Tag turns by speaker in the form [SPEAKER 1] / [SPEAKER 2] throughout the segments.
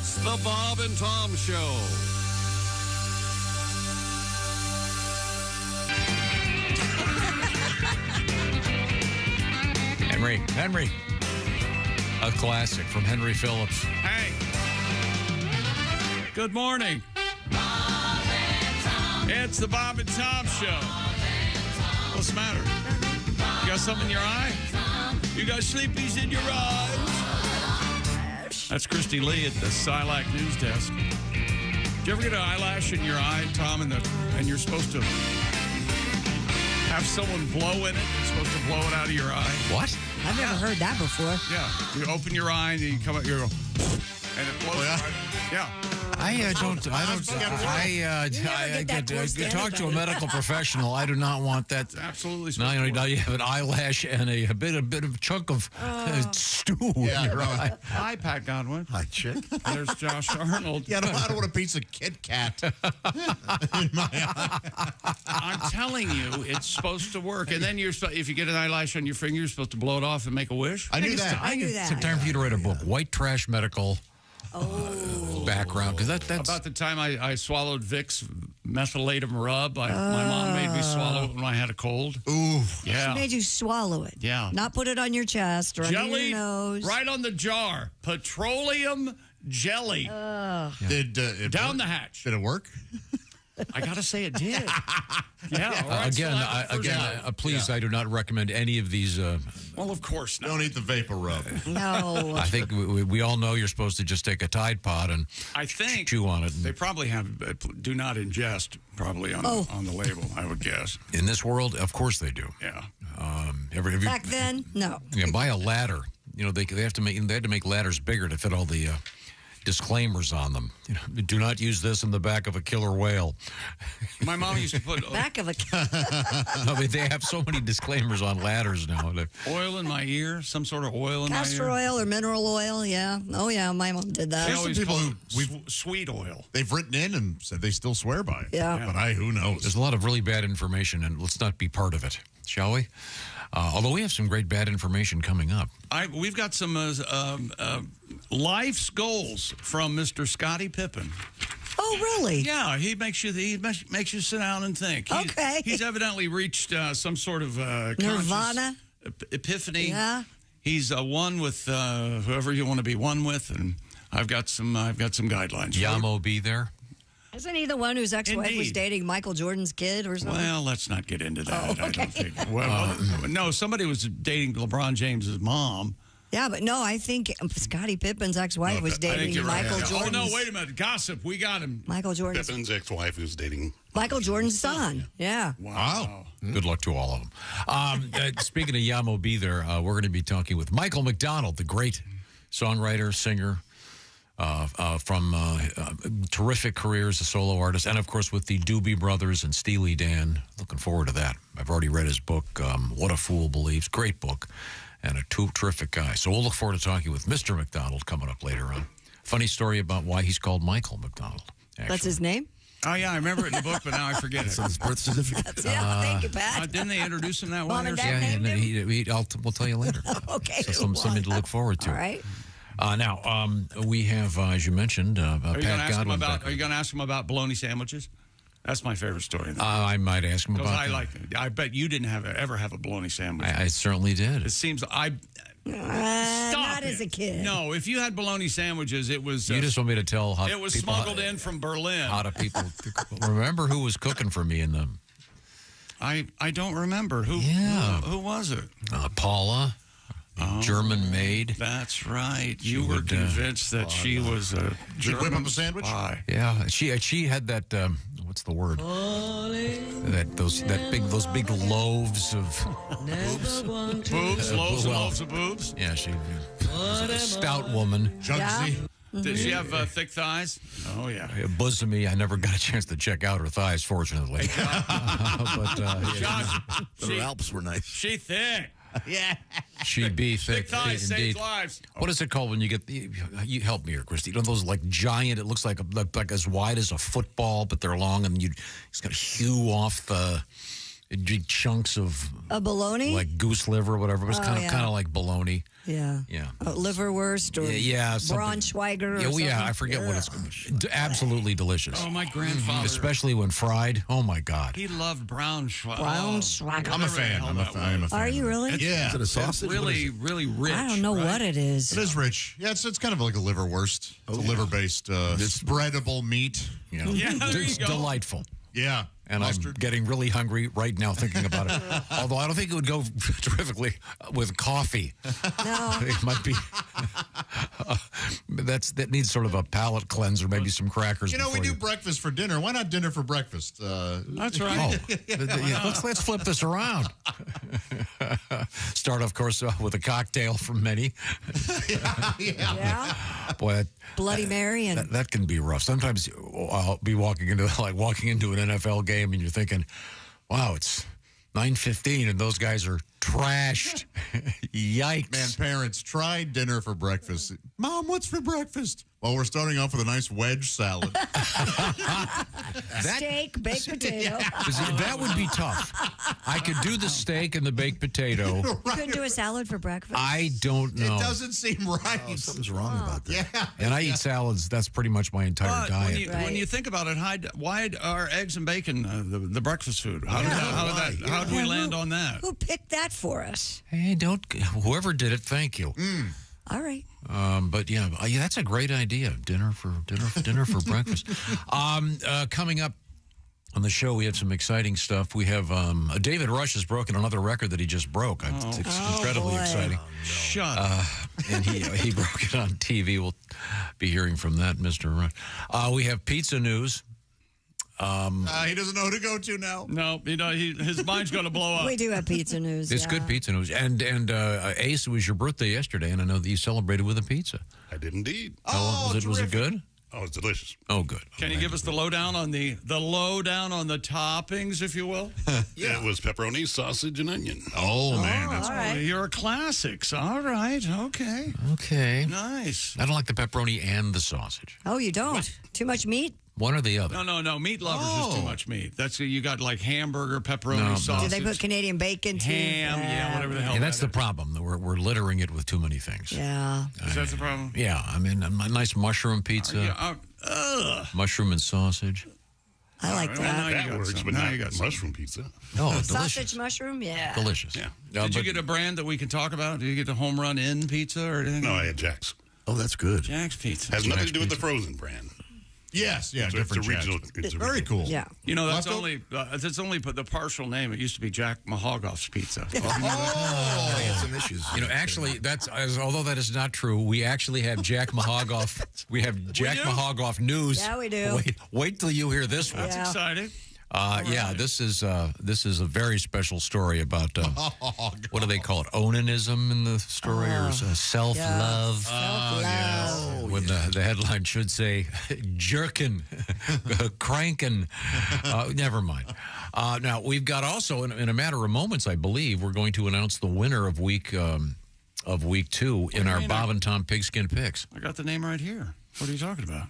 [SPEAKER 1] It's the Bob and Tom Show.
[SPEAKER 2] Henry. A classic from Henry Phillips.
[SPEAKER 1] Hey. Good morning. It's the Bob and Tom Show. What's the matter? You got something in your eye? You got sleepies in your eyes? That's Christy Lee at the Silac News Desk. Did you ever get an eyelash in your eye, Tom, and you're supposed to have someone blow in it? You're supposed to blow it out of your eye.
[SPEAKER 2] What?
[SPEAKER 3] I've never heard that before.
[SPEAKER 1] Yeah. You open your eye and you come out, you go, and it blows right. Yeah.
[SPEAKER 2] I talk to a medical professional. I do not want that.
[SPEAKER 1] It's absolutely.
[SPEAKER 2] Now you have an eyelash and a bit of chunk of stew in your eye.
[SPEAKER 1] Hi, Pat Godwin.
[SPEAKER 4] Hi, chick.
[SPEAKER 1] There's Josh Arnold.
[SPEAKER 4] Yeah, I don't want a piece of Kit Kat in my eye.
[SPEAKER 1] I'm telling you, it's supposed to work. And then if you get an eyelash on your finger, you're supposed to blow it off and make a wish.
[SPEAKER 4] I knew that.
[SPEAKER 3] I knew that.
[SPEAKER 2] It's time for you to write a book, White Trash Medical Background, because that's
[SPEAKER 1] about the time I swallowed Vicks methylatum rub. My mom made me swallow it when I had a cold.
[SPEAKER 4] Ooh.
[SPEAKER 1] Yeah.
[SPEAKER 3] She made you swallow it.
[SPEAKER 1] Yeah.
[SPEAKER 3] Not put it on your chest or under your nose.
[SPEAKER 1] Right on the jar. Petroleum jelly.
[SPEAKER 4] Down
[SPEAKER 1] the hatch.
[SPEAKER 4] Did it work?
[SPEAKER 1] I got to say it did. Yeah.
[SPEAKER 2] Please, I do not recommend any of these.
[SPEAKER 1] Well, of course not.
[SPEAKER 4] Don't eat the vapor rub.
[SPEAKER 3] No.
[SPEAKER 2] I think we all know you're supposed to just take a Tide Pod and chew on it.
[SPEAKER 1] They probably have do not ingest probably on the label, I would guess.
[SPEAKER 2] In this world, of course they do.
[SPEAKER 1] Yeah.
[SPEAKER 3] Back then, no.
[SPEAKER 2] Yeah, buy a ladder. You know, they had to make ladders bigger to fit all the disclaimers on them. You know, do not use this in the back of a killer whale.
[SPEAKER 1] My mom used to put
[SPEAKER 3] back of a.
[SPEAKER 2] I mean, they have so many disclaimers on ladders now.
[SPEAKER 1] Oil in my ear, some sort of oil in
[SPEAKER 3] Castor
[SPEAKER 1] my ear.
[SPEAKER 3] oil or mineral oil, yeah. Oh, yeah, my mom did that.
[SPEAKER 1] They always
[SPEAKER 4] people
[SPEAKER 1] call
[SPEAKER 4] who
[SPEAKER 1] it sweet oil.
[SPEAKER 4] They've written in and said they still swear by it.
[SPEAKER 3] Yeah.
[SPEAKER 4] But who knows?
[SPEAKER 2] There's a lot of really bad information, and let's not be part of it, shall we? Although we have some great bad information coming up.
[SPEAKER 1] We've got some life's goals from Mr. Scottie Pippen.
[SPEAKER 3] Oh, really?
[SPEAKER 1] Yeah, he makes you sit down and think. He's evidently reached some sort of
[SPEAKER 3] Nirvana
[SPEAKER 1] epiphany.
[SPEAKER 3] Yeah.
[SPEAKER 1] He's one with whoever you want to be one with, and I've got some guidelines.
[SPEAKER 2] Yamo be there.
[SPEAKER 3] Isn't he the one whose ex-wife was dating Michael Jordan's kid or something?
[SPEAKER 1] Well, let's not get into that.
[SPEAKER 3] Oh, okay.
[SPEAKER 1] I don't think. Well, no, somebody was dating LeBron James's mom.
[SPEAKER 3] Yeah, but no, I think Scottie Pippen's ex-wife was dating Michael Jordan's.
[SPEAKER 1] Oh, no, wait a minute. Gossip. We got him.
[SPEAKER 3] Michael Jordan's.
[SPEAKER 5] Pippen's ex-wife who's dating
[SPEAKER 3] Michael Jordan's son. Yeah.
[SPEAKER 1] Wow.
[SPEAKER 2] Good luck to all of them. Speaking of Yamo be there, we're going to be talking with Michael McDonald, the great songwriter, singer, from terrific career as a solo artist, and of course with the Doobie Brothers and Steely Dan. Looking forward to that. I've already read his book, What a Fool Believes. Great book, and a terrific guy. So we'll look forward to talking with Mr. McDonald coming up later on. Funny story about why he's called Michael McDonald. Actually.
[SPEAKER 3] That's his name?
[SPEAKER 1] Oh, yeah, I remember it in the book, but now I forget it.
[SPEAKER 4] His birth certificate.
[SPEAKER 3] Thank you, Pat.
[SPEAKER 1] Didn't they introduce him that way?
[SPEAKER 3] Mom and Dad named him?
[SPEAKER 2] We'll tell you later.
[SPEAKER 3] Okay.
[SPEAKER 2] So something to look forward to.
[SPEAKER 3] All right.
[SPEAKER 2] Now, we have, as you mentioned, Pat Godwin.
[SPEAKER 1] Are you going to ask him about bologna sandwiches? That's my favorite story.
[SPEAKER 2] I might ask him about that.
[SPEAKER 1] I bet you didn't ever have a bologna sandwich.
[SPEAKER 2] I certainly did.
[SPEAKER 1] It seems
[SPEAKER 3] not as a kid.
[SPEAKER 1] No, if you had bologna sandwiches, it was.
[SPEAKER 2] You just want me to tell how
[SPEAKER 1] it was smuggled in from Berlin.
[SPEAKER 2] How do people remember who was cooking for me in them?
[SPEAKER 1] I don't remember who.
[SPEAKER 2] Yeah.
[SPEAKER 1] Who was it?
[SPEAKER 2] Paula. German maid.
[SPEAKER 1] That's right. You were convinced that she was a German
[SPEAKER 4] whip up a sandwich?
[SPEAKER 1] spy.
[SPEAKER 2] Yeah, she had that. What's the word? Those big loaves of
[SPEAKER 1] boobs, loaves of boobs.
[SPEAKER 2] Yeah, she was a stout woman.
[SPEAKER 4] Jugsy.
[SPEAKER 3] Yeah.
[SPEAKER 1] Did she have thick thighs? Oh yeah.
[SPEAKER 2] Bosomy. I never got a chance to check out her thighs, fortunately.
[SPEAKER 4] The Alps were nice.
[SPEAKER 1] She thick.
[SPEAKER 4] Yeah.
[SPEAKER 2] She'd be thick.
[SPEAKER 1] Thick thighs
[SPEAKER 2] indeed.
[SPEAKER 1] save lives.
[SPEAKER 2] What is it called when you get you help me here, Christy? You know those like giant? It looks like as wide as a football, but they're long, and you just got to hew off the chunks of
[SPEAKER 3] A bologna?
[SPEAKER 2] like goose liver or whatever. It was kind of like bologna.
[SPEAKER 3] Yeah.
[SPEAKER 2] Yeah.
[SPEAKER 3] Liverwurst or Braunschweiger or something.
[SPEAKER 2] I forget what it's called. Absolutely delicious.
[SPEAKER 1] Oh, my grandfather.
[SPEAKER 2] Especially when fried. Oh, my God.
[SPEAKER 1] He loved Braunschweiger.
[SPEAKER 3] Braunschweiger.
[SPEAKER 4] I'm a fan. I'm a fan.
[SPEAKER 3] Are you really?
[SPEAKER 4] Yeah.
[SPEAKER 5] Is it a sausage?
[SPEAKER 1] Really, really rich.
[SPEAKER 3] I don't know what it is.
[SPEAKER 4] It is rich. Yeah, it's kind of like a liverwurst. It's a liver-based spreadable meat.
[SPEAKER 2] You know,
[SPEAKER 1] Yeah, there
[SPEAKER 2] it's
[SPEAKER 1] you go.
[SPEAKER 2] delightful.
[SPEAKER 4] Yeah.
[SPEAKER 2] And
[SPEAKER 4] Mustard.
[SPEAKER 2] I'm getting really hungry right now thinking about it. Although I don't think it would go terrifically with coffee.
[SPEAKER 3] No.
[SPEAKER 2] It might be. That needs sort of a palate cleanser, maybe some crackers.
[SPEAKER 4] You know, we
[SPEAKER 2] before
[SPEAKER 4] do breakfast for dinner. Why not dinner for breakfast?
[SPEAKER 1] That's right.
[SPEAKER 2] Let's flip this around. Start, of course, with a cocktail from many.
[SPEAKER 3] Yeah.
[SPEAKER 2] Boy,
[SPEAKER 3] Bloody Mary and
[SPEAKER 2] that can be rough. Sometimes I'll be walking into an NFL game and you're thinking, wow, it's 9:15 and those guys are trashed. Yikes.
[SPEAKER 4] Man, parents, try dinner for breakfast. Mom, what's for breakfast? Well, we're starting off with a nice wedge salad.
[SPEAKER 3] steak, baked potato.
[SPEAKER 2] That would be tough. I could do the steak and the baked potato.
[SPEAKER 3] You couldn't do a salad for breakfast?
[SPEAKER 2] I don't know.
[SPEAKER 4] It doesn't seem right.
[SPEAKER 5] Something's wrong about that.
[SPEAKER 4] Yeah.
[SPEAKER 2] And I eat salads. That's pretty much my entire
[SPEAKER 1] But
[SPEAKER 2] diet.
[SPEAKER 1] when you think about it, why are eggs and bacon the breakfast food? How did we land on that?
[SPEAKER 3] Who picked that for us?
[SPEAKER 2] Hey, whoever did it, thank you.
[SPEAKER 3] All right.
[SPEAKER 2] But yeah, that's a great idea. Dinner for breakfast. Coming up on the show, we have some exciting stuff. We have David Rush has broken another record that he just broke. It's incredibly exciting.
[SPEAKER 1] Shut up.
[SPEAKER 2] And he broke it on TV. We'll be hearing from that, Mr. Rush. We have pizza news.
[SPEAKER 4] He doesn't know who to go to now.
[SPEAKER 1] No, his mind's going to blow up.
[SPEAKER 3] We do have pizza news.
[SPEAKER 2] It's good pizza news. And Ace, it was your birthday yesterday, and I know that you celebrated with a pizza.
[SPEAKER 5] I did indeed.
[SPEAKER 2] Was it good?
[SPEAKER 5] Oh, it's delicious.
[SPEAKER 2] Oh, good.
[SPEAKER 1] Can you give us the lowdown on the toppings, if you will?
[SPEAKER 5] Yeah. It was pepperoni, sausage, and onion.
[SPEAKER 4] Oh, man. That's
[SPEAKER 3] all right.
[SPEAKER 1] Your classics. All right. Okay.
[SPEAKER 2] Okay.
[SPEAKER 1] Nice.
[SPEAKER 2] I don't like the pepperoni and the sausage.
[SPEAKER 3] Oh, you don't? Too much meat?
[SPEAKER 2] One or the other.
[SPEAKER 1] No. Meat lovers is too much meat. That's you got like hamburger, pepperoni, sausage.
[SPEAKER 3] Do they put Canadian bacon too?
[SPEAKER 1] Ham, whatever the hell.
[SPEAKER 2] And that's the problem. We're littering it with too many things.
[SPEAKER 3] Yeah.
[SPEAKER 1] Is that the problem?
[SPEAKER 2] Yeah. I mean, a nice mushroom pizza, mushroom and sausage.
[SPEAKER 3] I like that.
[SPEAKER 5] That works, but not mushroom pizza.
[SPEAKER 2] Oh, delicious.
[SPEAKER 3] Sausage mushroom? Yeah.
[SPEAKER 2] Delicious.
[SPEAKER 5] Yeah.
[SPEAKER 1] Did you get a brand that we can talk about? Did you get the home run in pizza or anything?
[SPEAKER 5] No, I had Jack's. Oh, that's good.
[SPEAKER 1] Jack's Pizza.
[SPEAKER 5] Has nothing to do with the frozen brand.
[SPEAKER 4] Yes, yeah,
[SPEAKER 5] It's
[SPEAKER 4] different
[SPEAKER 5] original.
[SPEAKER 4] Jacks.
[SPEAKER 5] It's
[SPEAKER 4] Very cool.
[SPEAKER 3] Yeah.
[SPEAKER 1] You know, that's
[SPEAKER 4] Leftover?
[SPEAKER 1] only the partial name. It used to be Jack Mahogoff's Pizza.
[SPEAKER 5] I had some issues.
[SPEAKER 2] You know, actually, although that is not true, we actually have Jack Mahogoff. We have Jack Mahogoff news.
[SPEAKER 3] Yeah, we do.
[SPEAKER 2] Wait till you hear this one.
[SPEAKER 1] That's
[SPEAKER 3] Yeah.
[SPEAKER 1] exciting.
[SPEAKER 2] Yeah, this is a very special story about what do they call it? Onanism in the story, or self-love?
[SPEAKER 3] Self-love.
[SPEAKER 2] When the headline should say "jerkin," "crankin." Never mind. Now we've got also in a matter of moments, I believe, we're going to announce the winner of week 2 in our Bob and Tom Pigskin Picks.
[SPEAKER 1] I got the name right here. What are you talking about?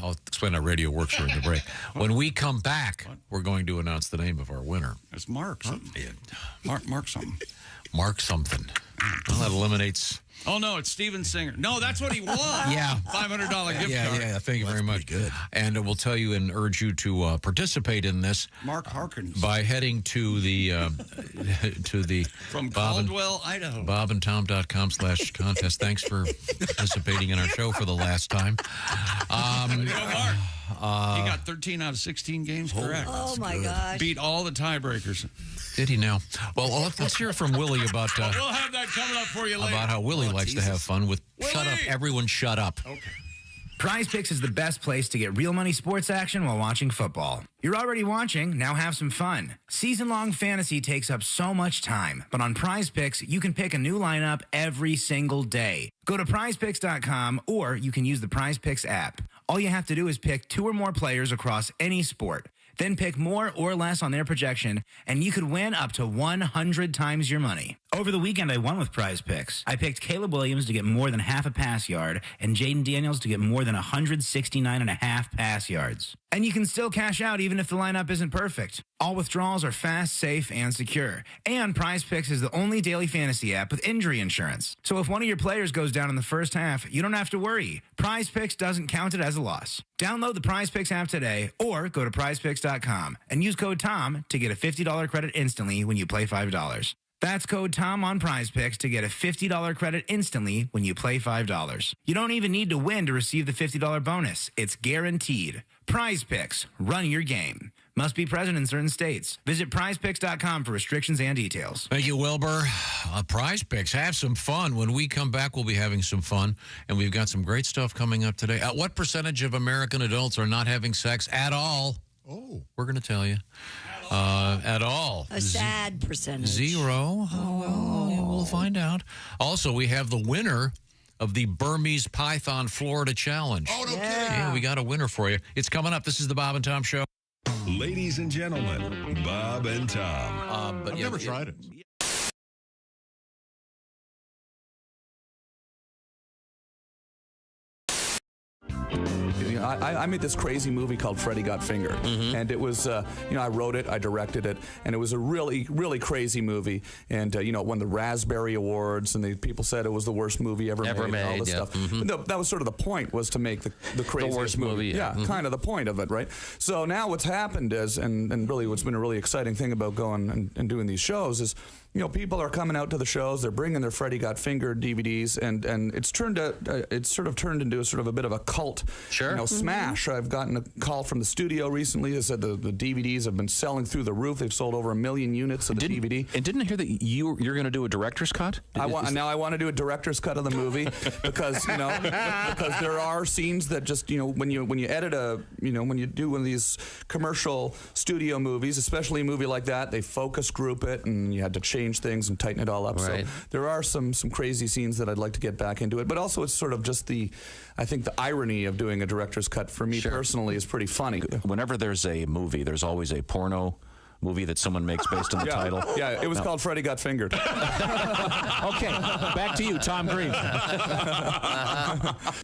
[SPEAKER 2] I'll explain how radio works during the break. When we come back, we're going to announce the name of our winner.
[SPEAKER 1] It's Mark something. Mark something.
[SPEAKER 2] Mark something. Well, that eliminates.
[SPEAKER 1] Oh, no, it's Steven Singer. No, that's what he won.
[SPEAKER 2] Yeah.
[SPEAKER 1] $500 gift card.
[SPEAKER 2] Yeah, thank you very much. Good. And we'll tell you and urge you to participate in this.
[SPEAKER 1] Mark Harkins.
[SPEAKER 2] By heading to the
[SPEAKER 1] From Caldwell, Idaho.
[SPEAKER 2] bobandtom.com/contest. Thanks for participating in our show for the last time.
[SPEAKER 1] Mark. He got 13 out of 16 games correct.
[SPEAKER 3] Oh, my gosh.
[SPEAKER 1] Beat all the tiebreakers.
[SPEAKER 2] Did he now? Well, let's hear from Willie about
[SPEAKER 1] We'll have that coming up for you later.
[SPEAKER 2] how Willie likes to have fun with. Shut up, everyone! Shut up.
[SPEAKER 1] Okay.
[SPEAKER 6] Prize Picks is the best place to get real money sports action while watching football. You're already watching, now have some fun. Season-long fantasy takes up so much time, but on Prize Picks, you can pick a new lineup every single day. Go to prizepicks.com, or you can use the Prize Picks app. All you have to do is pick 2 or more players across any sport. Then pick more or less on their projection, and you could win up to 100 times your money. Over the weekend, I won with Prize Picks. I picked Caleb Williams to get more than half a pass yard and Jaden Daniels to get more than 169.5 pass yards. And you can still cash out even if the lineup isn't perfect. All withdrawals are fast, safe, and secure. And Prize Picks is the only daily fantasy app with injury insurance. So if one of your players goes down in the first half, you don't have to worry. Prize Picks doesn't count it as a loss. Download the Prize Picks app today or go to prizepicks.com and use code TOM to get a $50 credit instantly when you play $5. That's code TOM on Prize Picks to get a $50 credit instantly when you play $5. You don't even need to win to receive the $50 bonus. It's guaranteed. Prize Picks. Run your game. Must be present in certain states. Visit prizepicks.com for restrictions and details.
[SPEAKER 2] Thank you, Wilbur. Prize Picks. Have some fun. When we come back, we'll be having some fun. And we've got some great stuff coming up today. What percentage of American adults are not having sex at all?
[SPEAKER 4] Oh.
[SPEAKER 2] We're going to tell you. At all.
[SPEAKER 3] A sad percentage.
[SPEAKER 2] 0. We'll find out. Also, we have the winner of the Burmese Python Florida Challenge.
[SPEAKER 4] Oh, no kidding.
[SPEAKER 2] Yeah, we got a winner for you. It's coming up. This is the Bob and Tom Show.
[SPEAKER 7] Ladies and gentlemen, Bob and Tom.
[SPEAKER 4] I've never tried it.
[SPEAKER 8] I made this crazy movie called Freddy Got Fingered, and it was, I wrote it, I directed it, and it was a really, really crazy movie, and it won the Raspberry Awards, and people said it was the worst movie ever made, and all this stuff. But that was sort of the point, was to make the craziest
[SPEAKER 9] worst movie.
[SPEAKER 8] Yeah, kind of the point of it, right? So now what's happened is, and really what's been a really exciting thing about going and doing these shows is, people are coming out to the shows. They're bringing their Freddy Got Fingered DVDs, and it's sort of turned into a bit of a cult, smash. I've gotten a call from the studio recently that said the DVDs have been selling through the roof. They've sold over 1 million units of the DVD.
[SPEAKER 9] And didn't I hear that you're going to do a director's cut?
[SPEAKER 8] I want to do a director's cut of the movie because because there are scenes that just when you edit when you do one of these commercial studio movies, especially a movie like that, they focus group it and you had to change things and tighten it all up.
[SPEAKER 9] Right.
[SPEAKER 8] So there are some crazy scenes that I'd like to get back into it, but also it's sort of just I think the irony of doing a director's cut for me personally is pretty funny.
[SPEAKER 9] Whenever there's a movie, there's always a porno movie that someone makes based on the title.
[SPEAKER 8] Yeah, it was called Freddy Got Fingered.
[SPEAKER 9] Okay, back to you, Tom Green.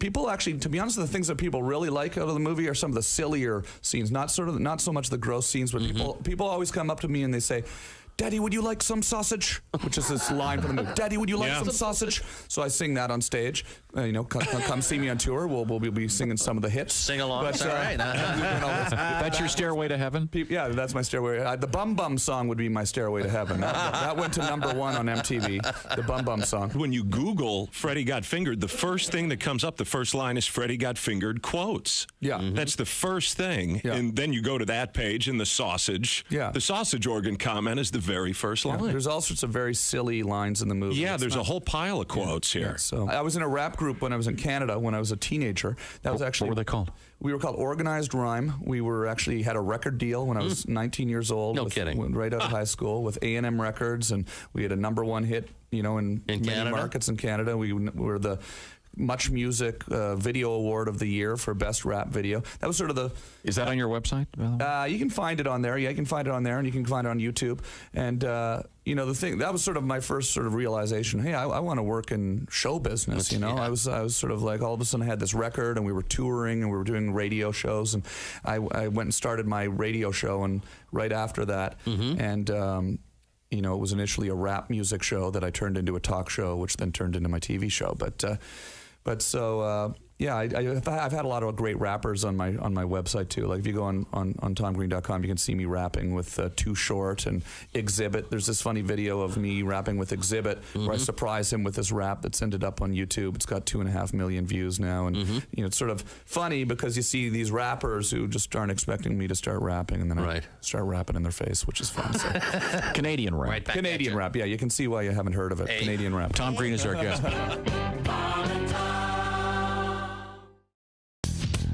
[SPEAKER 8] People actually, to be honest, the things that people really like out of the movie are some of the sillier scenes, not so much the gross scenes, but people always come up to me and they say, "Daddy, would you like some sausage?" Which is this line from the movie. "Daddy, would you like some sausage?" So I sing that on stage. Come see me on tour. We'll be singing some of the hits.
[SPEAKER 9] Sing along. That's all right. That's your Stairway to Heaven?
[SPEAKER 8] Yeah, that's my Stairway. The Bum Bum song would be my Stairway to Heaven. That went to #1 on MTV, the Bum Bum song.
[SPEAKER 7] When you Google Freddy Got Fingered, the first thing that comes up, the first line is Freddy Got Fingered quotes.
[SPEAKER 8] Yeah.
[SPEAKER 7] That's the first thing.
[SPEAKER 8] Yeah.
[SPEAKER 7] And then you go to that page and the sausage.
[SPEAKER 8] Yeah.
[SPEAKER 7] The sausage organ comment is the very first line.
[SPEAKER 8] There's all sorts of very silly lines in the movie.
[SPEAKER 7] Yeah, there's a whole pile of quotes here.
[SPEAKER 8] Yeah, so I was in a rap group when I was in Canada when I was a teenager. That was actually,
[SPEAKER 9] what were they called?
[SPEAKER 8] We were called Organized Rhyme. We were actually had a record deal when I was 19 years old.
[SPEAKER 9] No kidding.
[SPEAKER 8] Right out of high school with A&M Records, and we had a #1 hit, in many
[SPEAKER 9] Canada?
[SPEAKER 8] markets in Canada. We were the Much Music Video Award of the Year for Best Rap Video. That was sort of the...
[SPEAKER 9] Is that on your website?
[SPEAKER 8] You can find it on there. Yeah, you can find it on there, and you can find it on YouTube. And, the thing, that was sort of my first sort of realization, hey, I want to work in show business, I was sort of like, all of a sudden I had this record, and we were touring, and we were doing radio shows, and I went and started my radio show, and right after that, and... it was initially a rap music show that I turned into a talk show, which then turned into my TV show. I've had a lot of great rappers on my website too. Like if you go on TomGreen.com, you can see me rapping with Too Short and Exhibit. There's this funny video of me rapping with Exhibit where I surprise him with this rap that's ended up on YouTube. It's got 2.5 million views now, and it's sort of funny because you see these rappers who just aren't expecting me to start rapping, and then I start rapping in their face, which is fun. So.
[SPEAKER 9] Canadian rap. Right back
[SPEAKER 8] Canadian rap, yeah. You can see why you haven't heard of it. Canadian rap.
[SPEAKER 9] Tom Green is our guest.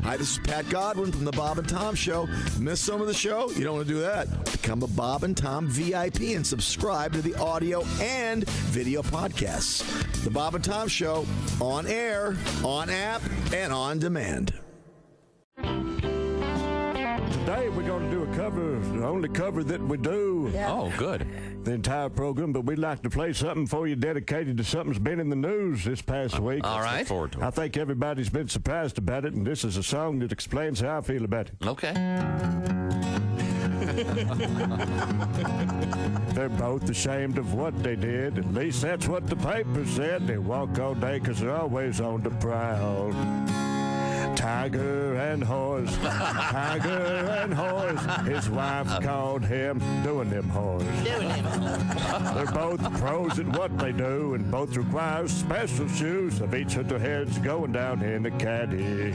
[SPEAKER 10] Hi, this is Pat Godwin from the Bob and Tom Show. Miss some of the show? You don't want to do that. Become a Bob and Tom VIP and subscribe to the audio and video podcasts. The Bob and Tom Show, on air, on app, and on demand.
[SPEAKER 11] Today we're going to do a cut cover, the only cover that we do.
[SPEAKER 3] Yeah.
[SPEAKER 9] Oh, good.
[SPEAKER 11] The entire program, but we'd like to play something for you dedicated to something that's been in the news this past week.
[SPEAKER 9] All right. Look forward to it.
[SPEAKER 11] I think everybody's been surprised about it, and this is a song that explains how I feel about it.
[SPEAKER 9] Okay.
[SPEAKER 11] They're both ashamed of what they did. At least that's what the paper said. They walk all day because they're always on the prowl. Tiger and horse, tiger and horse. His wife called him doing them horse. They're both pros at what they do, and both require special shoes of each of their heads going down in the caddy.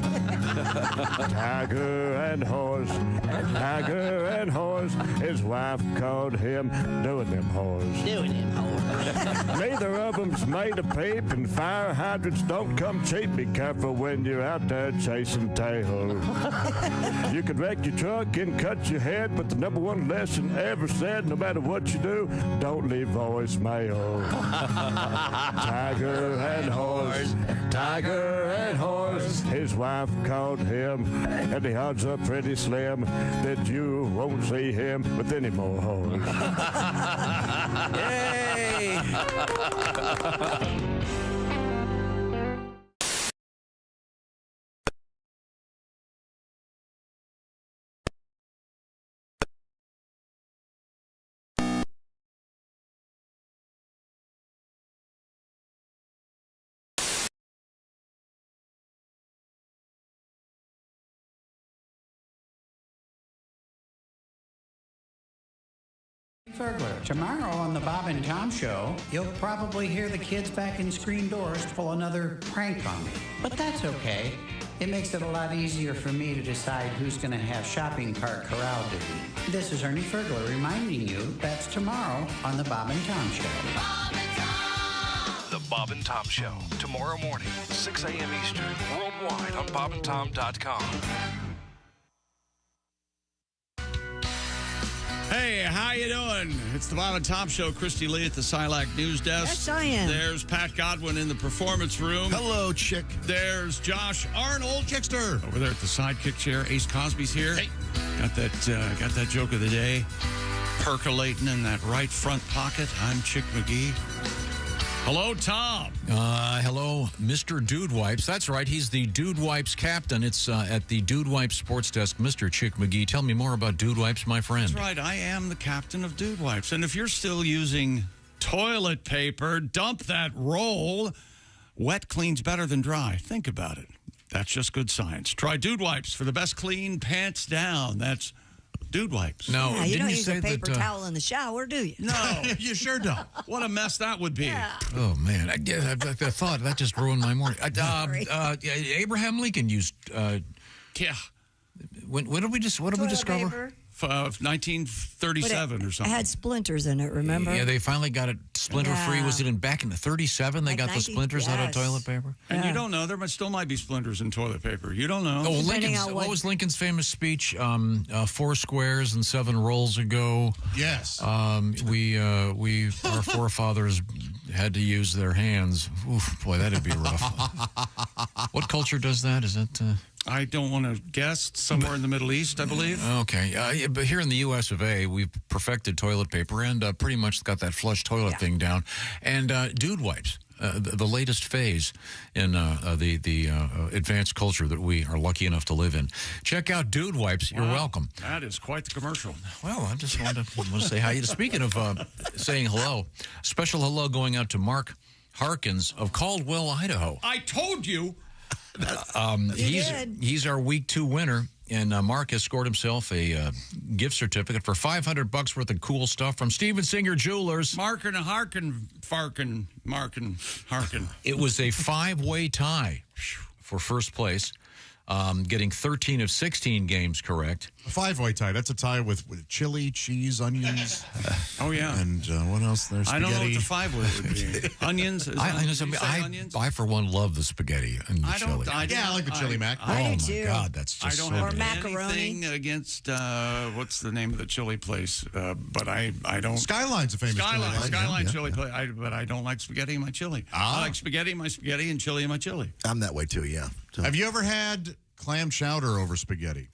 [SPEAKER 11] Tiger and horse, tiger and horse. His wife called him doing them horse. Neither of them's made a peep, and fire hydrants don't come cheap. Be careful when you're out there chasing tail. You could wreck your truck and cut your head, but the number one lesson ever said, no matter what you do, don't leave voicemail. Tiger and horse, tiger and horse. His wife called him, and the odds are pretty slim that you won't see him with any more horse.
[SPEAKER 9] Yay!
[SPEAKER 12] Fergler. Tomorrow on the Bob and Tom Show, you'll probably hear the kids back in screen doors pull another prank on me. But that's okay. It makes it a lot easier for me to decide who's going to have shopping cart corral duty. This is Ernie Fergler reminding you that's tomorrow on the Bob and Tom Show.
[SPEAKER 13] Bob and Tom! The Bob and Tom Show, tomorrow morning, 6 a.m. Eastern, worldwide on bobandtom.com.
[SPEAKER 1] Hey, how you doing? It's the Bob and Tom Show. Christy Lee at the Silac News Desk.
[SPEAKER 3] Yes, I am.
[SPEAKER 1] There's Pat Godwin in the performance room.
[SPEAKER 4] Hello, chick.
[SPEAKER 1] There's Josh Arnold.
[SPEAKER 4] Chickster.
[SPEAKER 1] Over there at the sidekick chair. Ace Cosby's here.
[SPEAKER 4] Hey.
[SPEAKER 1] Got that joke of the day percolating in that right front pocket. I'm Chick McGee. Hello, Tom.
[SPEAKER 2] Hello, Mr. Dude Wipes. That's right. He's the Dude Wipes captain. It's at the Dude Wipes sports desk. Mr. Chick McGee, tell me more about Dude Wipes, my friend.
[SPEAKER 1] That's right. I am the captain of Dude Wipes. And if you're still using toilet paper, dump that roll. Wet cleans better than dry. Think about it. That's just good science. Try Dude Wipes for the best clean pants down. That's Dude Wipes.
[SPEAKER 2] No,
[SPEAKER 3] Yeah, you
[SPEAKER 2] didn't
[SPEAKER 3] don't
[SPEAKER 2] you
[SPEAKER 3] use
[SPEAKER 2] say
[SPEAKER 3] a paper
[SPEAKER 2] that,
[SPEAKER 3] towel in the shower, do you?
[SPEAKER 1] No.
[SPEAKER 4] You sure don't.
[SPEAKER 1] What a mess that would be.
[SPEAKER 3] Yeah.
[SPEAKER 2] Oh, man. I thought that just ruined my morning.
[SPEAKER 3] Sorry.
[SPEAKER 2] Abraham Lincoln used...
[SPEAKER 1] Yeah.
[SPEAKER 2] What did we discover?
[SPEAKER 3] Paper.
[SPEAKER 1] 1937 or
[SPEAKER 3] It
[SPEAKER 1] something.
[SPEAKER 3] had splinters in it, remember?
[SPEAKER 2] Yeah, they finally got it splinter-free.
[SPEAKER 3] Yeah.
[SPEAKER 2] Was it back in the 37 they
[SPEAKER 3] Like
[SPEAKER 2] got the
[SPEAKER 3] 90
[SPEAKER 2] splinters out of
[SPEAKER 3] yes.
[SPEAKER 2] toilet paper?
[SPEAKER 1] And
[SPEAKER 3] Yeah.
[SPEAKER 1] you don't know. There still might be splinters in toilet paper. You don't know.
[SPEAKER 2] Oh, well,
[SPEAKER 3] Depending
[SPEAKER 2] Lincoln's,
[SPEAKER 3] on
[SPEAKER 2] what
[SPEAKER 3] what-
[SPEAKER 2] was Lincoln's famous speech? 4 squares and 7 rolls ago.
[SPEAKER 4] Yes.
[SPEAKER 2] Our forefathers had to use their hands. Oof, boy, that'd be rough. What culture does that? Is it?
[SPEAKER 1] I don't want to guess. Somewhere in the Middle East, I believe.
[SPEAKER 2] Okay, yeah, but here in the U.S. of A., we've perfected toilet paper and pretty much got that flush toilet thing down. And Dude Wipes, the latest phase in the advanced culture that we are lucky enough to live in. Check out Dude Wipes. You're welcome.
[SPEAKER 1] That is quite the commercial.
[SPEAKER 2] Well, I just wanted to say hi. Speaking of saying hello, special hello going out to Mark Harkins of Caldwell, Idaho.
[SPEAKER 1] I told you.
[SPEAKER 2] He's our week 2 winner, and Mark has scored himself a gift certificate for $500 worth of cool stuff from Steven Singer Jewelers.
[SPEAKER 1] Markin, Harkin, Farkin, Markin, Harkin.
[SPEAKER 2] It was a 5-way tie for first place, getting 13 of 16 games correct.
[SPEAKER 4] A 5-way tie. That's a tie with chili, cheese, onions.
[SPEAKER 1] Oh, yeah.
[SPEAKER 4] And what else? There's spaghetti.
[SPEAKER 1] I don't know what the 5-way would be. Onions? Onions?
[SPEAKER 2] I, for one, love the spaghetti and the chili.
[SPEAKER 4] I like the chili mac.
[SPEAKER 3] I do
[SPEAKER 2] my
[SPEAKER 3] too.
[SPEAKER 2] God, that's just
[SPEAKER 1] I don't
[SPEAKER 2] so
[SPEAKER 1] have
[SPEAKER 2] good.
[SPEAKER 3] macaroni.
[SPEAKER 1] anything against, what's the name of the chili place? But I don't.
[SPEAKER 4] Skyline's a famous
[SPEAKER 1] Skyline
[SPEAKER 4] chili.
[SPEAKER 1] chili place. But I don't like spaghetti in my chili. I like spaghetti in my spaghetti and chili in my chili.
[SPEAKER 10] I'm that way too, yeah. So.
[SPEAKER 4] Have you ever had clam chowder over spaghetti?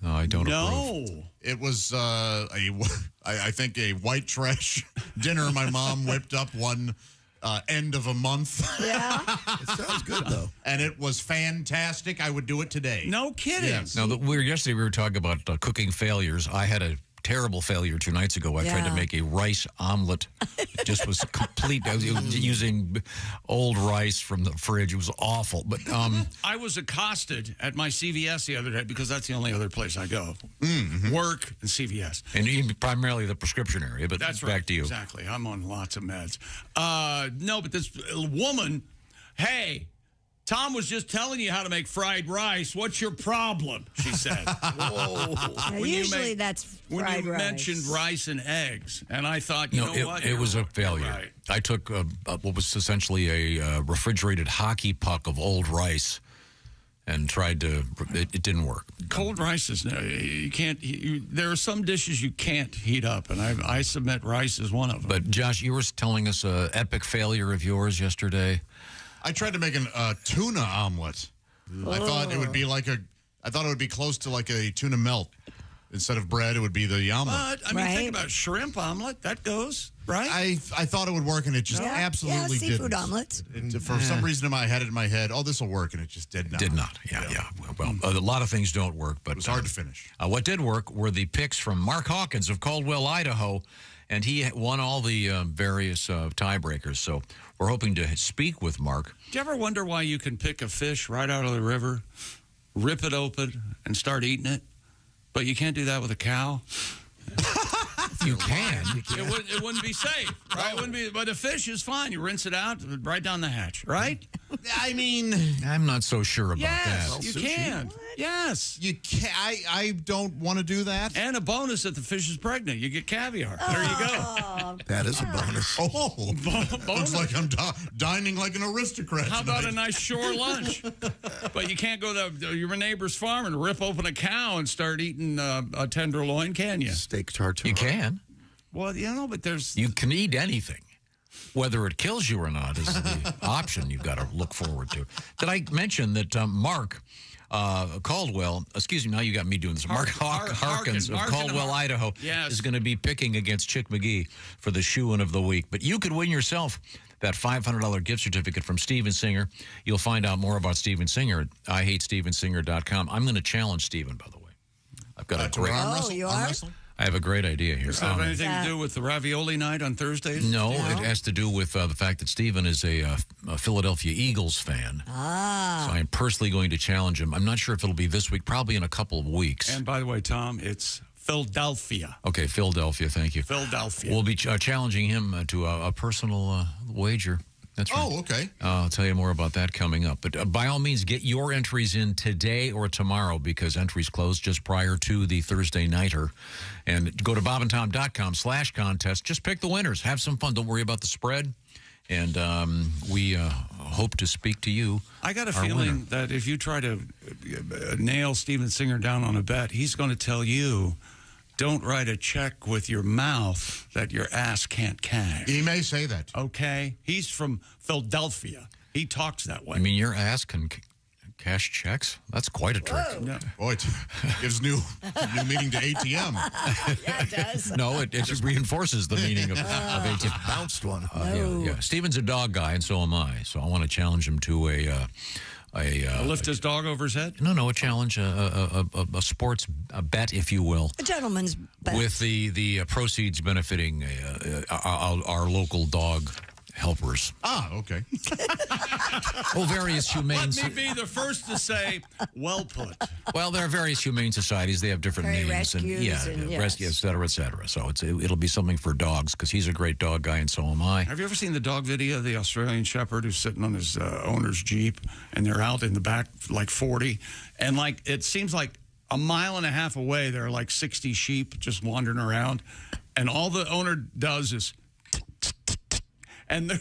[SPEAKER 2] No, I don't
[SPEAKER 1] No.
[SPEAKER 2] approve.
[SPEAKER 4] It was I think a white trash dinner my mom whipped up one end of a month.
[SPEAKER 3] Yeah.
[SPEAKER 5] It sounds good, though.
[SPEAKER 4] And it was fantastic. I would do it today.
[SPEAKER 1] No kidding.
[SPEAKER 4] Yes.
[SPEAKER 2] Now, yesterday we were talking about cooking failures. I had a terrible failure 2 nights ago. I tried to make a rice omelet. It just was complete. I was using old rice from the fridge. It was awful. But
[SPEAKER 1] I was accosted at my CVS the other day because that's the only other place I go. Work and CVS.
[SPEAKER 2] And even primarily the prescription area. But
[SPEAKER 1] That's
[SPEAKER 2] back
[SPEAKER 1] right.
[SPEAKER 2] to you.
[SPEAKER 1] Exactly. I'm on lots of meds. No, but this woman, hey, Tom was just telling you how to make fried rice. What's your problem? She said. Whoa.
[SPEAKER 3] Now, usually that's fried
[SPEAKER 1] when you
[SPEAKER 3] rice.
[SPEAKER 1] mentioned rice and eggs, and I thought, you know what?
[SPEAKER 2] It was a failure.
[SPEAKER 1] Right.
[SPEAKER 2] I took what was essentially a refrigerated hockey puck of old rice and tried to. It didn't work.
[SPEAKER 1] Cold rice is you can't. There are some dishes you can't heat up, and I submit rice is one of them.
[SPEAKER 2] But Josh, you were telling us an epic failure of yours yesterday.
[SPEAKER 4] I tried to make a tuna omelet. I thought it would be I thought it would be close to like a tuna melt. Instead of bread, it would be the omelet.
[SPEAKER 1] But, I mean, think about shrimp omelet. That goes, right?
[SPEAKER 4] I thought it would work, and it just absolutely didn't.
[SPEAKER 3] Seafood omelets.
[SPEAKER 4] For some reason, I had it in my head, oh, this will work, and it just did not.
[SPEAKER 2] Did not. Yeah. Well, a lot of things don't work, but
[SPEAKER 4] it was hard to finish.
[SPEAKER 2] What did work were the picks from Mark Hawkins of Caldwell, Idaho, and he won all the various tiebreakers. So we're hoping to speak with Mark.
[SPEAKER 1] Do you ever wonder why you can pick a fish right out of the river, rip it open, and start eating it, but you can't do that with a cow?
[SPEAKER 2] You can.
[SPEAKER 1] It wouldn't be safe, right? It wouldn't be. But a fish is fine. You rinse it out, right down the hatch, right?
[SPEAKER 4] I mean,
[SPEAKER 2] I'm not so sure about
[SPEAKER 1] yes,
[SPEAKER 2] that.
[SPEAKER 1] you can. Yes,
[SPEAKER 4] you can. I don't want to do that.
[SPEAKER 1] And a bonus if the fish is pregnant, you get caviar. There you go.
[SPEAKER 5] That is a bonus.
[SPEAKER 4] Oh, looks like I'm dining like an aristocrat.
[SPEAKER 1] How about a nice shore lunch? But you can't go to your neighbor's farm and rip open a cow and start eating a tenderloin, can you?
[SPEAKER 5] Steak tartare.
[SPEAKER 2] You can.
[SPEAKER 1] Well, but there's...
[SPEAKER 2] You can eat anything. Whether it kills you or not is the option you've got to look forward to. Did I mention that Mark Caldwell, excuse me, now you got me doing this. Mark Harkins of Caldwell, Idaho, is going to be picking against Chick McGee for the shoe-in of the week. But you could win yourself that $500 gift certificate from Steven Singer. You'll find out more about Steven Singer at IHateStevenSinger.com. I'm going to challenge Steven, by the way. I've got a great...
[SPEAKER 3] you are?
[SPEAKER 2] I have a great idea here.
[SPEAKER 1] Does that have anything to do with the ravioli night on Thursdays?
[SPEAKER 2] No, it has to do with the fact that Steven is a Philadelphia Eagles fan. So I am personally going to challenge him. I'm not sure if it'll be this week, probably in a couple of weeks.
[SPEAKER 1] And by the way, Tom, it's Philadelphia.
[SPEAKER 2] Okay, Philadelphia, thank you.
[SPEAKER 1] Philadelphia.
[SPEAKER 2] We'll be challenging him to a personal wager. That's right.
[SPEAKER 4] Oh, okay.
[SPEAKER 2] I'll tell you more about that coming up. But by all means, get your entries in today or tomorrow because entries close just prior to the Thursday nighter. And go to bobandtom.com/contest. Just pick the winners. Have some fun. Don't worry about the spread. And we hope to speak to you.
[SPEAKER 1] I got a feeling that if you try to nail Steven Singer down on a bet, he's going to tell you, don't write a check with your mouth that your ass can't cash.
[SPEAKER 4] He may say that.
[SPEAKER 1] Okay? He's from Philadelphia. He talks that way.
[SPEAKER 2] I mean, your ass can cash checks? That's quite a trick.
[SPEAKER 1] No.
[SPEAKER 4] Boy, it gives new meaning to ATM.
[SPEAKER 3] Yeah, it does.
[SPEAKER 2] No, it just reinforces the meaning of ATM.
[SPEAKER 5] Bounced one.
[SPEAKER 2] Yeah. Steven's a dog guy, and so am I. So I want to challenge him to
[SPEAKER 1] lift his dog over his head?
[SPEAKER 2] No, a challenge, a sports bet, if you will.
[SPEAKER 3] A gentleman's bet.
[SPEAKER 2] With the proceeds benefiting our local dog helpers.
[SPEAKER 4] Okay.
[SPEAKER 2] Various humane...
[SPEAKER 1] Let me be the first to say, well put.
[SPEAKER 2] Well, there are various humane societies. They have different names.
[SPEAKER 3] Rescues
[SPEAKER 2] rescue, et cetera, et cetera. So it'll be something for dogs because he's a great dog guy and so am I.
[SPEAKER 1] Have you ever seen the dog video of the Australian Shepherd who's sitting on his owner's Jeep and they're out in the back like 40 and it seems like a mile and a half away there are like 60 sheep just wandering around and all the owner does is and the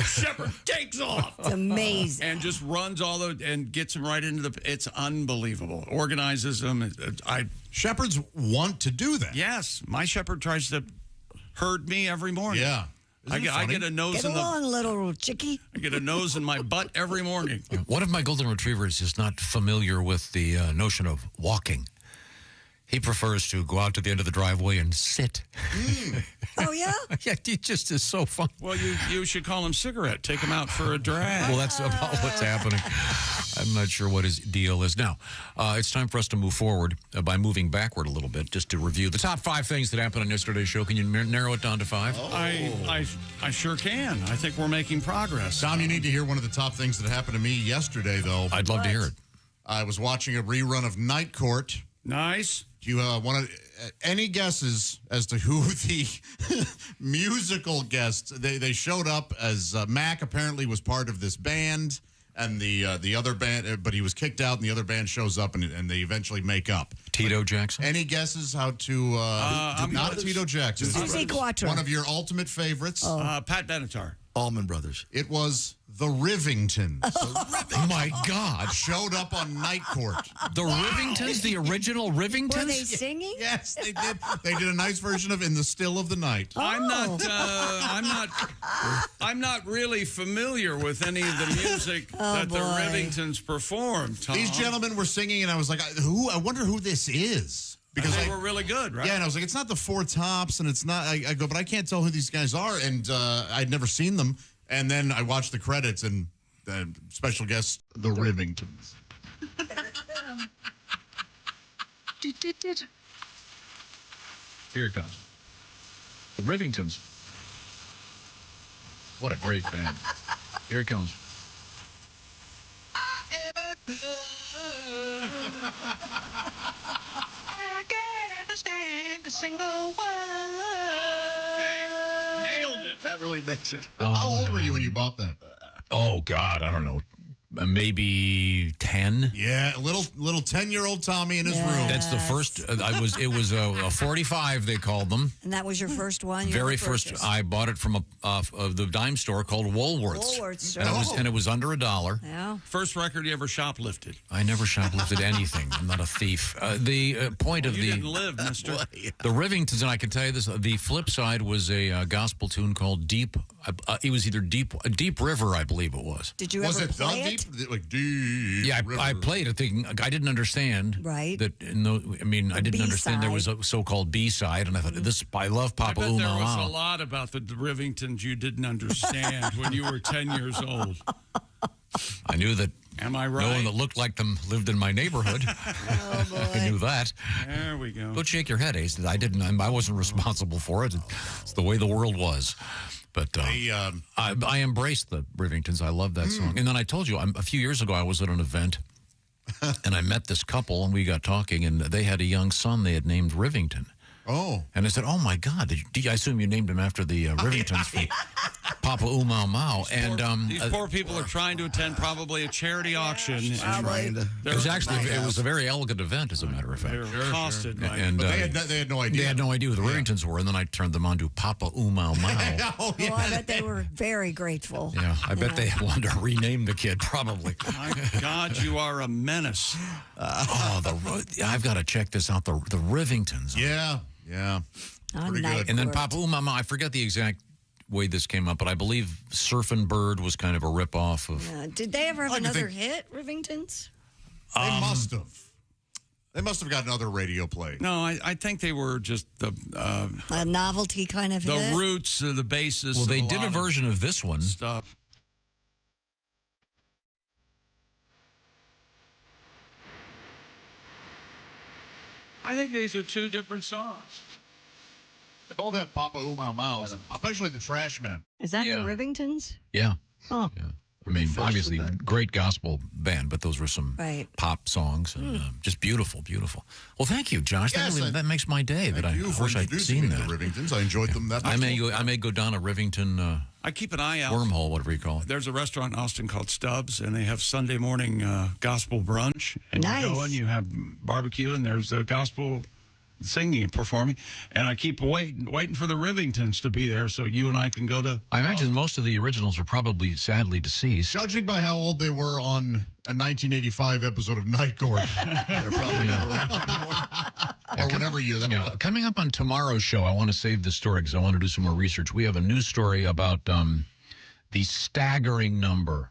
[SPEAKER 1] shepherd takes off.
[SPEAKER 3] It's amazing.
[SPEAKER 1] And just runs and gets them right into it's unbelievable. Organizes them.
[SPEAKER 4] Shepherds want to do that.
[SPEAKER 1] Yes. My shepherd tries to herd me every morning.
[SPEAKER 4] Yeah.
[SPEAKER 1] I get a nose
[SPEAKER 3] Get along, little chickie.
[SPEAKER 1] I get a nose in my butt every morning.
[SPEAKER 2] One of my golden retrievers is not familiar with the notion of walking. He prefers to go out to the end of the driveway and sit.
[SPEAKER 3] Oh, yeah?
[SPEAKER 2] Yeah, he just is so fun.
[SPEAKER 1] Well, you should call him Cigarette. Take him out for a drag.
[SPEAKER 2] Well, that's about what's happening. I'm not sure what his deal is. Now, it's time for us to move forward by moving backward a little bit, just to review the top 5 things that happened on yesterday's show. Can you narrow it down to 5?
[SPEAKER 1] Oh. I sure can. I think we're making progress.
[SPEAKER 4] Tom, you need to hear one of the top things that happened to me yesterday, though.
[SPEAKER 2] I'd love to hear it.
[SPEAKER 4] I was watching a rerun of Night Court.
[SPEAKER 1] Nice.
[SPEAKER 4] Do you want any guesses as to who the musical guests? They showed up as Mac apparently was part of this band, and the other band, but he was kicked out, and the other band shows up, and they eventually make up.
[SPEAKER 2] Tito Jackson.
[SPEAKER 4] Any guesses how to? Not Tito Jackson.
[SPEAKER 3] Susie Quattro.
[SPEAKER 4] One of your ultimate favorites.
[SPEAKER 1] Pat Benatar.
[SPEAKER 5] Allman Brothers.
[SPEAKER 4] It was the Rivingtons.
[SPEAKER 2] Oh, my God.
[SPEAKER 4] Showed up on Night Court.
[SPEAKER 2] The Rivingtons? The original Rivingtons?
[SPEAKER 3] Were they singing?
[SPEAKER 4] Yes, they did. They did a nice version of In the Still of the Night.
[SPEAKER 1] I'm not really familiar with any of the music that the Rivingtons performed, Tom.
[SPEAKER 4] These gentlemen were singing, and I was like, I wonder who this is.
[SPEAKER 1] Because they were really good, right?
[SPEAKER 4] Yeah, and I was like, it's not the Four Tops, and it's not. I go, but I can't tell who these guys are, and I'd never seen them. And then I watched the credits, and the special guest, the Rivingtons.
[SPEAKER 2] Here it comes. The Rivingtons. What a great band. Here it comes.
[SPEAKER 14] I can't understand a single word.
[SPEAKER 4] Nailed it. That really makes it.
[SPEAKER 2] Oh,
[SPEAKER 4] How old were you when you bought that?
[SPEAKER 2] Oh, God, I don't know. Maybe 10.
[SPEAKER 4] Yeah, a little 10-year-old Tommy in his room.
[SPEAKER 2] That's the first. It was a 45. They called them.
[SPEAKER 3] And that was your first one.
[SPEAKER 2] Very first. I bought it from the dime store called Woolworth's. And it was under $1.
[SPEAKER 3] Yeah.
[SPEAKER 1] First record you ever shoplifted?
[SPEAKER 2] I never shoplifted anything. I'm not a thief. The point of
[SPEAKER 1] you didn't live, mister.
[SPEAKER 2] The Rivingtons, and I can tell you this: the flip side was a gospel tune called Deep. It was either Deep River, I believe it was.
[SPEAKER 3] Did you ever play it?
[SPEAKER 4] Like Deep.
[SPEAKER 2] Yeah,
[SPEAKER 4] River.
[SPEAKER 2] I played it thinking I didn't understand.
[SPEAKER 3] Right.
[SPEAKER 2] That I didn't understand there was a so-called B-side, and I thought I love Papa
[SPEAKER 1] I bet there was
[SPEAKER 2] Umau.
[SPEAKER 1] a lot about the Rivingtons you didn't understand when you were 10 years old.
[SPEAKER 2] I knew that.
[SPEAKER 1] Am I right?
[SPEAKER 2] No one that looked like them lived in my neighborhood.
[SPEAKER 3] Oh, boy.
[SPEAKER 2] I knew that.
[SPEAKER 1] There we go.
[SPEAKER 2] Don't shake your head, Ace. I wasn't responsible for it. It's the way the world was. But I embraced the Rivingtons. I love that song. And then I told you, a few years ago, I was at an event, and I met this couple, and we got talking, and they had a young son they had named Rivington.
[SPEAKER 4] Oh.
[SPEAKER 2] And I said, oh, my God. I assume you named him after the Rivingtons from Papa Umau Mau.
[SPEAKER 1] These poor people are trying to attend probably a charity auction.
[SPEAKER 2] It was a very elegant event, as a matter of fact.
[SPEAKER 1] They were costed.
[SPEAKER 4] But they had no idea.
[SPEAKER 2] They had no idea who the Rivingtons were, and then I turned them on to Papa Umau Mau.
[SPEAKER 3] Oh, I bet they were very grateful.
[SPEAKER 2] Yeah, I bet they wanted to rename the kid, probably.
[SPEAKER 1] My God, you are a menace.
[SPEAKER 2] I've got to check this out. The Rivingtons.
[SPEAKER 4] Yeah. Pretty good.
[SPEAKER 2] And then Papa Umau Mau, I forget the exact way this came up, but I believe Surfin' Bird was kind of a ripoff of.
[SPEAKER 3] Did they ever have another hit, Rivingtons?
[SPEAKER 4] They must have. They must have got another radio play.
[SPEAKER 1] No, I think they were just
[SPEAKER 3] a novelty kind of hit.
[SPEAKER 1] The roots, the basis.
[SPEAKER 2] Well, they did a version of this one.
[SPEAKER 1] Stuff. I think these are two different songs.
[SPEAKER 4] They both have Papa Umau Mau, especially the Trash Men.
[SPEAKER 3] Is that the Rivingtons?
[SPEAKER 2] Yeah.
[SPEAKER 3] Oh.
[SPEAKER 2] Yeah. I mean, obviously, great gospel band, but those were some pop songs, and just beautiful, beautiful. Well, thank you, Josh.
[SPEAKER 4] Yes,
[SPEAKER 2] that makes my day. I wish I'd seen that.
[SPEAKER 4] The Rivingtons. I enjoyed them that much.
[SPEAKER 2] I may go down a Rivington.
[SPEAKER 1] I keep an eye out.
[SPEAKER 2] Wormhole, whatever you call it.
[SPEAKER 1] There's a restaurant in Austin called Stubbs, and they have Sunday morning gospel brunch. And
[SPEAKER 3] nice.
[SPEAKER 1] You go and you have barbecue, and there's a gospel singing and performing. And I keep waiting for the Rivingtons to be there so you and I can go to.
[SPEAKER 2] I imagine most of the originals are probably sadly deceased.
[SPEAKER 4] Judging by how old they were on a 1985 episode of Night Court, they're probably or whatever year that was.
[SPEAKER 2] Coming up on tomorrow's show, I want to save this story because I want to do some more research. We have a news story about the staggering number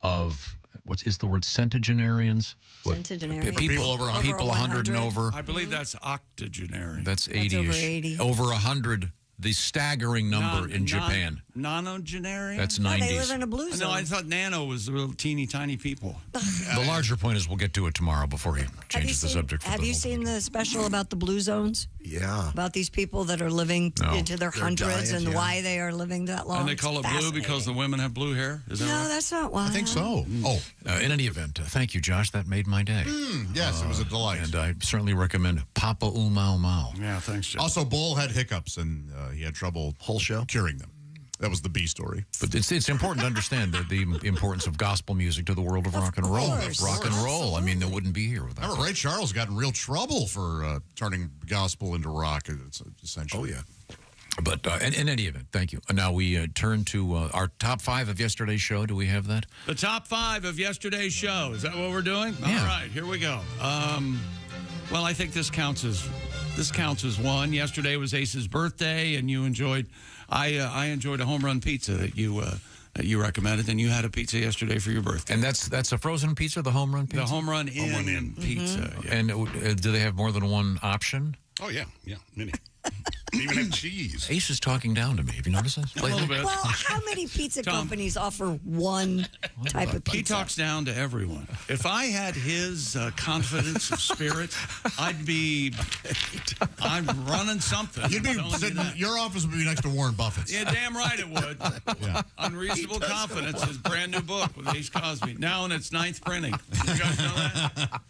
[SPEAKER 2] of what is the word? Centenarians?
[SPEAKER 3] Centenarians.
[SPEAKER 2] People over 100 and over.
[SPEAKER 1] I believe that's octogenarian.
[SPEAKER 2] That's 80-ish.
[SPEAKER 3] over 80.
[SPEAKER 2] Over 100, the staggering number in Japan.
[SPEAKER 1] Nonogenarian?
[SPEAKER 2] That's
[SPEAKER 3] No,
[SPEAKER 2] 90s.
[SPEAKER 3] they live in a blue zone.
[SPEAKER 1] No, I thought nano was little teeny tiny people.
[SPEAKER 2] The larger point is we'll get to it tomorrow before he changes the subject.
[SPEAKER 3] Have you seen the special about the blue zones?
[SPEAKER 10] Yeah.
[SPEAKER 3] About these people that are living into their hundreds
[SPEAKER 10] diet,
[SPEAKER 3] and
[SPEAKER 10] yeah.
[SPEAKER 3] why they are living that long?
[SPEAKER 1] And they call it blue because the women have blue hair? Is that
[SPEAKER 3] No,
[SPEAKER 1] right?
[SPEAKER 3] that's not why.
[SPEAKER 4] I think so. Oh,
[SPEAKER 2] in any event, thank you, Josh. That made my day.
[SPEAKER 4] yes, it was a delight.
[SPEAKER 2] And I certainly recommend Papa Umau Mau.
[SPEAKER 1] Yeah, thanks, Jeff.
[SPEAKER 4] Also, Bull had hiccups, and he had trouble
[SPEAKER 10] Whole show
[SPEAKER 4] curing them. That was the B story.
[SPEAKER 2] But it's important to understand the importance of gospel music to the world of rock and roll.
[SPEAKER 3] course.
[SPEAKER 2] Rock and roll. I mean, it wouldn't be here without
[SPEAKER 4] Remember, Ray Charles got in real trouble for turning gospel into rock, essentially.
[SPEAKER 10] Oh, yeah.
[SPEAKER 2] But in any event, thank you. Now we turn to our top 5 of yesterday's show. Do we have that?
[SPEAKER 1] The top 5 of yesterday's show. Is that what we're doing?
[SPEAKER 2] Yeah.
[SPEAKER 1] All right, here we go. Well, I think this counts as one. Yesterday was Ace's birthday, and you enjoyed. I enjoyed a home run pizza that you recommended, and you had a pizza yesterday for your birthday.
[SPEAKER 2] And that's a frozen pizza, the home run pizza.
[SPEAKER 1] The home run in pizza. Yeah.
[SPEAKER 2] And do they have more than one option?
[SPEAKER 15] Oh, yeah, many. Even have cheese.
[SPEAKER 2] Ace is talking down to me. Have you noticed this?
[SPEAKER 1] A little bit.
[SPEAKER 3] Well, how many pizza companies offer one type of pizza?
[SPEAKER 1] He talks down to everyone. If I had his confidence of spirit, I'm running something.
[SPEAKER 4] You'd be sitting, your office would be next to Warren Buffett's.
[SPEAKER 1] Yeah, damn right it would.
[SPEAKER 4] Yeah.
[SPEAKER 1] Unreasonable Confidence, his brand new book with Ace Cosby. Now in its 9th printing. You guys know that?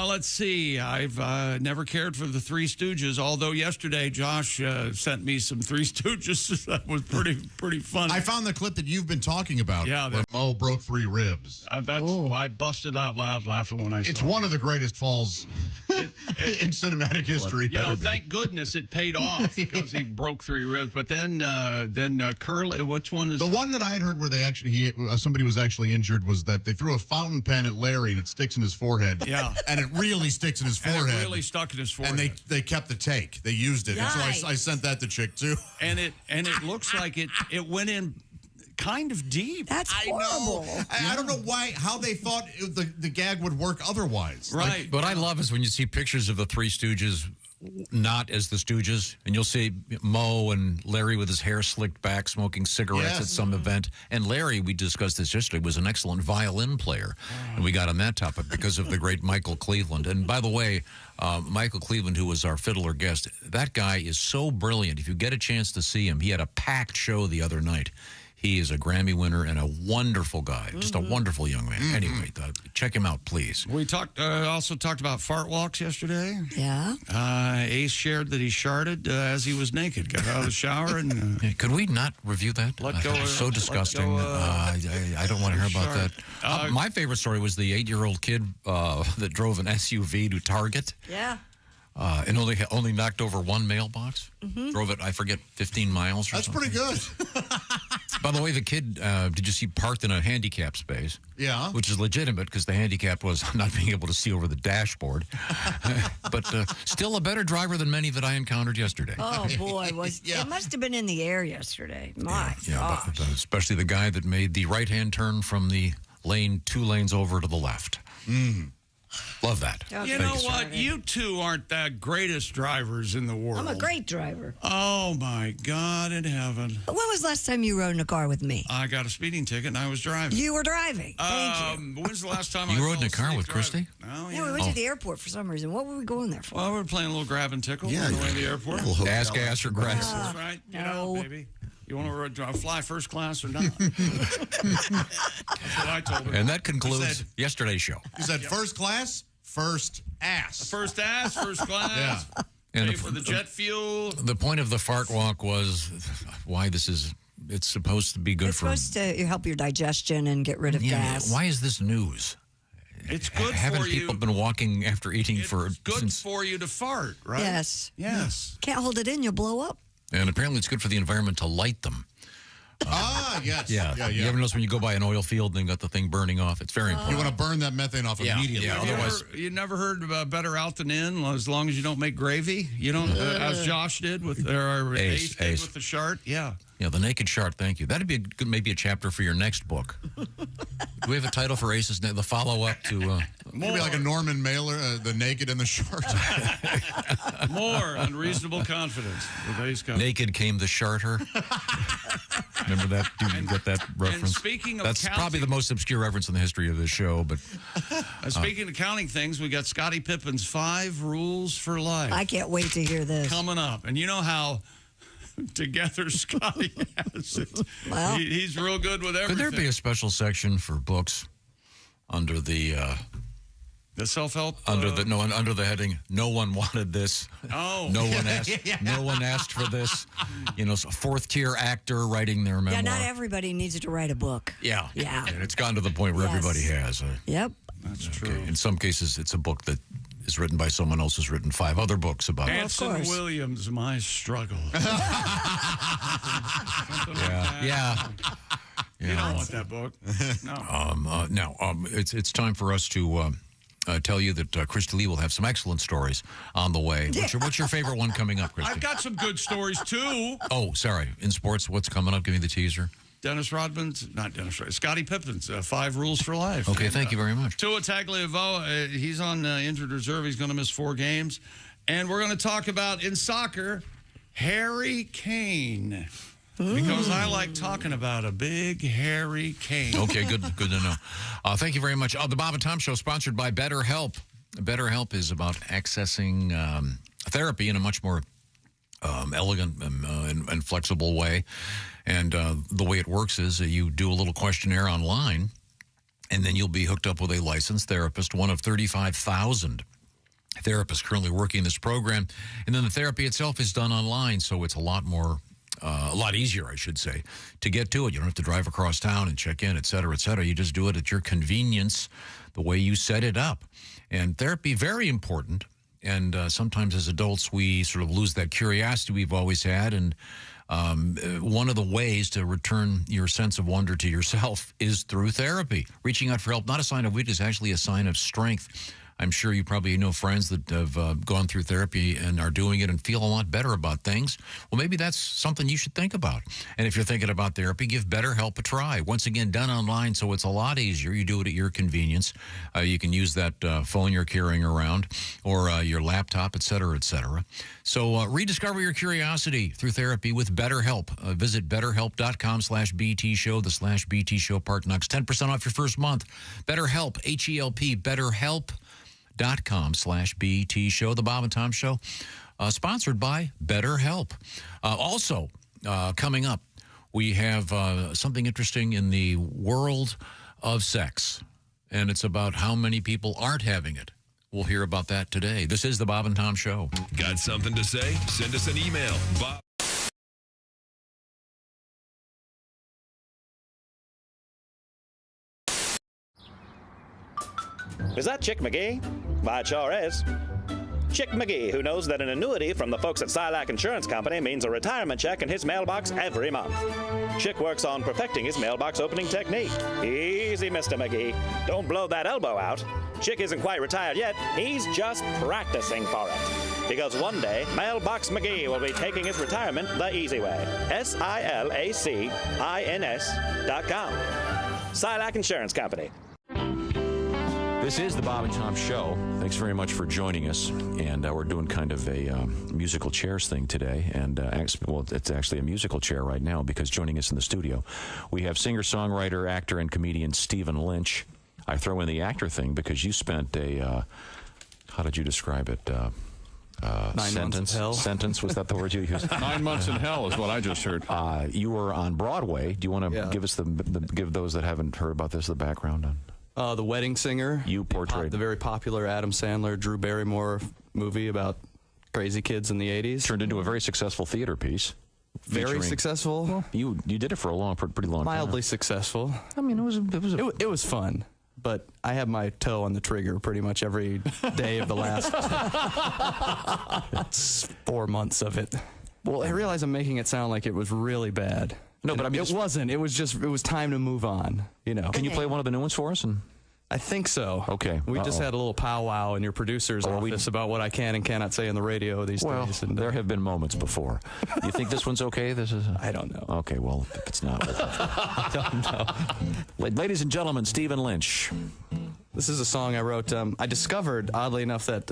[SPEAKER 1] Let's see. I've never cared for the Three Stooges, although yesterday Josh sent me some Three Stooges. That was pretty fun.
[SPEAKER 4] I found the clip that you've been talking about.
[SPEAKER 1] Yeah,
[SPEAKER 4] where Mo broke 3 ribs.
[SPEAKER 1] I busted out loud laughing when I saw it.
[SPEAKER 4] It's one of the greatest falls in cinematic history.
[SPEAKER 1] You know, thank goodness it paid off because he broke 3 ribs. But then Curly, which one is
[SPEAKER 4] the one that I had heard where they actually somebody was actually injured was that they threw a fountain pen at Larry and it sticks in his forehead.
[SPEAKER 1] Yeah,
[SPEAKER 4] and it really sticks in his forehead.
[SPEAKER 1] And it really stuck in his forehead.
[SPEAKER 4] And they kept the take. They used it.
[SPEAKER 3] Nice.
[SPEAKER 4] And so I sent that to Chick too.
[SPEAKER 1] And it looks like it went in kind of deep.
[SPEAKER 3] That's horrible.
[SPEAKER 4] I don't know how they thought the gag would work otherwise.
[SPEAKER 1] Right.
[SPEAKER 2] What I love is when you see pictures of the Three Stooges not as the Stooges, and you'll see Mo and Larry with his hair slicked back smoking cigarettes at some event. And Larry, we discussed this yesterday, was an excellent violin player. And we got on that topic because of the great Michael Cleveland. And by the way, Michael Cleveland, who was our fiddler guest, that guy is so brilliant. If you get a chance to see him, he had a packed show the other night. He is a Grammy winner and a wonderful guy, just a wonderful young man. Anyway, check him out, please.
[SPEAKER 1] We also talked about fart walks yesterday.
[SPEAKER 3] Yeah.
[SPEAKER 1] Ace shared that he sharted as he was naked. Got out of the shower and.
[SPEAKER 2] Could we not review that?
[SPEAKER 1] Let go.
[SPEAKER 2] So disgusting. I don't want to hear about that. My favorite story was the 8-year-old kid that drove an SUV to Target.
[SPEAKER 3] Yeah.
[SPEAKER 2] And only knocked over one mailbox. Drove it, I forget, 15 miles or something.
[SPEAKER 4] That's pretty good.
[SPEAKER 2] By the way, the kid, did you see, parked in a handicap space?
[SPEAKER 4] Yeah.
[SPEAKER 2] Which is legitimate because the handicap was not being able to see over the dashboard. But still a better driver than many that I encountered yesterday.
[SPEAKER 3] Oh, boy. It must have been in the air yesterday. My gosh.
[SPEAKER 2] But especially the guy that made the right-hand turn from the lane 2 lanes over to the left. Love that.
[SPEAKER 1] You know what? You two aren't the greatest drivers in the world.
[SPEAKER 3] I'm a great driver.
[SPEAKER 1] Oh, my God in heaven.
[SPEAKER 3] When was the last time you rode in a car with me?
[SPEAKER 1] I got a speeding ticket and I was driving.
[SPEAKER 3] You were driving. Thank you.
[SPEAKER 1] When's the last time
[SPEAKER 2] you rode in a car with Christy?
[SPEAKER 1] Oh,
[SPEAKER 3] yeah, we went to the airport for some reason. What were we going there for?
[SPEAKER 1] Well, we were playing a little grab and tickle on the way to the airport.
[SPEAKER 2] Ass, gas, or grass.
[SPEAKER 1] That's right. Get out, baby. You want to fly first class or not? That's what I told her.
[SPEAKER 2] And that concludes yesterday's show.
[SPEAKER 4] He said first class, first ass.
[SPEAKER 1] First ass, first class.
[SPEAKER 4] Yeah.
[SPEAKER 1] And for the jet fuel.
[SPEAKER 2] The point of the fart walk was why it's supposed to be good
[SPEAKER 3] it's supposed to help your digestion and get rid of gas.
[SPEAKER 2] Why is this news?
[SPEAKER 1] It's good
[SPEAKER 2] Haven't
[SPEAKER 1] for you.
[SPEAKER 2] people been walking after eating for
[SPEAKER 1] good for you to fart, right?
[SPEAKER 3] Yes.
[SPEAKER 1] Yes.
[SPEAKER 3] Can't hold it in, you'll blow up.
[SPEAKER 2] And apparently it's good for the environment to light them.
[SPEAKER 4] Yes.
[SPEAKER 2] Yeah. You ever notice when you go by an oil field and they've got the thing burning off? It's very important.
[SPEAKER 4] You want to burn that methane off immediately.
[SPEAKER 2] Yeah, otherwise...
[SPEAKER 1] You never heard better out than in, as long as you don't make gravy? You don't, as Josh did with, or Ace did with the Shart? Yeah.
[SPEAKER 2] Yeah, the Naked Shart, thank you. That'd be maybe a chapter for your next book. Do we have a title for Ace's, the follow-up to...
[SPEAKER 4] Maybe like a Norman Mailer, The Naked and the Shart.
[SPEAKER 1] More Unreasonable Confidence with Ace Company.
[SPEAKER 2] Naked Came the Sharter. Remember that? Do you get that reference?
[SPEAKER 1] And speaking of
[SPEAKER 2] That's probably the most obscure reference in the history of this show. But
[SPEAKER 1] speaking of counting things, we got Scottie Pippen's 5 Rules for Life.
[SPEAKER 3] I can't wait to hear this.
[SPEAKER 1] Coming up. And you know how together Scotty has it.
[SPEAKER 3] Well,
[SPEAKER 1] he's real good with everything.
[SPEAKER 2] Could there be a special section for books under the
[SPEAKER 1] self-help
[SPEAKER 2] under the heading "No one wanted this"?
[SPEAKER 1] Oh,
[SPEAKER 2] no one asked. No one asked for this. You know, a 4th-tier actor writing their memoir.
[SPEAKER 3] Yeah, not everybody needs to write a book.
[SPEAKER 2] Yeah.
[SPEAKER 3] Yeah.
[SPEAKER 2] And it's gotten to the point where everybody has.
[SPEAKER 3] Yep.
[SPEAKER 1] That's true.
[SPEAKER 2] In some cases, it's a book that is written by someone else who's written 5 other books about it.
[SPEAKER 1] Anson Williams, My Struggle.
[SPEAKER 2] Yeah.
[SPEAKER 1] You don't want that book. No.
[SPEAKER 2] It's time for us to tell you that Christy Lee will have some excellent stories on the way. What's your favorite one coming up, Christy?
[SPEAKER 1] I've got some good stories, too.
[SPEAKER 2] Oh, sorry. In sports, what's coming up? Give me the teaser.
[SPEAKER 1] Scottie Pippen's 5 Rules for Life.
[SPEAKER 2] Okay, thank you very much.
[SPEAKER 1] Tua Tagliavoa, he's on injured reserve. He's going to miss 4 games. And we're going to talk about, in soccer, Harry Kane. Because I like talking about a big Harry Kane.
[SPEAKER 2] Okay, good to know. Thank you very much. The Bob and Tom Show, sponsored by BetterHelp. BetterHelp is about accessing therapy in a much more elegant and flexible way. And the way it works is you do a little questionnaire online, and then you'll be hooked up with a licensed therapist, one of 35,000 therapists currently working this program. And then the therapy itself is done online, so it's a lot easier, I should say, to get to it. You don't have to drive across town and check in, et cetera, et cetera. You just do it at your convenience, the way you set it up. And therapy, very important. And sometimes as adults, we sort of lose that curiosity we've always had. And one of the ways to return your sense of wonder to yourself is through therapy. Reaching out for help, not a sign of weakness, actually a sign of strength. I'm sure you probably know friends that have gone through therapy and are doing it and feel a lot better about things. Well, maybe that's something you should think about. And if you're thinking about therapy, give BetterHelp a try. Once again, done online, so it's a lot easier. You do it at your convenience. You can use that phone you're carrying around or your laptop, et cetera, et cetera. So rediscover your curiosity through therapy with BetterHelp. Visit BetterHelp.com/BT Show. The /BT Show part knocks 10% off your first month. BetterHelp, H-E-L-P, BetterHelp.com/BT Show. The Bob and Tom Show, sponsored by BetterHelp. Also, coming up, we have something interesting in the world of sex, and it's about how many people aren't having it. We'll hear about that today. This is the Bob and Tom Show.
[SPEAKER 16] Got something to say? Send us an email. Bob.
[SPEAKER 17] Is that Chick McGee? Why, it sure is. Chick McGee, who knows that an annuity from the folks at Silac Insurance Company means a retirement check in his mailbox every month. Chick works on perfecting his mailbox opening technique. Easy, Mr. McGee. Don't blow that elbow out. Chick isn't quite retired yet. He's just practicing for it. Because one day, Mailbox McGee will be taking his retirement the easy way. SILACINS.com. Silac Insurance Company.
[SPEAKER 9] This is the Bob and Tom Show. Thanks very much for joining us. And we're doing kind of a musical chairs thing today. And, it's actually a musical chair right now because joining us in the studio, we have singer-songwriter, actor, and comedian Stephen Lynch. I throw in the actor thing because you spent how did you describe it?
[SPEAKER 8] 9 months of hell.
[SPEAKER 9] Sentence, was that the word you used?
[SPEAKER 18] 9 months in hell is what I just heard.
[SPEAKER 9] You were on Broadway. Do you want to give us give those that haven't heard about this the background on?
[SPEAKER 8] The Wedding Singer.
[SPEAKER 9] You portrayed
[SPEAKER 8] the very popular Adam Sandler, Drew Barrymore movie about crazy kids in the 80s.
[SPEAKER 9] Turned into a very successful theater piece.
[SPEAKER 8] Very successful.
[SPEAKER 9] Well, you did it for a pretty long time.
[SPEAKER 8] Mildly successful.
[SPEAKER 9] I mean,
[SPEAKER 8] it was fun. But I had my toe on the trigger pretty much every day of the last 4 months of it. Well, I realize I'm making it sound like it was really bad.
[SPEAKER 9] No, but I mean,
[SPEAKER 19] it wasn't. It was time to move on.
[SPEAKER 9] Can you play one of the new ones for us?
[SPEAKER 19] I think so.
[SPEAKER 9] Okay.
[SPEAKER 19] We just had a little powwow in your producer's office about what I can and cannot say on the radio these days. And
[SPEAKER 9] there have been moments before. You think this one's okay?
[SPEAKER 19] I don't know.
[SPEAKER 9] Okay, well, if it's not.
[SPEAKER 19] I don't know.
[SPEAKER 9] Ladies and gentlemen, Stephen Lynch.
[SPEAKER 19] This is a song I wrote. I discovered, oddly enough, that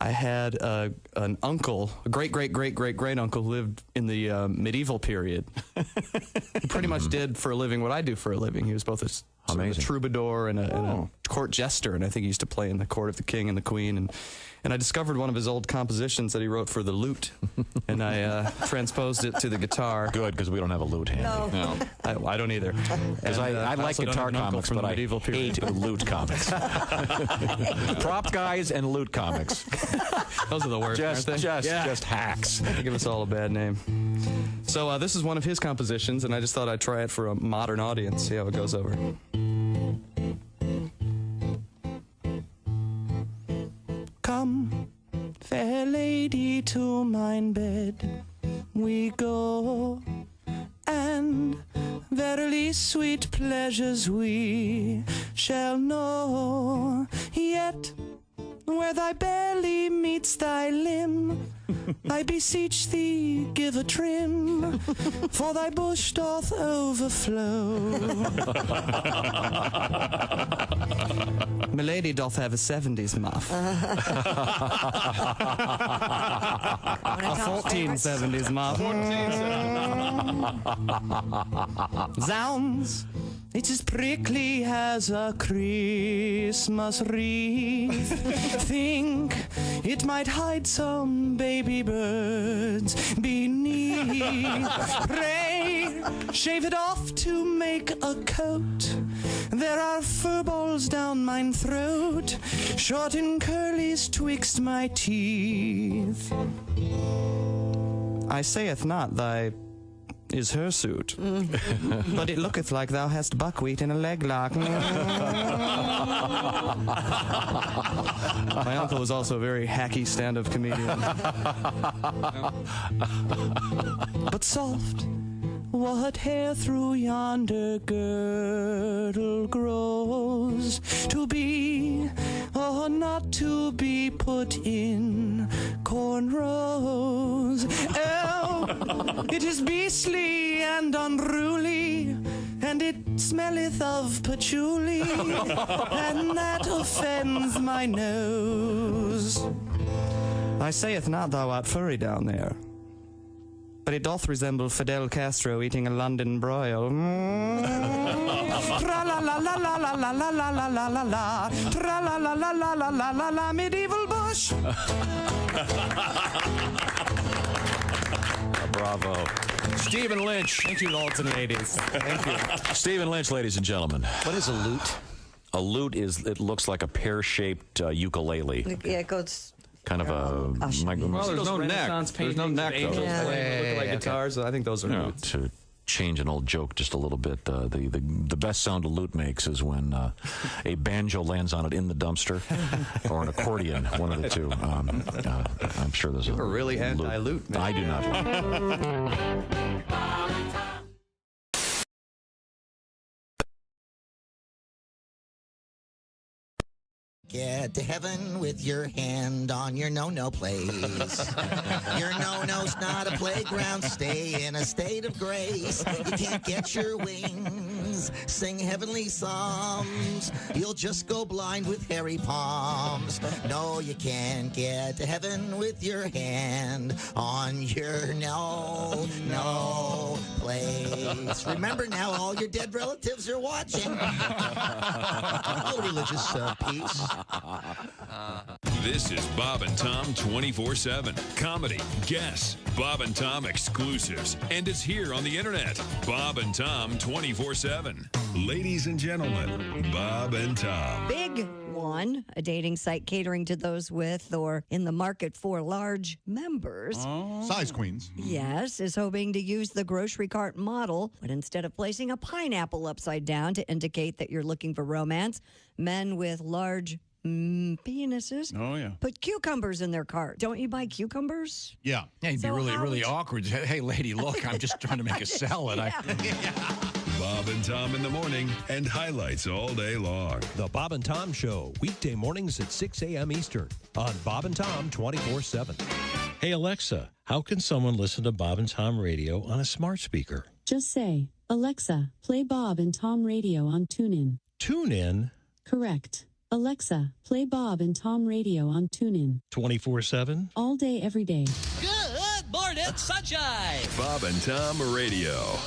[SPEAKER 19] I had an uncle, a great-great-great-great-great-uncle who lived in the medieval period. He pretty much did for a living what I do for a living. He was both a troubadour and a court jester, and I think he used to play in the court of the king and the queen. And I discovered one of his old compositions that he wrote for the lute, and I transposed it to the guitar.
[SPEAKER 9] Good, because we don't have a lute handy.
[SPEAKER 19] No. I don't either.
[SPEAKER 9] Because I like guitar comics, but I hate lute comics. Prop guys and lute comics.
[SPEAKER 19] Those are the worst, aren't they?
[SPEAKER 9] Just hacks.
[SPEAKER 19] They give us all a bad name. So this is one of his compositions, and I just thought I'd try it for a modern audience, see how it goes over. Come, fair lady, to mine bed we go, and verily sweet pleasures we shall know. Yet, where thy belly meets thy limb, I beseech thee, give a trim, for thy bush doth overflow. Milady doth have a 70s muff. A 1470s muff. Zounds, it is prickly as a Christmas wreath. Think it might hide some baby birds beneath. Pray, shave it off to make a coat. There are fur balls down mine throat, short and curlies twixt my teeth. I saith not thy is hirsute, but it looketh like thou hast buckwheat in a leg lock. My uncle was also a very hacky stand-up comedian. But soft, what hair through yonder girdle grows, to be or not to be put in cornrows. Oh, it is beastly and unruly, and it smelleth of patchouli, and that offends my nose. I saith not thou art furry down there, but it doth resemble Fidel Castro eating a London broil. Tra-la-la-la-la-la-la-la-la-la-la-la. Tra-la-la-la-la-la-la-la-la, medieval bush.
[SPEAKER 9] Bravo. Stephen Lynch.
[SPEAKER 19] Thank you, lords and ladies. Thank you.
[SPEAKER 9] Stephen Lynch, ladies and gentlemen.
[SPEAKER 10] What is a lute?
[SPEAKER 9] A lute it looks like a pear-shaped ukulele.
[SPEAKER 3] Yeah, it goes...
[SPEAKER 9] Kind of a...
[SPEAKER 19] Well, there's no neck. There's no neck, though. Look like guitars. I think those are lutes.
[SPEAKER 9] To change an old joke just a little bit, the best sound a lute makes is when a banjo lands on it in the dumpster, or an accordion, one of the two. I'm sure there's
[SPEAKER 19] You're really anti-lute, man.
[SPEAKER 9] I do not.
[SPEAKER 20] Get to heaven with your hand on your no-no place. Your no-no's not a playground. Stay in a state of grace. You can't get your wings. Sing heavenly psalms. You'll just go blind with hairy palms. No, you can't get to heaven with your hand on your no place. Remember now, all your dead relatives are watching. No religious peace.
[SPEAKER 16] This is Bob and Tom 24/7. Comedy, guests, Bob and Tom exclusives, and it's here on the internet. Bob and Tom 24/7. Ladies and gentlemen, Bob and Tom.
[SPEAKER 3] Big One, a dating site catering to those with or in the market for large members.
[SPEAKER 4] Size queens.
[SPEAKER 3] Yes, is hoping to use the grocery cart model, but instead of placing a pineapple upside down to indicate that you're looking for romance, men with large penises.
[SPEAKER 1] Oh, yeah.
[SPEAKER 3] Put cucumbers in their cart. Don't you buy cucumbers?
[SPEAKER 4] Yeah.
[SPEAKER 2] Yeah, it'd be
[SPEAKER 3] So
[SPEAKER 2] really,
[SPEAKER 3] how
[SPEAKER 2] really
[SPEAKER 3] would you-
[SPEAKER 2] awkward. Hey, lady, look, I'm just trying to make a salad.
[SPEAKER 16] Bob and Tom in the morning and highlights all day long.
[SPEAKER 21] The Bob and Tom Show, weekday mornings at 6 a.m. Eastern on Bob and Tom 24/7.
[SPEAKER 22] Hey, Alexa, how can someone listen to Bob and Tom radio on a smart speaker?
[SPEAKER 23] Just say, Alexa, play Bob and Tom radio on TuneIn.
[SPEAKER 22] TuneIn?
[SPEAKER 23] Correct. Alexa, play Bob and Tom radio on TuneIn.
[SPEAKER 22] 24/7?
[SPEAKER 23] All day, every day.
[SPEAKER 24] Good morning, sunshine.
[SPEAKER 16] Bob and Tom Radio.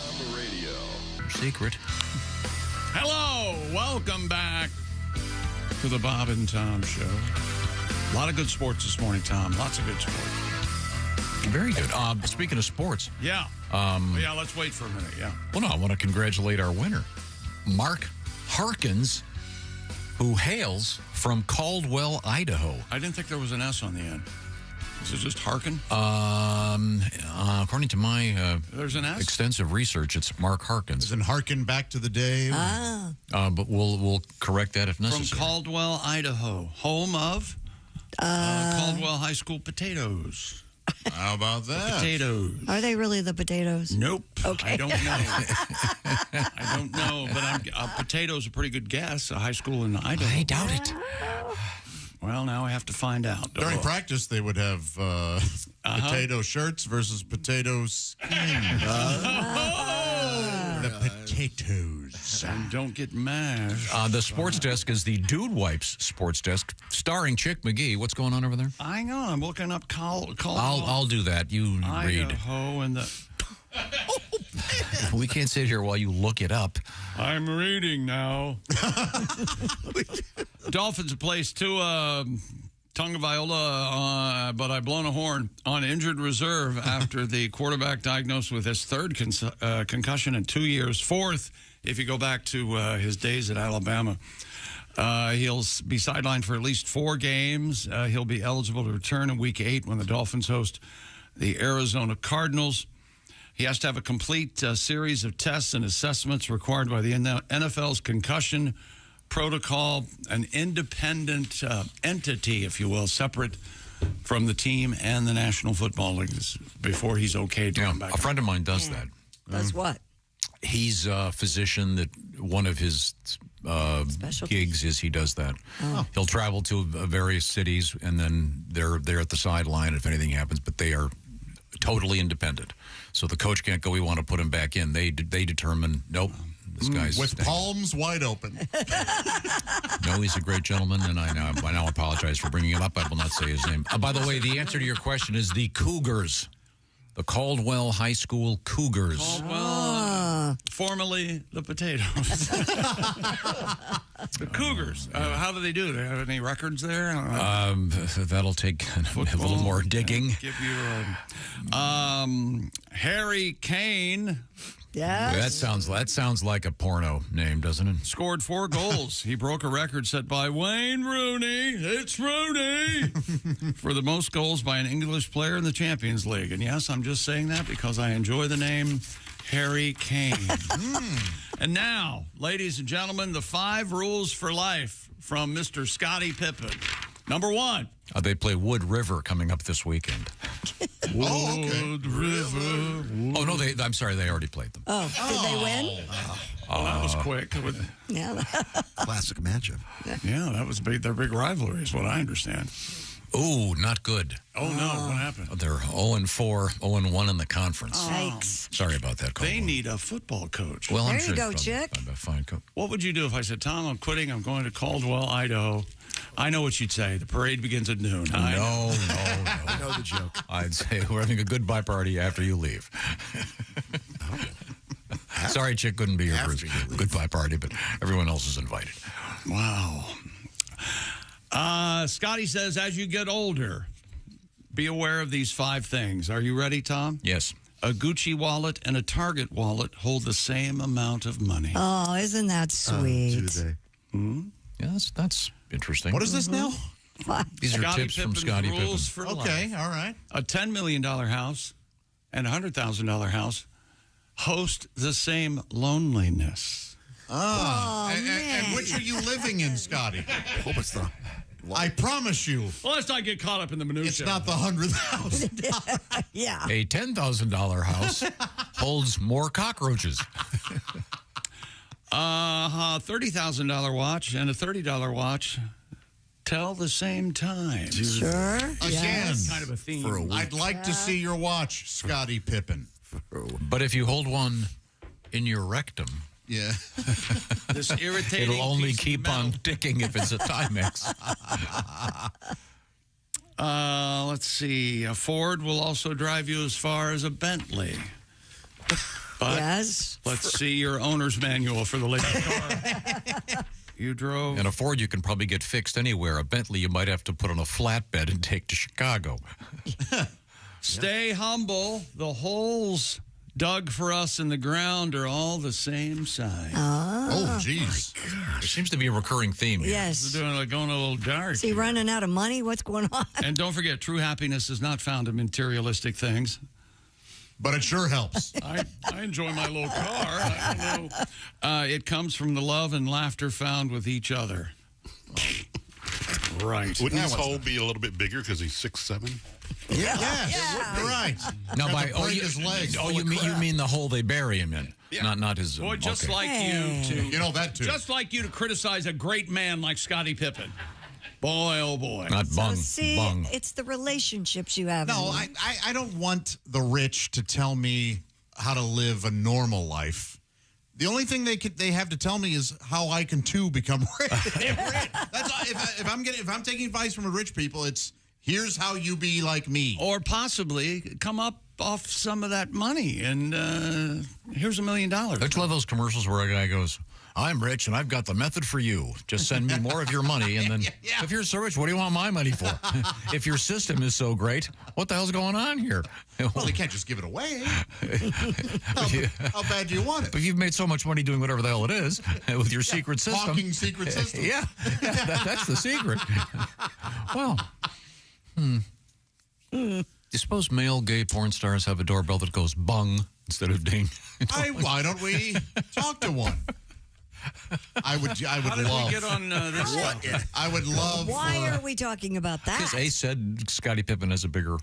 [SPEAKER 2] Secret.
[SPEAKER 1] Hello, welcome back to the Bob and Tom Show. A lot of good sports this morning, Tom. Lots of good sports.
[SPEAKER 2] Very good. Speaking of sports.
[SPEAKER 1] Yeah. Let's wait for a minute, yeah.
[SPEAKER 2] Well, no, I want to congratulate our winner, Mark Harkins, who hails from Caldwell, Idaho.
[SPEAKER 1] I didn't think there was an S on the end. Is it just Harkin?
[SPEAKER 2] According to my
[SPEAKER 1] There's an S?
[SPEAKER 2] extensive research, it's Mark Harkins.
[SPEAKER 4] Isn't Harkin back to the day?
[SPEAKER 2] But we'll correct that if necessary.
[SPEAKER 1] From Caldwell, Idaho, home of Caldwell High School potatoes.
[SPEAKER 4] How about that?
[SPEAKER 1] Potatoes.
[SPEAKER 3] Are they really the potatoes?
[SPEAKER 1] Nope.
[SPEAKER 3] Okay.
[SPEAKER 1] I don't know. I don't know, but potatoes a pretty good guess. A high school in Idaho.
[SPEAKER 2] I doubt it.
[SPEAKER 1] Well, now I have to find out.
[SPEAKER 4] During practice, they would have potato shirts versus potato skins. The potatoes.
[SPEAKER 1] And don't get mashed.
[SPEAKER 2] The sports desk is the Dude Wipes sports desk, starring Chick McGee. What's going on over there?
[SPEAKER 1] I know. I'm looking up Caldwell.
[SPEAKER 2] I'll do that. You read.
[SPEAKER 1] Idaho and the...
[SPEAKER 2] We can't sit here while you look it up.
[SPEAKER 1] I'm reading now. Dolphins have placed two Tonga Viola, but I've blown a horn on injured reserve after the quarterback diagnosed with his third concussion in 2 years, fourth if you go back to his days at Alabama. He'll be sidelined for at least 4 games. He'll be eligible to return in Week 8 when the Dolphins host the Arizona Cardinals. He has to have a complete series of tests and assessments required by the NFL's concussion protocol, an independent entity, if you will, separate from the team and the National Football League before he's okay to come back.
[SPEAKER 2] A friend of mine does that.
[SPEAKER 3] Does what?
[SPEAKER 2] He's a physician that one of his gigs is he does that.
[SPEAKER 3] Oh.
[SPEAKER 2] He'll travel to various cities, and then they're at the sideline if anything happens, but they are totally independent. So the coach can't go, we want to put him back in. They determine, nope, this guy's
[SPEAKER 4] with
[SPEAKER 2] staying.
[SPEAKER 4] palms wide open.
[SPEAKER 2] No, he's a great gentleman, and I now apologize for bringing him up. I will not say his name. By the way, the answer to your question is the Cougars. The Caldwell High School Cougars.
[SPEAKER 1] Caldwell, formerly the Potatoes. The Cougars. How do they do? Do they have any records there?
[SPEAKER 2] That'll take a little more digging.
[SPEAKER 1] Give you Harry Kane.
[SPEAKER 3] Yes.
[SPEAKER 2] That sounds like a porno name, doesn't it?
[SPEAKER 1] Scored 4 goals. He broke a record set by Wayne Rooney. It's Rooney for the most goals by an English player in the Champions League. And yes, I'm just saying that because I enjoy the name Harry Kane. And now, ladies and gentlemen, the 5 rules for life from Mr. Scottie Pippen. Number 1.
[SPEAKER 2] They play Wood River coming up this weekend.
[SPEAKER 1] Wood River.
[SPEAKER 2] Oh, no, I'm sorry, they already played them.
[SPEAKER 3] Oh, did they win?
[SPEAKER 1] Well, that was quick.
[SPEAKER 3] Yeah.
[SPEAKER 5] Classic matchup.
[SPEAKER 1] Yeah, that was big. Their big rivalry is what I understand.
[SPEAKER 2] Ooh, not good.
[SPEAKER 1] Oh, no. What happened?
[SPEAKER 2] They're 0-4, 0-1 in the conference.
[SPEAKER 3] Yikes.
[SPEAKER 2] Sorry about that, Cole.
[SPEAKER 1] They need a football coach.
[SPEAKER 2] Well,
[SPEAKER 3] There
[SPEAKER 2] I'm
[SPEAKER 3] you
[SPEAKER 2] sure
[SPEAKER 3] go,
[SPEAKER 2] it's
[SPEAKER 3] Chick.
[SPEAKER 2] a fine coach.
[SPEAKER 1] What would you do if I said, Tom, I'm quitting. I'm going to Caldwell, Idaho. I know what you'd say. The parade begins at noon.
[SPEAKER 2] No.
[SPEAKER 5] I know the joke.
[SPEAKER 2] I'd say we're having a goodbye party after you leave. Sorry, Chick couldn't be here for his goodbye party, but everyone else is invited.
[SPEAKER 1] Wow. Scotty says, as you get older, be aware of these 5 things. Are you ready, Tom?
[SPEAKER 2] Yes.
[SPEAKER 1] A Gucci wallet and a Target wallet hold the same amount of money.
[SPEAKER 3] Oh, isn't that sweet?
[SPEAKER 2] Yeah, that's interesting.
[SPEAKER 4] What is this now?
[SPEAKER 2] These are
[SPEAKER 1] Scottie
[SPEAKER 2] tips from
[SPEAKER 1] Pippen's
[SPEAKER 2] Scottie Pippen.
[SPEAKER 1] rules for
[SPEAKER 4] Okay,
[SPEAKER 1] life.
[SPEAKER 4] all right.
[SPEAKER 1] A $10 million house and a $100,000 house host the same loneliness.
[SPEAKER 4] And which are you living in, Scotty?
[SPEAKER 5] Hope it's the...
[SPEAKER 4] I promise you.
[SPEAKER 1] Well, let's not get caught up in the minutiae.
[SPEAKER 4] It's not the 100th house.
[SPEAKER 3] Yeah.
[SPEAKER 2] A $10,000 house holds more cockroaches.
[SPEAKER 1] $30,000 watch and a $30 watch tell the same time.
[SPEAKER 3] Sure.
[SPEAKER 4] Again,
[SPEAKER 1] kind of a theme.
[SPEAKER 5] For a week.
[SPEAKER 4] I'd like to see your watch, Scottie Pippen.
[SPEAKER 2] But if you hold one in your rectum,
[SPEAKER 4] Yeah.
[SPEAKER 1] This irritating
[SPEAKER 2] it'll only
[SPEAKER 1] piece of
[SPEAKER 2] keep
[SPEAKER 1] metal.
[SPEAKER 2] on ticking if it's a Timex.
[SPEAKER 1] Let's see. A Ford will also drive you as far as a Bentley. But
[SPEAKER 3] Yes.
[SPEAKER 1] let's see your owner's manual for the latest car. You drove.
[SPEAKER 2] And a Ford you can probably get fixed anywhere. A Bentley you might have to put on a flatbed and take to Chicago.
[SPEAKER 1] Stay humble. The holes dug for us in the ground are all the same size.
[SPEAKER 4] Oh, jeez.
[SPEAKER 2] There seems to be a recurring theme here.
[SPEAKER 3] Yes.
[SPEAKER 1] They're doing, going a little dark.
[SPEAKER 3] Is he running out of money? What's going on?
[SPEAKER 1] And don't forget, true happiness is not found in materialistic things.
[SPEAKER 4] But it sure helps.
[SPEAKER 1] I enjoy my little car. I don't know. It comes from the love and laughter found with each other. Right.
[SPEAKER 15] Wouldn't his hole be a little bit bigger because he's 6'7"?
[SPEAKER 4] Yeah. You're right.
[SPEAKER 2] No,
[SPEAKER 4] Got
[SPEAKER 2] by
[SPEAKER 4] to break his legs.
[SPEAKER 2] you mean the hole they bury him in, not his.
[SPEAKER 1] Boy, just
[SPEAKER 2] okay.
[SPEAKER 1] like you to
[SPEAKER 4] that too.
[SPEAKER 1] Just like you to criticize a great man like Scottie Pippen. Boy, oh boy.
[SPEAKER 2] Not bung.
[SPEAKER 3] See,
[SPEAKER 2] bung.
[SPEAKER 3] it's the relationships you have.
[SPEAKER 4] No, I don't want the rich to tell me how to live a normal life. The only thing they have to tell me is how I can too become rich. That's all, if I'm taking advice from rich people, it's here's how you be like me,
[SPEAKER 1] or possibly come up off some of that money and here's $1 million.
[SPEAKER 2] Don't you love those commercials where a guy goes, "I'm rich and I've got the method for you. Just send me more of your money." And then, if you're so rich, what do you want my money for? If your system is so great, what the hell's going on here?
[SPEAKER 4] Well, they can't just give it away. How bad do you want it?
[SPEAKER 2] But you've made so much money doing whatever the hell it is with your secret system.
[SPEAKER 4] Talking secret system.
[SPEAKER 2] Yeah, that's the secret. Well, you suppose male gay porn stars have a doorbell that goes bung instead of ding?
[SPEAKER 4] Why don't we talk to one? I would
[SPEAKER 1] How did
[SPEAKER 4] love.
[SPEAKER 1] we get on this?
[SPEAKER 4] I would love.
[SPEAKER 3] Why are we talking about that?
[SPEAKER 2] Because Ace said Scottie Pippen has a bigger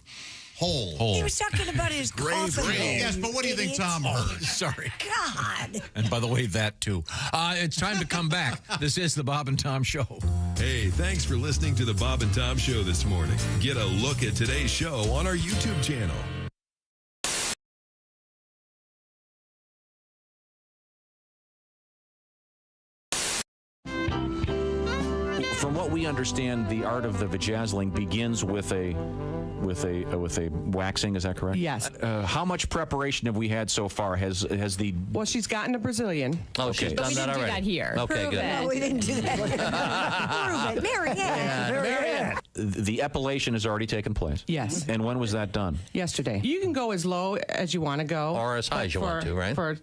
[SPEAKER 2] hole.
[SPEAKER 3] He was talking about his coffin.
[SPEAKER 4] Yes, but what do you think Tom heard?
[SPEAKER 2] Sorry.
[SPEAKER 3] God.
[SPEAKER 2] And by the way, that too. It's time to come back. This is the Bob and Tom Show.
[SPEAKER 16] Hey, thanks for listening to the Bob and Tom Show this morning. Get a look at today's show on our YouTube channel.
[SPEAKER 9] From what we understand, the art of the V-jazzling begins with a waxing. Is that correct?
[SPEAKER 6] Yes.
[SPEAKER 9] How much preparation have we had so far? Has the
[SPEAKER 6] Well, she's gotten a Brazilian.
[SPEAKER 9] Oh, she's
[SPEAKER 6] But
[SPEAKER 9] done
[SPEAKER 6] we
[SPEAKER 9] that
[SPEAKER 6] didn't do
[SPEAKER 9] already.
[SPEAKER 6] that here.
[SPEAKER 9] Okay,
[SPEAKER 6] Prove
[SPEAKER 9] good.
[SPEAKER 6] it.
[SPEAKER 3] No, we didn't do that. Prove it. Marianne.
[SPEAKER 9] The epilation has already taken place.
[SPEAKER 6] Yes.
[SPEAKER 9] And when was that done?
[SPEAKER 6] Yesterday. You can go as low as you want to go.
[SPEAKER 9] Or as high as you want to, right?
[SPEAKER 6] For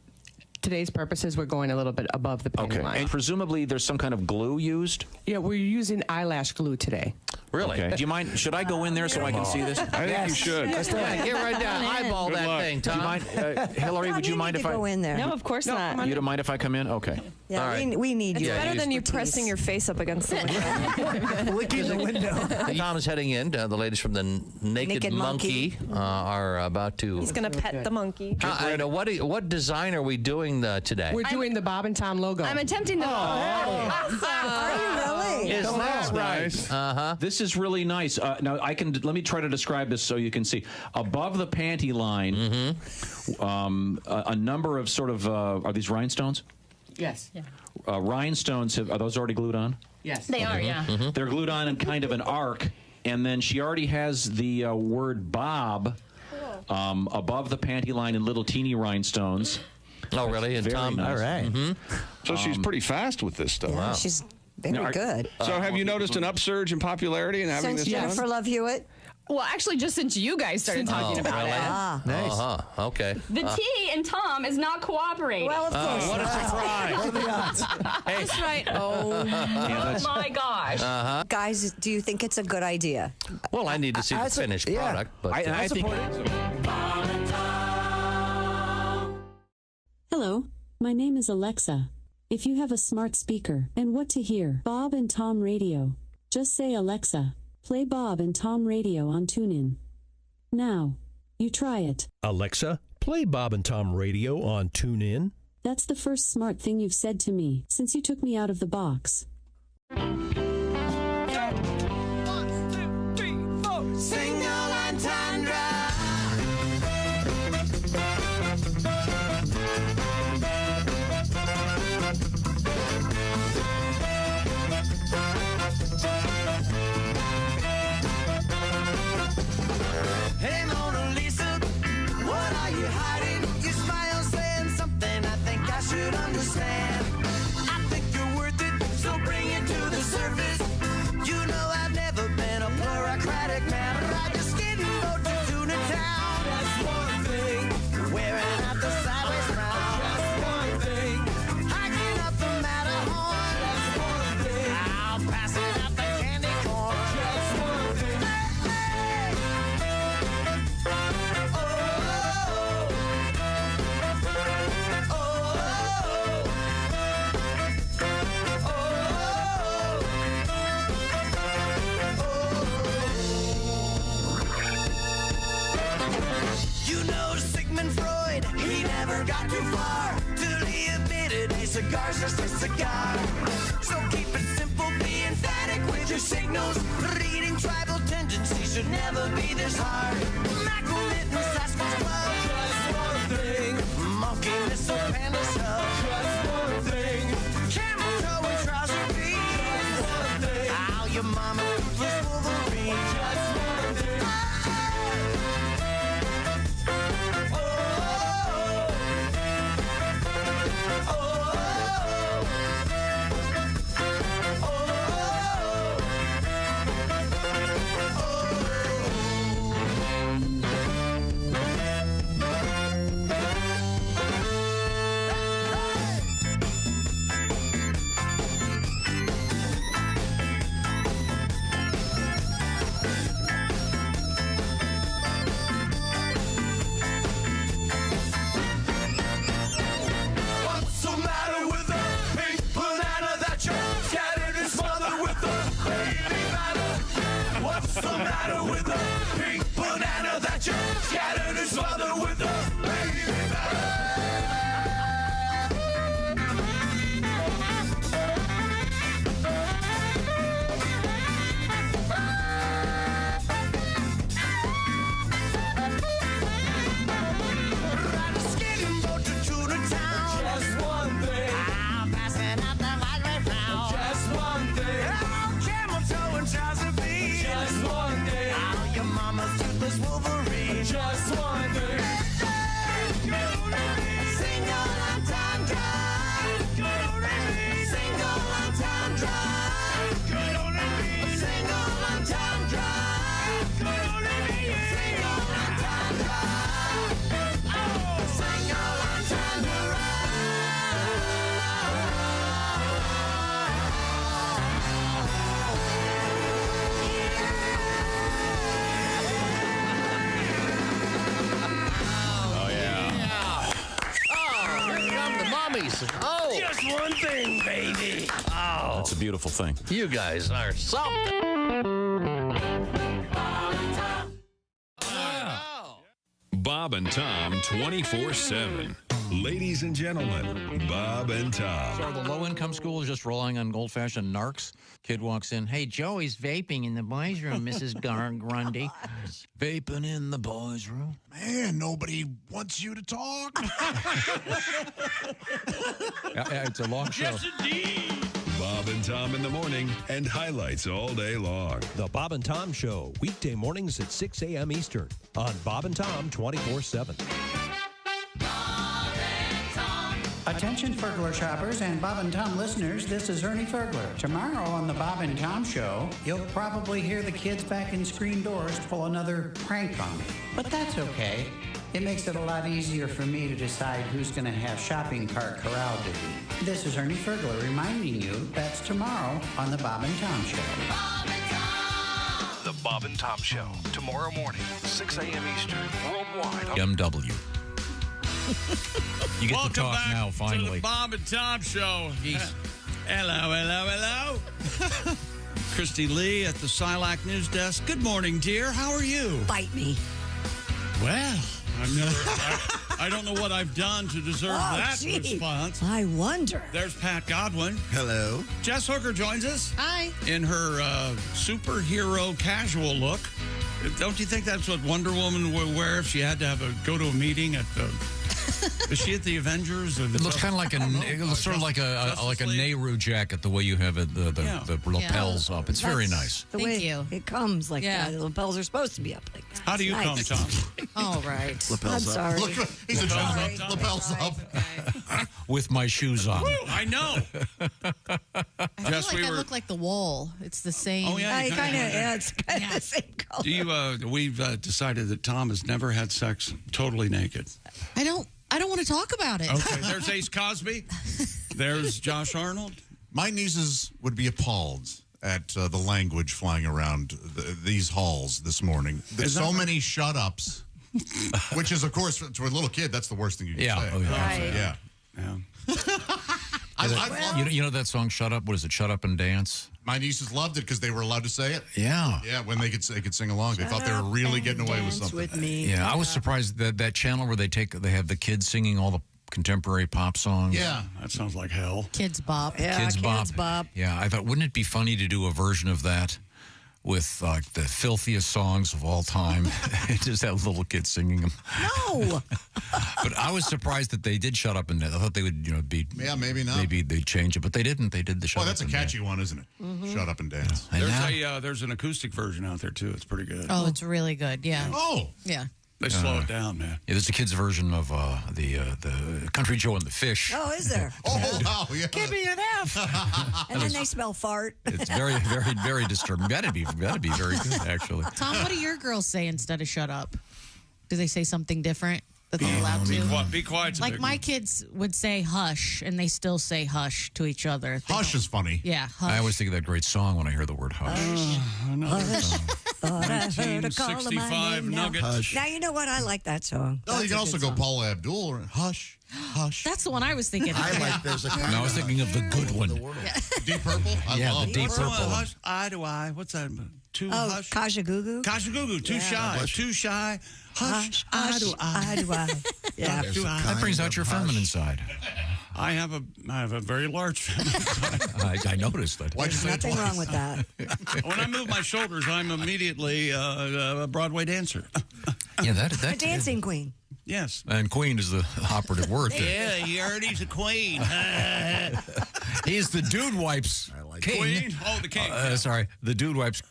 [SPEAKER 6] today's purposes, we're going a little bit above the pain line.
[SPEAKER 9] And presumably there's some kind of glue used?
[SPEAKER 6] Yeah, we're using eyelash glue today.
[SPEAKER 9] Really?
[SPEAKER 6] Okay.
[SPEAKER 9] Do you mind? Should I go in there so I can see this?
[SPEAKER 6] I think you should.
[SPEAKER 9] Yeah, get right down. Eyeball
[SPEAKER 6] Good
[SPEAKER 9] that
[SPEAKER 6] luck.
[SPEAKER 9] thing, Tom. Do you mind, Hillary, would you mind if I...
[SPEAKER 3] go in there?
[SPEAKER 7] No, of course not.
[SPEAKER 9] You don't mind if I come in? Okay.
[SPEAKER 3] Yeah,
[SPEAKER 9] All right.
[SPEAKER 3] we need
[SPEAKER 7] It's
[SPEAKER 3] you.
[SPEAKER 7] better than you pressing your face up against the window.
[SPEAKER 11] Licking the window.
[SPEAKER 12] Tom's heading in. The ladies from the Naked Monkey are about to...
[SPEAKER 7] He's going to pet the monkey.
[SPEAKER 12] What design are we doing today?
[SPEAKER 6] We're doing the Bob and Tom logo.
[SPEAKER 7] I'm attempting to...
[SPEAKER 3] Are you really?
[SPEAKER 9] Is that right?
[SPEAKER 12] Uh-huh.
[SPEAKER 9] This is really nice. Now, let me try to describe this so you can see. Above the panty line, a number of sort of, are these rhinestones?
[SPEAKER 6] Yes. Yeah.
[SPEAKER 9] Rhinestones, are those already glued on?
[SPEAKER 6] Yes.
[SPEAKER 7] They are, yeah.
[SPEAKER 9] Mm-hmm. They're glued on in kind of an arc, and then she already has the word Bob above the panty line in little teeny rhinestones.
[SPEAKER 12] Oh, really? And Tom,
[SPEAKER 9] nice.
[SPEAKER 12] all right.
[SPEAKER 9] Mm-hmm.
[SPEAKER 25] So she's pretty fast with this stuff.
[SPEAKER 3] Yeah, she's very good.
[SPEAKER 25] So have you noticed an upsurge in popularity in having
[SPEAKER 3] Since
[SPEAKER 25] this
[SPEAKER 3] Jennifer
[SPEAKER 25] done?
[SPEAKER 3] Love Hewitt?
[SPEAKER 7] Well, actually, just since you guys started talking about
[SPEAKER 12] really?
[SPEAKER 7] it.
[SPEAKER 12] Nice. Uh-huh. Okay.
[SPEAKER 7] The T in Tom is not cooperating.
[SPEAKER 3] Well, of course.
[SPEAKER 12] What a surprise.
[SPEAKER 11] What are the odds?
[SPEAKER 7] That's right. Oh, my gosh.
[SPEAKER 12] Uh-huh.
[SPEAKER 3] Guys, do you think it's a good idea?
[SPEAKER 12] Well, I need to see the finished product. But
[SPEAKER 9] I think...
[SPEAKER 23] Hello, my name is Alexa. If you have a smart speaker and what to hear, Bob and Tom Radio. Just say, Alexa, play Bob and Tom Radio on TuneIn. Now, you try it.
[SPEAKER 21] Alexa, play Bob and Tom Radio on TuneIn.
[SPEAKER 23] That's the first smart thing you've said to me since you took me out of the box.
[SPEAKER 24] 1, 2, 3, 4. Single entendre. Hey, Mona Lisa, what are you hiding? You smile saying something I think I should understand. I think you're worth it, so bring it to the surface. You know I've never been a bureaucratic man. Ride the skitboat to Tuna Town. That's one thing. Wearing out the sideways round. That's one thing. Hiking up the Matterhorn. That's one thing. I'll pass it out the candy corn. Just one thing. You know Sigmund Freud, he never got too far till he admitted a cigar's just a cigar. So keep it simple, be emphatic with your signals. Reading tribal tendencies should never be this hard. Mackerel mitten, Sasquatch club, just one thing. Monkey missile, panda sub, just one thing. Camel toe and trouser beat, just one thing. Ow, your mama toothless Wolverine, just one thing. What's the matter with the pink banana that you scattered and smothered with the baby matter? What's the matter with the pink banana that you scattered and smothered with the baby Ride a skating boat to Tuna Town. Just one thing. I'm passing out the highway round. Just one thing. Oh, camel toe and trouser beat. Just one thing. Oh, your mama's toothless Wolverine. Just one thing. Single entendre. Single entendre. Single entendre. Single entendre.
[SPEAKER 12] Oh, yeah. Oh, here come the mommies. Oh.
[SPEAKER 24] Just one thing, baby.
[SPEAKER 12] Oh.
[SPEAKER 9] That's a beautiful thing.
[SPEAKER 12] You guys are something.
[SPEAKER 16] Bob and Tom 24/7. Ladies and gentlemen, Bob and Tom.
[SPEAKER 2] So are the low-income schools just relying on old-fashioned narcs? Kid walks in, hey, Joey's vaping in the boys' room, Mrs. Grundy. Vaping in the boys' room?
[SPEAKER 4] Man, nobody wants you to talk.
[SPEAKER 2] It's a long show.
[SPEAKER 16] Yes, indeed. Bob and Tom in the morning and highlights all day long.
[SPEAKER 21] The Bob and Tom Show, weekday mornings at 6 a.m. Eastern on Bob and Tom 24/7.
[SPEAKER 11] Attention Fergler shoppers and Bob and Tom listeners, this is Ernie Fergler. Tomorrow on the Bob and Tom Show, you'll probably hear the kids back in screen doors pull another prank on me. But that's okay. It makes it a lot easier for me to decide who's going to have shopping cart corral duty. This is Ernie Fergler reminding you that's tomorrow on the Bob and Tom Show.
[SPEAKER 13] Bob and Tom. The Bob and Tom Show, tomorrow morning, 6 a.m. Eastern, worldwide.
[SPEAKER 2] MW. You get
[SPEAKER 1] Welcome
[SPEAKER 2] to talk
[SPEAKER 1] back
[SPEAKER 2] now,
[SPEAKER 1] to
[SPEAKER 2] finally.
[SPEAKER 1] the Bob and Tom Show. Hello. Christy Lee at the Silac News Desk. Good morning, dear. How are you?
[SPEAKER 3] Bite me.
[SPEAKER 1] Well, I don't know what I've done to deserve that response.
[SPEAKER 3] I wonder.
[SPEAKER 1] There's Pat Godwin.
[SPEAKER 5] Hello.
[SPEAKER 1] Jess Hooker joins us.
[SPEAKER 8] Hi.
[SPEAKER 1] In her superhero casual look. Don't you think that's what Wonder Woman would wear if she had to go to a meeting at the... Is she at the Avengers? Or
[SPEAKER 2] It looks kind of like it looks sort of like a Nehru jacket, the way you have it, the lapels up. It's very nice.
[SPEAKER 3] The way it comes like that. The lapels are supposed to be up like that.
[SPEAKER 1] How do you come, Tom?
[SPEAKER 8] All right.
[SPEAKER 5] Lapels
[SPEAKER 3] I'm sorry.
[SPEAKER 4] Look, he's a gentleman. Lapels up.
[SPEAKER 2] With my shoes on.
[SPEAKER 1] Woo, I know.
[SPEAKER 8] I feel like I look like the wall. It's the same.
[SPEAKER 1] Oh, yeah.
[SPEAKER 3] It's kind of the same color.
[SPEAKER 1] Do you? We've decided that Tom has never had sex totally naked.
[SPEAKER 8] I don't want to talk about it.
[SPEAKER 1] Okay, there's Ace Cosby. There's Josh Arnold.
[SPEAKER 4] My nieces would be appalled at the language flying around these halls this morning. There's so many shut-ups, which is, of course, to a little kid, that's the worst thing you can say.
[SPEAKER 2] Oh, yeah.
[SPEAKER 3] Right.
[SPEAKER 4] Yeah.
[SPEAKER 2] You know that song, Shut Up? What is it, Shut Up and Dance?
[SPEAKER 4] My nieces loved it because they were allowed to say it.
[SPEAKER 2] Yeah.
[SPEAKER 4] Yeah, when they could sing along. They thought they were really getting away with something.
[SPEAKER 3] With me.
[SPEAKER 2] Yeah, I was surprised that channel where they have the kids singing all the contemporary pop songs.
[SPEAKER 4] Yeah.
[SPEAKER 1] That sounds like hell.
[SPEAKER 8] Kids Bop.
[SPEAKER 3] Yeah,
[SPEAKER 2] Kids Bop. Yeah, I thought, wouldn't it be funny to do a version of that with the filthiest songs of all time? Just have little kids singing them.
[SPEAKER 3] No.
[SPEAKER 2] But I was surprised that they did Shut Up and Dance. I thought they would be.
[SPEAKER 4] Yeah, maybe not.
[SPEAKER 2] Maybe they'd change it, but they didn't. They did the Shut Up.
[SPEAKER 4] That's a
[SPEAKER 2] and
[SPEAKER 4] catchy
[SPEAKER 2] Dance.
[SPEAKER 4] one, isn't it? Shut Up and Dance.
[SPEAKER 2] And
[SPEAKER 1] There's an acoustic version out there too. It's pretty good.
[SPEAKER 8] Oh, it's really good. Yeah.
[SPEAKER 4] Oh.
[SPEAKER 8] Yeah.
[SPEAKER 1] They slow it down, man.
[SPEAKER 2] Yeah, there's a kid's version of the Country Joe and the Fish.
[SPEAKER 3] Oh, is there?
[SPEAKER 4] Oh, wow. Yeah.
[SPEAKER 3] Give me an F. And then they smell fart.
[SPEAKER 2] It's very, very, very disturbing. That'd be very good, actually.
[SPEAKER 8] Tom, what do your girls say instead of shut up? Do they say something different that they're allowed to?
[SPEAKER 1] Be quiet.
[SPEAKER 8] Like my kids would say hush, and they still say hush to each other.
[SPEAKER 4] Hush is funny.
[SPEAKER 8] Yeah, hush.
[SPEAKER 2] I always think of that great song when I hear the word hush.
[SPEAKER 3] Thought I heard a call of my
[SPEAKER 1] 65
[SPEAKER 3] name now.
[SPEAKER 1] Nuggets.
[SPEAKER 4] Hush.
[SPEAKER 3] Now, you know what? I like that song.
[SPEAKER 4] Oh, you
[SPEAKER 3] That's
[SPEAKER 4] can
[SPEAKER 3] a
[SPEAKER 4] also
[SPEAKER 3] good
[SPEAKER 4] go
[SPEAKER 3] song.
[SPEAKER 4] Paula Abdul or Hush. Hush.
[SPEAKER 8] That's the one I was thinking.
[SPEAKER 5] I like there's a
[SPEAKER 2] No, I was thinking of the good one.
[SPEAKER 4] Deep Purple? I love
[SPEAKER 2] the Deep
[SPEAKER 1] What's the
[SPEAKER 2] Purple.
[SPEAKER 1] one? Hush, eye to eye. What's that? Too hush?
[SPEAKER 3] Kaja Gugu.
[SPEAKER 1] Kaja Gugu. Too shy. Too shy. Hush, eye to eye.
[SPEAKER 3] Eye to eye. Yeah.
[SPEAKER 5] There's a
[SPEAKER 2] That brings
[SPEAKER 5] kind
[SPEAKER 2] out your
[SPEAKER 5] of
[SPEAKER 2] feminine
[SPEAKER 5] hush.
[SPEAKER 2] side.
[SPEAKER 1] I have a very large feminine.
[SPEAKER 2] I noticed that.
[SPEAKER 4] Why'd you say it
[SPEAKER 3] Nothing
[SPEAKER 4] twice?
[SPEAKER 3] wrong with that.
[SPEAKER 1] When I move my shoulders, I'm immediately a Broadway dancer.
[SPEAKER 2] Yeah, that
[SPEAKER 3] A dancing queen.
[SPEAKER 1] Yes.
[SPEAKER 2] And queen is the operative word there.
[SPEAKER 1] Yeah, you heard he's a queen.
[SPEAKER 2] He's the dude wipes king.
[SPEAKER 1] Queen? Oh, the king.
[SPEAKER 2] Sorry, the dude wipes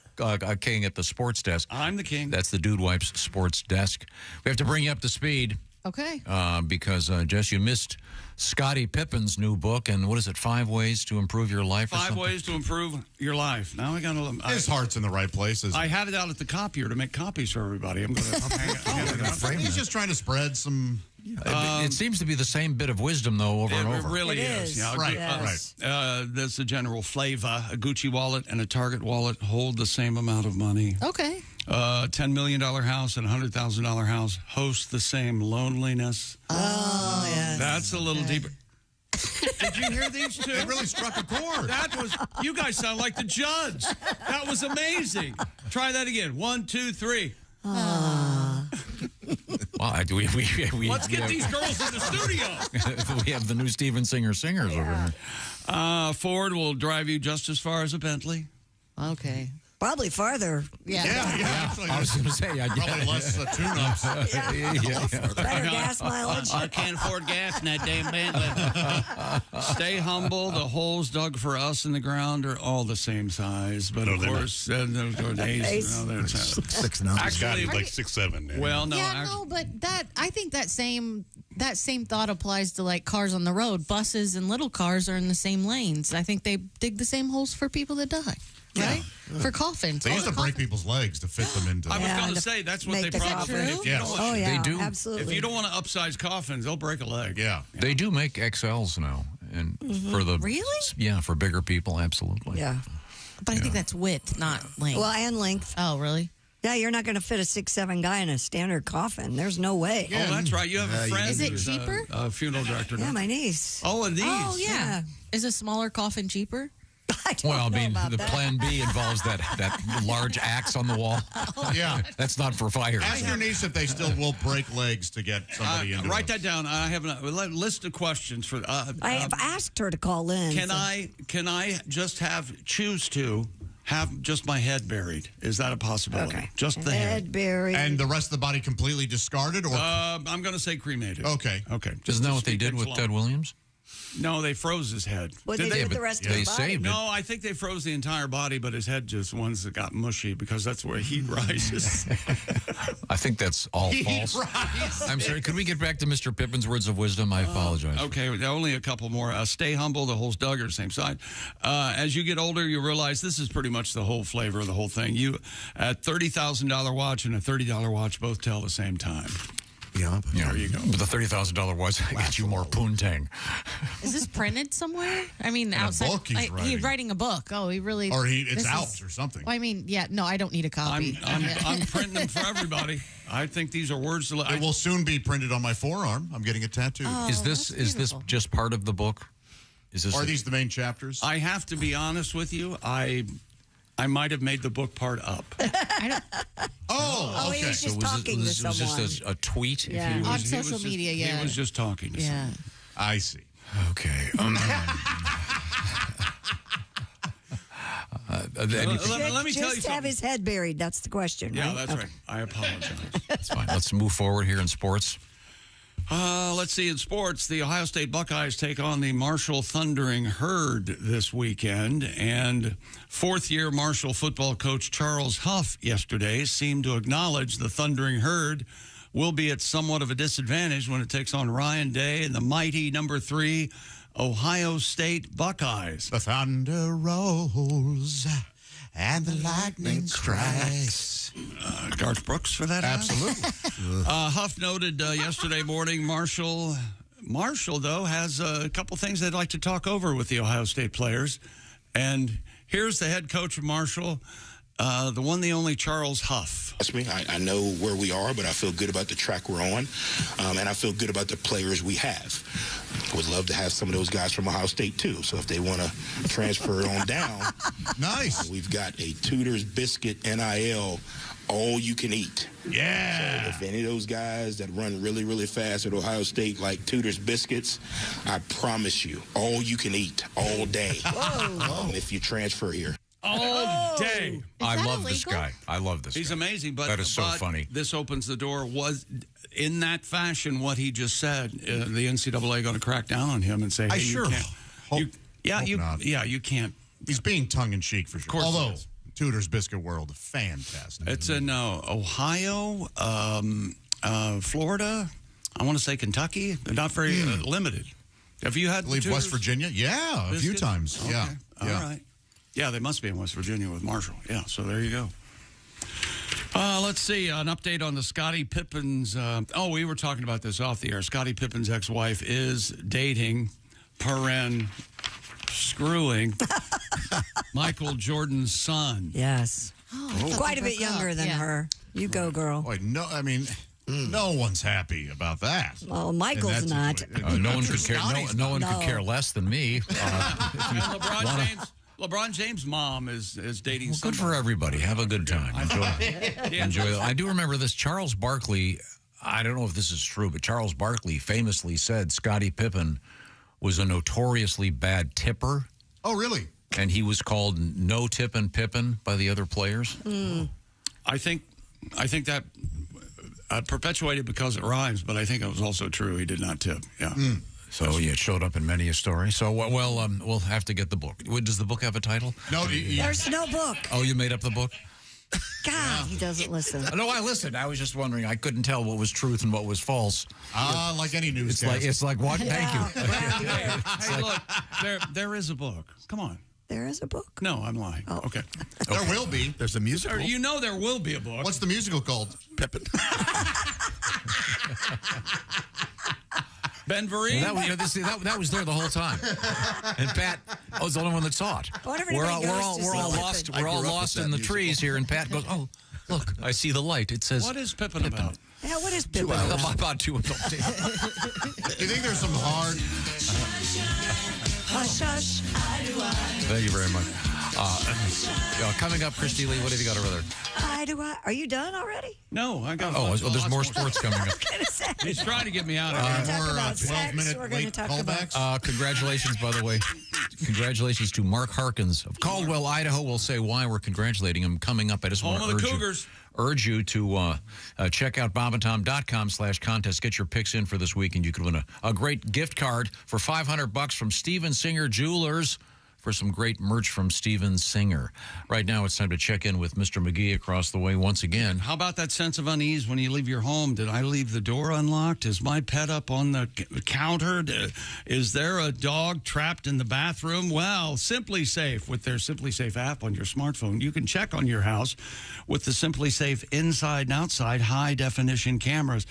[SPEAKER 2] king at the sports desk.
[SPEAKER 1] I'm the king.
[SPEAKER 2] That's the dude wipes sports desk. We have to bring you up to speed.
[SPEAKER 8] Okay.
[SPEAKER 2] Because, Jess, you missed Scottie Pippen's new book, and what is it, 5 Ways to Improve Your Life? Or
[SPEAKER 1] 5
[SPEAKER 2] something?
[SPEAKER 1] ways to improve your life. Now I got to.
[SPEAKER 4] His heart's in the right places.
[SPEAKER 1] I have it out at the copier to make copies for everybody. I'm going to.
[SPEAKER 4] He's just trying to spread some.
[SPEAKER 2] It seems to be the same bit of wisdom, though, over and over.
[SPEAKER 1] It really is. Yeah,
[SPEAKER 4] Right,
[SPEAKER 3] Yes.
[SPEAKER 4] right.
[SPEAKER 1] That's the general flavor. A Gucci wallet and a Target wallet hold the same amount of money.
[SPEAKER 8] Okay.
[SPEAKER 1] $10 million house and a $100,000 house host the same loneliness.
[SPEAKER 3] Oh, yes.
[SPEAKER 1] That's a little deeper. Did you hear these two?
[SPEAKER 4] It really struck a chord.
[SPEAKER 1] That was. You guys sound like the judge. That was amazing. Try that again. 1, 2, 3.
[SPEAKER 2] Well,
[SPEAKER 1] Let's get these girls in the studio.
[SPEAKER 2] We have the new Steven Singer singers over here.
[SPEAKER 1] Ford will drive you just as far as a Bentley.
[SPEAKER 8] Okay.
[SPEAKER 3] Probably farther.
[SPEAKER 4] Yeah. Actually,
[SPEAKER 2] I was going to say,
[SPEAKER 4] probably less tune-ups.
[SPEAKER 3] Better gas mileage.
[SPEAKER 1] I can't afford gas in that damn Bentley. Stay humble. The holes dug for us in the ground are all the same size, but of course, they're
[SPEAKER 5] 6 numbers.
[SPEAKER 1] Actually,
[SPEAKER 15] like 6, 7. Yeah.
[SPEAKER 1] well, no,
[SPEAKER 8] No, but I think that same thought applies to like cars on the road. Buses and little cars are in the same lanes. I think they dig the same holes for people that die. Right? For coffins.
[SPEAKER 4] They used to break people's legs to fit them into.
[SPEAKER 1] I was going to say that's what they probably do.
[SPEAKER 4] Yes.
[SPEAKER 3] Oh, yeah.
[SPEAKER 2] They do.
[SPEAKER 3] Absolutely.
[SPEAKER 1] If you don't want to upsize coffins, they'll break a leg.
[SPEAKER 4] Yeah.
[SPEAKER 2] They do make XLs now. And for the
[SPEAKER 8] Really?
[SPEAKER 2] Yeah, for bigger people, absolutely.
[SPEAKER 3] Yeah.
[SPEAKER 8] But I think that's width, not length.
[SPEAKER 3] Well, and length.
[SPEAKER 8] Oh, really?
[SPEAKER 3] Yeah, you're not going to fit a 6'7" guy in a standard coffin. There's no way.
[SPEAKER 1] Oh, that's right. You have a friend.
[SPEAKER 8] Is it
[SPEAKER 1] who's
[SPEAKER 8] cheaper?
[SPEAKER 1] A funeral director.
[SPEAKER 3] Yeah, my niece.
[SPEAKER 1] Oh, and these.
[SPEAKER 8] Oh, yeah. Is a smaller coffin cheaper?
[SPEAKER 2] Well, I mean, the plan B involves that large axe on the wall.
[SPEAKER 4] Yeah.
[SPEAKER 2] That's not for fire.
[SPEAKER 4] Ask your niece if they still will break legs to get somebody into
[SPEAKER 1] Write that down. I have a list of questions for.
[SPEAKER 3] I have asked her to call in.
[SPEAKER 1] Can I just choose to have just my head buried? Is that a possibility?
[SPEAKER 3] Okay.
[SPEAKER 1] Just the head
[SPEAKER 3] buried.
[SPEAKER 4] And the rest of the body completely discarded? Or
[SPEAKER 1] I'm going to say cremated.
[SPEAKER 4] Okay.
[SPEAKER 2] Isn't that what they did with Ted Williams?
[SPEAKER 1] No, they froze his head.
[SPEAKER 3] What did they do with the rest of the body?
[SPEAKER 2] Saved it.
[SPEAKER 1] No, I think they froze the entire body, but his head just ones that got mushy because that's where heat rises.
[SPEAKER 2] I think that's all false. I'm sorry. Could we get back to Mr. Pippin's words of wisdom? I apologize.
[SPEAKER 1] Okay, only a couple more. Stay humble. The holes dug are the same side. As you get older, you realize this is pretty much the whole flavor of the whole thing. You at $30,000 watch and a $30 watch both tell the same time.
[SPEAKER 5] Yeah,
[SPEAKER 1] there you go.
[SPEAKER 2] But the $30,000 watch gets you more poontang.
[SPEAKER 8] Is this printed somewhere? I mean,
[SPEAKER 4] In
[SPEAKER 8] outside.
[SPEAKER 4] a book he's writing.
[SPEAKER 8] a book. Oh, he really.
[SPEAKER 4] Or it's out or something.
[SPEAKER 8] Well, I mean, yeah. No, I don't need a copy.
[SPEAKER 1] I'm printing them for everybody. I think these are words to.
[SPEAKER 4] It will soon be printed on my forearm. I'm getting a tattoo.
[SPEAKER 8] Oh,
[SPEAKER 2] Is this just part of the book?
[SPEAKER 4] Are these the main chapters?
[SPEAKER 1] I have to be honest with you. I might have made the book part up.
[SPEAKER 3] Oh, he was just talking to someone.
[SPEAKER 2] Was this a tweet?
[SPEAKER 8] Yeah. On social media, yeah.
[SPEAKER 1] He was just talking to someone.
[SPEAKER 4] I see.
[SPEAKER 2] Okay.
[SPEAKER 1] Let me tell you
[SPEAKER 3] Just have his head buried. That's the question,
[SPEAKER 1] Yeah,
[SPEAKER 3] right?
[SPEAKER 1] that's
[SPEAKER 3] Okay.
[SPEAKER 1] right. I apologize.
[SPEAKER 2] That's fine. Let's move forward here in sports.
[SPEAKER 1] Let's see. In sports, the Ohio State Buckeyes take on the Marshall Thundering Herd this weekend. And fourth-year Marshall football coach Charles Huff yesterday seemed to acknowledge the Thundering Herd will be at somewhat of a disadvantage when it takes on Ryan Day and the mighty number 3 Ohio State Buckeyes.
[SPEAKER 4] The thunder rolls and the lightning strikes.
[SPEAKER 1] Garth Brooks for that?
[SPEAKER 4] Absolutely.
[SPEAKER 1] Huff noted yesterday morning, Marshall, though, has a couple things they'd like to talk over with the Ohio State players. And here's the head coach of Marshall, the one, the only Charles Huff.
[SPEAKER 10] Trust me, I know where we are, but I feel good about the track we're on, and I feel good about the players we have. Would love to have some of those guys from Ohio State, too. So if they want to transfer on down,
[SPEAKER 4] nice.
[SPEAKER 10] We've got a Tudor's Biscuit NIL, all you can eat.
[SPEAKER 4] Yeah.
[SPEAKER 10] So if any of those guys that run really, really fast at Ohio State like Tudor's Biscuits, I promise you, all you can eat all day. If you transfer here.
[SPEAKER 1] All day.
[SPEAKER 2] I love this guy. I love this
[SPEAKER 1] He's
[SPEAKER 2] guy.
[SPEAKER 1] amazing. But
[SPEAKER 2] that is so funny.
[SPEAKER 1] This opens the door. Was in that fashion what he just said. The NCAA going to crack down on him and say, hey,
[SPEAKER 4] you can't.
[SPEAKER 1] You can't.
[SPEAKER 4] He's being tongue-in-cheek for sure.
[SPEAKER 1] Of course.
[SPEAKER 4] Although Tudor's Biscuit World, fantastic.
[SPEAKER 1] It's in Ohio, Florida. I want to say Kentucky. They're not very limited. Have you had?
[SPEAKER 4] I believe West Virginia. Yeah, a few times.
[SPEAKER 1] Okay.
[SPEAKER 4] Yeah.
[SPEAKER 1] All right. Yeah, they must be in West Virginia with Marshall. Yeah, so there you go. Let's see, an update on the Scottie Pippen's. We were talking about this off the air. Scottie Pippen's ex-wife is dating, screwing, Michael Jordan's son.
[SPEAKER 3] Yes. Quite a bit younger than her. You go, girl.
[SPEAKER 4] Boy, no, I mean, no one's happy about that.
[SPEAKER 3] Well, Michael's not.
[SPEAKER 2] No one could care. No one could care less than me.
[SPEAKER 1] LeBron James' mom is dating.
[SPEAKER 2] Well, good for everybody. Have a good time. Enjoy. I do remember this. Charles Barkley. I don't know if this is true, but Charles Barkley famously said Scottie Pippen was a notoriously bad tipper.
[SPEAKER 4] Oh, really?
[SPEAKER 2] And he was called No Tippin' Pippen by the other players.
[SPEAKER 1] I think that perpetuated because it rhymes, but I think it was also true. He did not tip. Yeah.
[SPEAKER 2] So it showed up in many a story. So we'll have to get the book. Does the book have a title?
[SPEAKER 4] No,
[SPEAKER 3] there's no book.
[SPEAKER 2] Oh, you made up the book?
[SPEAKER 3] God, he doesn't listen.
[SPEAKER 2] No, I listened. I was just wondering. I couldn't tell what was truth and what was false.
[SPEAKER 4] Like any newscast.
[SPEAKER 2] It's like what? Thank you.
[SPEAKER 1] Hey, look, there is a book. Come on.
[SPEAKER 3] There is a book?
[SPEAKER 1] No, I'm lying.
[SPEAKER 3] Oh.
[SPEAKER 1] Okay.
[SPEAKER 4] There will be.
[SPEAKER 5] There's a musical.
[SPEAKER 1] You know there will be a book.
[SPEAKER 4] What's the musical called?
[SPEAKER 5] Pippin.
[SPEAKER 1] Ben Vereen?
[SPEAKER 2] That was there the whole time. And Pat was the only one that saw it. We're all lost. We're all lost in the trees here, and Pat goes, "Oh, Look, I see the light. It says.
[SPEAKER 1] What is Pippin about?
[SPEAKER 3] Yeah, what is Pippin about?
[SPEAKER 2] About 2 adult days.
[SPEAKER 4] Do you think there's some hard?
[SPEAKER 3] Hush, hush.
[SPEAKER 2] Thank you very much. Coming up, Christy Lee, what have you got over there?
[SPEAKER 3] Are you done already?
[SPEAKER 1] No, I got.
[SPEAKER 2] There's more sports coming up.
[SPEAKER 1] He's trying to get me out of
[SPEAKER 3] We're
[SPEAKER 1] here.
[SPEAKER 3] going to talk about sex. We're going to talk about...
[SPEAKER 2] Congratulations, by the way. Congratulations to Mark Harkins of Caldwell, Idaho. We'll say why we're congratulating him coming up. I just want to urge you to check out bobandtom.com/contest. Get your picks in for this week, and you could win a great gift card for $500 from Steven Singer Jewelers for some great merch from Steven Singer. Right now, it's time to check in with Mr. McGee across the way once again.
[SPEAKER 1] How about that sense of unease when you leave your home? Did I leave the door unlocked? Is my pet up on the counter? Is there a dog trapped in the bathroom? Well, Simply Safe, with their Simply Safe app on your smartphone, you can check on your house with the Simply Safe inside and outside high-definition cameras.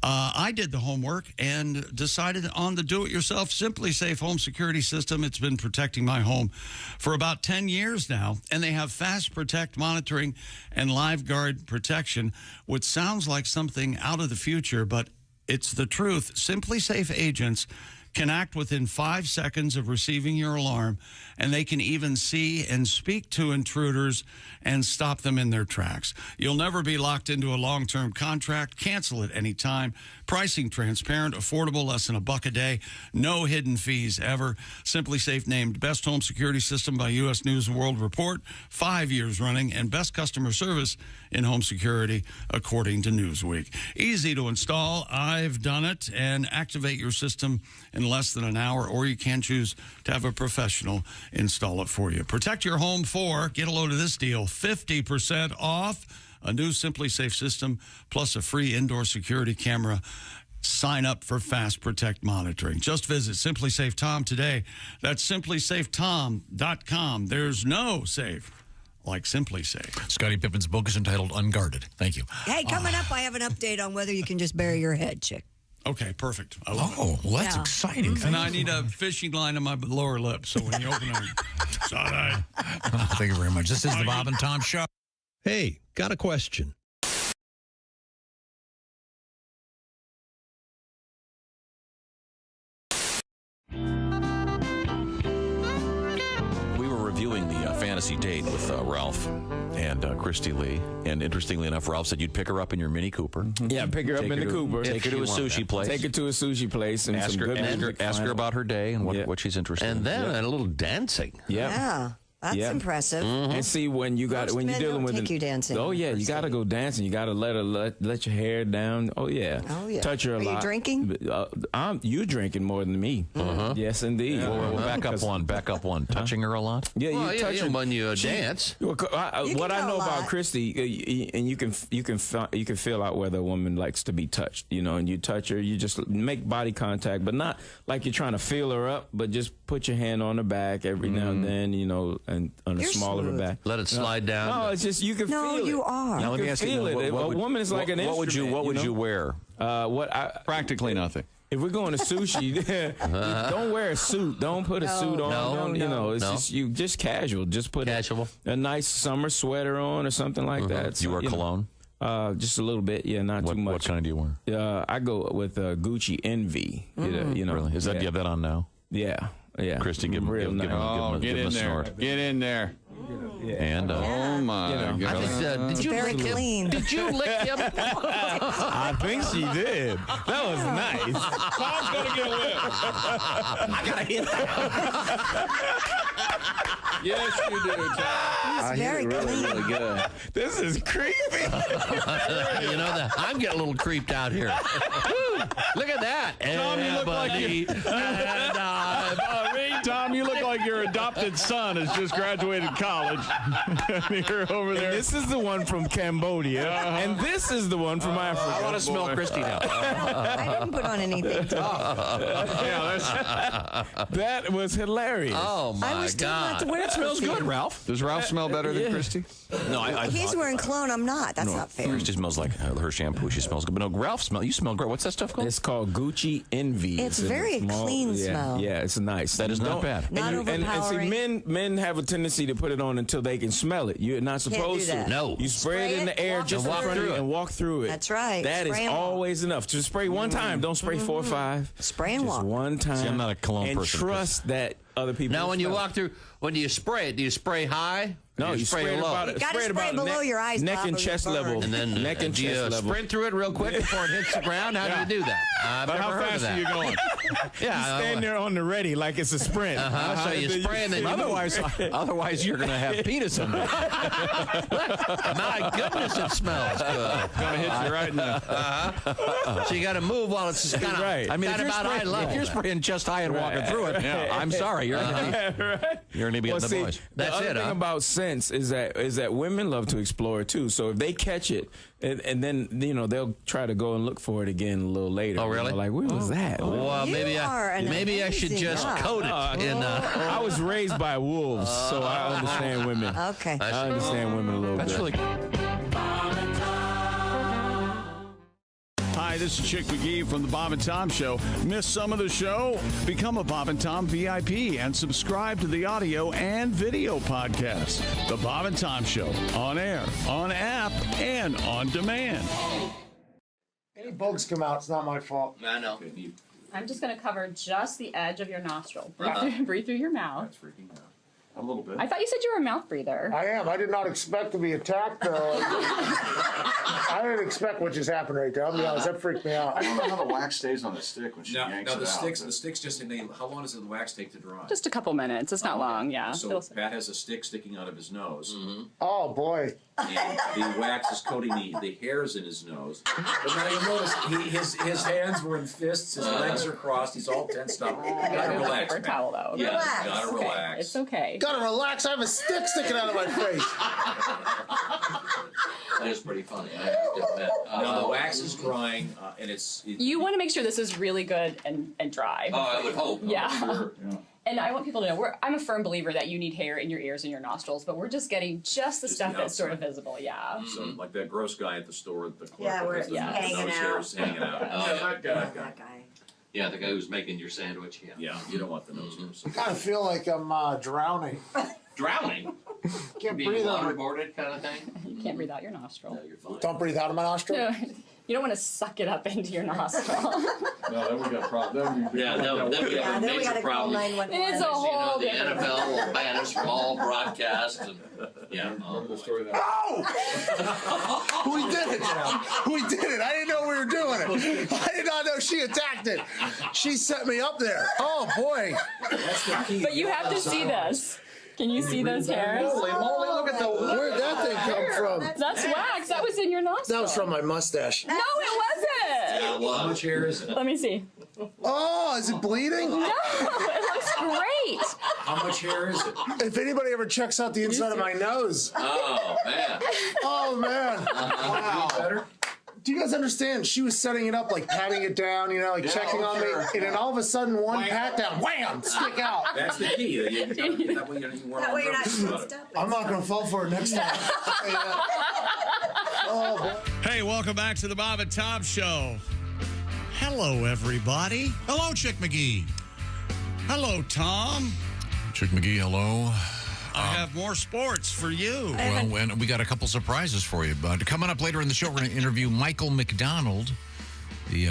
[SPEAKER 1] I did the homework and decided on the do-it-yourself Simply Safe home security system. It's been protecting my home for about 10 years now, and they have Fast Protect monitoring and Live Guard protection, which sounds like something out of the future, but it's the truth. Simply Safe agents can act within 5 seconds of receiving your alarm, and they can even see and speak to intruders and stop them in their tracks. You'll never be locked into a long-term contract. Cancel at any time. Pricing transparent, affordable, less than $1 a day. No hidden fees ever. Simply Safe named Best Home Security System by U.S. News & World Report, 5 years running, and Best Customer Service in Home Security, according to Newsweek. Easy to install. I've done it. And activate your system in less than an hour, or you can choose to have a professional install it for you. Protect your home get a load of this deal, 50% off a new Simply Safe system, plus a free indoor security camera. Sign up for Fast Protect monitoring. Just visit Simply Safe Tom today. That's simplysafetom.com. There's no safe like Simply Safe.
[SPEAKER 2] Scottie Pippen's book is entitled Unguarded. Thank you.
[SPEAKER 3] Hey, coming up, I have an update on whether you can just bury your head, chick.
[SPEAKER 1] Okay, perfect.
[SPEAKER 2] Well, that's exciting.
[SPEAKER 1] And I need a fishing line on my lower lip, so when you open it, side-eye.
[SPEAKER 2] Thank you very much. This is the Bob and Tom Show.
[SPEAKER 22] Hey, got a question.
[SPEAKER 9] We were reviewing the fantasy date with Ralph and Christy Lee. And interestingly enough, Ralph said you'd pick her up in your Mini Cooper.
[SPEAKER 14] Yeah, pick her up in the Cooper.
[SPEAKER 9] Take her to a sushi place.
[SPEAKER 14] Take her to a sushi place and
[SPEAKER 9] ask
[SPEAKER 14] some good music.
[SPEAKER 9] Ask her about her day and what she's interested in.
[SPEAKER 12] And then a little dancing.
[SPEAKER 3] Yeah. That's impressive.
[SPEAKER 14] And see when you're dealing with
[SPEAKER 3] take you dancing.
[SPEAKER 14] Oh yeah, you got to go dancing. You got to let your hair down. Oh yeah. Touch her a lot.
[SPEAKER 3] Are you drinking?
[SPEAKER 14] You drinking more than me. Yes, indeed.
[SPEAKER 9] Well, back up one. Touching her a lot.
[SPEAKER 14] Yeah, you touch her
[SPEAKER 12] when you dance.
[SPEAKER 14] What I know about Christy, and you can feel out whether a woman likes to be touched. And you touch her, you just make body contact, but not like you're trying to feel her up, but just put your hand on her back every now and then. And on the small of her back.
[SPEAKER 12] Let it slide down.
[SPEAKER 14] No, it's just you can feel it.
[SPEAKER 3] No, you are.
[SPEAKER 14] Now, let me ask you, a woman is like an instrument.
[SPEAKER 9] What would you wear?
[SPEAKER 25] Practically nothing.
[SPEAKER 14] If we're going to sushi, don't wear a suit. Don't put a suit on. Just you just casual. Just put a nice summer sweater on or something like that.
[SPEAKER 9] So, you wear cologne?
[SPEAKER 14] Just a little bit, not too much.
[SPEAKER 9] What kind do you wear?
[SPEAKER 14] I go with Gucci Envy.
[SPEAKER 9] Really? Do you have that on now?
[SPEAKER 14] Yeah.
[SPEAKER 9] Christy, give him a snort.
[SPEAKER 25] Get in there.
[SPEAKER 14] Yeah.
[SPEAKER 9] And
[SPEAKER 25] oh my God!
[SPEAKER 12] Did you lick him? Did you lick him?
[SPEAKER 14] I think she did. That was nice.
[SPEAKER 25] Tom's gonna get whipped.
[SPEAKER 12] I gotta hit that.
[SPEAKER 25] Yes, you do, Tom.
[SPEAKER 3] He's very clean.
[SPEAKER 14] Really good. This is creepy.
[SPEAKER 12] I'm getting a little creeped out here. Look at that.
[SPEAKER 25] Tom, you look like Tom, you look like your adopted son has just graduated college. You're over there.
[SPEAKER 14] And this is the one from Cambodia, and this is the one from Africa.
[SPEAKER 9] I want to smell Christy now.
[SPEAKER 3] I didn't put on anything.
[SPEAKER 14] That was hilarious.
[SPEAKER 12] Oh my
[SPEAKER 3] I was told not to
[SPEAKER 12] God!
[SPEAKER 3] wear
[SPEAKER 25] That smells good, Ralph. Does Ralph smell better than Christy?
[SPEAKER 9] No,
[SPEAKER 3] He's wearing cologne. I'm not. That's not fair.
[SPEAKER 9] Christy smells like her shampoo. She smells good. But no, Ralph you smell great. What's that stuff called?
[SPEAKER 14] It's called Gucci Envy.
[SPEAKER 3] It's very clean smell.
[SPEAKER 14] Yeah, it's nice.
[SPEAKER 9] That is nice. not bad.
[SPEAKER 3] Not
[SPEAKER 14] and see,
[SPEAKER 3] overpowering.
[SPEAKER 14] men have a tendency to put it on until they can smell it. You're not supposed
[SPEAKER 3] do that.
[SPEAKER 14] to.
[SPEAKER 9] No.
[SPEAKER 14] You spray it in the air just in front of you and walk through it.
[SPEAKER 3] That's right.
[SPEAKER 14] That is
[SPEAKER 3] Spray 'em
[SPEAKER 14] always enough. Just spray one time. Don't spray 4 or 5.
[SPEAKER 3] Spray and
[SPEAKER 14] just
[SPEAKER 3] walk.
[SPEAKER 14] one time.
[SPEAKER 9] See, I'm not a cologne
[SPEAKER 14] and
[SPEAKER 9] person.
[SPEAKER 14] trust that other people.
[SPEAKER 12] Now,
[SPEAKER 14] will
[SPEAKER 12] when you
[SPEAKER 14] smell
[SPEAKER 12] walk through, when do you spray it? Do you spray high? Or
[SPEAKER 14] No,
[SPEAKER 12] do
[SPEAKER 14] you spray it
[SPEAKER 12] low.
[SPEAKER 14] about
[SPEAKER 3] You gotta
[SPEAKER 14] spray it
[SPEAKER 3] spray
[SPEAKER 14] about
[SPEAKER 3] below
[SPEAKER 14] neck,
[SPEAKER 3] your eyes,
[SPEAKER 14] neck
[SPEAKER 3] Bob,
[SPEAKER 14] and
[SPEAKER 3] or
[SPEAKER 14] chest
[SPEAKER 3] you'll
[SPEAKER 14] level,
[SPEAKER 3] burn.
[SPEAKER 12] And then
[SPEAKER 14] neck and
[SPEAKER 12] do you
[SPEAKER 14] chest level.
[SPEAKER 12] sprint through it real quick before it hits the ground? How do you do that? I've
[SPEAKER 25] But
[SPEAKER 12] never
[SPEAKER 25] how
[SPEAKER 12] heard of
[SPEAKER 25] fast
[SPEAKER 12] that.
[SPEAKER 25] are you going?
[SPEAKER 12] Yeah,
[SPEAKER 14] You stand there on the ready like it's a sprint.
[SPEAKER 12] So you spray and then you
[SPEAKER 9] Otherwise, you're going to have penis in there.
[SPEAKER 12] My goodness, it smells good.
[SPEAKER 25] Gonna hit you right in the.
[SPEAKER 12] So you got to move while it's kind of
[SPEAKER 14] Right.
[SPEAKER 9] I mean, if
[SPEAKER 12] about eye level.
[SPEAKER 9] you're spraying chest high and walking through it, I'm sorry, you're going to be
[SPEAKER 14] Well,
[SPEAKER 9] getting the
[SPEAKER 14] see,
[SPEAKER 9] boys.
[SPEAKER 12] That's
[SPEAKER 14] the other
[SPEAKER 12] it,
[SPEAKER 14] thing
[SPEAKER 12] huh?
[SPEAKER 14] about scents is that women love to explore too. So if they catch it, and then they'll try to go and look for it again a little later.
[SPEAKER 12] Oh, really?
[SPEAKER 14] Like, where was that?
[SPEAKER 12] Well,
[SPEAKER 3] You are an
[SPEAKER 12] maybe I should
[SPEAKER 3] amazing
[SPEAKER 12] just
[SPEAKER 3] guy.
[SPEAKER 12] coat it in.
[SPEAKER 14] I was raised by wolves, so I understand women.
[SPEAKER 3] Okay.
[SPEAKER 14] I understand women a little
[SPEAKER 9] That's
[SPEAKER 14] bit.
[SPEAKER 9] really
[SPEAKER 25] Hi, this is Chick McGee from the Bob and Tom Show. Miss some of the show? Become a Bob and Tom VIP and subscribe to the audio and video podcast. The Bob and Tom Show, on air, on app, and on demand.
[SPEAKER 6] Any bugs come out, it's not my fault.
[SPEAKER 12] I know.
[SPEAKER 7] I'm just going to cover just the edge of your nostril.
[SPEAKER 12] Uh-huh.
[SPEAKER 7] Breathe through your mouth.
[SPEAKER 25] That's freaking out. A little bit.
[SPEAKER 7] I thought you said you were a mouth breather.
[SPEAKER 6] I am. I did not expect to be attacked, though. I didn't expect what just happened right there. I'll be honest, that freaked me out.
[SPEAKER 17] I don't know how the wax stays on the stick when she yanks
[SPEAKER 2] no,
[SPEAKER 17] it
[SPEAKER 2] the
[SPEAKER 17] out.
[SPEAKER 2] sticks just how long does the wax take to dry?
[SPEAKER 7] Just a couple minutes. It's not long, yeah.
[SPEAKER 2] So Pat has a stick sticking out of his nose.
[SPEAKER 6] Oh, boy.
[SPEAKER 2] And the wax is coating the hairs in his nose. But now you'll notice his hands were in fists, his legs are crossed, he's all tensed up. You gotta relax,
[SPEAKER 7] paper
[SPEAKER 2] man.
[SPEAKER 7] towel, though.
[SPEAKER 2] Yeah,
[SPEAKER 7] Relax.
[SPEAKER 2] you gotta
[SPEAKER 7] Okay.
[SPEAKER 2] relax.
[SPEAKER 7] It's okay.
[SPEAKER 6] Gotta relax. I have a stick sticking out of my face.
[SPEAKER 12] That is pretty funny. I have to admit.
[SPEAKER 2] Now the wax is drying, and
[SPEAKER 7] You want to make sure this is really good and dry.
[SPEAKER 12] Oh, I would hope.
[SPEAKER 7] Yeah.
[SPEAKER 2] Sure, yeah.
[SPEAKER 7] And I want people to know, I'm a firm believer that you need hair in your ears and your nostrils, but we're just getting just the stuff that's sort of visible, yeah.
[SPEAKER 2] So like that gross guy at the store, the clerk,
[SPEAKER 7] Yeah, where
[SPEAKER 2] with
[SPEAKER 7] it's
[SPEAKER 2] the
[SPEAKER 7] hanging
[SPEAKER 2] nose
[SPEAKER 7] out.
[SPEAKER 2] hairs hanging out.
[SPEAKER 12] That
[SPEAKER 2] guy.
[SPEAKER 12] Yeah, the guy who's making your sandwich.
[SPEAKER 2] Yeah, you don't want the nose hairs.
[SPEAKER 6] I kind of feel like I'm drowning.
[SPEAKER 12] Drowning?
[SPEAKER 6] Can't
[SPEAKER 12] Being
[SPEAKER 6] breathe out.
[SPEAKER 12] waterboarded kind of thing?
[SPEAKER 7] You can't breathe out your nostril.
[SPEAKER 12] You're fine.
[SPEAKER 6] Don't breathe out of my nostril?
[SPEAKER 7] No, you don't want to suck it up into your nostril.
[SPEAKER 25] No, then we got a problem.
[SPEAKER 12] Yeah, then we have a major problem.
[SPEAKER 7] It's a whole
[SPEAKER 12] The
[SPEAKER 7] different
[SPEAKER 12] NFL will ban us from all broadcasts. And, yeah.
[SPEAKER 25] The story that.
[SPEAKER 6] Oh! We did it! We did it! I didn't know we were doing it. I did not know she attacked it. She set me up there. Oh, boy.
[SPEAKER 2] That's the key.
[SPEAKER 7] But you have to see this. Can you see those hairs?
[SPEAKER 6] Holy moly, look at where'd that thing come from?
[SPEAKER 7] That's wax. That was in your nostril.
[SPEAKER 6] That was from my mustache.
[SPEAKER 7] No, it wasn't.
[SPEAKER 2] How much hair is it?
[SPEAKER 7] Let me see.
[SPEAKER 6] Oh, is it bleeding?
[SPEAKER 7] No, it looks great.
[SPEAKER 2] How much hair is it?
[SPEAKER 6] If anybody ever checks out the inside of my nose.
[SPEAKER 12] Oh, man.
[SPEAKER 6] Oh, man.
[SPEAKER 2] Wow. Better?
[SPEAKER 6] Do you guys understand? She was setting it up, like patting it down, like checking on me, and then all of a sudden, one pat down, wham, stick out.
[SPEAKER 2] That's the key. That way you're not nervous about it.
[SPEAKER 6] I'm not going to fall for it next time. Oh, boy.
[SPEAKER 1] Hey, welcome back to the Bob and Tom Show. Hello, everybody. Hello, Chick McGee. Hello, Tom.
[SPEAKER 2] Chick McGee, hello.
[SPEAKER 1] I have more sports for you.
[SPEAKER 2] Well, and we got a couple surprises for you. But coming up later in the show, we're going to interview Michael McDonald, the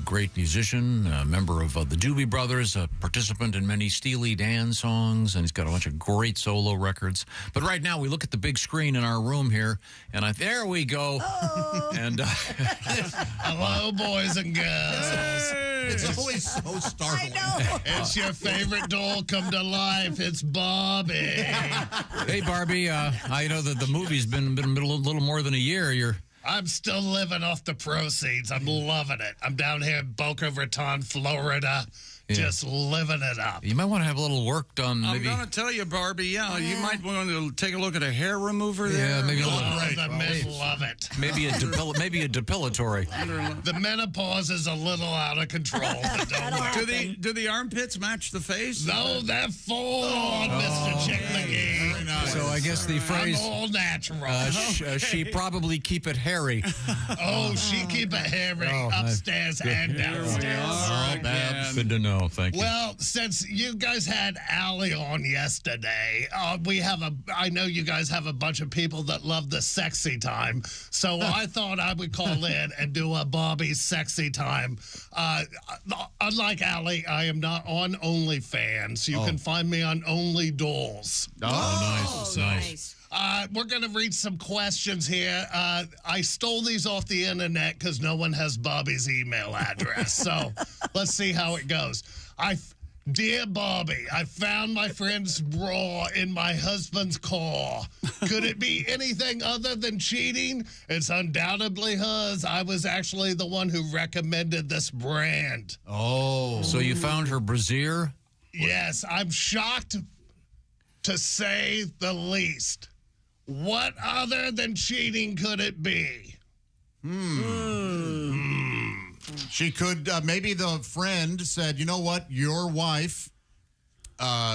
[SPEAKER 2] great musician, member of the Doobie Brothers, a participant in many Steely Dan songs, and he's got a bunch of great solo records. But right now, we look at the big screen in our room here, and there we go.
[SPEAKER 3] Oh.
[SPEAKER 2] And
[SPEAKER 1] hello, boys and girls. It's always so startling. I know. It's your favorite doll come to life. It's Bobby.
[SPEAKER 2] Hey, Barbie, I know that the movie's been a little more than a year.
[SPEAKER 1] I'm still living off the proceeds. I'm loving it. I'm down here in Boca Raton, Florida, just living it up.
[SPEAKER 2] You might want to have a little work done. Maybe.
[SPEAKER 1] I'm going to tell you, Barbie, you might want to take a look at a hair remover there.
[SPEAKER 2] Yeah, maybe a little.
[SPEAKER 1] The men love it.
[SPEAKER 2] Maybe a depilatory.
[SPEAKER 1] The menopause is a little out of control. But don't do the armpits match the face? No, they're full on, Mr. Chick McGee. Nice.
[SPEAKER 2] So I guess the phrase,
[SPEAKER 1] I'm all natural.
[SPEAKER 2] She probably keep it hairy.
[SPEAKER 1] Oh, she keep it hairy upstairs and downstairs.
[SPEAKER 2] Good to know. No, thank you.
[SPEAKER 18] Well, since you guys had Allie on yesterday, I know you guys have a bunch of people that love the sexy time. So I thought I would call in and do a Bobby's sexy time. Unlike Allie, I am not on OnlyFans. You can find me on Only Dolls.
[SPEAKER 2] Nice.
[SPEAKER 18] We're going to read some questions here. I stole these off the internet because no one has Bobby's email address. So let's see how it goes. Dear Bobby, I found my friend's bra in my husband's car. Could it be anything other than cheating? It's undoubtedly hers. I was actually the one who recommended this brand.
[SPEAKER 2] Oh. So you found her brassiere?
[SPEAKER 18] Yes, I'm shocked to say the least. What other than cheating could it be?
[SPEAKER 4] She could, maybe the friend said, you know what, your wife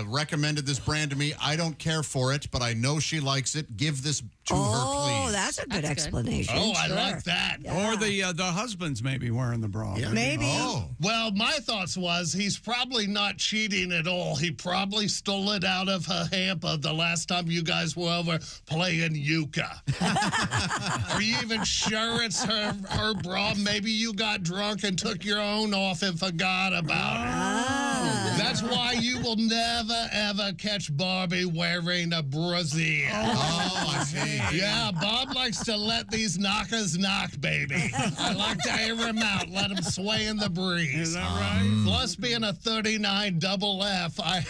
[SPEAKER 4] recommended this brand to me. I don't care for it, but I know she likes it. Give this to her, please.
[SPEAKER 3] Oh, that's a good explanation.
[SPEAKER 18] Oh, I like that.
[SPEAKER 1] Or the husband's maybe wearing the bra.
[SPEAKER 18] Yeah.
[SPEAKER 3] Maybe.
[SPEAKER 18] Oh. Well, my thoughts was he's probably not cheating at all. He probably stole it out of her hamper the last time you guys were over playing euchre. Are you even sure it's her bra? Maybe you got drunk and took your own off and forgot about it. That's why you will never, ever catch Barbie wearing a brassiere.
[SPEAKER 4] Oh, I see.
[SPEAKER 18] Yeah, Bob likes to let these knockers knock, baby. I like to air him out, let him sway in the breeze.
[SPEAKER 1] Is that right?
[SPEAKER 18] Plus, being a 39 double F, I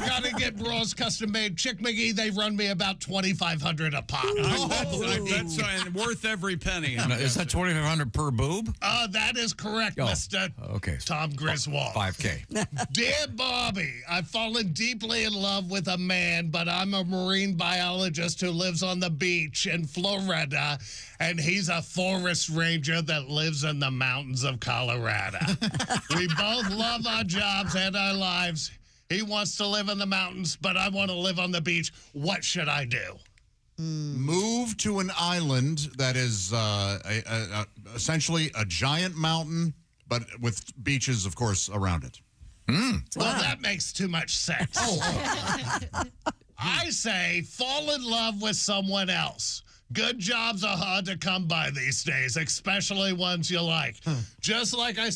[SPEAKER 18] got to get bras custom made. Chick McGee, they run me about $2,500 a pop.
[SPEAKER 1] I bet worth every penny.
[SPEAKER 2] Is that $2,500 per boob?
[SPEAKER 18] That is correct, Mr. Tom Griswold.
[SPEAKER 2] 5K.
[SPEAKER 18] Dear Bobby, I've fallen deeply in love with a man, but I'm a marine biologist who lives on the beach in Florida, and he's a forest ranger that lives in the mountains of Colorado. We both love our jobs and our lives. He wants to live in the mountains, but I want to live on the beach. What should I do?
[SPEAKER 4] Move to an island that is essentially a giant mountain, but with beaches, of course, around it.
[SPEAKER 18] Well, that makes too much sense. I say fall in love with someone else. Good jobs are hard to come by these days, especially ones you like. Just like I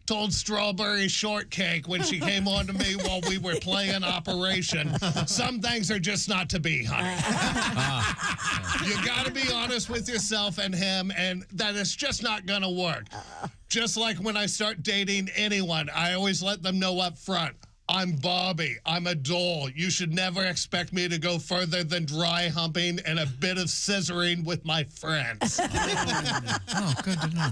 [SPEAKER 18] told Strawberry Shortcake when she came on to me while we were playing Operation, some things are just not to be, honey. You got to be honest with yourself and him, and that it's just not going to work. Just like when I start dating anyone, I always let them know up front. I'm Bobby. I'm a doll. You should never expect me to go further than dry humping and a bit of scissoring with my friends.
[SPEAKER 2] Oh, good to know.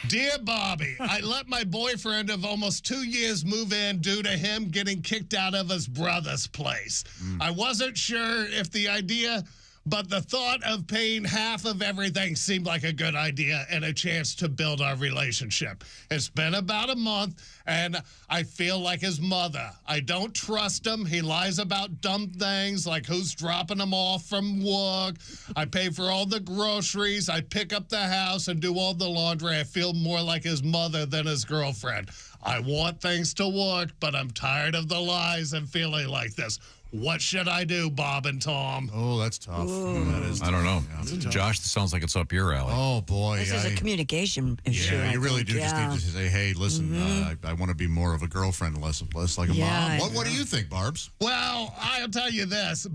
[SPEAKER 18] Dear Bobby, I let my boyfriend of almost 2 years move in due to him getting kicked out of his brother's place. I wasn't sure if the idea, but the thought of paying half of everything seemed like a good idea and a chance to build our relationship. It's been about a month, and I feel like his mother. I don't trust him. He lies about dumb things like who's dropping him off from work. I pay for all the groceries. I pick up the house and do all the laundry. I feel more like his mother than his girlfriend. I want things to work, but I'm tired of the lies and feeling like this. What should I do, Bob and Tom?
[SPEAKER 4] Oh, that's tough. That is
[SPEAKER 2] I don't know.
[SPEAKER 4] Yeah,
[SPEAKER 2] Josh, this sounds like it's up your alley.
[SPEAKER 4] Oh, boy.
[SPEAKER 3] This is a communication issue.
[SPEAKER 4] Yeah, you really
[SPEAKER 3] think.
[SPEAKER 4] do just need to say, hey, listen, I want to be more of a girlfriend, less like a mom. What do you think, Barbs?
[SPEAKER 18] Well, I'll tell you this.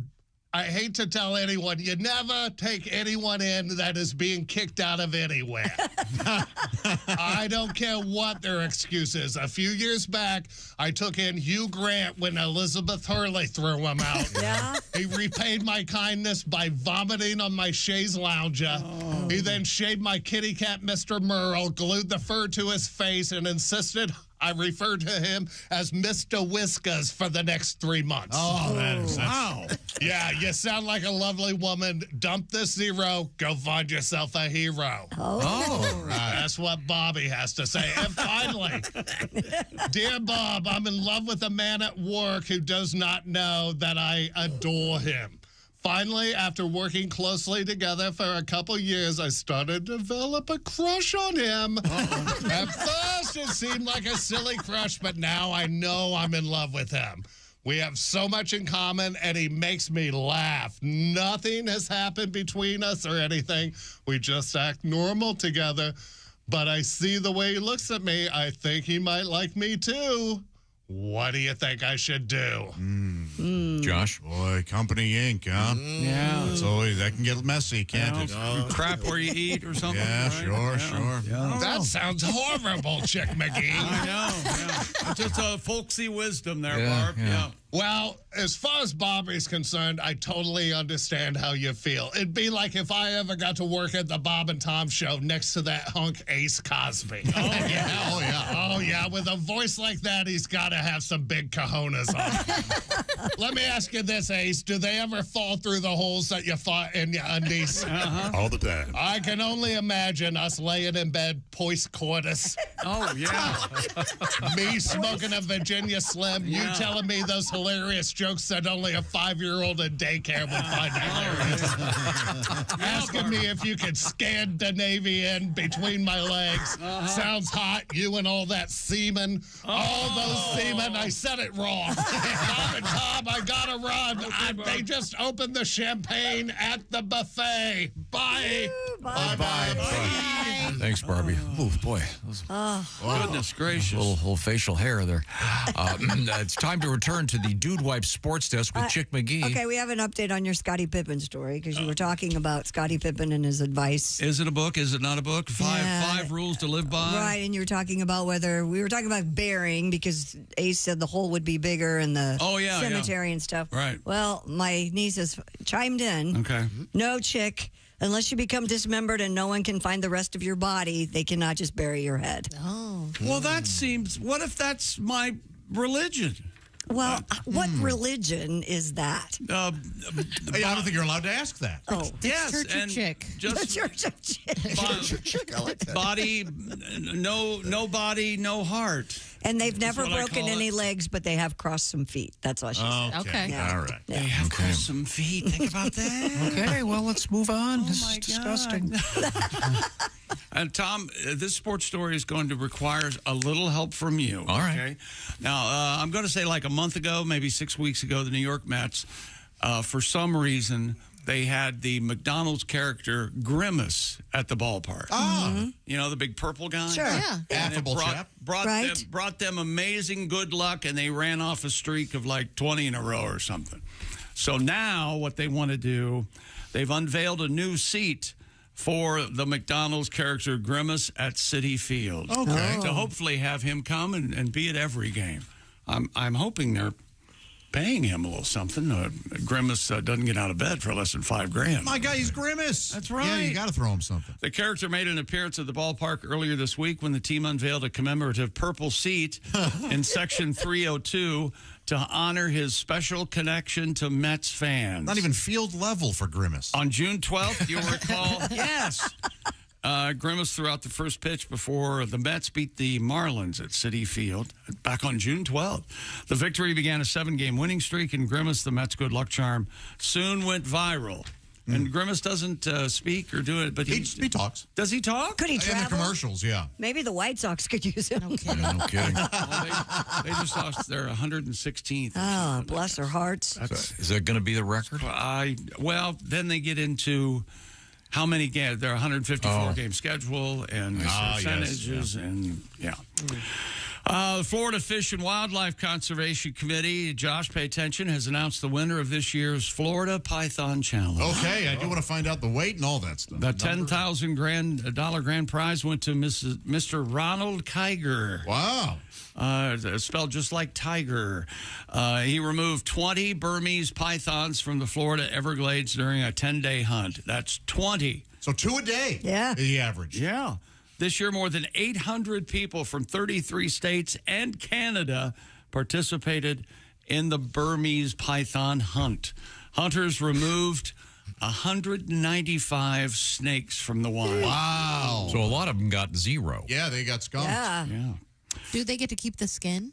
[SPEAKER 18] I hate to tell anyone, you never take anyone in that is being kicked out of anywhere. I don't care what their excuse is. A few years back, I took in Hugh Grant when Elizabeth Hurley threw him out.
[SPEAKER 3] Yeah?
[SPEAKER 18] He repaid my kindness by vomiting on my chaise lounger. Oh. He then shaved my kitty cat, Mr. Merle, glued the fur to his face, and insisted I referred to him as Mr. Whiskers for the next 3 months.
[SPEAKER 4] Oh,
[SPEAKER 18] wow. Yeah, you sound like a lovely woman. Dump this zero. Go find yourself a hero.
[SPEAKER 3] Oh.
[SPEAKER 18] That's what Bobby has to say. And finally, dear Bob, I'm in love with a man at work who does not know that I adore him. Finally, after working closely together for a couple years, I started to develop a crush on him. At first, it seemed like a silly crush, but now I know I'm in love with him. We have so much in common, and he makes me laugh. Nothing has happened between us or anything. We just act normal together. But I see the way he looks at me. I think he might like me, too. What do you think I should do?
[SPEAKER 2] Josh?
[SPEAKER 4] Boy, Company Inc., huh?
[SPEAKER 1] Yeah.
[SPEAKER 4] It's always, that can get messy, can't it?
[SPEAKER 1] You crap where you eat or something.
[SPEAKER 4] Yeah,
[SPEAKER 1] right?
[SPEAKER 4] sure.
[SPEAKER 18] That sounds horrible, Chick McGee.
[SPEAKER 1] I know. Yeah. Just a folksy wisdom there,
[SPEAKER 2] Yeah,
[SPEAKER 1] Barb.
[SPEAKER 2] yeah.
[SPEAKER 1] Yeah.
[SPEAKER 18] Well, as far as Bobby's concerned, I totally understand how you feel. It'd be like if I ever got to work at the Bob and Tom show next to that hunk Ace Cosby.
[SPEAKER 4] Oh, yeah.
[SPEAKER 18] Oh, yeah. With a voice like that, he's got to have some big cojones on. Let me ask you this, Ace. Do they ever fall through the holes that you fought in your undies?
[SPEAKER 15] All the time.
[SPEAKER 18] I can only imagine us laying in bed, post coitus.
[SPEAKER 1] Oh, yeah.
[SPEAKER 18] Me smoking a Virginia Slim, you
[SPEAKER 1] Yeah.
[SPEAKER 18] telling me those hilarious jokes that only a 5-year-old in daycare would find hilarious. Asking me if you could scan the Navy in between my legs. Sounds hot, you and all that semen. All those semen, I said it wrong. Bob and Tom, I gotta run. They just opened the champagne at the buffet. Bye.
[SPEAKER 4] Bye-bye.
[SPEAKER 2] Thanks, Barbie. Oh, boy.
[SPEAKER 1] Goodness gracious.
[SPEAKER 2] Little facial hair there. It's time to return to the Dude Wipe Sports Desk with Chick McGee.
[SPEAKER 3] Okay, we have an update on your Scottie Pippen story because you were talking about Scottie Pippen and his advice.
[SPEAKER 1] Is it a book? Is it not a book? Five rules to live by?
[SPEAKER 3] Right, and you were talking about we were talking about burying because Ace said the hole would be bigger and the cemetery and stuff.
[SPEAKER 1] Right.
[SPEAKER 3] Well, my niece has chimed in.
[SPEAKER 1] Okay.
[SPEAKER 3] No, Chick. Unless you become dismembered and no one can find the rest of your body, they cannot just bury your head.
[SPEAKER 8] Oh.
[SPEAKER 1] Well, that seems. What if that's my religion?
[SPEAKER 3] Well, what religion is that?
[SPEAKER 4] I don't think you're allowed to ask that.
[SPEAKER 3] Oh,
[SPEAKER 1] yes,
[SPEAKER 8] Church
[SPEAKER 1] and
[SPEAKER 8] of Chick.
[SPEAKER 1] Just
[SPEAKER 3] the Church of Chick.
[SPEAKER 5] Chick, I like that.
[SPEAKER 1] Body, no body, no heart.
[SPEAKER 3] And they've never
[SPEAKER 1] what I
[SPEAKER 3] broken
[SPEAKER 1] call
[SPEAKER 3] any
[SPEAKER 1] it.
[SPEAKER 3] legs, but they have crossed some feet. That's all she said.
[SPEAKER 8] Okay.
[SPEAKER 3] Yeah.
[SPEAKER 4] All right.
[SPEAKER 3] Yeah.
[SPEAKER 1] They have crossed some feet. Think about that.
[SPEAKER 2] Okay, well, let's move on. This
[SPEAKER 1] my
[SPEAKER 2] is disgusting.
[SPEAKER 1] And Tom, this sports story is going to require a little help from you.
[SPEAKER 2] All right.
[SPEAKER 1] Okay? Now, I'm going to say like a month ago, maybe 6 weeks ago, the New York Mets, for some reason, they had the McDonald's character Grimace at the ballpark.
[SPEAKER 4] Oh.
[SPEAKER 1] You know, the big purple guy?
[SPEAKER 3] Sure.
[SPEAKER 8] Yeah.
[SPEAKER 1] And it
[SPEAKER 4] Affable chap.
[SPEAKER 1] brought them amazing good luck, and they ran off a streak of like 20 in a row or something. So now what they want to do, they've unveiled a new seat for the McDonald's character Grimace at Citi Field.
[SPEAKER 4] Okay.
[SPEAKER 1] To hopefully have him come and be at every game. I'm hoping they're paying him a little something. Grimace doesn't get out of bed for less than $5,000.
[SPEAKER 4] My guy, he's Grimace.
[SPEAKER 1] That's right.
[SPEAKER 4] Yeah, you got to throw him something.
[SPEAKER 1] The character made an appearance at the ballpark earlier this week when the team unveiled a commemorative purple seat in Section 302 to honor his special connection to Mets fans.
[SPEAKER 4] Not even field level for Grimace.
[SPEAKER 1] On June 12th, you'll recall, yes, Grimace threw out the first pitch before the Mets beat the Marlins at Citi Field back on June 12th. The victory began a 7-game winning streak, and Grimace, the Mets' good luck charm, soon went viral. And Grimace doesn't speak or do it, but
[SPEAKER 4] he talks.
[SPEAKER 1] Does he talk?
[SPEAKER 3] Could he
[SPEAKER 4] In
[SPEAKER 3] travel?
[SPEAKER 4] the commercials, yeah.
[SPEAKER 3] Maybe the White Sox could use him.
[SPEAKER 2] No kidding.
[SPEAKER 1] Well, they just lost their 116th.
[SPEAKER 3] Oh, bless their hearts.
[SPEAKER 2] Is that going to be the record?
[SPEAKER 1] Well, then they get into how many games. There are 154 game schedule and percentages and the Florida Fish and Wildlife Conservation Committee, Josh, pay attention, has announced the winner of this year's Florida Python Challenge.
[SPEAKER 4] Okay, I do want to find out the weight and all that stuff.
[SPEAKER 1] The $10,000 grand prize went to Mr. Ronald Kiger.
[SPEAKER 4] Wow.
[SPEAKER 1] Spelled just like tiger. He removed 20 Burmese pythons from the Florida Everglades during a 10-day hunt. That's 20.
[SPEAKER 4] So 2 a day.
[SPEAKER 3] Yeah.
[SPEAKER 4] The average.
[SPEAKER 1] Yeah. This year, more than 800 people from 33 states and Canada participated in the Burmese python hunt. Hunters removed 195 snakes from the wild.
[SPEAKER 4] Wow.
[SPEAKER 2] So a lot of them got 0.
[SPEAKER 4] Yeah, they got skunked.
[SPEAKER 3] Yeah.
[SPEAKER 1] Yeah.
[SPEAKER 8] Do they get to keep the skin?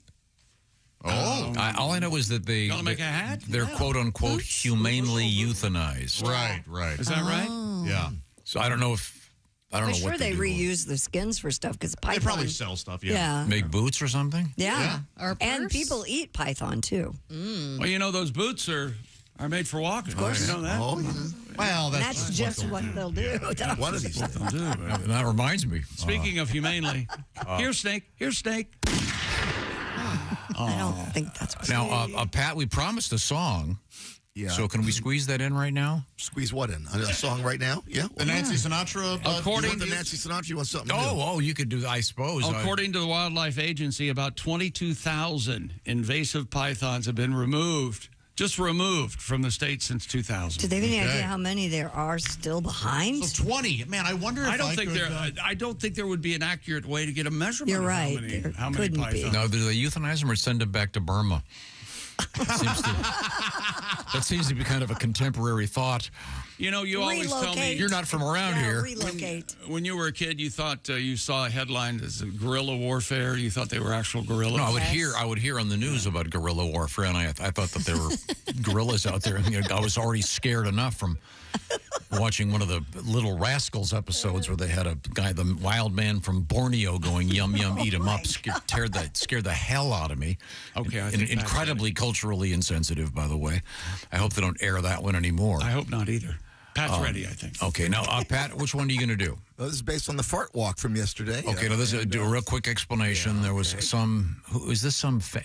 [SPEAKER 2] All I know is that
[SPEAKER 1] Gonna make a hat?
[SPEAKER 2] They're quote unquote humanely euthanized.
[SPEAKER 4] Right.
[SPEAKER 1] Is that right?
[SPEAKER 4] Yeah.
[SPEAKER 2] So I don't know if
[SPEAKER 3] I'm
[SPEAKER 2] what
[SPEAKER 3] sure they
[SPEAKER 2] do.
[SPEAKER 3] reuse the skins for stuff because python.
[SPEAKER 4] They probably sell stuff. Yeah.
[SPEAKER 2] Make boots or something.
[SPEAKER 3] Yeah. And people eat python too.
[SPEAKER 1] Well, you know those boots are made for walking. Of course. You know that?
[SPEAKER 4] Well,
[SPEAKER 3] that's just what they'll do.
[SPEAKER 5] One of these things.
[SPEAKER 2] That reminds me.
[SPEAKER 1] Speaking of humanely, here's Snake. Here's Snake.
[SPEAKER 3] I don't think that's what
[SPEAKER 2] Now, Pat, we promised a song.
[SPEAKER 5] Yeah.
[SPEAKER 2] So can we squeeze that in right now?
[SPEAKER 5] Squeeze what in? A song right now? Yeah.
[SPEAKER 4] The Nancy Sinatra.
[SPEAKER 1] According
[SPEAKER 5] you want the Nancy Sinatra, you want something new?
[SPEAKER 2] Oh, you could do. I suppose.
[SPEAKER 1] According to the Wildlife Agency, about 22,000 invasive pythons have been removed from the state since 2000.
[SPEAKER 3] Do they have any idea how many there are still behind?
[SPEAKER 4] So 20. Man, I wonder if
[SPEAKER 1] I don't think there would be an accurate way to get a measurement.
[SPEAKER 3] You're right.
[SPEAKER 1] Of how many pythons.
[SPEAKER 2] No, do they euthanize them or send them back to Burma? That seems to be kind of a contemporary thought.
[SPEAKER 1] You know, you always tell me
[SPEAKER 2] you're not from around here.
[SPEAKER 3] Relocate.
[SPEAKER 1] When you were a kid, you thought you saw a headline as guerrilla warfare. You thought they were actual gorillas.
[SPEAKER 2] No, I would hear on the news about guerrilla warfare, and I thought that there were gorillas out there. And, I was already scared enough from watching one of the Little Rascals episodes where they had a guy, the wild man from Borneo, going yum yum, eat him up, scared the hell out of me.
[SPEAKER 1] Okay,
[SPEAKER 2] incredibly culturally insensitive, by the way. I hope they don't air that one anymore.
[SPEAKER 1] I hope not either. Pat's ready, I think.
[SPEAKER 2] Okay, now Pat, which one are you going to do?
[SPEAKER 5] Well, this is based on the fart walk from yesterday.
[SPEAKER 2] Okay, now do a real quick explanation. There was some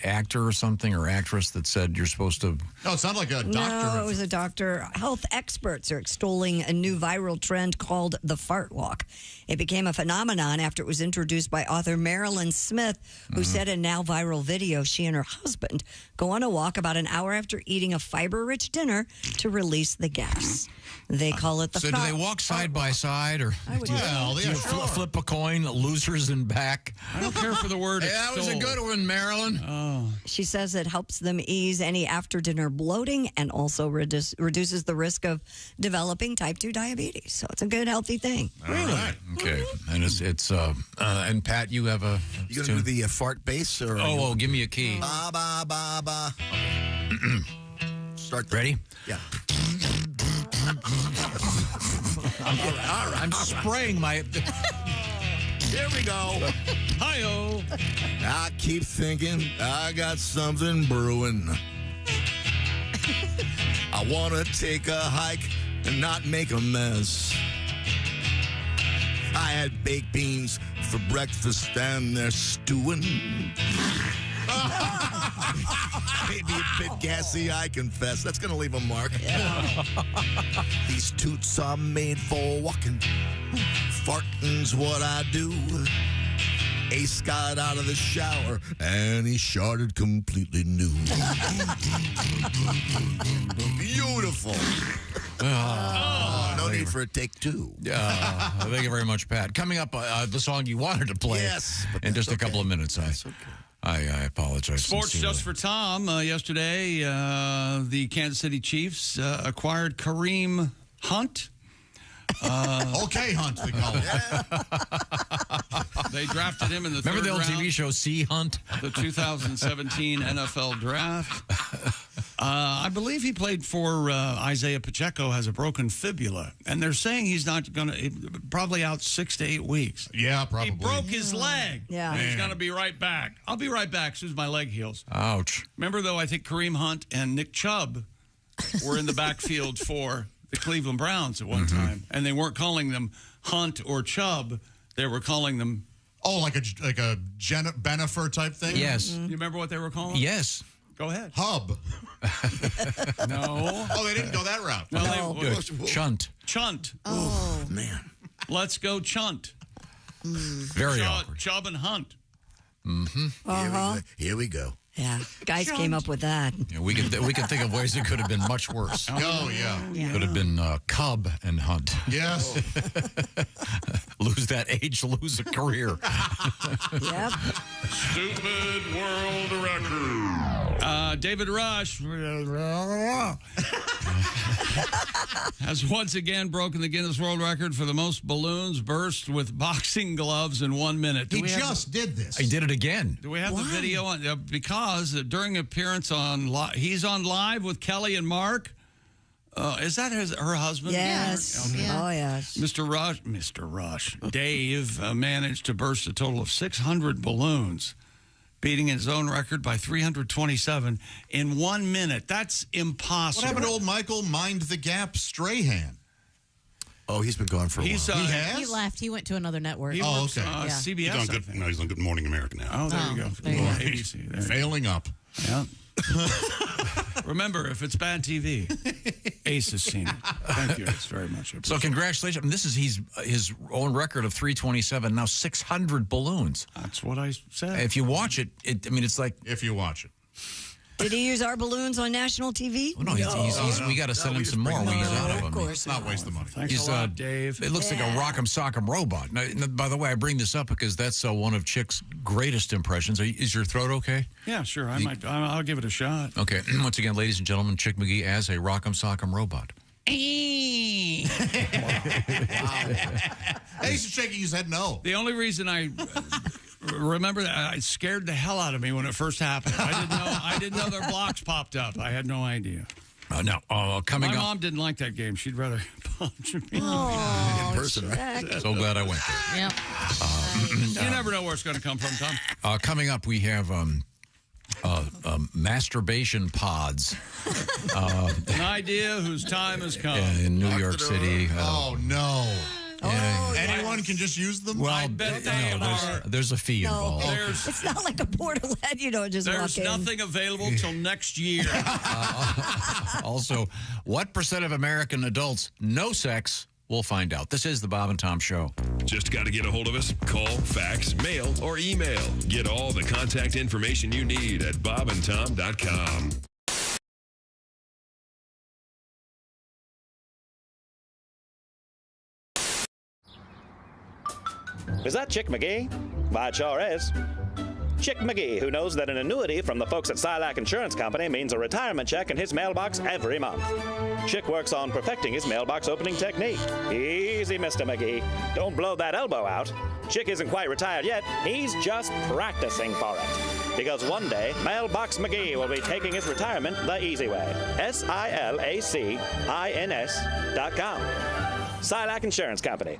[SPEAKER 2] actor or something or actress that said you're supposed to.
[SPEAKER 4] No, it sounded like a doctor.
[SPEAKER 3] No, it was a doctor. Health experts are extolling a new viral trend called the fart walk. It became a phenomenon after it was introduced by author Marilyn Smith, who said in now viral video she and her husband go on a walk about an hour after eating a fiber-rich dinner to release the gas. They call it the
[SPEAKER 2] So do they walk side by side, or do you flip a coin, losers and back?
[SPEAKER 1] I don't care for the word
[SPEAKER 2] Hey, that was a good one, Marilyn.
[SPEAKER 1] Oh.
[SPEAKER 3] She says it helps them ease any after-dinner bloating and also reduces the risk of developing type 2 diabetes. So it's a good, healthy thing.
[SPEAKER 2] Really? Okay. And it's and Pat, you have a...
[SPEAKER 5] You going to do the fart bass? Or
[SPEAKER 2] give me a key.
[SPEAKER 5] Ba, ba, ba, ba. Start.
[SPEAKER 2] Ready?
[SPEAKER 5] Yeah.
[SPEAKER 2] All right. I'm spraying my...
[SPEAKER 5] Here we go.
[SPEAKER 1] Hi-oh.
[SPEAKER 5] I keep thinking I got something brewing. I want to take a hike and not make a mess. I had baked beans for breakfast and they're stewing. Maybe a bit gassy, I confess. That's going to leave a mark. Yeah. These toots are made for walking. Farting's what I do. Ace got out of the shower and he sharted completely new. Beautiful. No need for a take two.
[SPEAKER 2] Thank you very much, Pat. Coming up, the song you wanted to play in just a couple of minutes. I apologize.
[SPEAKER 1] Sports
[SPEAKER 2] sincerely.
[SPEAKER 1] just for Tom. Yesterday, the Kansas City Chiefs acquired Kareem Hunt.
[SPEAKER 4] Okay, Hunt, they call it.
[SPEAKER 1] They drafted him in the third
[SPEAKER 2] Remember the old
[SPEAKER 1] round,
[SPEAKER 2] TV show Sea Hunt?
[SPEAKER 1] the 2017 NFL Draft. I believe he played for Isaiah Pacheco, has a broken fibula, and they're saying he's not going to, probably out 6 to 8 weeks.
[SPEAKER 4] Yeah, probably.
[SPEAKER 1] He broke his leg.
[SPEAKER 3] Yeah.
[SPEAKER 1] And he's going to be right back. I'll be right back as soon as my leg heals.
[SPEAKER 2] Ouch.
[SPEAKER 1] Remember, though, I think Kareem Hunt and Nick Chubb were in the backfield for the Cleveland Browns at one time, and they weren't calling them Hunt or Chubb. They were calling them...
[SPEAKER 4] Oh, like a Benifer type thing?
[SPEAKER 2] Yes.
[SPEAKER 1] You remember what they were calling?
[SPEAKER 2] Yes.
[SPEAKER 1] Go ahead.
[SPEAKER 4] Hub.
[SPEAKER 1] No.
[SPEAKER 4] Oh, they didn't go that route.
[SPEAKER 1] No.
[SPEAKER 2] Chunt.
[SPEAKER 1] Chunt.
[SPEAKER 5] Oh, man.
[SPEAKER 1] Let's go Chunt.
[SPEAKER 2] Very awkward.
[SPEAKER 1] Chubb and Hunt.
[SPEAKER 5] Here we go.
[SPEAKER 3] Yeah, guys came up with that.
[SPEAKER 2] Yeah, we could think of ways it could have been much worse.
[SPEAKER 4] Oh, yeah.
[SPEAKER 2] Could have been Cub and Hunt.
[SPEAKER 4] Yes.
[SPEAKER 2] Lose that age, lose a career.
[SPEAKER 3] Yep.
[SPEAKER 1] Stupid world record. David Rush. has once again broken the Guinness World Record for the most balloons burst with boxing gloves in 1 minute.
[SPEAKER 4] He just did this.
[SPEAKER 2] He did it again.
[SPEAKER 1] Do we have the video on? Because during appearance on, he's on live with Kelly and Mark. Is that her husband?
[SPEAKER 3] Yes.
[SPEAKER 1] Okay.
[SPEAKER 3] Oh, yes.
[SPEAKER 1] Mr. Rush. Dave managed to burst a total of 600 balloons, beating his own record by 327 in 1 minute. That's impossible.
[SPEAKER 4] What happened to old Michael Mind the Gap Strahan?
[SPEAKER 5] Oh, he's been gone for a while.
[SPEAKER 4] He has?
[SPEAKER 8] He left. He went to another network.
[SPEAKER 1] He works, CBS.
[SPEAKER 15] He's on Good Morning America now.
[SPEAKER 1] Oh, there you go.
[SPEAKER 8] There you go.
[SPEAKER 1] ABC.
[SPEAKER 4] Failing up.
[SPEAKER 1] Yeah. Remember, if it's bad TV, Ace has seen it. Thank you. It's very much.
[SPEAKER 2] So congratulations. This is his own record of 327, now 600 balloons.
[SPEAKER 1] That's what I said.
[SPEAKER 2] If you watch it, it's like...
[SPEAKER 4] If you watch it.
[SPEAKER 3] Did he use our balloons on national TV?
[SPEAKER 2] Oh, no, we got to send him some more when he's out of them.
[SPEAKER 3] Of course.
[SPEAKER 4] Not waste the money.
[SPEAKER 1] Thanks a lot, Dave.
[SPEAKER 2] It looks like a Rock'em Sock'em robot. Now, by the way, I bring this up because that's one of Chick's greatest impressions. Is your throat okay?
[SPEAKER 1] Yeah, sure. I'll give it a shot.
[SPEAKER 2] Okay. Once again, ladies and gentlemen, Chick McGee as a Rock'em Sock'em robot.
[SPEAKER 4] Ace is shaking his head no.
[SPEAKER 1] The only reason I remember that, it scared the hell out of me when it first happened. I didn't know their blocks popped up. I had no idea.
[SPEAKER 2] Coming up.
[SPEAKER 1] My mom didn't like that game. She'd rather punch me
[SPEAKER 5] in person, right?
[SPEAKER 2] So glad I went there.
[SPEAKER 8] Yep.
[SPEAKER 1] You never know where it's going to come from, Tom.
[SPEAKER 2] Coming up, we have masturbation pods.
[SPEAKER 1] An idea whose time has come.
[SPEAKER 2] In New York City.
[SPEAKER 4] Oh, no.
[SPEAKER 2] Yeah.
[SPEAKER 4] Anyone can just use them?
[SPEAKER 1] I bet they are.
[SPEAKER 2] There's a fee involved.
[SPEAKER 3] It's not like a portalette, just walk
[SPEAKER 1] There's
[SPEAKER 3] in.
[SPEAKER 1] nothing available till next year.
[SPEAKER 2] Also, what percent of American adults know sex? We'll find out. This is the Bob and Tom Show.
[SPEAKER 16] Just got to get a hold of us? Call, fax, mail, or email. Get all the contact information you need at bobandtom.com.
[SPEAKER 19] Is that Chick McGee? Why, it sure is. Chick McGee, who knows that an annuity from the folks at Silac Insurance Company means a retirement check in his mailbox every month. Chick works on perfecting his mailbox opening technique. Easy, Mr. McGee. Don't blow that elbow out. Chick isn't quite retired yet. He's just practicing for it. Because one day, Mailbox McGee will be taking his retirement the easy way. SILACINS.com. Silac Insurance Company.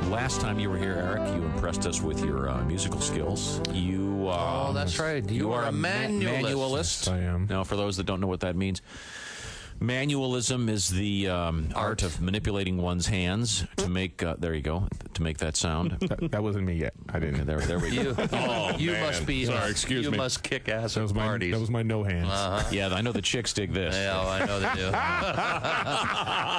[SPEAKER 9] Last time you were here, Eric, you impressed us with your musical skills. You,
[SPEAKER 12] oh, that's right. You are a manualist.
[SPEAKER 9] Manualist.
[SPEAKER 20] I am.
[SPEAKER 9] Now, for those that don't know what that means, manualism is the art of manipulating one's hands to make. There you go. To make that sound.
[SPEAKER 20] That wasn't me yet. I didn't.
[SPEAKER 9] There we go.
[SPEAKER 12] You must be.
[SPEAKER 20] Sorry, excuse me.
[SPEAKER 12] You must kick ass at parties.
[SPEAKER 20] That was my no hands.
[SPEAKER 9] Yeah, I know the chicks dig this.
[SPEAKER 12] Yeah, I know they do.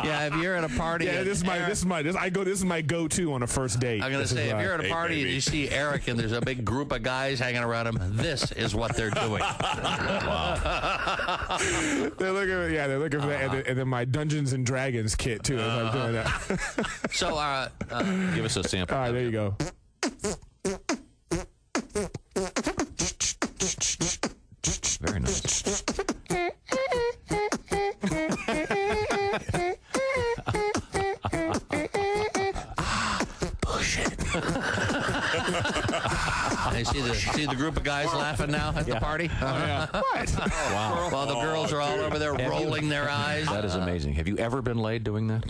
[SPEAKER 12] Yeah, if you're at a party.
[SPEAKER 20] Yeah, this is my go-to on a first date.
[SPEAKER 12] I'm gonna say, if you're at a party and you see Eric and there's a big group of guys hanging around him, this is what they're doing.
[SPEAKER 20] Wow. They're looking for that, and then my Dungeons and Dragons kit too. As I'm doing that.
[SPEAKER 12] So,
[SPEAKER 9] give us a sample.
[SPEAKER 20] All right, there you go.
[SPEAKER 9] Very nice.
[SPEAKER 12] Push it. I see the group of guys laughing now at the party.
[SPEAKER 20] What?
[SPEAKER 9] Wow.
[SPEAKER 12] While the girls are all over there rolling their eyes.
[SPEAKER 9] That is amazing. Have you ever been laid doing that?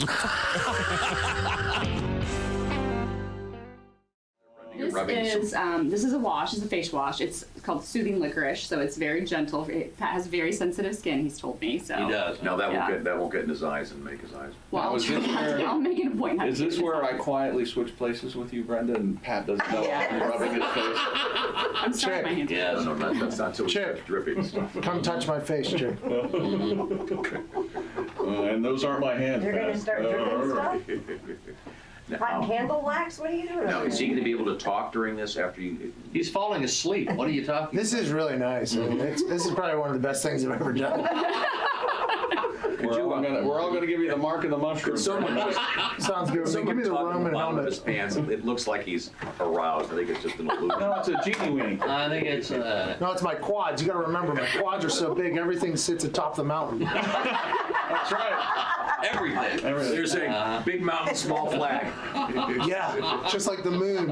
[SPEAKER 7] This is a wash. It's a face wash. It's called Soothing Licorice, so it's very gentle. It has very sensitive skin. He's told me. So
[SPEAKER 17] He does. No, that won't get in his eyes and make his eyes.
[SPEAKER 7] Well, I'll make it a point.
[SPEAKER 17] Is this where I quietly switch places with you, Brenda, and Pat doesn't know I'm rubbing his face?
[SPEAKER 7] I'm sorry, my hands.
[SPEAKER 17] Yeah, no, that's not till
[SPEAKER 6] Chick,
[SPEAKER 17] dripping stuff.
[SPEAKER 6] Come touch my face, Chick.
[SPEAKER 17] And those aren't my hands.
[SPEAKER 3] You're going to start dripping stuff? Hot candle wax? What are you doing?
[SPEAKER 17] Now, is he going to be able to talk during this after you?
[SPEAKER 12] He's falling asleep. What are you talking
[SPEAKER 6] This is really nice. I mean, this is probably one of the best things I've ever done.
[SPEAKER 17] We're all gonna give you the mark of the mushroom.
[SPEAKER 6] Sounds good. Give me the Roman helmet.
[SPEAKER 11] His pants. It looks like he's aroused. I think it's just an illusion.
[SPEAKER 17] No, it's a genie weenie.
[SPEAKER 12] I think it's.
[SPEAKER 6] No, it's my quads. You got to remember, my quads are so big, everything sits atop the mountain.
[SPEAKER 17] That's right.
[SPEAKER 11] Everything. They're saying big mountain, small flag.
[SPEAKER 6] Yeah, just like the moon.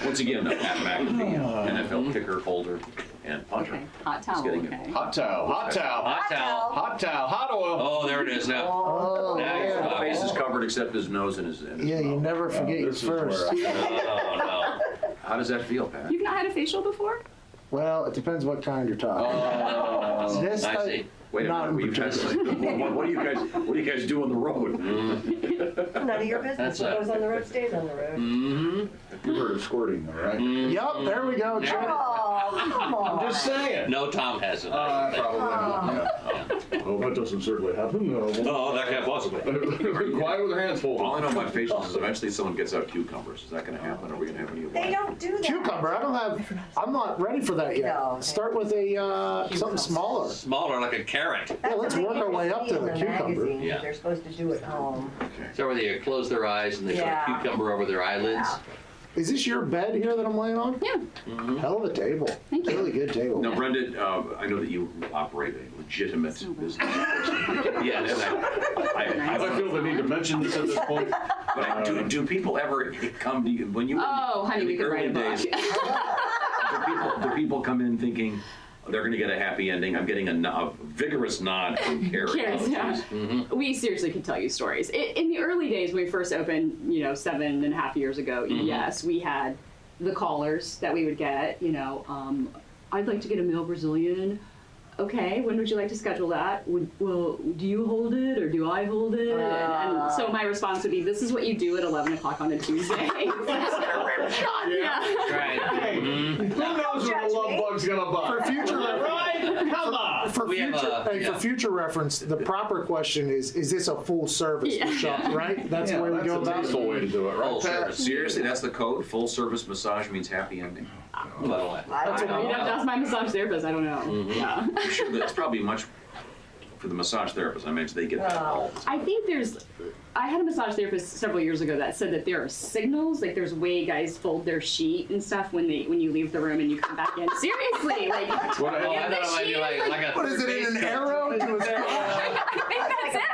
[SPEAKER 11] Once again, Pat McAfee, NFL kicker, holder, and punter.
[SPEAKER 7] Okay. Hot towel. Okay.
[SPEAKER 17] Hot towel. Hot towel.
[SPEAKER 12] Hot towel.
[SPEAKER 17] Hot towel. Hot oil.
[SPEAKER 11] Oh, there it is now.
[SPEAKER 6] Oh,
[SPEAKER 11] Now his face is covered except his nose and his.
[SPEAKER 6] Yeah, you never forget your first.
[SPEAKER 11] Oh no. How does that feel, Pat?
[SPEAKER 7] You've not had a facial before?
[SPEAKER 6] Well, it depends what kind you're talking. This
[SPEAKER 11] I see. Wait a
[SPEAKER 6] not
[SPEAKER 11] minute. What do you guys do on the road?
[SPEAKER 3] None of your business. What goes on the road stays on the road.
[SPEAKER 11] Mm-hmm.
[SPEAKER 17] You heard of squirting, though, right?
[SPEAKER 6] Yep, there we go.
[SPEAKER 3] Oh, come on.
[SPEAKER 17] I'm just saying.
[SPEAKER 12] No, Tom hasn't.
[SPEAKER 17] Probably not. Oh, that doesn't certainly happen. No.
[SPEAKER 11] Oh, that can't possibly.
[SPEAKER 17] Quiet with their hands folded.
[SPEAKER 11] All I know about facials is eventually someone gets out cucumbers. Is that going to happen? Or are we going to have any of that?
[SPEAKER 3] They don't do that.
[SPEAKER 6] Cucumber. I'm not ready for that yet.
[SPEAKER 3] No.
[SPEAKER 6] Start with a something smaller.
[SPEAKER 12] Smaller, like a carrot.
[SPEAKER 6] Yeah, let's work our way up to the cucumber.
[SPEAKER 12] Yeah.
[SPEAKER 3] They're supposed to do at home.
[SPEAKER 12] So where they close their eyes and they put a cucumber over their eylids.
[SPEAKER 6] Is this your bed here that I'm laying on?
[SPEAKER 7] Yeah.
[SPEAKER 12] Mm-hmm.
[SPEAKER 6] Hell of a table.
[SPEAKER 7] Thank you.
[SPEAKER 6] Really good table.
[SPEAKER 11] Now, Brenda, I know that you operate a legitimate business. Yes.
[SPEAKER 17] I feel the need to mention this at this point.
[SPEAKER 11] But do people ever come to you when you?
[SPEAKER 7] Oh, honey, we could write a book.
[SPEAKER 11] Do people come in thinking they're going to get a happy ending? I'm getting a vigorous nod from Carrie.
[SPEAKER 7] Yeah.
[SPEAKER 11] Mm-hmm.
[SPEAKER 7] We seriously could tell you stories. In the early days when we first opened, 7.5 years ago, yes, we had the callers that we would get, I'd like to get a male Brazilian. Okay, when would you like to schedule that? Do you hold it or do I hold it? And so my response would be, this is what you do at 11 o'clock on a Tuesday.
[SPEAKER 12] Right.
[SPEAKER 17] Hey, who knows what the love bug's gonna buy?
[SPEAKER 6] For future
[SPEAKER 17] right? Come on.
[SPEAKER 6] For future reference, the proper question is this a full service shop, right? That's the way we go about it.
[SPEAKER 17] That's a tasteful way to do it, right?
[SPEAKER 11] Full service. Seriously, that's the code? Full service massage means happy ending?
[SPEAKER 7] That's my massage therapist. I don't know.
[SPEAKER 11] Mm-hmm.
[SPEAKER 7] Yeah.
[SPEAKER 11] I'm sure that's probably much for the massage therapist. I imagine they get that all.
[SPEAKER 7] I think I had a massage therapist several years ago that said that there are signals, like there's way guys fold their sheet and stuff when you leave the room and you come back in. Seriously, like.
[SPEAKER 12] What
[SPEAKER 6] is it in an arrow?
[SPEAKER 7] That's it,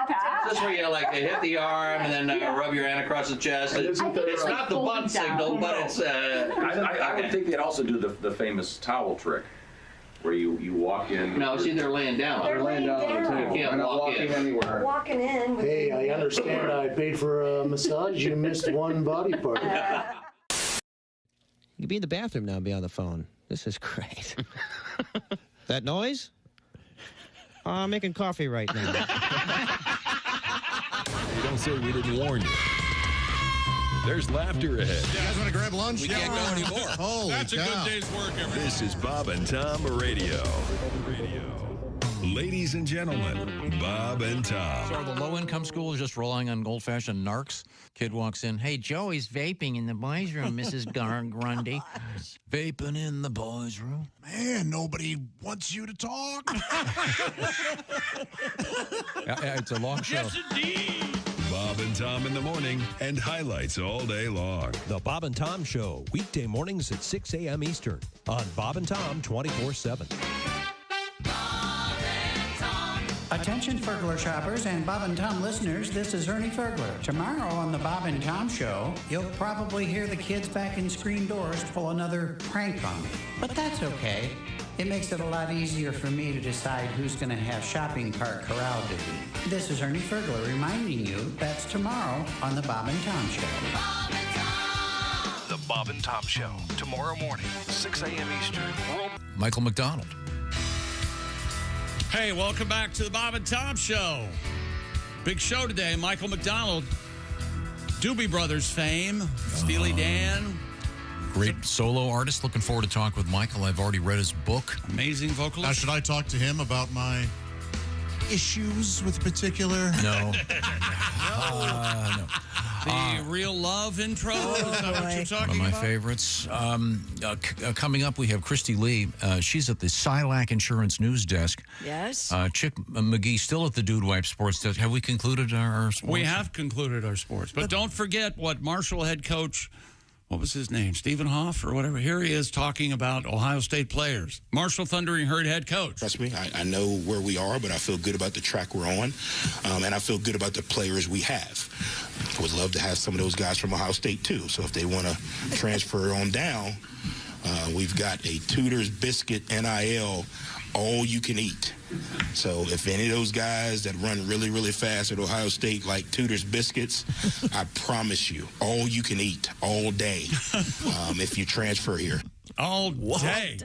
[SPEAKER 7] Pat.
[SPEAKER 12] This is where you hit the arm and then rub your hand across the chest. It's not the butt signal, but it's.
[SPEAKER 11] I would think they'd also do the famous towel trick. Where you walk in.
[SPEAKER 12] No, see, they're laying down.
[SPEAKER 3] They're laying down.
[SPEAKER 12] You can't walk in
[SPEAKER 17] anywhere.
[SPEAKER 3] Walking in.
[SPEAKER 6] Hey, I understand. I paid for a massage. You missed one body part.
[SPEAKER 13] You can be in the bathroom now and be on the phone. This is great. That noise? I'm making coffee right now.
[SPEAKER 16] You don't say we didn't warn you. There's laughter ahead.
[SPEAKER 4] You guys want to grab lunch?
[SPEAKER 16] We can't go anymore.
[SPEAKER 4] Holy
[SPEAKER 1] That's a
[SPEAKER 4] cow.
[SPEAKER 1] good day's work, everybody.
[SPEAKER 16] This is Bob and Tom Radio. Ladies and gentlemen, Bob and Tom.
[SPEAKER 2] So are the low-income schools just relying on old-fashioned narcs? Kid walks in, hey, Joey's vaping in the boys' room, Mrs. Grundy. Vaping in the boys' room?
[SPEAKER 4] Man, nobody wants you to talk.
[SPEAKER 2] It's a long show.
[SPEAKER 1] Yes, indeed.
[SPEAKER 16] Bob and Tom in the morning and highlights all day long.
[SPEAKER 22] The Bob and Tom Show, weekday mornings at 6 a.m. Eastern on Bob and Tom 24/7.
[SPEAKER 21] Attention Fergler shoppers and Bob and Tom listeners, this is Ernie Fergler. Tomorrow on the Bob and Tom Show, you'll probably hear the kids back in screen doors pull another prank on me. But that's okay. It makes it a lot easier for me to decide who's going to have shopping cart corral duty. This is Ernie Fergler reminding you that's tomorrow on the Bob and Tom Show.
[SPEAKER 23] The Bob and Tom Show, tomorrow morning, 6 a.m. Eastern.
[SPEAKER 2] Michael McDonald.
[SPEAKER 1] Hey, welcome back to the Bob and Tom Show. Big show today. Michael McDonald, Doobie Brothers fame, Steely Dan.
[SPEAKER 2] Great solo artist. Looking forward to talk with Michael. I've already read his book.
[SPEAKER 1] Amazing vocalist.
[SPEAKER 4] Now, should I talk to him about my issues with particular?
[SPEAKER 2] No. No.
[SPEAKER 1] The Real Love intro? Is that what you're talking
[SPEAKER 2] One of my
[SPEAKER 1] about?
[SPEAKER 2] favorites. Coming up, we have Christy Lee. She's at the Silac Insurance News Desk.
[SPEAKER 3] Yes.
[SPEAKER 2] Chick McGee still at the Dude Wipe Sports Desk. Have we concluded our sports?
[SPEAKER 1] We have concluded our sports. But don't forget what Marshall head coach, what was his name? Stephen Hoff or whatever. Here he is talking about Ohio State players. Marshall Thundering Herd head coach.
[SPEAKER 10] Trust me, I know where we are, but I feel good about the track we're on. And I feel good about the players we have. I would love to have some of those guys from Ohio State, too. So if they want to transfer on down, we've got a Tudor's Biscuit NIL all you can eat. So if any of those guys that run really, really fast at Ohio State like Tudor's Biscuits, I promise you, all you can eat all day if you transfer here.
[SPEAKER 1] All day.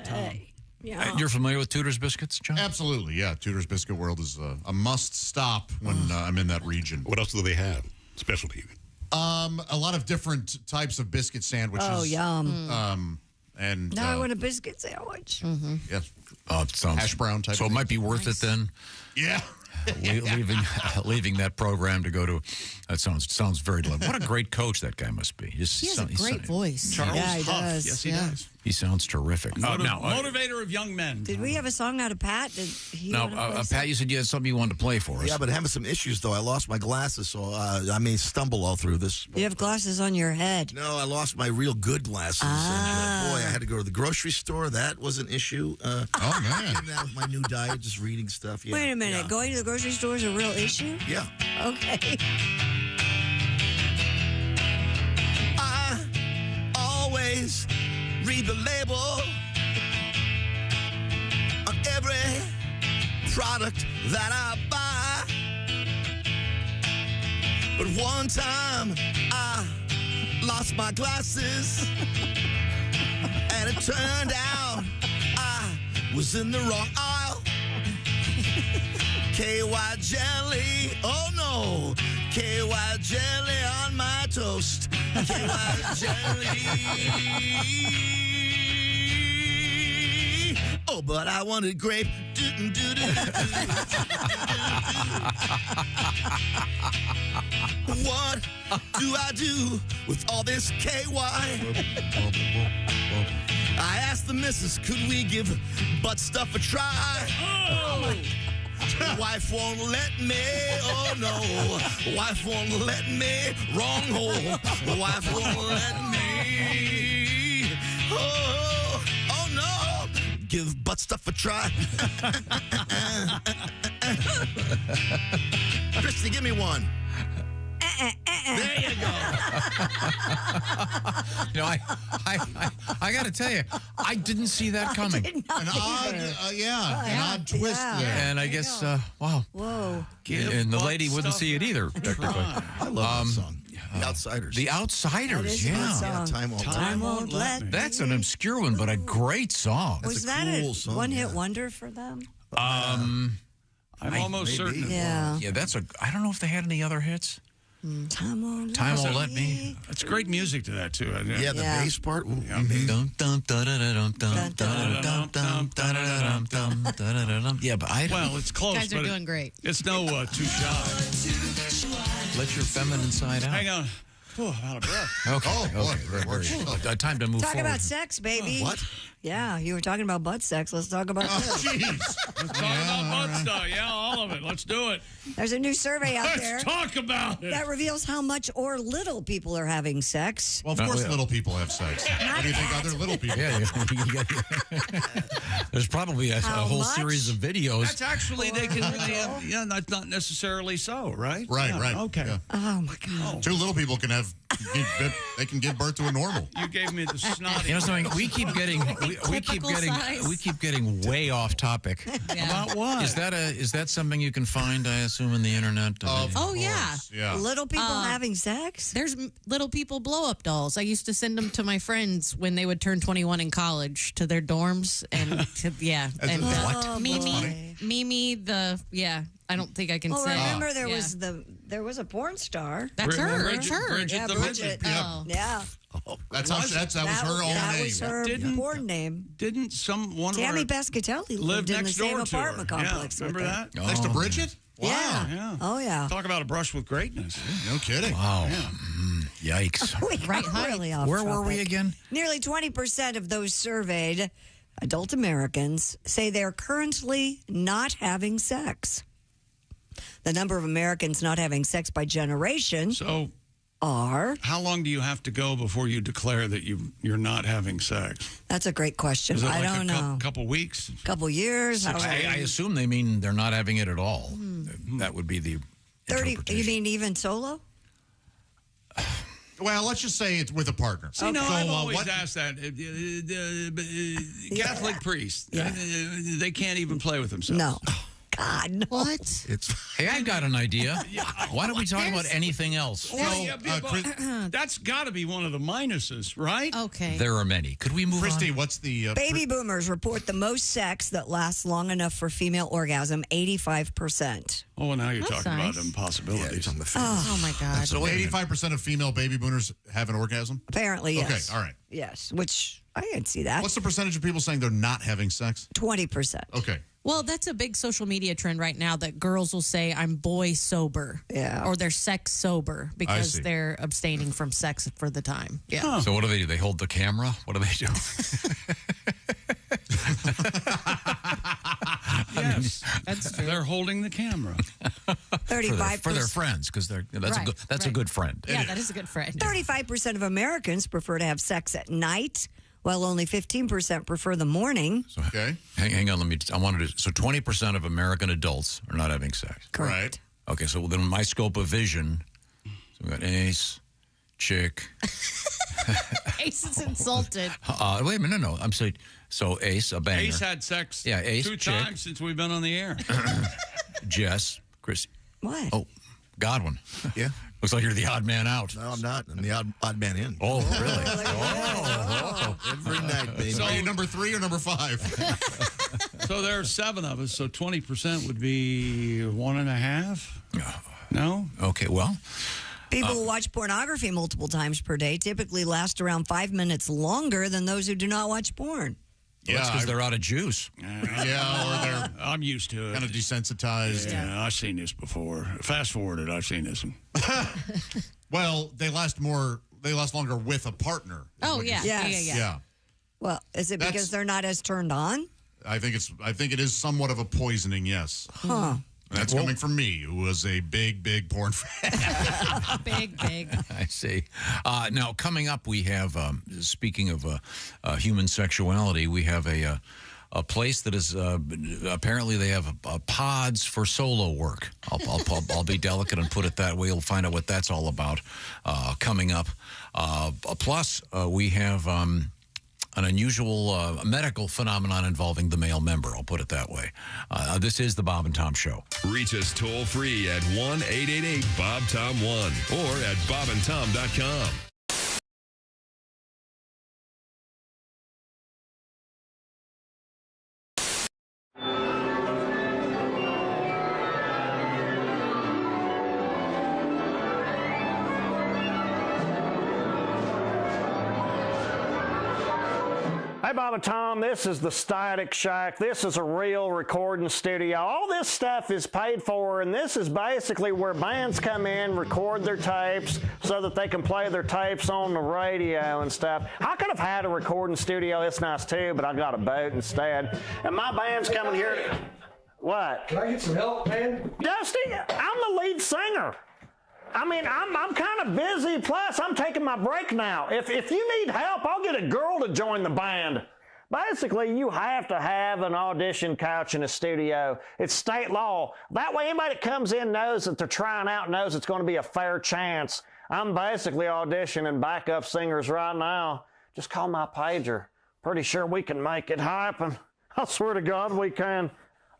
[SPEAKER 3] Yeah.
[SPEAKER 2] You're familiar with Tudor's Biscuits, John?
[SPEAKER 4] Absolutely, yeah. Tudor's Biscuit World is a must-stop when I'm in that region.
[SPEAKER 15] What else do they have? Specialty?
[SPEAKER 4] A lot of different types of biscuit sandwiches.
[SPEAKER 3] Oh, yum.
[SPEAKER 4] And
[SPEAKER 3] Now I want a biscuit sandwich. Mm-hmm.
[SPEAKER 4] Yes.
[SPEAKER 2] It sounds,
[SPEAKER 4] hash brown type.
[SPEAKER 2] So it might be worth it then.
[SPEAKER 4] Yeah.
[SPEAKER 2] Leaving that program to go to. That sounds very delicious. What a great coach that guy must be.
[SPEAKER 8] He has a great voice.
[SPEAKER 1] Charles
[SPEAKER 3] he
[SPEAKER 1] Huff.
[SPEAKER 3] does.
[SPEAKER 1] Yes, he does.
[SPEAKER 2] He sounds terrific.
[SPEAKER 1] Motivator of young men.
[SPEAKER 3] Did we have a song out of Pat? Did he want to play
[SPEAKER 2] Pat,
[SPEAKER 3] something?
[SPEAKER 2] you said you had something you wanted to play for us.
[SPEAKER 5] Yeah, but having some issues, though. I lost my glasses, so I may stumble all through this.
[SPEAKER 3] You have glasses on your head.
[SPEAKER 5] No, I lost my real good glasses. And, boy, I had to go to the grocery store. That was an issue.
[SPEAKER 4] Oh, man.
[SPEAKER 5] Now with my new diet, just reading stuff. Yeah,
[SPEAKER 3] Wait a minute.
[SPEAKER 5] yeah.
[SPEAKER 3] Going to the grocery store is a real issue?
[SPEAKER 5] Yeah.
[SPEAKER 3] Okay.
[SPEAKER 5] I always read the label on every product that I buy. But one time I lost my glasses and it turned out I was in the wrong aisle. KY jelly, oh no, KY jelly on my toast. KY jelly. Oh, but I wanted grape. What do I do with all this KY? I asked the missus, could we give butt stuff a try?
[SPEAKER 1] Oh!
[SPEAKER 5] Wife won't let me, oh no. Wife won't let me, wrong hole. Wife won't let me, oh no. Give butt stuff a try. Christy, give me one. There you go.
[SPEAKER 2] I got to tell you, I didn't see that coming.
[SPEAKER 4] An odd twist there.
[SPEAKER 2] And I guess, wow.
[SPEAKER 3] Whoa.
[SPEAKER 2] And the lady wouldn't see it either, technically.
[SPEAKER 5] I love that song. The Outsiders.
[SPEAKER 2] The Outsiders,
[SPEAKER 3] That is a
[SPEAKER 2] yeah.
[SPEAKER 3] good song.
[SPEAKER 5] Time
[SPEAKER 3] won't let me.
[SPEAKER 2] That's an obscure one, but a great song.
[SPEAKER 3] Was that a one-hit wonder for them?
[SPEAKER 1] I'm almost certain.
[SPEAKER 3] Yeah.
[SPEAKER 2] Yeah, I don't know if they had any other hits.
[SPEAKER 3] Time won't
[SPEAKER 2] Let Me.
[SPEAKER 1] It's great music to that, too.
[SPEAKER 5] Yeah, the bass part. Ooh,
[SPEAKER 2] Yeah, but I
[SPEAKER 1] Well, it's close.
[SPEAKER 8] Guys are
[SPEAKER 1] but
[SPEAKER 8] doing great.
[SPEAKER 1] It's no too shy.
[SPEAKER 2] let your feminine side out.
[SPEAKER 1] Hang on. Oh, I'm out of breath.
[SPEAKER 2] Okay.
[SPEAKER 4] Oh, boy.
[SPEAKER 2] Okay, very good. Time to move
[SPEAKER 3] Talk
[SPEAKER 2] forward.
[SPEAKER 3] about sex, baby.
[SPEAKER 5] What?
[SPEAKER 3] Yeah, you were talking about butt sex. Let's talk about this.
[SPEAKER 1] Jeez. Let's talk about butt stuff. Yeah, all of it. Let's do it.
[SPEAKER 3] There's a new survey out there
[SPEAKER 1] Let's talk about it.
[SPEAKER 3] that reveals how much or little people are having sex.
[SPEAKER 4] Well, of course, little people have sex. What do you think other little people?
[SPEAKER 2] Yeah. There's probably a whole
[SPEAKER 3] much?
[SPEAKER 2] series of videos.
[SPEAKER 1] That's actually, that's not necessarily so, right?
[SPEAKER 4] Right,
[SPEAKER 1] Yeah,
[SPEAKER 4] right.
[SPEAKER 1] Okay.
[SPEAKER 4] Yeah.
[SPEAKER 3] Oh, my God.
[SPEAKER 4] Two little people can they can give birth to a normal.
[SPEAKER 1] You gave me the snotty.
[SPEAKER 2] You know something? We keep getting way off topic.
[SPEAKER 1] About what?
[SPEAKER 2] Is that something you can find? I assume in the internet.
[SPEAKER 8] Oh, yeah.
[SPEAKER 4] Yeah.
[SPEAKER 3] Little people having sex?
[SPEAKER 8] There's little people blow-up dolls. I used to send them to my friends when they would turn 21 in college to their dorms. And,
[SPEAKER 3] What?
[SPEAKER 8] Mimi, I don't think I can
[SPEAKER 3] Well,
[SPEAKER 8] say.
[SPEAKER 3] remember there was a porn star.
[SPEAKER 8] That's her.
[SPEAKER 1] Bridget,
[SPEAKER 8] It's her.
[SPEAKER 1] Bridget
[SPEAKER 3] Yeah,
[SPEAKER 1] the
[SPEAKER 3] Bridget.
[SPEAKER 8] Oh.
[SPEAKER 3] Yeah.
[SPEAKER 4] That was her own
[SPEAKER 3] That
[SPEAKER 4] name.
[SPEAKER 3] was her porn name.
[SPEAKER 1] Didn't one
[SPEAKER 3] Tammy
[SPEAKER 1] of
[SPEAKER 3] Pescatelli
[SPEAKER 1] lived
[SPEAKER 3] lived in the
[SPEAKER 1] next
[SPEAKER 3] same
[SPEAKER 1] door to her?
[SPEAKER 3] apartment complex.
[SPEAKER 1] Yeah, remember
[SPEAKER 3] with her.
[SPEAKER 1] that?
[SPEAKER 4] Next to Bridget?
[SPEAKER 3] Yeah.
[SPEAKER 1] Yeah.
[SPEAKER 3] Oh, yeah.
[SPEAKER 1] Talk about a brush with greatness.
[SPEAKER 4] No kidding.
[SPEAKER 2] Wow.
[SPEAKER 1] Yeah.
[SPEAKER 2] Yikes.
[SPEAKER 3] We got really off
[SPEAKER 2] Where were we
[SPEAKER 3] topic.
[SPEAKER 2] again?
[SPEAKER 3] Nearly 20% of those surveyed, adult Americans, say they're currently not having sex. The number of Americans not having sex by generation are...
[SPEAKER 1] How long do you have to go before you declare that you're not having sex?
[SPEAKER 3] That's a great question.
[SPEAKER 1] Is it
[SPEAKER 3] I
[SPEAKER 1] like
[SPEAKER 3] don't know.
[SPEAKER 1] Couple weeks?
[SPEAKER 3] Couple years?
[SPEAKER 2] I assume they mean they're not having it at all. That would be the
[SPEAKER 3] 30, you mean even solo?
[SPEAKER 4] Well, let's just say it's with a partner.
[SPEAKER 1] See, no, I've always asked that. Catholic priests, they can't even play with themselves.
[SPEAKER 3] No. God, no.
[SPEAKER 8] What?
[SPEAKER 2] Hey, I've got an idea. Why don't we talk about anything else?
[SPEAKER 1] That's got to be one of the minuses, right?
[SPEAKER 8] Okay.
[SPEAKER 2] There are many. Could we move
[SPEAKER 4] Christy,
[SPEAKER 2] on?
[SPEAKER 4] what's the...
[SPEAKER 3] Baby boomers report the most sex that lasts long enough for female orgasm, 85%.
[SPEAKER 1] Oh, well, now you're
[SPEAKER 8] That's
[SPEAKER 1] talking
[SPEAKER 8] nice.
[SPEAKER 1] about impossibilities.
[SPEAKER 5] on the
[SPEAKER 8] Oh, my God.
[SPEAKER 4] So 85% of female baby boomers have an orgasm?
[SPEAKER 3] Apparently, yes.
[SPEAKER 4] Okay, all right.
[SPEAKER 3] Yes, which I can see that.
[SPEAKER 4] What's the percentage of people saying they're not having sex?
[SPEAKER 3] 20%.
[SPEAKER 4] Okay.
[SPEAKER 8] Well, that's a big social media trend right now that girls will say, I'm boy sober.
[SPEAKER 3] Yeah.
[SPEAKER 8] Or they're sex sober because
[SPEAKER 2] see.
[SPEAKER 8] they're abstaining from sex for the time. Yeah.
[SPEAKER 2] So what do? They hold the camera? What do they do?
[SPEAKER 1] Yes,
[SPEAKER 8] that's true.
[SPEAKER 1] They're holding the camera.
[SPEAKER 3] 35%
[SPEAKER 2] for their friends, because that's a good friend.
[SPEAKER 8] Yeah, that is a good friend.
[SPEAKER 3] 35% of Americans prefer to have sex at night, while only 15% prefer the morning.
[SPEAKER 2] So, okay. Hang on. So 20% of American adults are not having sex.
[SPEAKER 3] Correct.
[SPEAKER 2] Okay, so then my scope of vision, so we got Ace, Chick.
[SPEAKER 8] Ace is insulted.
[SPEAKER 2] Wait a minute, no. I'm saying, so Ace, a banger.
[SPEAKER 1] Ace had sex
[SPEAKER 2] Ace,
[SPEAKER 1] 2
[SPEAKER 2] Chick.
[SPEAKER 1] times since we've been on the air.
[SPEAKER 2] Jess, Chris.
[SPEAKER 3] What?
[SPEAKER 2] Oh, Godwin.
[SPEAKER 5] Yeah.
[SPEAKER 2] Looks like you're the odd man out.
[SPEAKER 5] No, I'm not. I'm the odd man in.
[SPEAKER 2] Oh, really?
[SPEAKER 5] Every night, baby.
[SPEAKER 4] So are you number 3 or number 5?
[SPEAKER 1] So there are 7 of us, so 20% would be 1.5? No?
[SPEAKER 2] Okay, well.
[SPEAKER 3] People who watch pornography multiple times per day typically last around 5 minutes longer than those who do not watch porn.
[SPEAKER 2] Well, that's because they're out of juice.
[SPEAKER 4] Yeah, or
[SPEAKER 1] I'm used to it.
[SPEAKER 4] kind of desensitized.
[SPEAKER 1] Yeah, I've seen this before. Fast forwarded, I've seen this one.
[SPEAKER 4] Well, they last longer with a partner.
[SPEAKER 8] Oh, yeah.
[SPEAKER 4] Yeah.
[SPEAKER 3] Well, is it because they're not as turned on?
[SPEAKER 4] I think it is somewhat of a poisoning, yes.
[SPEAKER 3] Huh.
[SPEAKER 4] And that's coming from me, who was a big porn fan.
[SPEAKER 8] Big.
[SPEAKER 2] I see. Now, coming up, we have, speaking of human sexuality, we have a place that is, apparently they have pods for solo work. I'll be delicate and put it that way. We'll find out what that's all about coming up. Plus, we have an unusual medical phenomenon involving the male member. I'll put it that way. This is the Bob and Tom Show.
[SPEAKER 16] Reach us toll free at 1-888-BOB-TOM-1 or at bobandtom.com.
[SPEAKER 14] Hey, Bob and Tom, this is the Static Shack. This is a real recording studio. All this stuff is paid for, and this is basically where bands come in, record their tapes so that they can play their tapes on the radio and stuff. I could have had a recording studio. It's nice, too, but I got a boat instead. And my band's coming here. What?
[SPEAKER 18] Can I get some help, man?
[SPEAKER 14] Dusty, I'm the lead singer. I mean, I'm kind of busy, plus I'm taking my break now. If you need help, I'll get a girl to join the band. Basically, you have to have an audition couch in a studio. It's state law. That way anybody that comes in knows that they're trying out, knows it's going to be a fair chance. I'm basically auditioning backup singers right now. Just call my pager. Pretty sure we can make it happen. I swear to God we can.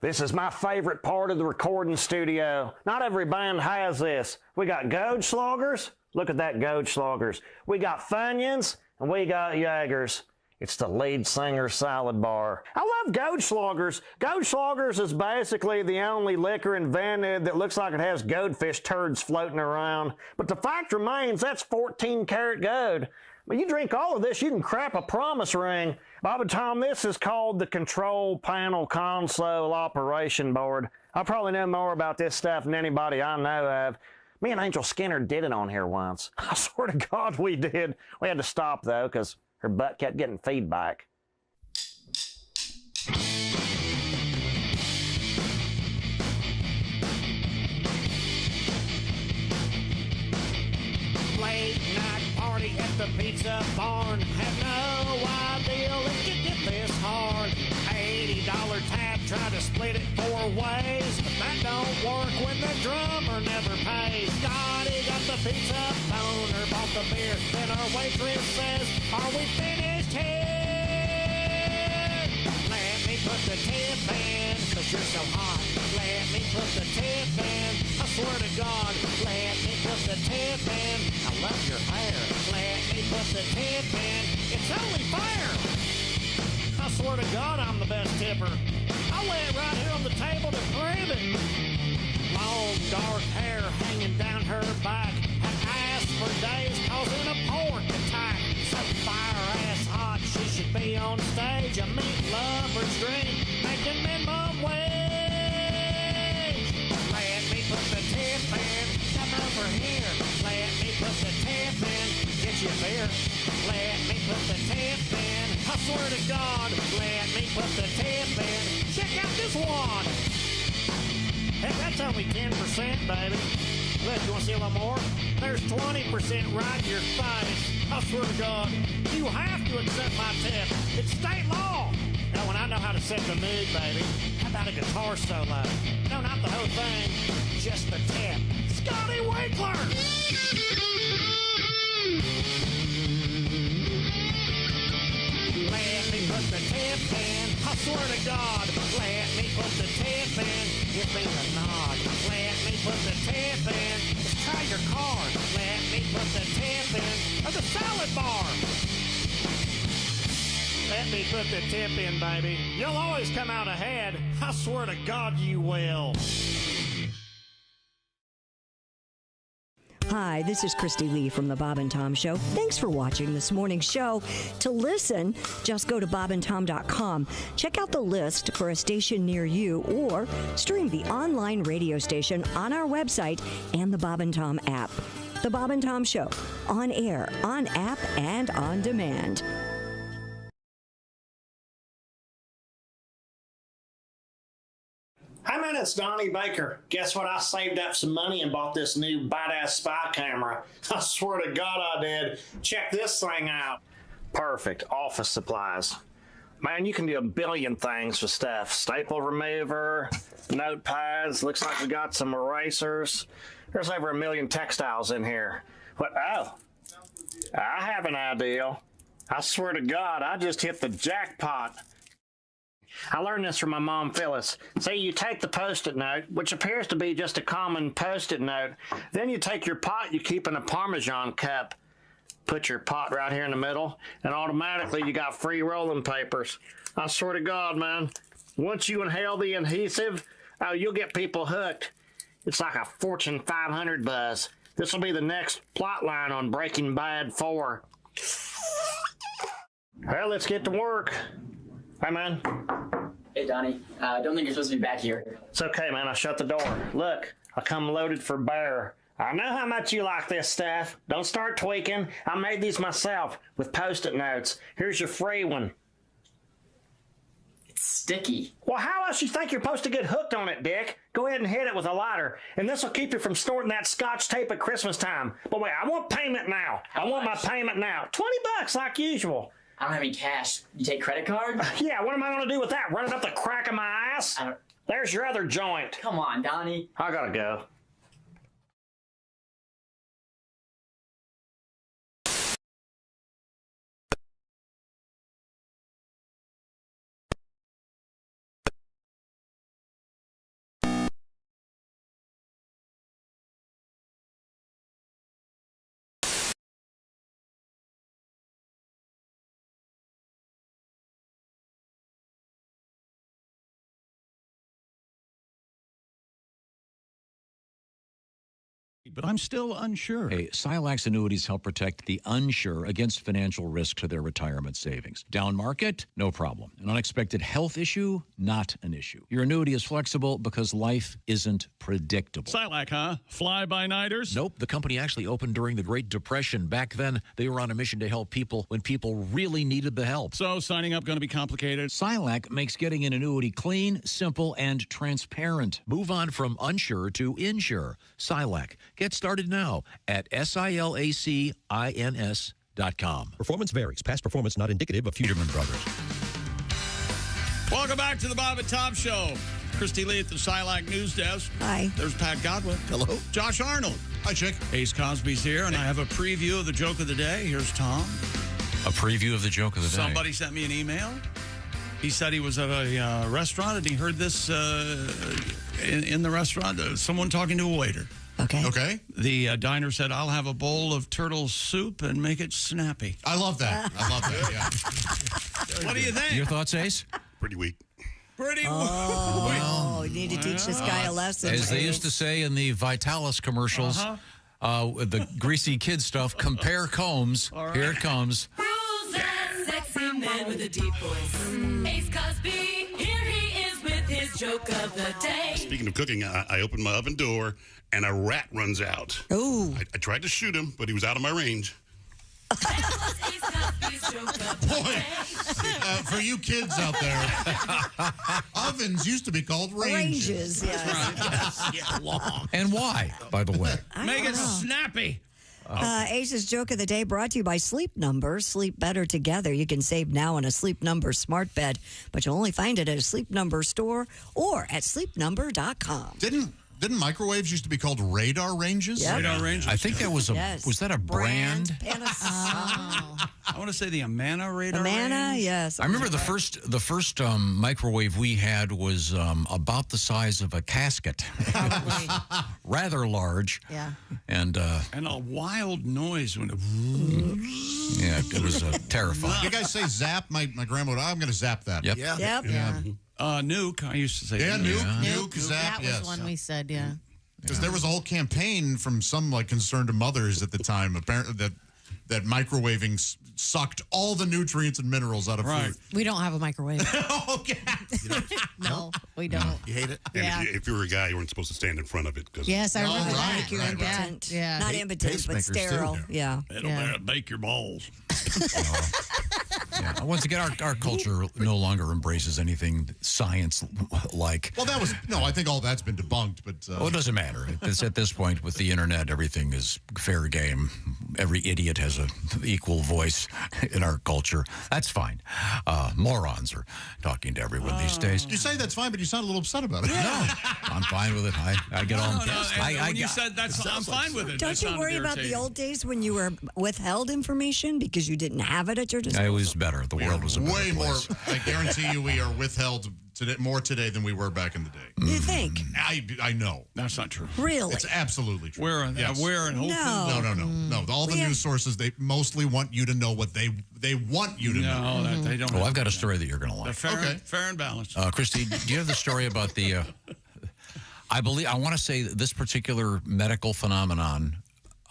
[SPEAKER 14] This is my favorite part of the recording studio. Not every band has this. We got Goldschlagers. Look at that Goldschlagers. We got Funyuns, and we got Jaegers. It's the lead singer salad bar. I love Goldschlagers. Goldschlagers is basically the only liquor invented that looks like it has goldfish turds floating around. But the fact remains, that's 14 karat gold. But you drink all of this, you can crap a promise ring. Bob and Tom, this is called the Control Panel Console Operation Board. I probably know more about this stuff than anybody I know of. Me and Angel Skinner did it on here once. I swear to God we did. We had to stop, though, because her butt kept getting feedback.
[SPEAKER 18] Late night party at the pizza barn. Had no idea it could get this hard. $80 tab, try to split it 4 ways, but that don't work when the drummer never pays. Scotty got the pizza, boner bought the beer, then our waitress says, "Are we finished here?" Let me put the tip in, 'cause you're so hot. Let me put the tip in, I swear to God. Let me put the tip in, I love your hair. Let me put the tip in, it's only fair. I swear to God I'm the best tipper. I lay it right here on the table to prove it. Long dark hair hanging down her back. Had asked for days causing a pork attack. So fire ass hot, she should be on stage. A meat lover's dream, making minimum wage. Let me put the tip in, come over here. Let me put the tip in, get you a beer. Let me put the tip in, I swear to God. Let me put the tip in, check out this wad. Hey, that's only 10%, baby. Look, you want to see a little more? There's 20% right in your face. I swear to God, you have to accept my tip. It's state law. Now, when I know how to set the mood, baby, how about a guitar solo? No, not the whole thing, just the tip. Scotty Winkler! Let me put the tip in, I swear to God. Let me put the tip in, give me the nod. Let me put the tip in, just try your card. Let me put the tip in, or the salad bar. Let me put the tip in, baby. You'll always come out ahead. I swear to God you will.
[SPEAKER 3] Hi, this is Christy Lee from The Bob and Tom Show. Thanks for watching this morning's show. To listen, just go to bobandtom.com. Check out the list for a station near you or stream the online radio station on our website and the Bob and Tom app. The Bob and Tom Show, on air, on app, and on demand.
[SPEAKER 14] Hey man, it's Donnie Baker. Guess what? I saved up some money and bought this new badass spy camera. I swear to God I did. Check this thing out. Perfect. Office supplies. Man, you can do a billion things with stuff. Staple remover, notepads. Looks like we got some erasers. There's over 1 million textiles in here. What? Oh, I have an idea. I swear to God, I just hit the jackpot. I learned this from my mom, Phyllis. See, you take the Post-it note, which appears to be just a common Post-it note. Then you take your pot you keep in a Parmesan cup. Put your pot right here in the middle, and automatically you got free rolling papers. I swear to God, man, once you inhale the adhesive, oh, you'll get people hooked. It's like a Fortune 500 buzz. This will be the next plot line on Breaking Bad 4. Well, let's get to work. Hi, man.
[SPEAKER 19] Hey, Donnie. I don't think you're supposed to be back here.
[SPEAKER 14] It's okay, man. I shut the door. Look, I come loaded for bear. I know how much you like this stuff. Don't start tweaking. I made these myself with Post-it notes. Here's your free one.
[SPEAKER 19] It's sticky.
[SPEAKER 14] Well, how else you think you're supposed to get hooked on it, Dick? Go ahead and hit it with a lighter, and this will keep you from snorting that Scotch tape at Christmas time. But wait, I want payment now. I want my payment now. $20 like usual.
[SPEAKER 19] I don't have any cash. You take credit card?
[SPEAKER 14] Yeah, what am I going to do with that? Run it up the crack of my ass? There's your other joint.
[SPEAKER 19] Come on, Donnie.
[SPEAKER 14] I gotta go.
[SPEAKER 7] but I'm still unsure.
[SPEAKER 2] Hey, Silax annuities help protect the unsure against financial risk to their retirement savings. Down market, no problem. An unexpected health issue, not an issue. Your annuity is flexible because life isn't predictable.
[SPEAKER 1] Silac, huh? Fly-by-nighters?
[SPEAKER 2] Nope. The company actually opened during the Great Depression. Back then, they were on a mission to help people when people really needed the help.
[SPEAKER 1] So signing up going to be complicated?
[SPEAKER 2] Silac makes getting an annuity clean, simple, and transparent. Move on from unsure to insure. Silac. Get started now at SILACINS.com.
[SPEAKER 22] Performance varies. Past performance not indicative of Futurman Brothers.
[SPEAKER 1] Welcome back to the Bob and Tom Show. Christy Lee at the Silac News Desk.
[SPEAKER 3] Hi.
[SPEAKER 1] There's Pat Godwin.
[SPEAKER 5] Hello.
[SPEAKER 1] Josh Arnold.
[SPEAKER 4] Hi, Chick.
[SPEAKER 1] Ace Cosby's here, and I have a preview of the joke of the day. Here's Tom.
[SPEAKER 2] A preview of the joke of the day.
[SPEAKER 1] Somebody sent me an email. He said he was at a restaurant, and he heard this in the restaurant, someone talking to a waiter.
[SPEAKER 3] Okay.
[SPEAKER 4] Okay.
[SPEAKER 1] The diner said, "I'll have a bowl of turtle soup and make it snappy."
[SPEAKER 4] I love that. I love that, yeah.
[SPEAKER 1] What do you think?
[SPEAKER 2] Your thoughts, Ace?
[SPEAKER 15] Pretty weak.
[SPEAKER 1] Pretty
[SPEAKER 3] Oh, you need to teach this guy a lesson.
[SPEAKER 2] As they used to say in the Vitalis commercials, the greasy kid stuff, compare combs.
[SPEAKER 1] Right.
[SPEAKER 2] Here it comes.
[SPEAKER 9] Sexy man with a deep voice. Ace Cosby, here he is with his joke of the day.
[SPEAKER 15] Speaking of cooking, I opened my oven door and a rat runs out.
[SPEAKER 3] Oh.
[SPEAKER 15] I tried to shoot him, but he was out of my range.
[SPEAKER 4] Boy, for you kids out there, ovens used to be called ranges.
[SPEAKER 3] Yes.
[SPEAKER 4] Long.
[SPEAKER 2] And why, by the way?
[SPEAKER 1] Make it snappy.
[SPEAKER 3] Ace's joke of the day brought to you by Sleep Number. Sleep better together. You can save now on a Sleep Number smart bed, but you'll only find it at a Sleep Number store or at sleepnumber.com.
[SPEAKER 4] Didn't microwaves used to be called radar ranges?
[SPEAKER 3] Yep.
[SPEAKER 1] Radar ranges.
[SPEAKER 2] I think that was was that a brand?
[SPEAKER 1] I want to say the Amana radar.
[SPEAKER 3] Amana,
[SPEAKER 1] range.
[SPEAKER 3] yes.
[SPEAKER 2] I remember the first microwave we had was about the size of a casket. It was rather large.
[SPEAKER 8] Yeah.
[SPEAKER 2] And
[SPEAKER 1] a wild noise when it.
[SPEAKER 2] Yeah, it was terrifying.
[SPEAKER 4] You guys say zap? My grandma would, I'm going to zap that.
[SPEAKER 2] Yep.
[SPEAKER 5] Yeah.
[SPEAKER 3] Yep.
[SPEAKER 8] Yeah.
[SPEAKER 1] Nuke. I used to say.
[SPEAKER 4] Yeah, nuke,
[SPEAKER 8] Nuke.
[SPEAKER 4] zap,
[SPEAKER 8] That was
[SPEAKER 4] yes.
[SPEAKER 8] one we said, yeah.
[SPEAKER 4] Because there was a whole campaign from some concerned mothers at the time, apparently that microwaving sucked all the nutrients and minerals out of food.
[SPEAKER 8] We don't have a microwave.
[SPEAKER 4] Okay.
[SPEAKER 8] No, we don't.
[SPEAKER 5] You hate it?
[SPEAKER 15] And
[SPEAKER 8] Yeah.
[SPEAKER 15] if you were a guy, you weren't supposed to stand in front of it.
[SPEAKER 8] Yes, I remember that.
[SPEAKER 3] Make you impotent.
[SPEAKER 8] Yeah.
[SPEAKER 3] Not impotent, but
[SPEAKER 5] pacemakers, too.
[SPEAKER 3] sterile. Yeah.
[SPEAKER 1] It'll bake your balls.
[SPEAKER 2] Yeah. Once again, our culture no longer embraces anything science-like.
[SPEAKER 4] Well, I think all that's been debunked, but...
[SPEAKER 2] Well, it doesn't matter. It's at this point, with the internet, everything is fair game. Every idiot has an equal voice in our culture. That's fine. Morons are talking to everyone these days.
[SPEAKER 4] You say that's fine, but you sound a little upset about it.
[SPEAKER 2] No, I'm fine with it. I get on.
[SPEAKER 1] When you said that's, I'm fine with it.
[SPEAKER 3] Don't you worry about the old days when you were withheld information because you didn't have it at your disposal?
[SPEAKER 2] It was better. The world was a better
[SPEAKER 4] way more.
[SPEAKER 2] place.
[SPEAKER 4] I guarantee you, we are withheld more today than we were back in the day.
[SPEAKER 3] You think?
[SPEAKER 4] I know
[SPEAKER 1] that's not true.
[SPEAKER 3] Really?
[SPEAKER 4] It's absolutely true.
[SPEAKER 1] Where and
[SPEAKER 4] Yes.
[SPEAKER 1] Whole
[SPEAKER 4] No. All the news sources, they mostly want you to know what they want you to know.
[SPEAKER 1] No, they don't.
[SPEAKER 2] Oh, I've got a story that you're going to like.
[SPEAKER 1] They're fair and balanced.
[SPEAKER 2] Christy, do you have the story about the? I want to say that this particular medical phenomenon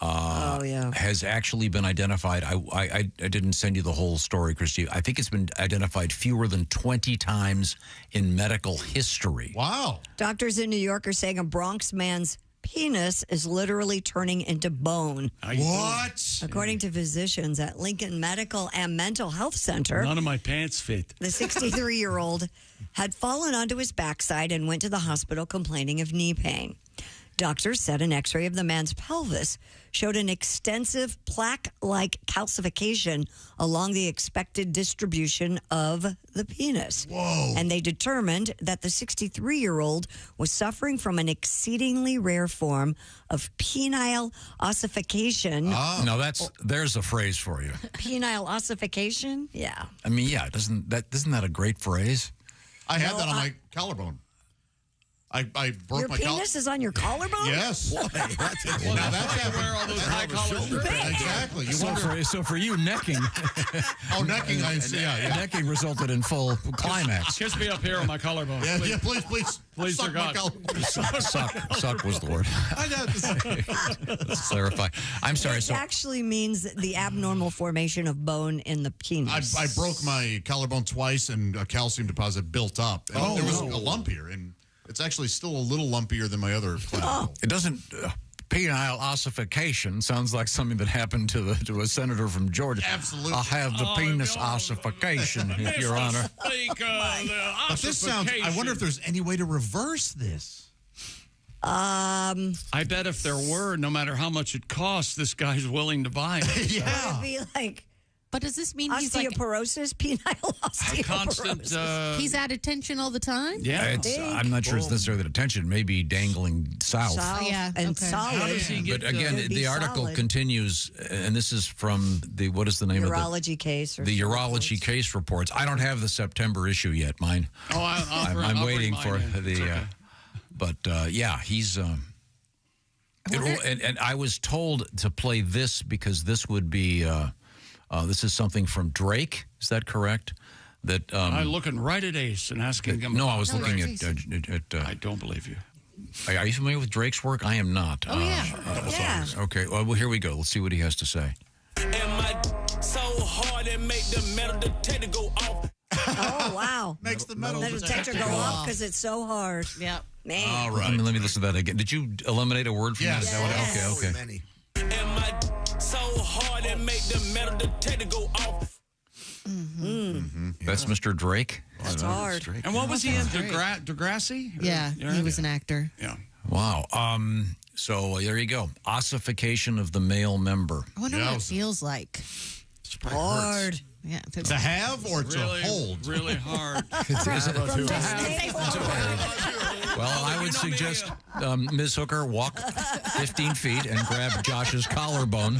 [SPEAKER 2] has actually been identified. I didn't send you the whole story, Christy. I think it's been identified fewer than 20 times in medical history.
[SPEAKER 4] Wow.
[SPEAKER 3] Doctors in New York are saying a Bronx man's penis is literally turning into bone.
[SPEAKER 4] What?
[SPEAKER 3] According to physicians at Lincoln Medical and Mental Health Center,
[SPEAKER 1] None of my pants fit.
[SPEAKER 3] the 63-year-old had fallen onto his backside and went to the hospital complaining of knee pain. Doctors said an x-ray of the man's pelvis showed an extensive plaque-like calcification along the expected distribution of the penis.
[SPEAKER 4] Whoa.
[SPEAKER 3] And they determined that the 63-year-old was suffering from an exceedingly rare form of penile ossification.
[SPEAKER 2] No, there's a phrase for you.
[SPEAKER 3] Penile ossification? Yeah.
[SPEAKER 2] I mean, yeah, isn't that a great phrase?
[SPEAKER 4] I had that on my collarbone. I broke
[SPEAKER 3] Your
[SPEAKER 4] my
[SPEAKER 3] penis is on your collarbone?
[SPEAKER 4] Yes.
[SPEAKER 1] Well, that's why you wear all those high collars.
[SPEAKER 4] Exactly. You
[SPEAKER 2] So for you, necking.
[SPEAKER 4] Oh, necking. I see. Yeah.
[SPEAKER 2] Necking resulted in full climax.
[SPEAKER 1] Kiss me up here on my collarbone.
[SPEAKER 4] Yeah, please.
[SPEAKER 1] Please,
[SPEAKER 4] Suck
[SPEAKER 1] for
[SPEAKER 4] my
[SPEAKER 1] God.
[SPEAKER 2] Suck was the word.
[SPEAKER 4] I got this.
[SPEAKER 2] Let's clarify. I'm sorry.
[SPEAKER 3] It
[SPEAKER 2] So
[SPEAKER 3] actually means the abnormal formation of bone in the penis.
[SPEAKER 4] I broke my collarbone twice, and a calcium deposit built up. And there was a lump here, and it's actually still a little lumpier than my other clavicle.
[SPEAKER 2] it doesn't. Penile ossification sounds like something that happened to a senator from Georgia.
[SPEAKER 4] Absolutely.
[SPEAKER 2] I have the penis ossification, Your Honor.
[SPEAKER 4] But this sounds. I wonder if there's any way to reverse this.
[SPEAKER 1] I bet if there were, no matter how much it costs, this guy's willing to buy it.
[SPEAKER 4] Yeah.
[SPEAKER 3] It'd be like
[SPEAKER 8] But does this mean he's like
[SPEAKER 3] osteoporosis, penile osteoporosis?
[SPEAKER 1] Constant.
[SPEAKER 8] he's at attention all the time?
[SPEAKER 1] Yeah.
[SPEAKER 2] I'm not sure it's necessarily the attention. Maybe dangling south.
[SPEAKER 8] Yeah,
[SPEAKER 3] and
[SPEAKER 8] okay.
[SPEAKER 3] solid.
[SPEAKER 1] How does he get?
[SPEAKER 2] But again,
[SPEAKER 3] Could be
[SPEAKER 2] the article
[SPEAKER 3] solid.
[SPEAKER 2] continues, and this is from what is the name
[SPEAKER 3] Urology case.
[SPEAKER 2] of the urology case reports. I don't have the September issue yet, mine.
[SPEAKER 1] Oh,
[SPEAKER 2] I'm waiting for the.
[SPEAKER 1] Okay.
[SPEAKER 2] But yeah, he's. And I was told to play this because this would be. This is something from Drake. Is that correct? That
[SPEAKER 1] I'm looking right at Ace and asking him.
[SPEAKER 2] No, I was looking at.
[SPEAKER 1] I don't believe you.
[SPEAKER 2] Are you familiar with Drake's work? I am not.
[SPEAKER 8] Oh, yeah.
[SPEAKER 3] Yeah.
[SPEAKER 2] Okay. Well, here we go. Let's see what he has to say.
[SPEAKER 18] So hard and make the metal detector go off.
[SPEAKER 3] Oh, wow.
[SPEAKER 4] Makes the metal
[SPEAKER 3] detector go off because it's so hard.
[SPEAKER 8] Yeah.
[SPEAKER 3] Man.
[SPEAKER 2] All right. Let me listen to that again. Did you eliminate a word from that? Is that what-
[SPEAKER 3] Yes.
[SPEAKER 2] Okay.
[SPEAKER 5] Many.
[SPEAKER 18] So hard and make the metal detector go off.
[SPEAKER 2] That's Mr. Drake.
[SPEAKER 3] That's hard.
[SPEAKER 1] And what was he in? Degrassi?
[SPEAKER 8] Yeah, he was an actor.
[SPEAKER 1] Yeah.
[SPEAKER 2] Wow. So there you go. Ossification of the male member.
[SPEAKER 8] I wonder what it feels like.
[SPEAKER 3] Hard.
[SPEAKER 8] Yeah.
[SPEAKER 4] To have or to
[SPEAKER 1] Really,
[SPEAKER 4] hold?
[SPEAKER 1] really hard.
[SPEAKER 2] Well, I would suggest Ms. Hooker walk 15 feet and grab Josh's collarbone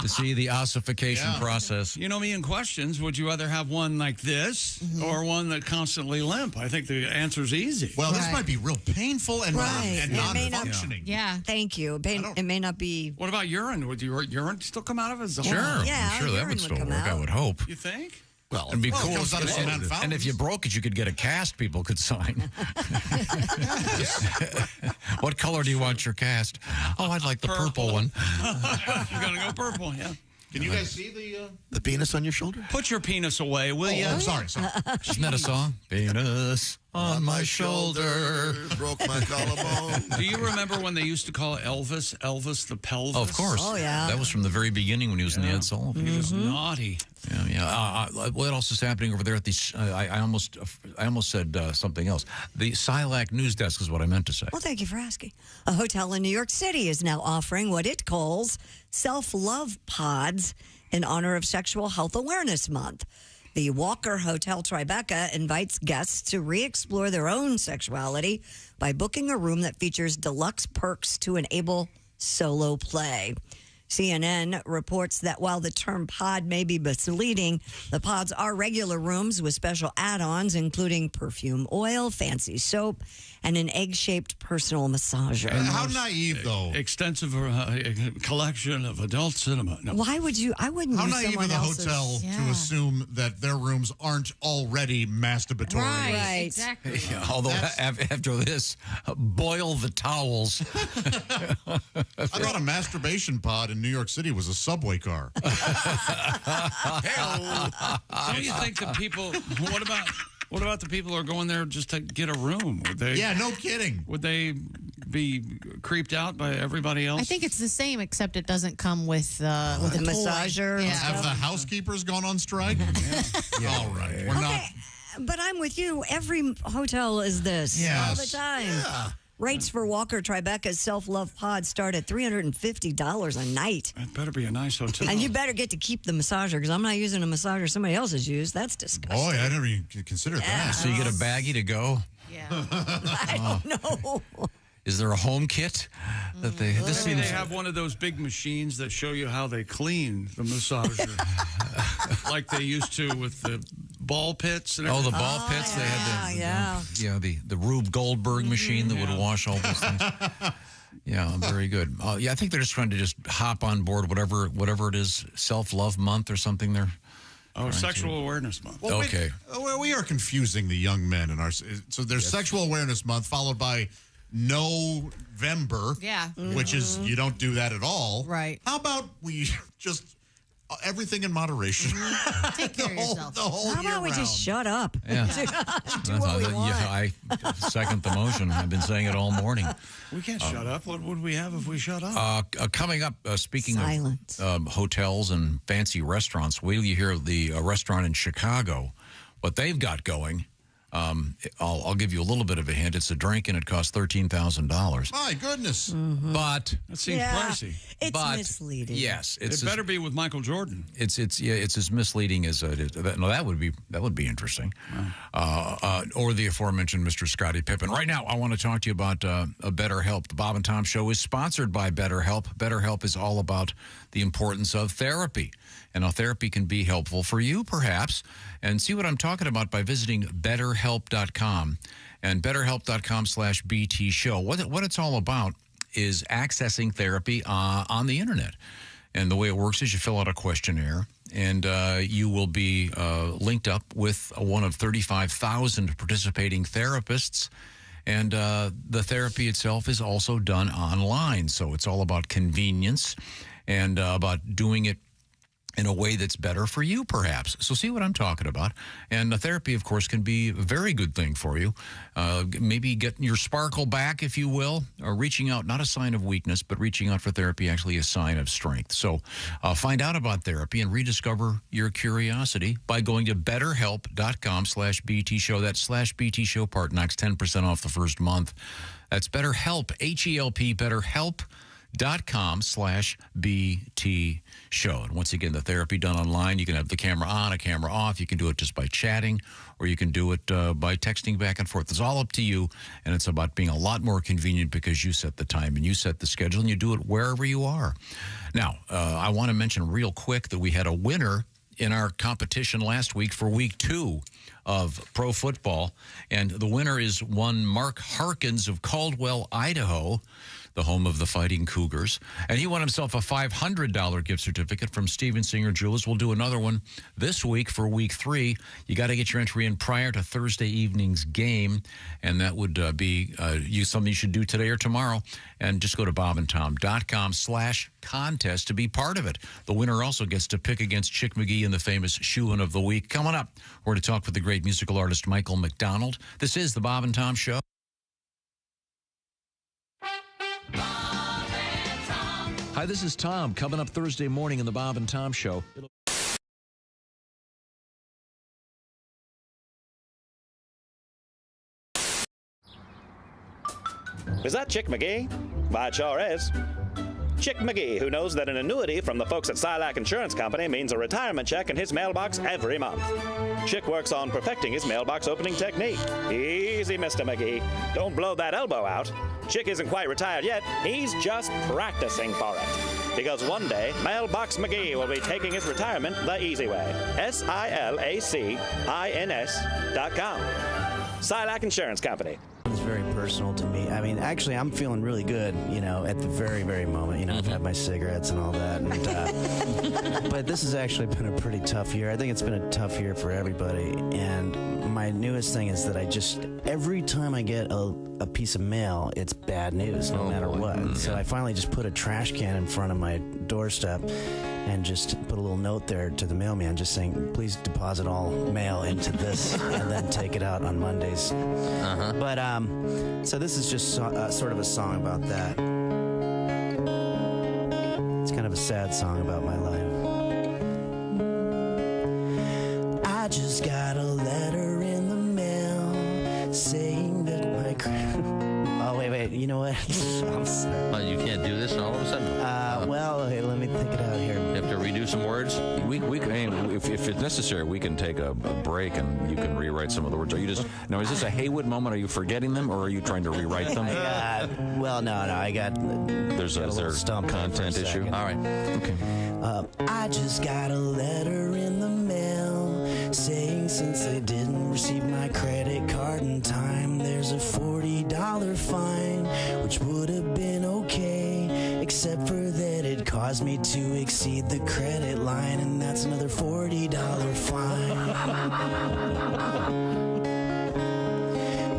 [SPEAKER 2] to see the ossification process.
[SPEAKER 1] You know me in questions. Would you rather have one like this or one that constantly limp? I think the answer's easy.
[SPEAKER 4] Well, this might be real painful and
[SPEAKER 3] Right.
[SPEAKER 4] non-functioning.
[SPEAKER 8] Yeah.
[SPEAKER 3] Thank you. It may not be.
[SPEAKER 1] What about urine? Would your urine still come out of it?
[SPEAKER 2] Sure.
[SPEAKER 3] Yeah,
[SPEAKER 2] I'm sure that
[SPEAKER 3] urine
[SPEAKER 2] would
[SPEAKER 3] would
[SPEAKER 2] still
[SPEAKER 3] come
[SPEAKER 2] work, I
[SPEAKER 3] out.
[SPEAKER 2] would hope.
[SPEAKER 1] You think?
[SPEAKER 2] Well, it'd be
[SPEAKER 4] Well, it
[SPEAKER 2] cool.
[SPEAKER 4] comes out of cement
[SPEAKER 2] And
[SPEAKER 4] fountains.
[SPEAKER 2] if you broke it, you could get a cast people could sign. What color do you want your cast? Oh, I'd like the purple one.
[SPEAKER 1] You're going to go purple, yeah.
[SPEAKER 4] Can you guys see
[SPEAKER 5] The penis on your shoulder?
[SPEAKER 1] Put your penis away, will you?
[SPEAKER 4] I'm sorry.
[SPEAKER 2] Isn't that a song? Penis on my shoulder.
[SPEAKER 5] Broke my collarbone.
[SPEAKER 1] Do you remember when they used to call Elvis the pelvis?
[SPEAKER 2] Oh, of course.
[SPEAKER 3] Oh, yeah.
[SPEAKER 2] That was from the very beginning when he was in the Ed Sullivan.
[SPEAKER 1] He was naughty.
[SPEAKER 2] Yeah. What else is happening over there at the? I almost said something else. The Silac News Desk is what I meant to say.
[SPEAKER 3] Well, thank you for asking. A hotel in New York City is now offering what it calls self-love pods in honor of Sexual Health Awareness Month. The Walker Hotel Tribeca invites guests to re-explore their own sexuality by booking a room that features deluxe perks to enable solo play. CNN reports that while the term pod may be misleading, the pods are regular rooms with special add-ons, including perfume oil, fancy soap, and an egg-shaped personal massager.
[SPEAKER 4] How naive, though.
[SPEAKER 1] Extensive collection of adult cinema. No.
[SPEAKER 3] Why would you? I wouldn't
[SPEAKER 4] How
[SPEAKER 3] use
[SPEAKER 4] naive
[SPEAKER 3] someone
[SPEAKER 4] of the
[SPEAKER 3] else's.
[SPEAKER 4] hotel to
[SPEAKER 3] Yeah.
[SPEAKER 4] assume that their rooms aren't already masturbatory.
[SPEAKER 3] Right.
[SPEAKER 8] Exactly.
[SPEAKER 2] Yeah, although after this, boil the towels.
[SPEAKER 4] I thought a masturbation pod in New York City was a subway car.
[SPEAKER 1] Don't you think the people? What about the people who are going there just to get a room? Would they?
[SPEAKER 4] Yeah, no kidding.
[SPEAKER 1] Would they be creeped out by everybody else?
[SPEAKER 8] I think it's the same, except it doesn't come with a toy.
[SPEAKER 3] massager and
[SPEAKER 8] Yeah.
[SPEAKER 4] Have the housekeepers gone on strike? All right. We're not.
[SPEAKER 3] But I'm with you. Every hotel is this all the
[SPEAKER 4] Yes.
[SPEAKER 3] time.
[SPEAKER 4] Yeah.
[SPEAKER 3] Rates for Walker Tribeca's self-love pod start at $350 a night.
[SPEAKER 1] It better be a nice hotel.
[SPEAKER 3] And you better get to keep the massager because I'm not using a massager somebody else has used. That's disgusting.
[SPEAKER 4] Boy, I never even considered that.
[SPEAKER 2] So you get a baggie to go.
[SPEAKER 8] Yeah.
[SPEAKER 3] I don't know.
[SPEAKER 2] Is there a home kit that they? This
[SPEAKER 1] Maybe
[SPEAKER 2] seems.
[SPEAKER 1] they have one of those big machines that show you how they clean the massager, like they used to with the ball pits. And
[SPEAKER 2] Oh,
[SPEAKER 1] everything.
[SPEAKER 2] the ball pits. They had the Rube Goldberg machine that would wash all those things. Yeah, very good. I think they're just trying to just hop on board whatever it is, self-love month or something. They're
[SPEAKER 1] Sexual Awareness Month.
[SPEAKER 4] Well,
[SPEAKER 2] okay.
[SPEAKER 4] We are confusing the young men in our. So there's Sexual Awareness Month followed by November.
[SPEAKER 8] Yeah.
[SPEAKER 4] Which is you don't do that at all.
[SPEAKER 8] Right.
[SPEAKER 4] How about we just everything in moderation?
[SPEAKER 8] Take care of yourself.
[SPEAKER 4] The whole
[SPEAKER 3] How
[SPEAKER 4] year
[SPEAKER 3] about we
[SPEAKER 4] round.
[SPEAKER 3] just shut up?
[SPEAKER 2] Yeah.
[SPEAKER 3] Do what we want.
[SPEAKER 2] Yeah, I second the motion. I've been saying it all morning.
[SPEAKER 1] We can't shut up. What would we have if we shut up?
[SPEAKER 2] Coming up, speaking
[SPEAKER 3] Silence.
[SPEAKER 2] of hotels and fancy restaurants, wait till you hear the restaurant in Chicago, what they've got going. I'll give you a little bit of a hint. It's a drink, and it costs $13,000.
[SPEAKER 4] My goodness.
[SPEAKER 2] But
[SPEAKER 1] That seems pricey.
[SPEAKER 3] It's misleading.
[SPEAKER 2] Yes,
[SPEAKER 1] It better be with Michael Jordan.
[SPEAKER 2] It's as misleading as it is. No, that would be interesting. Or the aforementioned Mr. Scottie Pippen. Right now, I want to talk to you about BetterHelp. The Bob and Tom Show is sponsored by BetterHelp. BetterHelp is all about the importance of therapy and how therapy can be helpful for you, perhaps. And see what I'm talking about by visiting BetterHelp.com and BetterHelp.com/BT Show. What it's all about is accessing therapy on the internet. And the way it works is you fill out a questionnaire, and you will be linked up with one of 35,000 participating therapists. And the therapy itself is also done online. So it's all about convenience and about doing it in a way that's better for you, perhaps. So see what I'm talking about. And the therapy, of course, can be a very good thing for you. Maybe getting your sparkle back, if you will, or reaching out, not a sign of weakness, but reaching out for therapy, actually a sign of strength. So find out about therapy and rediscover your curiosity by going to betterhelp.com/BT Show. That's /BT Show part knocks 10% off the first month. That's BetterHelp, HELP, BetterHelp.com/BT Show. And once again, the therapy done online, you can have the camera on, a camera off. You can do it just by chatting, or you can do it by texting back and forth. It's all up to you, and it's about being a lot more convenient because you set the time and you set the schedule, and you do it wherever you are. Now, I want to mention real quick that we had a winner in our competition last week for week 2 of pro football, and the winner is one Mark Harkins of Caldwell, Idaho, the home of the Fighting Cougars. And he won himself a $500 gift certificate from Steven Singer Jewelers. We'll do another one this week for week 3. You got to get your entry in prior to Thursday evening's game, and that would be something you should do today or tomorrow. And just go to bobandtom.com/contest to be part of it. The winner also gets to pick against Chick McGee in the famous Shoe-In of the Week. Coming up, we're going to talk with the great musical artist Michael McDonald. This is the Bob and Tom Show. Hi, this is Tom. Coming up Thursday morning in the Bob and Tom Show.
[SPEAKER 7] Is that Chick McGee? Why, it sure is. Chick McGee, who knows that an annuity from the folks at Silac Insurance Company means a retirement check in his mailbox every month. Chick works on perfecting his mailbox opening technique. Easy, Mr. McGee. Don't blow that elbow out. Chick isn't quite retired yet. He's just practicing for it. Because one day, Mailbox McGee will be taking his retirement the easy way. SILACINS.com. Silac Insurance Company.
[SPEAKER 11] It's very personal to me. I mean, actually, I'm feeling really good, at the very, very moment. I've had my cigarettes and all that. And, but this has actually been a pretty tough year. I think it's been a tough year for everybody. And my newest thing is that every time I get a piece of mail, it's bad news, no matter what. So I finally just put a trash can in front of my doorstep and just put a little note there to the mailman just saying, please deposit all mail into this and then take it out on Mondays. But so this is just sort of a song about that. It's kind of a sad song about my life. I just got a letter in the mail saying that my oh, wait, you know what? I'm sorry.
[SPEAKER 12] You can't do this all of a sudden?
[SPEAKER 11] Well, okay, let me think it out here.
[SPEAKER 12] You have to redo some words?
[SPEAKER 2] If it's necessary, we can take a break and you can rewrite some of the words. Are you just now? Is this a Haywood moment? Are you forgetting them, or are you trying to rewrite them?
[SPEAKER 11] Well, no. I got.
[SPEAKER 2] There's a content issue.
[SPEAKER 12] All right.
[SPEAKER 2] Okay.
[SPEAKER 11] I just got a letter in the mail saying since I didn't receive my credit card in time, there's a $40 fine, which would have been okay, except for that it caused me to exceed the credit line, and that's another $40 fine.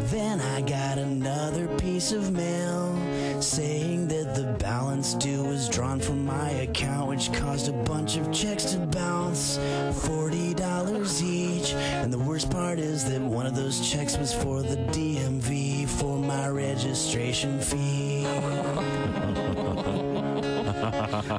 [SPEAKER 11] Then I got another piece of mail saying that the balance due was drawn from my account, which caused a bunch of checks to bounce, $40 each. And the worst part is that one of those checks was for the DMV for my registration fee.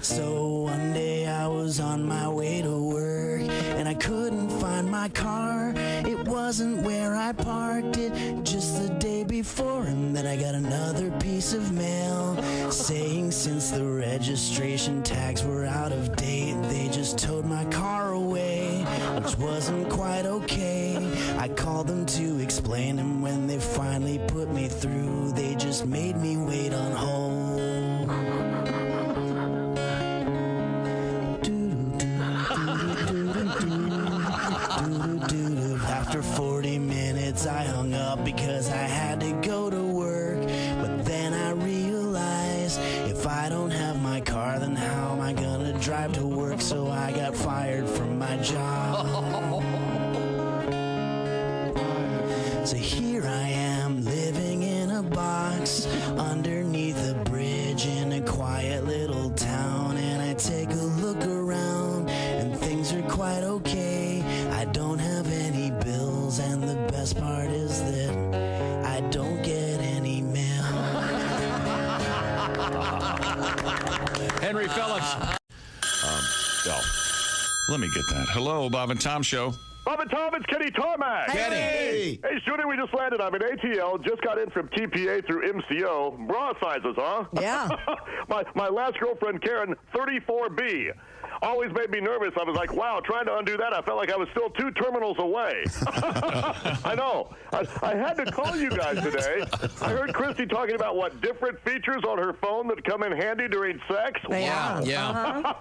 [SPEAKER 11] So one day I was on my way to work and I couldn't find my car. It wasn't where I parked it just the day before, and then I got another piece of mail saying since the registration tags were out of date, they just towed my car away, which wasn't quite okay. I called them to explain, and when they finally put me through, they just made me wait on hold. After 40 minutes I hung up because I had to go to work, but then I realized if I don't have my car, then how am I gonna drive to work? So I got fired from my job. So here I am living in a box underneath a bridge in a quiet little town, and I take a look around and things are quite okay. I don't have any bills, and the best part is that I don't get any mail.
[SPEAKER 2] Henry Phillips.
[SPEAKER 1] Let me get that. Hello, Bob and Tom Show.
[SPEAKER 6] Bob and Tom, it's Kenny Tarmac.
[SPEAKER 1] Kenny.
[SPEAKER 6] Hey, shooting, we just landed. I'm in ATL. Just got in from TPA through MCO. Bra sizes, huh?
[SPEAKER 3] Yeah.
[SPEAKER 6] my last girlfriend, Karen, 34B. Always made me nervous. I was like, wow, trying to undo that, I felt like I was still 2 terminals away. I know. I had to call you guys today. I heard Christy talking about, different features on her phone that come in handy during sex?
[SPEAKER 3] Yeah.
[SPEAKER 6] Wow.
[SPEAKER 2] Yeah.
[SPEAKER 3] Uh-huh.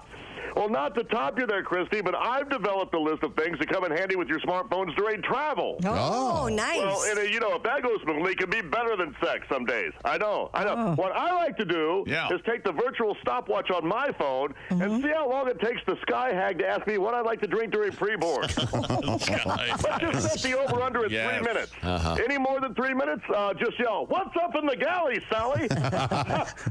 [SPEAKER 6] Well, not to top you there, Christy, but I've developed a list of things that come in handy with your smartphones during travel.
[SPEAKER 3] Oh, nice.
[SPEAKER 6] Well, and if that goes smoothly, it can be better than sex some days. I know. What I like to do is take the virtual stopwatch on my phone and see how long it takes the sky hag to ask me what I'd like to drink during pre-board. Let's just set the over-under at 3 minutes. Any more than 3 minutes, just yell, "What's up in the galley, Sally?"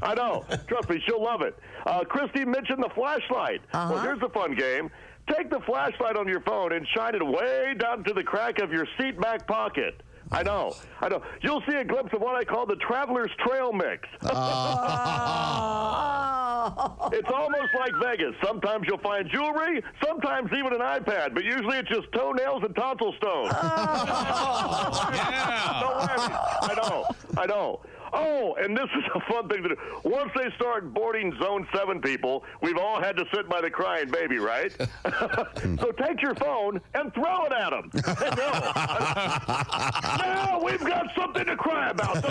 [SPEAKER 6] I know. Trust me, she'll love it. Christy mentioned the flashlight. Well, here's the fun game. Take the flashlight on your phone and shine it way down to the crack of your seat back pocket. I know. You'll see a glimpse of what I call the Traveler's Trail Mix. It's almost like Vegas. Sometimes you'll find jewelry, sometimes even an iPad, but usually it's just toenails and tonsil stones. I know. Oh, and this is a fun thing to do. Once they start boarding Zone 7 people, we've all had to sit by the crying baby, right? So take your phone and throw it at them. Now we've got something to cry about.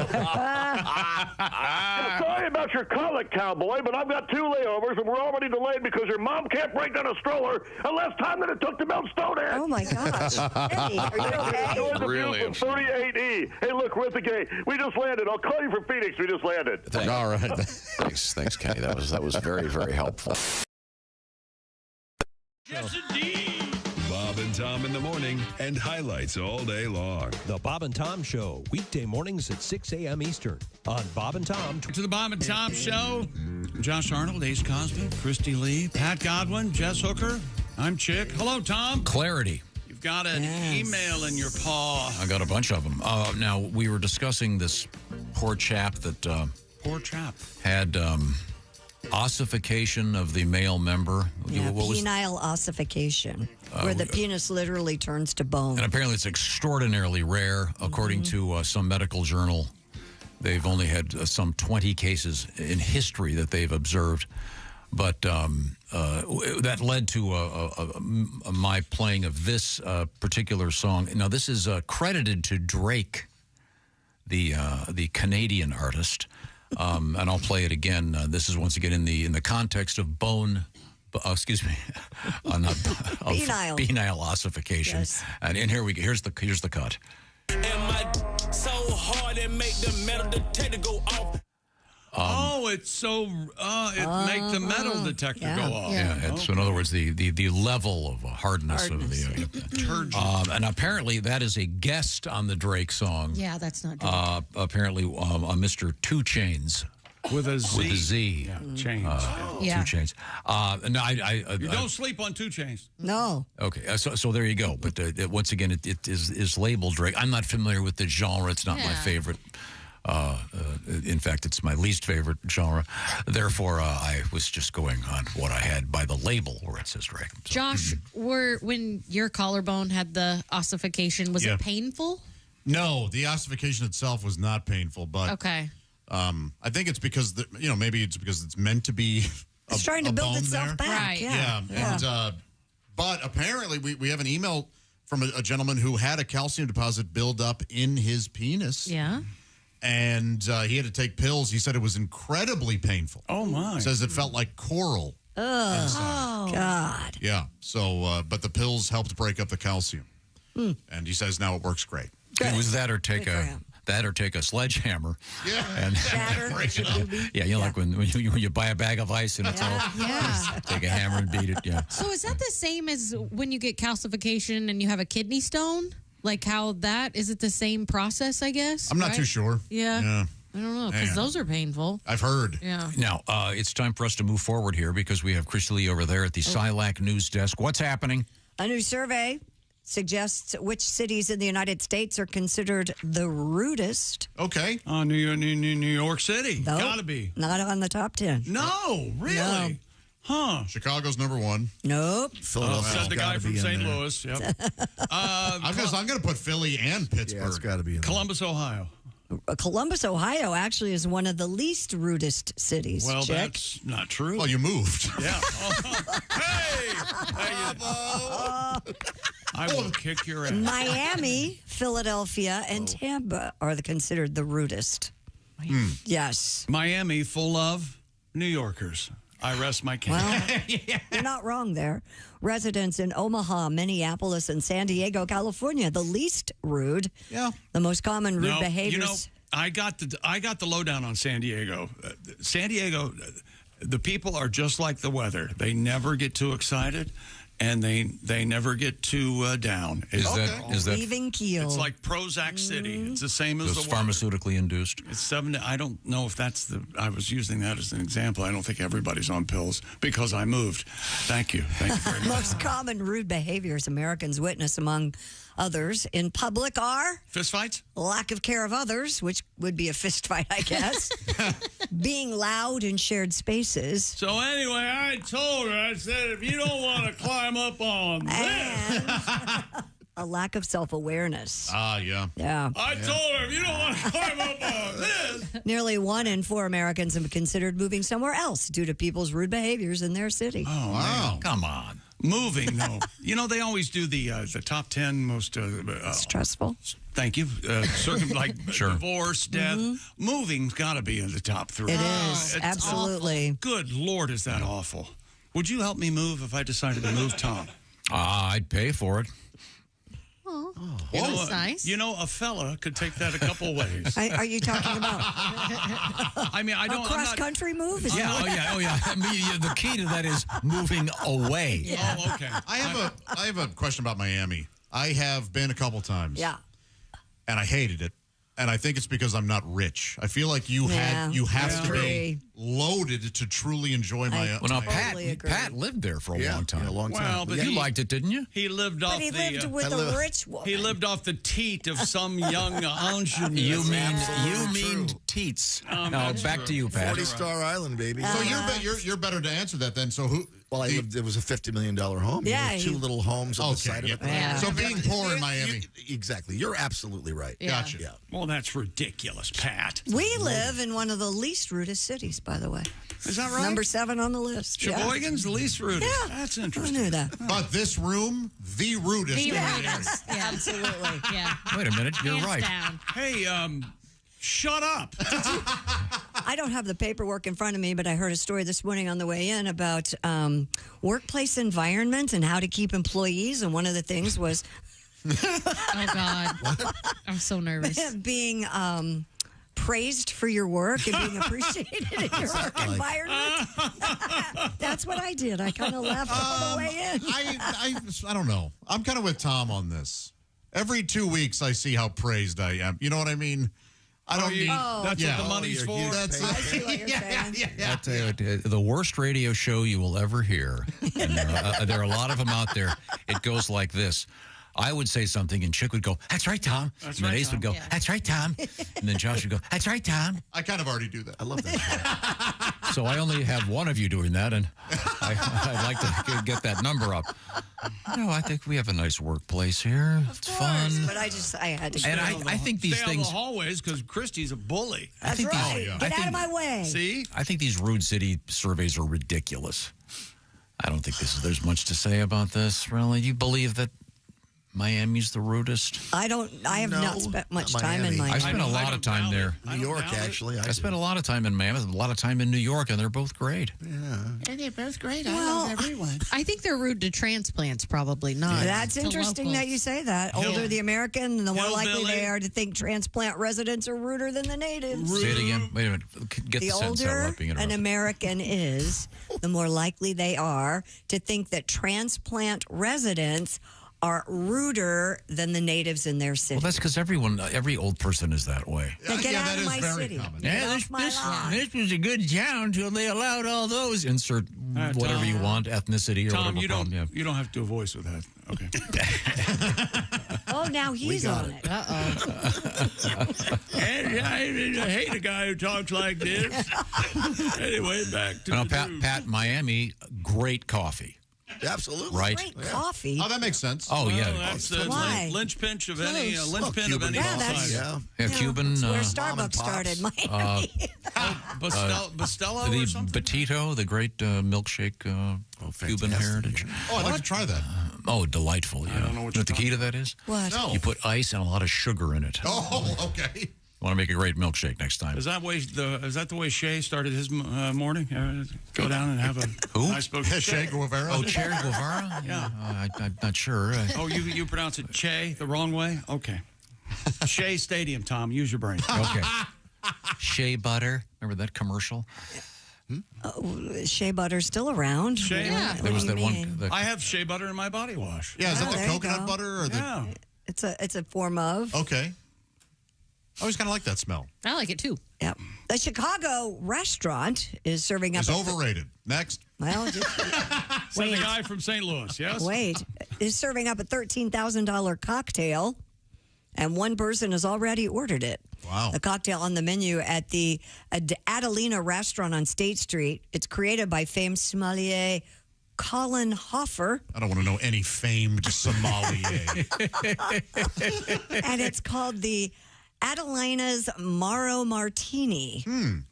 [SPEAKER 6] Sorry about your colic, cowboy, but I've got 2 layovers, and we're already delayed because your mom can't break down a stroller in less time than it took to melt Stonehenge.
[SPEAKER 3] Oh, my gosh. Hey, are you okay?
[SPEAKER 6] Really? 38E. Hey, look, we're at the gate. We just landed. I'll call you from Phoenix. We just landed.
[SPEAKER 2] All right. Thanks, Kenny. That was very, very helpful.
[SPEAKER 1] Yes, indeed.
[SPEAKER 16] Bob and Tom in the morning and highlights all day long.
[SPEAKER 22] The Bob and Tom Show, weekday mornings at 6 a.m. Eastern on Bob and Tom.
[SPEAKER 1] To the Bob and Tom Show. Josh Arnold, Ace Cosby, Christy Lee, Pat Godwin, Jess Hooker. I'm Chick. Hello, Tom.
[SPEAKER 2] Clarity.
[SPEAKER 1] You've got an email in your paw.
[SPEAKER 2] I got a bunch of them. Now, we were discussing this poor chap that had ossification of the male member.
[SPEAKER 3] Yeah, penile ossification, where the penis literally turns to bone.
[SPEAKER 2] And apparently it's extraordinarily rare. According to some medical journal, they've only had some 20 cases in history that they've observed. But that led to my playing of this particular song. Now, this is credited to Drake, the Canadian artist. And I'll play it again. This is once again in the context of bone excuse me, not of
[SPEAKER 3] Penile.
[SPEAKER 2] penile ossification.
[SPEAKER 3] Yes.
[SPEAKER 2] And here we go. Here's the cut.
[SPEAKER 18] So hard and make the metal detector go off.
[SPEAKER 1] It's so it make the metal detector go off.
[SPEAKER 2] Yeah. So in other words, the level of hardness of the
[SPEAKER 1] detergent.
[SPEAKER 2] And apparently that is a guest on the Drake song.
[SPEAKER 8] Yeah, that's not Drake.
[SPEAKER 2] Apparently, Mr. 2 Chainz.
[SPEAKER 1] With a Z.
[SPEAKER 2] With a Z.
[SPEAKER 1] Yeah, Chains.
[SPEAKER 2] 2 Chainz. No,
[SPEAKER 1] You don't sleep on 2 Chainz.
[SPEAKER 3] No.
[SPEAKER 2] Okay, so there you go. But once again, it is labeled Drake. I'm not familiar with the genre. It's not my favorite. In fact, it's my least favorite genre. Therefore, I was just going on what I had by the label where it says Drake. So,
[SPEAKER 8] Josh, when your collarbone had the ossification, was
[SPEAKER 4] Yeah.
[SPEAKER 8] it painful?
[SPEAKER 4] No, the ossification itself was not painful, but
[SPEAKER 8] Okay.
[SPEAKER 4] I think it's because maybe it's because it's meant to be.
[SPEAKER 3] It's trying to build
[SPEAKER 4] bone
[SPEAKER 3] itself
[SPEAKER 4] there.
[SPEAKER 3] back.
[SPEAKER 8] Right.
[SPEAKER 3] Yeah.
[SPEAKER 4] And but apparently we have an email from a gentleman who had a calcium deposit build up in his penis.
[SPEAKER 8] Yeah.
[SPEAKER 4] And he had to take pills. He said it was incredibly painful.
[SPEAKER 1] Oh my!
[SPEAKER 4] Says it felt like coral.
[SPEAKER 3] Oh, God.
[SPEAKER 4] Yeah. So, but the pills helped break up the calcium, and he says now it works great.
[SPEAKER 2] it was that or take a sledgehammer.
[SPEAKER 4] Yeah.
[SPEAKER 2] And
[SPEAKER 3] Shatter.
[SPEAKER 2] like when you buy a bag of ice and it's all
[SPEAKER 8] Yeah.
[SPEAKER 2] take a hammer and beat it. Yeah.
[SPEAKER 8] So is that the same as when you get calcification and you have a kidney stone? Like how that, is it the same process, I guess?
[SPEAKER 4] I'm not too sure.
[SPEAKER 8] Yeah. I don't know, because
[SPEAKER 4] Man.
[SPEAKER 8] those are painful.
[SPEAKER 4] I've heard.
[SPEAKER 8] Yeah.
[SPEAKER 2] Now, it's time for us to move forward here because we have Christy Lee over there at the SILAC News Desk. What's happening?
[SPEAKER 3] A new survey suggests which cities in the United States are considered the rudest.
[SPEAKER 4] Okay.
[SPEAKER 1] New York City.
[SPEAKER 3] Nope.
[SPEAKER 1] Gotta be.
[SPEAKER 3] Not on the top 10.
[SPEAKER 1] No, really?
[SPEAKER 3] No.
[SPEAKER 1] Huh.
[SPEAKER 4] Chicago's number 1.
[SPEAKER 3] Nope.
[SPEAKER 5] Philadelphia.
[SPEAKER 1] Said the guy from St. Louis. Yep.
[SPEAKER 4] I'm going to put Philly and Pittsburgh.
[SPEAKER 5] Yeah, it's got to be in there.
[SPEAKER 1] Columbus, Ohio.
[SPEAKER 3] Columbus, Ohio, actually is one of the least rudest cities.
[SPEAKER 1] Well,
[SPEAKER 3] Chick.
[SPEAKER 1] that's not true.
[SPEAKER 4] Well, you moved.
[SPEAKER 1] Yeah. Hey! I will kick your ass.
[SPEAKER 3] Miami, Philadelphia, and Tampa are considered the rudest. Yes.
[SPEAKER 1] Miami, full of New Yorkers. I rest my case.
[SPEAKER 3] Well, you're not wrong there. Residents in Omaha, Minneapolis, and San Diego, California, the least rude.
[SPEAKER 4] Yeah.
[SPEAKER 3] The most common rude behaviors.
[SPEAKER 1] You know, I got the lowdown on San Diego. San Diego, the people are just like the weather. They never get too excited, and they never get too down.
[SPEAKER 2] Is that
[SPEAKER 3] even keel?
[SPEAKER 1] It's like Prozac City. It's the same as
[SPEAKER 2] It's
[SPEAKER 1] the weather.
[SPEAKER 2] pharmaceutically induced.
[SPEAKER 1] It's 7. I don't know if that's I was using that as an example. I don't think everybody's on pills because I moved. Thank you. Thank you very much.
[SPEAKER 3] Most common rude behaviors Americans witness among others in public are
[SPEAKER 1] fistfights,
[SPEAKER 3] lack of care of others, which would be a fist fight, I guess, being loud in shared spaces.
[SPEAKER 1] So anyway, I told her, I said, if you don't want to climb up on this.
[SPEAKER 3] A lack of self-awareness.
[SPEAKER 4] Yeah.
[SPEAKER 3] Yeah.
[SPEAKER 1] I told her, if you don't want to climb up on this.
[SPEAKER 3] Nearly 1 in 4 Americans have considered moving somewhere else due to people's rude behaviors in their city.
[SPEAKER 1] Oh, wow.
[SPEAKER 2] Come on.
[SPEAKER 1] Moving, though. You know, they always do the top 10 most...
[SPEAKER 3] stressful.
[SPEAKER 1] Thank you. Like divorce, death. Moving's got to be in the top 3.
[SPEAKER 3] It is.
[SPEAKER 1] It's
[SPEAKER 3] Absolutely.
[SPEAKER 1] awful. Good Lord, is that awful. Would you help me move if I decided to move, Tom?
[SPEAKER 2] I'd pay for it.
[SPEAKER 8] Oh,
[SPEAKER 1] You know,
[SPEAKER 8] that's nice.
[SPEAKER 1] You know, a fella could take that a couple ways.
[SPEAKER 3] Are you talking about
[SPEAKER 1] I mean, I don't...
[SPEAKER 3] a cross-country move? Is
[SPEAKER 2] Yeah,
[SPEAKER 3] that
[SPEAKER 2] oh yeah. I mean, the key to that is moving away.
[SPEAKER 3] Yeah.
[SPEAKER 1] Oh, okay.
[SPEAKER 4] I have a question about Miami. I have been a couple times.
[SPEAKER 3] Yeah.
[SPEAKER 4] And I hated it. And I think it's because I'm not rich. I feel like you have to be loaded to truly enjoy my.
[SPEAKER 2] Well, now
[SPEAKER 3] totally
[SPEAKER 2] Pat lived there for a long time.
[SPEAKER 5] a long time.
[SPEAKER 1] Well, but
[SPEAKER 2] You liked it, didn't you?
[SPEAKER 1] He lived off
[SPEAKER 3] But he
[SPEAKER 1] the...
[SPEAKER 3] lived with a rich woman.
[SPEAKER 1] He lived off the teat of some young ingenue.
[SPEAKER 2] You mean teats. Now back to you, Pat.
[SPEAKER 5] 40-star island, baby.
[SPEAKER 4] So you're better to answer that then. So who?
[SPEAKER 5] Well, it was a $50 million home.
[SPEAKER 3] Yeah,
[SPEAKER 5] There were 2 little homes on the side of it.
[SPEAKER 3] Yeah.
[SPEAKER 4] So being poor in Miami.
[SPEAKER 5] Exactly. You're absolutely right.
[SPEAKER 3] Yeah.
[SPEAKER 4] Gotcha.
[SPEAKER 5] Yeah.
[SPEAKER 1] Well, that's ridiculous, Pat.
[SPEAKER 3] We live in one of the least rudest cities, by the way.
[SPEAKER 1] Is that right?
[SPEAKER 3] Number 7 on the list.
[SPEAKER 1] Sheboygan's the least rudest.
[SPEAKER 3] Yeah.
[SPEAKER 1] That's
[SPEAKER 3] I
[SPEAKER 1] interesting.
[SPEAKER 3] knew that.
[SPEAKER 4] But this room, the rudest.
[SPEAKER 8] The
[SPEAKER 4] in the area.
[SPEAKER 8] rudest. Yeah.
[SPEAKER 3] Absolutely.
[SPEAKER 8] Yeah.
[SPEAKER 2] Wait a minute, you're
[SPEAKER 8] Hands
[SPEAKER 2] right.
[SPEAKER 8] down.
[SPEAKER 1] Hey, shut up.
[SPEAKER 3] I don't have the paperwork in front of me, but I heard a story this morning on the way in about workplace environment and how to keep employees. And one of the things was...
[SPEAKER 8] Oh, God. I'm so nervous.
[SPEAKER 3] Being praised for your work and being appreciated in your work environment. That's what I did. I kind of laughed all the way in.
[SPEAKER 4] I don't know. I'm kind of with Tom on this. Every 2 weeks, I see how praised I am. You know what I mean? I don't need.
[SPEAKER 1] That's what the money's for.
[SPEAKER 3] I see what you're saying.
[SPEAKER 2] I'll tell you, the worst radio show you will ever hear, and there are a lot of them out there, it goes like this. I would say something, and Chick would go, "That's right, Tom."
[SPEAKER 1] That's
[SPEAKER 2] and then
[SPEAKER 1] right,
[SPEAKER 2] Ace would go,
[SPEAKER 1] Tom.
[SPEAKER 2] "That's right, Tom." And then Josh would go, "That's right, Tom."
[SPEAKER 4] I kind of already do that.
[SPEAKER 5] I love that.
[SPEAKER 2] So I only have one of you doing that, and I'd like to get that number up. No, I think we have a nice workplace here. It's fun.
[SPEAKER 3] But I had to.
[SPEAKER 2] And I think these
[SPEAKER 1] Stay out of
[SPEAKER 2] things.
[SPEAKER 1] the hallways because Christy's a bully.
[SPEAKER 3] That's right. Get out of my way.
[SPEAKER 1] See?
[SPEAKER 2] I think these Rude City surveys are ridiculous. I don't think there's much to say about this, really. You believe that Miami's the rudest?
[SPEAKER 3] I have not spent much time in Miami.
[SPEAKER 2] I spent a lot of time there.
[SPEAKER 5] New York, actually.
[SPEAKER 2] I spent a lot of time in Miami, a lot of time in New York, and they're both great.
[SPEAKER 5] Yeah.
[SPEAKER 8] And they're both great. I love everyone. I think they're rude to transplants, probably not.
[SPEAKER 3] That's
[SPEAKER 8] to
[SPEAKER 3] interesting
[SPEAKER 8] locals.
[SPEAKER 3] that you say that. Older the American, the more likely
[SPEAKER 1] Hillbilly.
[SPEAKER 3] they are to think transplant residents are ruder than the natives.
[SPEAKER 2] Say it again. Wait a minute. Get the sentence out
[SPEAKER 3] older
[SPEAKER 2] without being
[SPEAKER 3] an
[SPEAKER 2] interrupted.
[SPEAKER 3] American is, the more likely they are to think that transplant residents are ruder than the natives in their city.
[SPEAKER 2] Well, that's because every old person is that way.
[SPEAKER 3] Get out of my city. Get off my lawn.
[SPEAKER 2] This was a good town until they allowed all those. Insert whatever you want, ethnicity or
[SPEAKER 1] Tom,
[SPEAKER 2] whatever.
[SPEAKER 1] you don't have to do a voice with that. Okay.
[SPEAKER 3] Oh, now he's on it.
[SPEAKER 1] And I hate a guy who talks like this. Anyway, back to
[SPEAKER 2] Now,
[SPEAKER 1] the
[SPEAKER 2] Pat, Miami, great coffee.
[SPEAKER 5] Absolutely.
[SPEAKER 2] Right?
[SPEAKER 3] Great coffee.
[SPEAKER 4] Oh, that makes sense.
[SPEAKER 2] Oh, yeah.
[SPEAKER 1] That's the
[SPEAKER 3] Why?
[SPEAKER 1] linchpin of any
[SPEAKER 5] Cuban
[SPEAKER 1] society.
[SPEAKER 2] Yeah, Cuban.
[SPEAKER 3] It's where
[SPEAKER 5] Mom and
[SPEAKER 3] Starbucks
[SPEAKER 5] Pops.
[SPEAKER 3] started. Miami.
[SPEAKER 1] Bustelo or
[SPEAKER 2] The
[SPEAKER 1] something?
[SPEAKER 2] Batito, the great milkshake Cuban heritage.
[SPEAKER 4] Oh, I'd like to try that.
[SPEAKER 2] Oh, delightful, yeah.
[SPEAKER 1] I don't know what
[SPEAKER 2] You
[SPEAKER 1] you're
[SPEAKER 2] the key to that is?
[SPEAKER 3] What?
[SPEAKER 4] No.
[SPEAKER 2] You put ice and a lot of sugar in it.
[SPEAKER 4] Oh, okay.
[SPEAKER 2] Want to make a great milkshake next time.
[SPEAKER 1] Is that the way Shea started his morning? Go down and have a
[SPEAKER 2] Who?
[SPEAKER 1] nice book.
[SPEAKER 4] Che Guevara.
[SPEAKER 2] Oh, Che Guevara?
[SPEAKER 1] Yeah.
[SPEAKER 2] I'm not sure.
[SPEAKER 1] Oh, you pronounce it Che the wrong way? Okay. Shea Stadium, Tom. Use your brain.
[SPEAKER 2] Okay. Shea butter. Remember that commercial?
[SPEAKER 3] Shea butter's still around.
[SPEAKER 1] Shea?
[SPEAKER 3] Yeah.
[SPEAKER 2] There was
[SPEAKER 3] What
[SPEAKER 2] that
[SPEAKER 3] do you
[SPEAKER 2] one.
[SPEAKER 3] mean?
[SPEAKER 1] I have shea butter in my body wash.
[SPEAKER 4] Yeah, is that
[SPEAKER 3] Oh,
[SPEAKER 4] the
[SPEAKER 3] there you
[SPEAKER 4] coconut
[SPEAKER 3] go.
[SPEAKER 4] butter or the?
[SPEAKER 1] Yeah.
[SPEAKER 3] It's a form of.
[SPEAKER 4] Okay. I always kind of like that smell.
[SPEAKER 8] I like it too.
[SPEAKER 3] Yep. The Chicago restaurant is serving up.
[SPEAKER 4] It's overrated. Next.
[SPEAKER 3] Well, just,
[SPEAKER 1] So the guy from St. Louis, yes?
[SPEAKER 3] wait. Is serving up a $13,000 cocktail, and one person has already ordered it.
[SPEAKER 4] Wow.
[SPEAKER 3] The cocktail on the menu at the Adelina restaurant on State Street. It's created by famed sommelier Colin Hoffer.
[SPEAKER 4] I don't want to know any famed sommelier.
[SPEAKER 3] And it's called the Adelina's Maro Martini.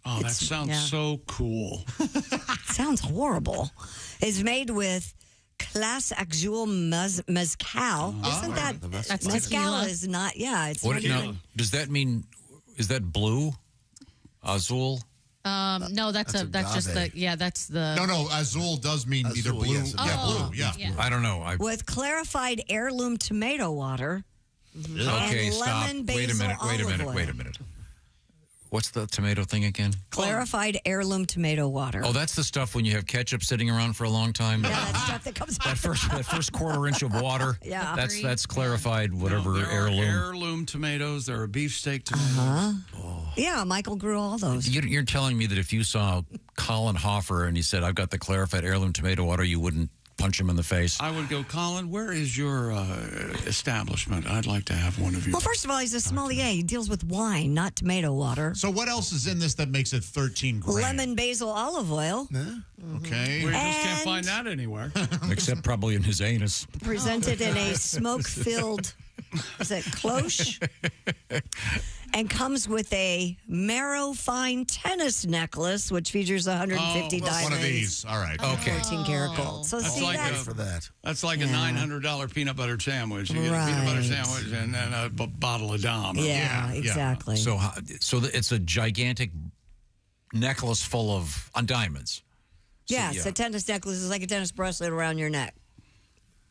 [SPEAKER 1] Oh, that sounds so cool.
[SPEAKER 3] Sounds horrible. It's made with Class Azul Mezcal. Isn't that
[SPEAKER 8] That's
[SPEAKER 3] Mezcal
[SPEAKER 8] tequila.
[SPEAKER 3] is not, it's
[SPEAKER 2] What
[SPEAKER 3] not
[SPEAKER 2] now,
[SPEAKER 3] even-
[SPEAKER 2] does that mean? Is that blue? Azul?
[SPEAKER 8] No, that's just the that's the
[SPEAKER 4] No, Azul does mean either blue.
[SPEAKER 5] yes, it
[SPEAKER 4] yeah,
[SPEAKER 8] does.
[SPEAKER 4] blue. Yeah.
[SPEAKER 8] Yeah.
[SPEAKER 2] I don't know.
[SPEAKER 3] with clarified heirloom tomato water.
[SPEAKER 2] Okay,
[SPEAKER 3] and
[SPEAKER 2] stop.
[SPEAKER 3] lemon
[SPEAKER 2] Wait a
[SPEAKER 3] basil
[SPEAKER 2] minute.
[SPEAKER 3] olive
[SPEAKER 2] Wait a
[SPEAKER 3] oil.
[SPEAKER 2] minute. What's the tomato thing again?
[SPEAKER 3] Clarified heirloom tomato water.
[SPEAKER 2] Oh, that's the stuff when you have ketchup sitting around for a long time.
[SPEAKER 3] Yeah, that stuff that comes
[SPEAKER 2] That
[SPEAKER 3] out.
[SPEAKER 2] first quarter inch of water.
[SPEAKER 3] Yeah.
[SPEAKER 2] That's clarified whatever
[SPEAKER 1] There are
[SPEAKER 2] heirloom.
[SPEAKER 1] heirloom tomatoes. There are beefsteak tomatoes.
[SPEAKER 3] Yeah, Michael grew all those.
[SPEAKER 2] You're telling me that if you saw Colin Hoffer and he said, "I've got the clarified heirloom tomato water," you wouldn't punch him in the face?
[SPEAKER 1] I would go, Colin, where is your establishment? I'd like to have one of you.
[SPEAKER 3] Well, first of all, he's a sommelier. He deals with wine, not tomato water.
[SPEAKER 4] So what else is in this that makes it 13 grand?
[SPEAKER 3] Lemon basil olive oil.
[SPEAKER 4] Okay.
[SPEAKER 1] We just can't
[SPEAKER 3] And-
[SPEAKER 1] find that anywhere.
[SPEAKER 2] Except probably in his anus.
[SPEAKER 3] Presented in a smoke-filled, is it cloche? And comes with a marrow fine tennis necklace, which features 150 diamonds.
[SPEAKER 4] One of these. All right.
[SPEAKER 2] Okay.
[SPEAKER 3] 14 karat gold. So
[SPEAKER 1] That's
[SPEAKER 3] see,
[SPEAKER 1] like
[SPEAKER 3] that's
[SPEAKER 5] For that.
[SPEAKER 1] That's like a $900 peanut butter sandwich. You get a peanut butter sandwich and then a bottle of Dom.
[SPEAKER 3] yeah, exactly.
[SPEAKER 2] So it's a gigantic necklace full of diamonds. So,
[SPEAKER 3] Yes, a tennis necklace is like a tennis bracelet around your neck.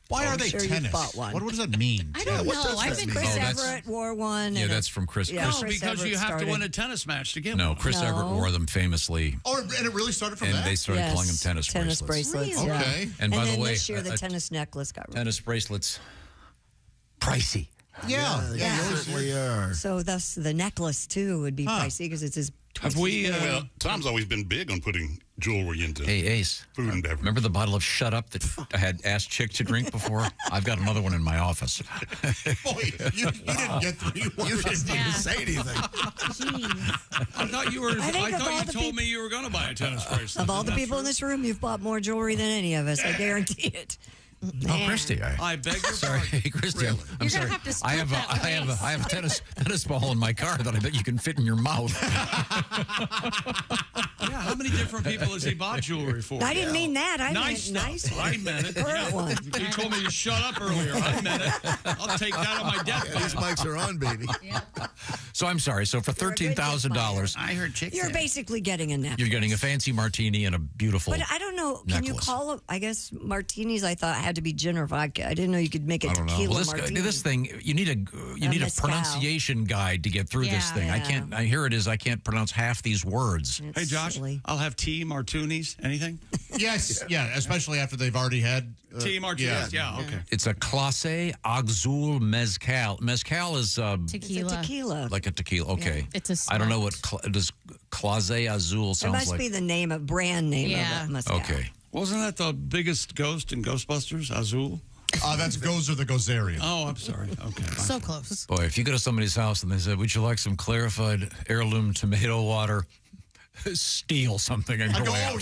[SPEAKER 4] Why are
[SPEAKER 3] I'm
[SPEAKER 4] they
[SPEAKER 3] sure
[SPEAKER 4] tennis?
[SPEAKER 3] you've bought one.
[SPEAKER 4] What does that mean?
[SPEAKER 3] I don't know. I think Chris Everett wore one.
[SPEAKER 2] Yeah,
[SPEAKER 3] and
[SPEAKER 2] that's from Chris.
[SPEAKER 3] Yeah,
[SPEAKER 1] No,
[SPEAKER 3] Chris
[SPEAKER 1] because
[SPEAKER 3] Everett
[SPEAKER 1] you have
[SPEAKER 3] started.
[SPEAKER 1] to win a tennis match to get
[SPEAKER 2] No,
[SPEAKER 1] one.
[SPEAKER 2] Chris Everett wore them famously.
[SPEAKER 4] Oh, and it really started from
[SPEAKER 2] and
[SPEAKER 4] that?
[SPEAKER 2] they started calling them tennis bracelets.
[SPEAKER 3] Really?
[SPEAKER 2] Yeah.
[SPEAKER 4] Okay.
[SPEAKER 2] And by
[SPEAKER 3] then
[SPEAKER 2] the way,
[SPEAKER 3] this year the tennis necklace got
[SPEAKER 2] tennis bracelets, pricey.
[SPEAKER 4] Yeah,
[SPEAKER 5] they certainly are.
[SPEAKER 3] So thus the necklace too would be pricey because it's his.
[SPEAKER 15] Have we? Well, Tom's always been big on putting jewelry into
[SPEAKER 2] Ace.
[SPEAKER 15] food and beverage.
[SPEAKER 2] Remember the bottle of Shut Up that I had asked Chick to drink before? I've got another one in my office.
[SPEAKER 4] Boy, you didn't get 3 words.
[SPEAKER 5] You didn't even say anything.
[SPEAKER 1] I thought you were.
[SPEAKER 3] I think of all
[SPEAKER 1] you
[SPEAKER 3] the
[SPEAKER 1] told me you were going to buy a tennis bracelet.
[SPEAKER 3] Of all the
[SPEAKER 1] Isn't that
[SPEAKER 3] people in
[SPEAKER 1] true?
[SPEAKER 3] this room, you've bought more jewelry than any of us. I guarantee it.
[SPEAKER 2] Oh, Christy,
[SPEAKER 1] I beg your
[SPEAKER 2] sorry,
[SPEAKER 1] pardon.
[SPEAKER 2] hey, Christy, I'm
[SPEAKER 8] You're
[SPEAKER 2] sorry.
[SPEAKER 8] gonna have to split
[SPEAKER 2] I have a tennis ball in my car that I bet you can fit in your mouth.
[SPEAKER 1] Yeah, how many different people has he bought jewelry for?
[SPEAKER 3] I didn't mean that. I
[SPEAKER 1] nice
[SPEAKER 3] meant nice
[SPEAKER 1] stuff.
[SPEAKER 3] one.
[SPEAKER 1] I meant it.
[SPEAKER 3] Current one.
[SPEAKER 1] You told me to shut up earlier. I meant it. I'll take that on my deathbed.
[SPEAKER 5] These mics are on, baby.
[SPEAKER 2] So I'm sorry. So for $13,000,
[SPEAKER 1] I heard chicks.
[SPEAKER 3] You're basically getting a necklace.
[SPEAKER 2] you're getting a fancy martini and a beautiful.
[SPEAKER 3] But I don't know. Can you
[SPEAKER 2] necklace.
[SPEAKER 3] call them? I guess martinis. I thought had to be gin or vodka. I didn't know you could make a
[SPEAKER 2] I don't know.
[SPEAKER 3] tequila
[SPEAKER 2] Well,
[SPEAKER 3] martini.
[SPEAKER 2] this thing, you need a
[SPEAKER 3] mezcal.
[SPEAKER 2] pronunciation guide to get through this
[SPEAKER 3] Yeah,
[SPEAKER 2] thing. I
[SPEAKER 3] yeah.
[SPEAKER 2] can't. Here it is. I can't pronounce half these words.
[SPEAKER 1] Hey, Josh, I'll have tea martinis. Anything?
[SPEAKER 4] Yes, yeah, especially after they've already had
[SPEAKER 1] Tea martinis. Yeah, okay.
[SPEAKER 2] It's a Clase Azul Mezcal. Mezcal is
[SPEAKER 8] Tequila.
[SPEAKER 3] Tequila.
[SPEAKER 2] like a tequila. Okay,
[SPEAKER 8] It's a
[SPEAKER 2] I don't know
[SPEAKER 8] scotch.
[SPEAKER 2] what does Clase Azul
[SPEAKER 3] It
[SPEAKER 2] sounds
[SPEAKER 3] must
[SPEAKER 2] like.
[SPEAKER 3] be the name of brand name
[SPEAKER 8] Yeah.
[SPEAKER 3] of it. Mezcal.
[SPEAKER 2] Okay.
[SPEAKER 1] Wasn't that the biggest ghost in Ghostbusters, Azul?
[SPEAKER 4] That's Gozer the Gozerian.
[SPEAKER 1] Oh, I'm sorry. Okay. fine.
[SPEAKER 8] So close.
[SPEAKER 2] Boy, if you go to somebody's house and they say, "Would you like some clarified heirloom tomato water?" Steal something and
[SPEAKER 4] I
[SPEAKER 2] go
[SPEAKER 4] go,
[SPEAKER 2] away.
[SPEAKER 4] oh,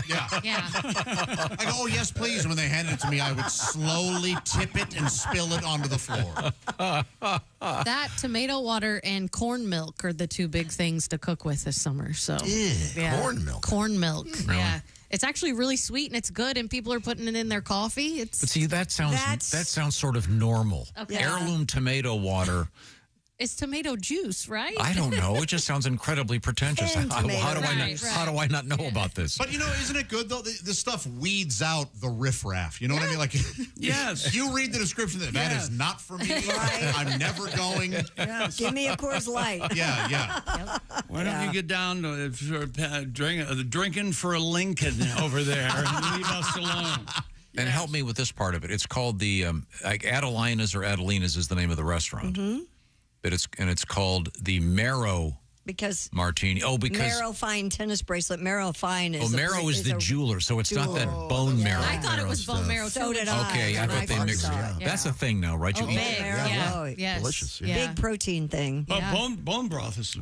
[SPEAKER 4] yeah.
[SPEAKER 8] Yeah.
[SPEAKER 4] I go, oh, yes, please. And when they handed it to me, I would slowly tip it and spill it onto the floor.
[SPEAKER 8] That tomato water and corn milk are the two big things to cook with this summer. So
[SPEAKER 5] Corn milk.
[SPEAKER 8] Corn milk. Yeah. It's actually really sweet and it's good, and people are putting it in their coffee.
[SPEAKER 2] But see, that sounds sort of normal.
[SPEAKER 8] Okay.
[SPEAKER 2] Heirloom tomato water.
[SPEAKER 8] It's tomato juice, right?
[SPEAKER 2] I don't know. It just sounds incredibly pretentious.
[SPEAKER 3] And
[SPEAKER 2] How do I
[SPEAKER 3] tomato.
[SPEAKER 2] not?
[SPEAKER 8] Right,
[SPEAKER 2] How do I not know about this?
[SPEAKER 4] But, isn't it good, though? This stuff weeds out the riffraff. You know what I mean? Like,
[SPEAKER 1] Yes.
[SPEAKER 4] you read the description, that
[SPEAKER 1] Yes.
[SPEAKER 4] is not for me.
[SPEAKER 3] Right.
[SPEAKER 4] I'm never going.
[SPEAKER 1] Yes.
[SPEAKER 3] Give me a Coors Light.
[SPEAKER 4] Yeah.
[SPEAKER 1] Why don't you get down to drinking for a Lincoln over there and leave us alone?
[SPEAKER 2] And help me with this part of it. It's called the like Adelina's or Adelina's is the name of the restaurant.
[SPEAKER 3] Mm-hmm.
[SPEAKER 2] But it's called the Marrow
[SPEAKER 3] Because
[SPEAKER 2] Martini. Oh, because
[SPEAKER 3] Marrow Fine tennis bracelet. Marrow Fine is
[SPEAKER 2] Marrow is the
[SPEAKER 3] a
[SPEAKER 2] jeweler, so it's not that bone marrow.
[SPEAKER 8] I thought it was bone marrow.
[SPEAKER 3] So
[SPEAKER 8] too.
[SPEAKER 3] did I.
[SPEAKER 2] Okay, I
[SPEAKER 3] when
[SPEAKER 2] thought they
[SPEAKER 3] first
[SPEAKER 2] mixed it.
[SPEAKER 3] saw
[SPEAKER 2] That's a thing now, right? You
[SPEAKER 8] Oh,
[SPEAKER 2] eat
[SPEAKER 8] big. Yeah. Yes.
[SPEAKER 5] Delicious,
[SPEAKER 8] Yeah.
[SPEAKER 3] Big protein thing.
[SPEAKER 1] But
[SPEAKER 8] Yeah.
[SPEAKER 1] bone broth is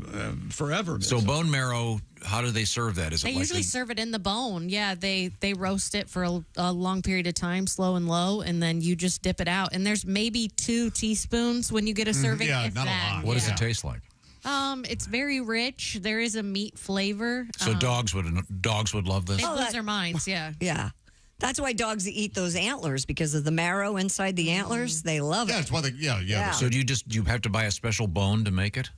[SPEAKER 1] forever.
[SPEAKER 2] So bone marrow, how do they serve that? Is
[SPEAKER 8] They
[SPEAKER 2] it like
[SPEAKER 8] usually serve it in the bone. Yeah, they roast it for a long period of time, slow and low, and then you just dip it out. And there's maybe 2 teaspoons when you get a serving.
[SPEAKER 4] Yeah,
[SPEAKER 8] if
[SPEAKER 4] not a
[SPEAKER 8] that.
[SPEAKER 4] lot.
[SPEAKER 2] what does
[SPEAKER 8] Yeah.
[SPEAKER 2] it taste like?
[SPEAKER 8] It's very rich. There is a meat flavor.
[SPEAKER 2] So dogs would love this.
[SPEAKER 8] They lose their minds. Yeah.
[SPEAKER 3] Yeah. That's why dogs eat those antlers because of the marrow inside the antlers. They love
[SPEAKER 4] Yeah,
[SPEAKER 3] it.
[SPEAKER 4] it's why they, yeah.
[SPEAKER 2] So do you have to buy a special bone to make it?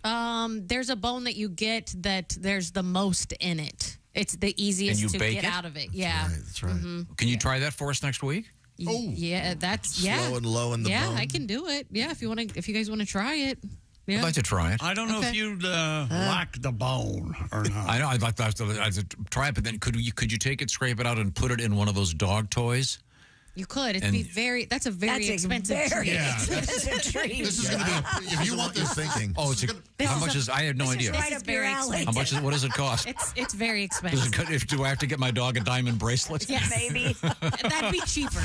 [SPEAKER 8] There's a bone that you get that there's the most in it. It's the easiest
[SPEAKER 2] you
[SPEAKER 8] to
[SPEAKER 2] bake
[SPEAKER 8] get
[SPEAKER 2] it?
[SPEAKER 8] out of it. Yeah.
[SPEAKER 5] That's right.
[SPEAKER 2] Can you try that for us next week?
[SPEAKER 8] Yeah, that's yeah.
[SPEAKER 5] Slow and low in the
[SPEAKER 8] yeah,
[SPEAKER 5] bone.
[SPEAKER 8] I can do it. Yeah, if you guys want to try it. Yeah.
[SPEAKER 2] I'd like to try it.
[SPEAKER 1] I don't know if
[SPEAKER 8] Okay.
[SPEAKER 1] you'd like the bone or not.
[SPEAKER 2] I know. I'd like to try it, but then could you take it, scrape it out, and put it in one of those dog toys?
[SPEAKER 8] You could.
[SPEAKER 2] And-
[SPEAKER 8] That's a very expensive
[SPEAKER 3] very
[SPEAKER 8] treat.
[SPEAKER 3] expensive treat.
[SPEAKER 4] This is going to be, if you want this
[SPEAKER 5] thinking.
[SPEAKER 2] Oh, how much is? I have no idea.
[SPEAKER 3] right
[SPEAKER 8] This is
[SPEAKER 3] up your
[SPEAKER 8] very
[SPEAKER 3] alley.
[SPEAKER 8] expensive.
[SPEAKER 2] How much is? What does it cost?
[SPEAKER 8] It's very
[SPEAKER 2] Does
[SPEAKER 8] expensive.
[SPEAKER 2] do I have to get my dog a diamond bracelet?
[SPEAKER 8] Yes.
[SPEAKER 3] Maybe.
[SPEAKER 8] That'd be cheaper.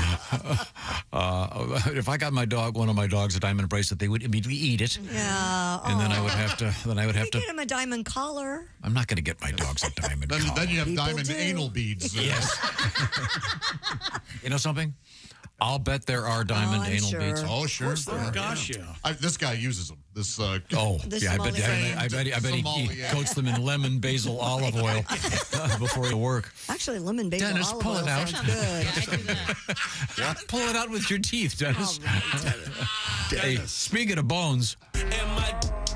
[SPEAKER 2] If I got one of my dogs a diamond bracelet, they would immediately eat it,
[SPEAKER 3] Yeah.
[SPEAKER 2] and then I would have to.
[SPEAKER 3] Get him a diamond collar.
[SPEAKER 2] I'm not going to get my dogs a diamond collar.
[SPEAKER 4] then you have
[SPEAKER 3] People
[SPEAKER 4] diamond
[SPEAKER 3] do.
[SPEAKER 4] anal beads.
[SPEAKER 2] Yes. You know something? I'll bet there are diamond
[SPEAKER 3] I'm
[SPEAKER 2] anal
[SPEAKER 3] sure.
[SPEAKER 2] beads.
[SPEAKER 4] Oh, sure.
[SPEAKER 1] Oh, gosh, yeah.
[SPEAKER 4] This guy uses them. This
[SPEAKER 2] Oh,
[SPEAKER 3] The
[SPEAKER 2] yeah, I bet he
[SPEAKER 4] sommelier.
[SPEAKER 2] coats them in lemon, basil, olive oil before they work.
[SPEAKER 3] Actually, lemon basil
[SPEAKER 2] Dennis,
[SPEAKER 3] olive
[SPEAKER 2] pull
[SPEAKER 3] oil
[SPEAKER 2] it out.
[SPEAKER 3] sounds good.
[SPEAKER 8] Yeah, I do that.
[SPEAKER 2] Pull it out with your teeth, Dennis. Hey, speaking of bones,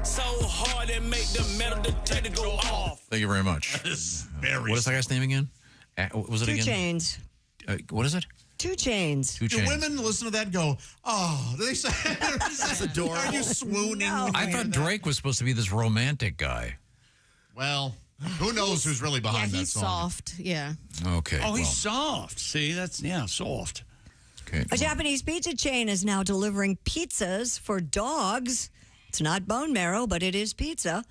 [SPEAKER 18] so hard and make the metal detector go off.
[SPEAKER 2] Thank you very much. What is that guy's name again? What was it
[SPEAKER 3] 2
[SPEAKER 2] again?
[SPEAKER 3] Chainz.
[SPEAKER 2] What is it?
[SPEAKER 3] 2 Chainz.
[SPEAKER 2] 2
[SPEAKER 4] Do
[SPEAKER 2] Chainz.
[SPEAKER 4] women listen to that and go, oh, they say that's adorable. Are you swooning?
[SPEAKER 3] No.
[SPEAKER 2] I thought Drake was supposed to be this romantic guy.
[SPEAKER 4] Well, who knows who's really behind that
[SPEAKER 8] he's
[SPEAKER 4] song?
[SPEAKER 8] soft. Yeah.
[SPEAKER 2] Okay.
[SPEAKER 1] Oh, he's soft. See, that's, soft.
[SPEAKER 2] Okay.
[SPEAKER 3] A Japanese pizza chain is now delivering pizzas for dogs. It's not bone marrow, but it is pizza.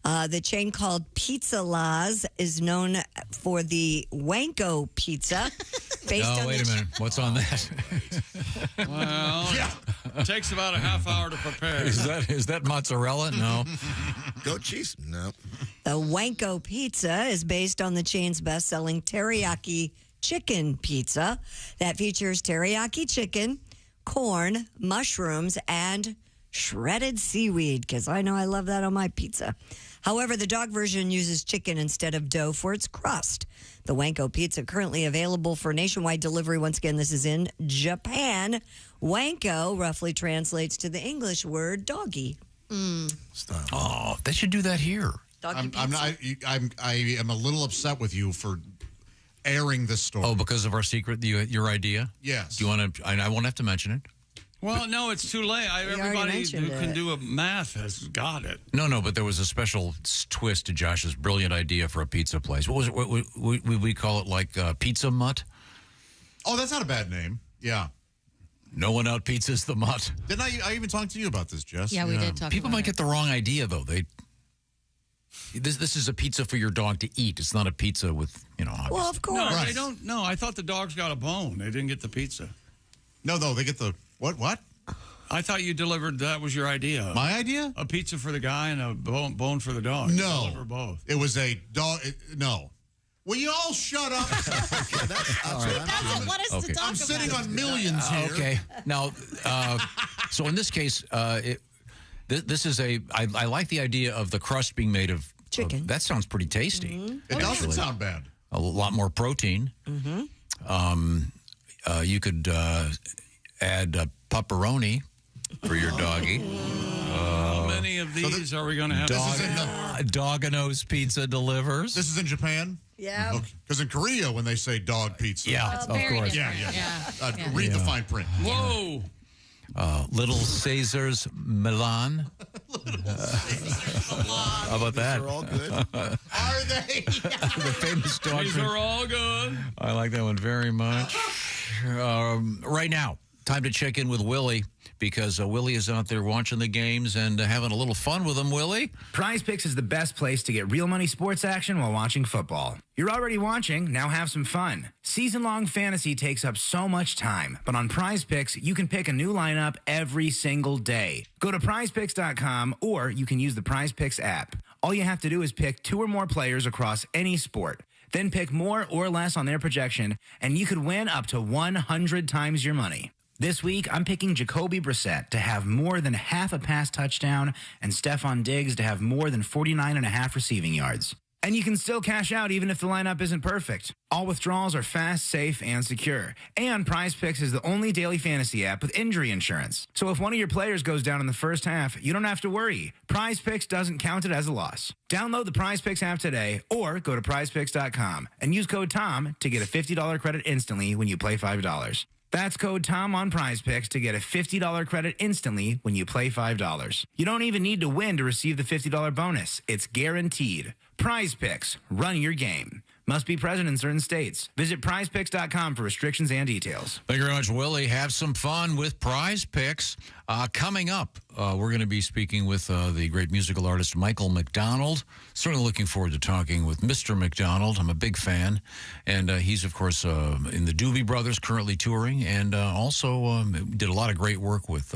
[SPEAKER 3] The chain called Pizza La's is known for the Wanko pizza. Based on
[SPEAKER 2] wait a minute. What's on that?
[SPEAKER 1] Well, it takes about a half hour to prepare.
[SPEAKER 2] Is that mozzarella? No.
[SPEAKER 5] Goat cheese? No.
[SPEAKER 3] The Wanko pizza is based on the chain's best-selling teriyaki chicken pizza that features teriyaki chicken, corn, mushrooms, and shredded seaweed, because I know I love that on my pizza. However, the dog version uses chicken instead of dough for its crust. The Wanko pizza currently available for nationwide delivery. Once again, this is in Japan. Wanko roughly translates to the English word doggy.
[SPEAKER 5] Stop.
[SPEAKER 2] Oh, they should do that here.
[SPEAKER 3] Doggy pizza.
[SPEAKER 4] I am a little upset with you for airing this story.
[SPEAKER 2] Oh, because of our secret, your idea?
[SPEAKER 4] Yes.
[SPEAKER 2] Do you want to? I won't have to mention it.
[SPEAKER 1] Well, no, it's too late. Everybody who can do a math has got it.
[SPEAKER 2] No, but there was a special twist to Josh's brilliant idea for a pizza place. What was it? What we call it, like Pizza Mutt?
[SPEAKER 4] Oh, that's not a bad name. Yeah.
[SPEAKER 2] No one out pizzas the mutt.
[SPEAKER 4] Didn't I even talk to you about this, Jess?
[SPEAKER 8] Yeah, we did talk
[SPEAKER 2] People
[SPEAKER 8] about
[SPEAKER 2] might get the wrong idea, though. This is a pizza for your dog to eat. It's not a pizza with, obviously.
[SPEAKER 3] Well, of course.
[SPEAKER 1] No, they don't. No, I thought the dogs got a bone. They didn't get the pizza.
[SPEAKER 4] No, they get the what?
[SPEAKER 1] I thought you delivered. That was your idea.
[SPEAKER 4] My idea?
[SPEAKER 1] A pizza for the guy and a bone for the dog. You
[SPEAKER 4] No,
[SPEAKER 1] deliver both.
[SPEAKER 4] It was a dog. No. Will you all shut up?
[SPEAKER 8] What is to talk
[SPEAKER 4] I'm sitting
[SPEAKER 8] about?
[SPEAKER 4] on millions here.
[SPEAKER 2] Okay. Now, so in this case, this is I like the idea of the crust being made of
[SPEAKER 3] chicken.
[SPEAKER 2] That sounds pretty tasty.
[SPEAKER 4] It doesn't sound bad.
[SPEAKER 2] A lot more protein. You could add pepperoni for your doggy.
[SPEAKER 1] How many of these are we going to have?
[SPEAKER 2] Dogano's Pizza delivers.
[SPEAKER 4] This is in Japan?
[SPEAKER 3] Yeah.
[SPEAKER 4] Because in Korea, when they say dog pizza.
[SPEAKER 2] Yeah, of course.
[SPEAKER 4] Yeah. Read the fine print.
[SPEAKER 1] Whoa.
[SPEAKER 2] Little Caesar's Milan. How about that?
[SPEAKER 5] They're all good.
[SPEAKER 4] Are they?
[SPEAKER 2] The famous dog.
[SPEAKER 1] These are all good.
[SPEAKER 2] I like that one very much. Right now, time to check in with Willie, because Willie is out there watching the games and having a little fun with them, Willie.
[SPEAKER 13] Prize Picks is the best place to get real money sports action while watching football. You're already watching, now have some fun. Season-long fantasy takes up so much time, but on Prize Picks, you can pick a new lineup every single day. Go to prizepicks.com, or you can use the Prize Picks app. All you have to do is pick 2 or more players across any sport. Then pick more or less on their projection, and you could win up to 100 times your money. This week, I'm picking Jacoby Brissett to have more than half a pass touchdown and Stephon Diggs to have more than 49.5 receiving yards. And you can still cash out even if the lineup isn't perfect. All withdrawals are fast, safe, and secure. And Prize Picks is the only daily fantasy app with injury insurance. So if one of your players goes down in the first half, you don't have to worry. Prize Picks doesn't count it as a loss. Download the Prize Picks app today or go to prizepicks.com and use code TOM to get a $50 credit instantly when you play $5. That's code TOM on Prize Picks to get a $50 credit instantly when you play $5. You don't even need to win to receive the $50 bonus. It's guaranteed. Prize Picks. Run your game. Must be present in certain states. Visit prizepicks.com for restrictions and details.
[SPEAKER 2] Thank you very much, Willie. Have some fun with Prize Picks. Coming up, we're going to be speaking with the great musical artist Michael McDonald. Certainly looking forward to talking with Mr. McDonald. I'm a big fan. And he's, of course, in the Doobie Brothers, currently touring, and also did a lot of great work with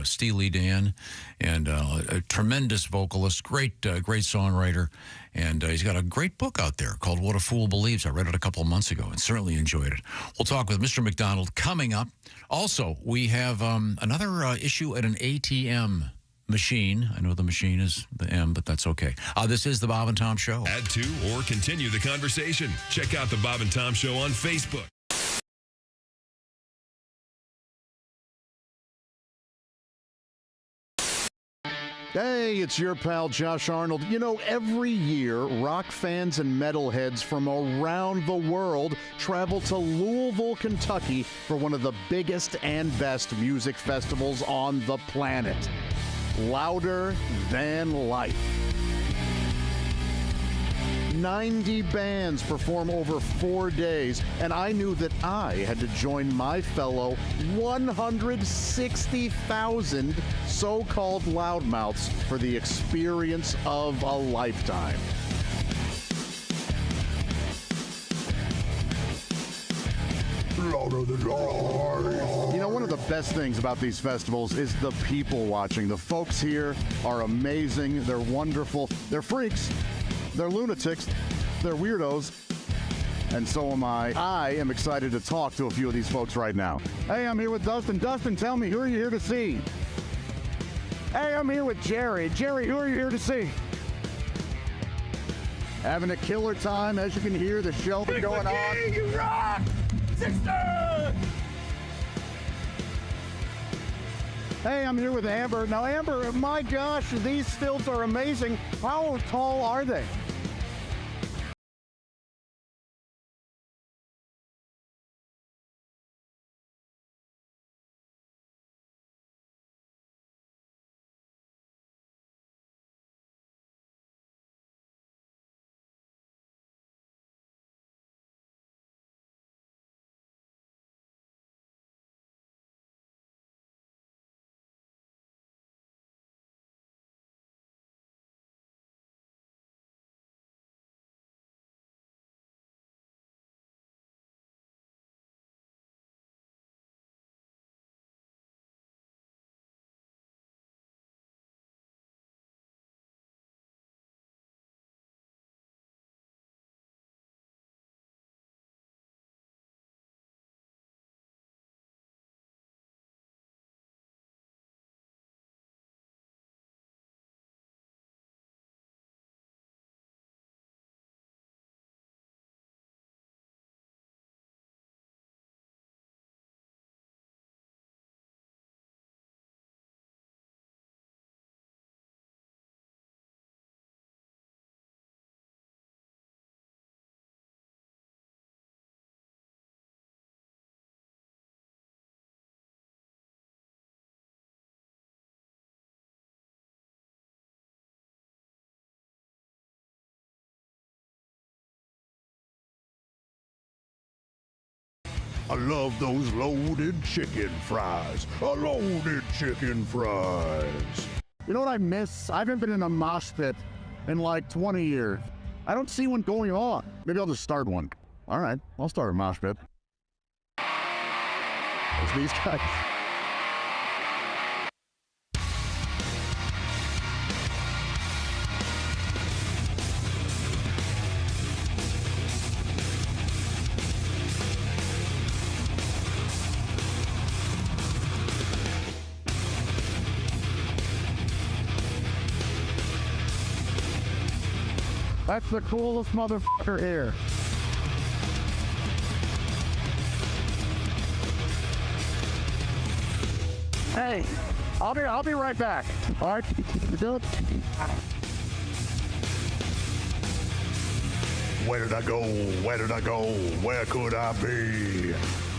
[SPEAKER 2] Steely Dan, and a tremendous vocalist, great songwriter. And he's got a great book out there called What a Fool Believes. I read it a couple of months ago and certainly enjoyed it. We'll talk with Mr. McDonald coming up. Also, we have another issue at an ATM machine. I know the machine is the M, but that's okay. This is the Bob and Tom Show.
[SPEAKER 16] Add to or continue the conversation. Check out the Bob and Tom Show on Facebook.
[SPEAKER 17] Hey, it's your pal Josh Arnold. You know, every year, rock fans and metalheads from around the world travel to Louisville, Kentucky for one of the biggest and best music festivals on the planet. Louder Than Life. 90 bands perform over 4 days, and I knew that I had to join my fellow 160,000 so-called loudmouths for the experience of a lifetime. Louder than life. You know, one of the best things about these festivals is the people watching. The folks here are amazing. They're wonderful. They're freaks. They're lunatics, they're weirdos, and so am I. I am excited to talk to a few of these folks right now. Hey, I'm here with Dustin. Dustin, tell me, who are you here to see? Hey, I'm here with Jerry. Jerry, who are you here to see? Having a killer time, as you can hear, the show is going on. You rock! 60! Hey, I'm here with Amber. Now, Amber, my gosh, these stilts are amazing. How tall are they? I love those loaded chicken fries. Loaded chicken fries. You know what I miss? I haven't been in a mosh pit in like 20 years. I don't see one going on. Maybe I'll just start one. All right, I'll start a mosh pit. It's these guys. That's the coolest motherfucker here. Hey, I'll be right back. All right. Where did I go? Where did I go? Where could I be?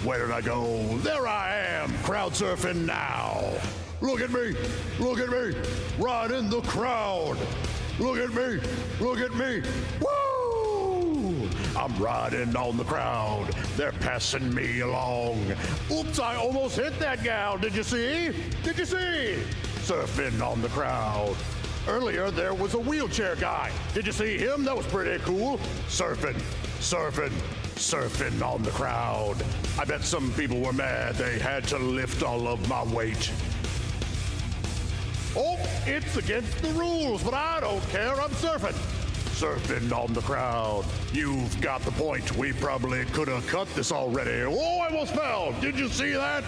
[SPEAKER 17] Where did I go? There I am, crowd surfing now. Look at me. Look at me. Right in the crowd. Look at me. Look at me. Woo! I'm riding on the crowd. They're passing me along. Oops, I almost hit that gal. Did you see? Did you see? Surfing on the crowd. Earlier, there was a wheelchair guy. Did you see him? That was pretty cool. Surfing, surfing, surfing on the crowd. I bet some people were mad they had to lift all of my weight. Oh, it's against the rules, but I don't care. I'm surfing. Surfing on the crowd. You've got the point. We probably could have cut this already. Oh, I almost fell. Did you see that?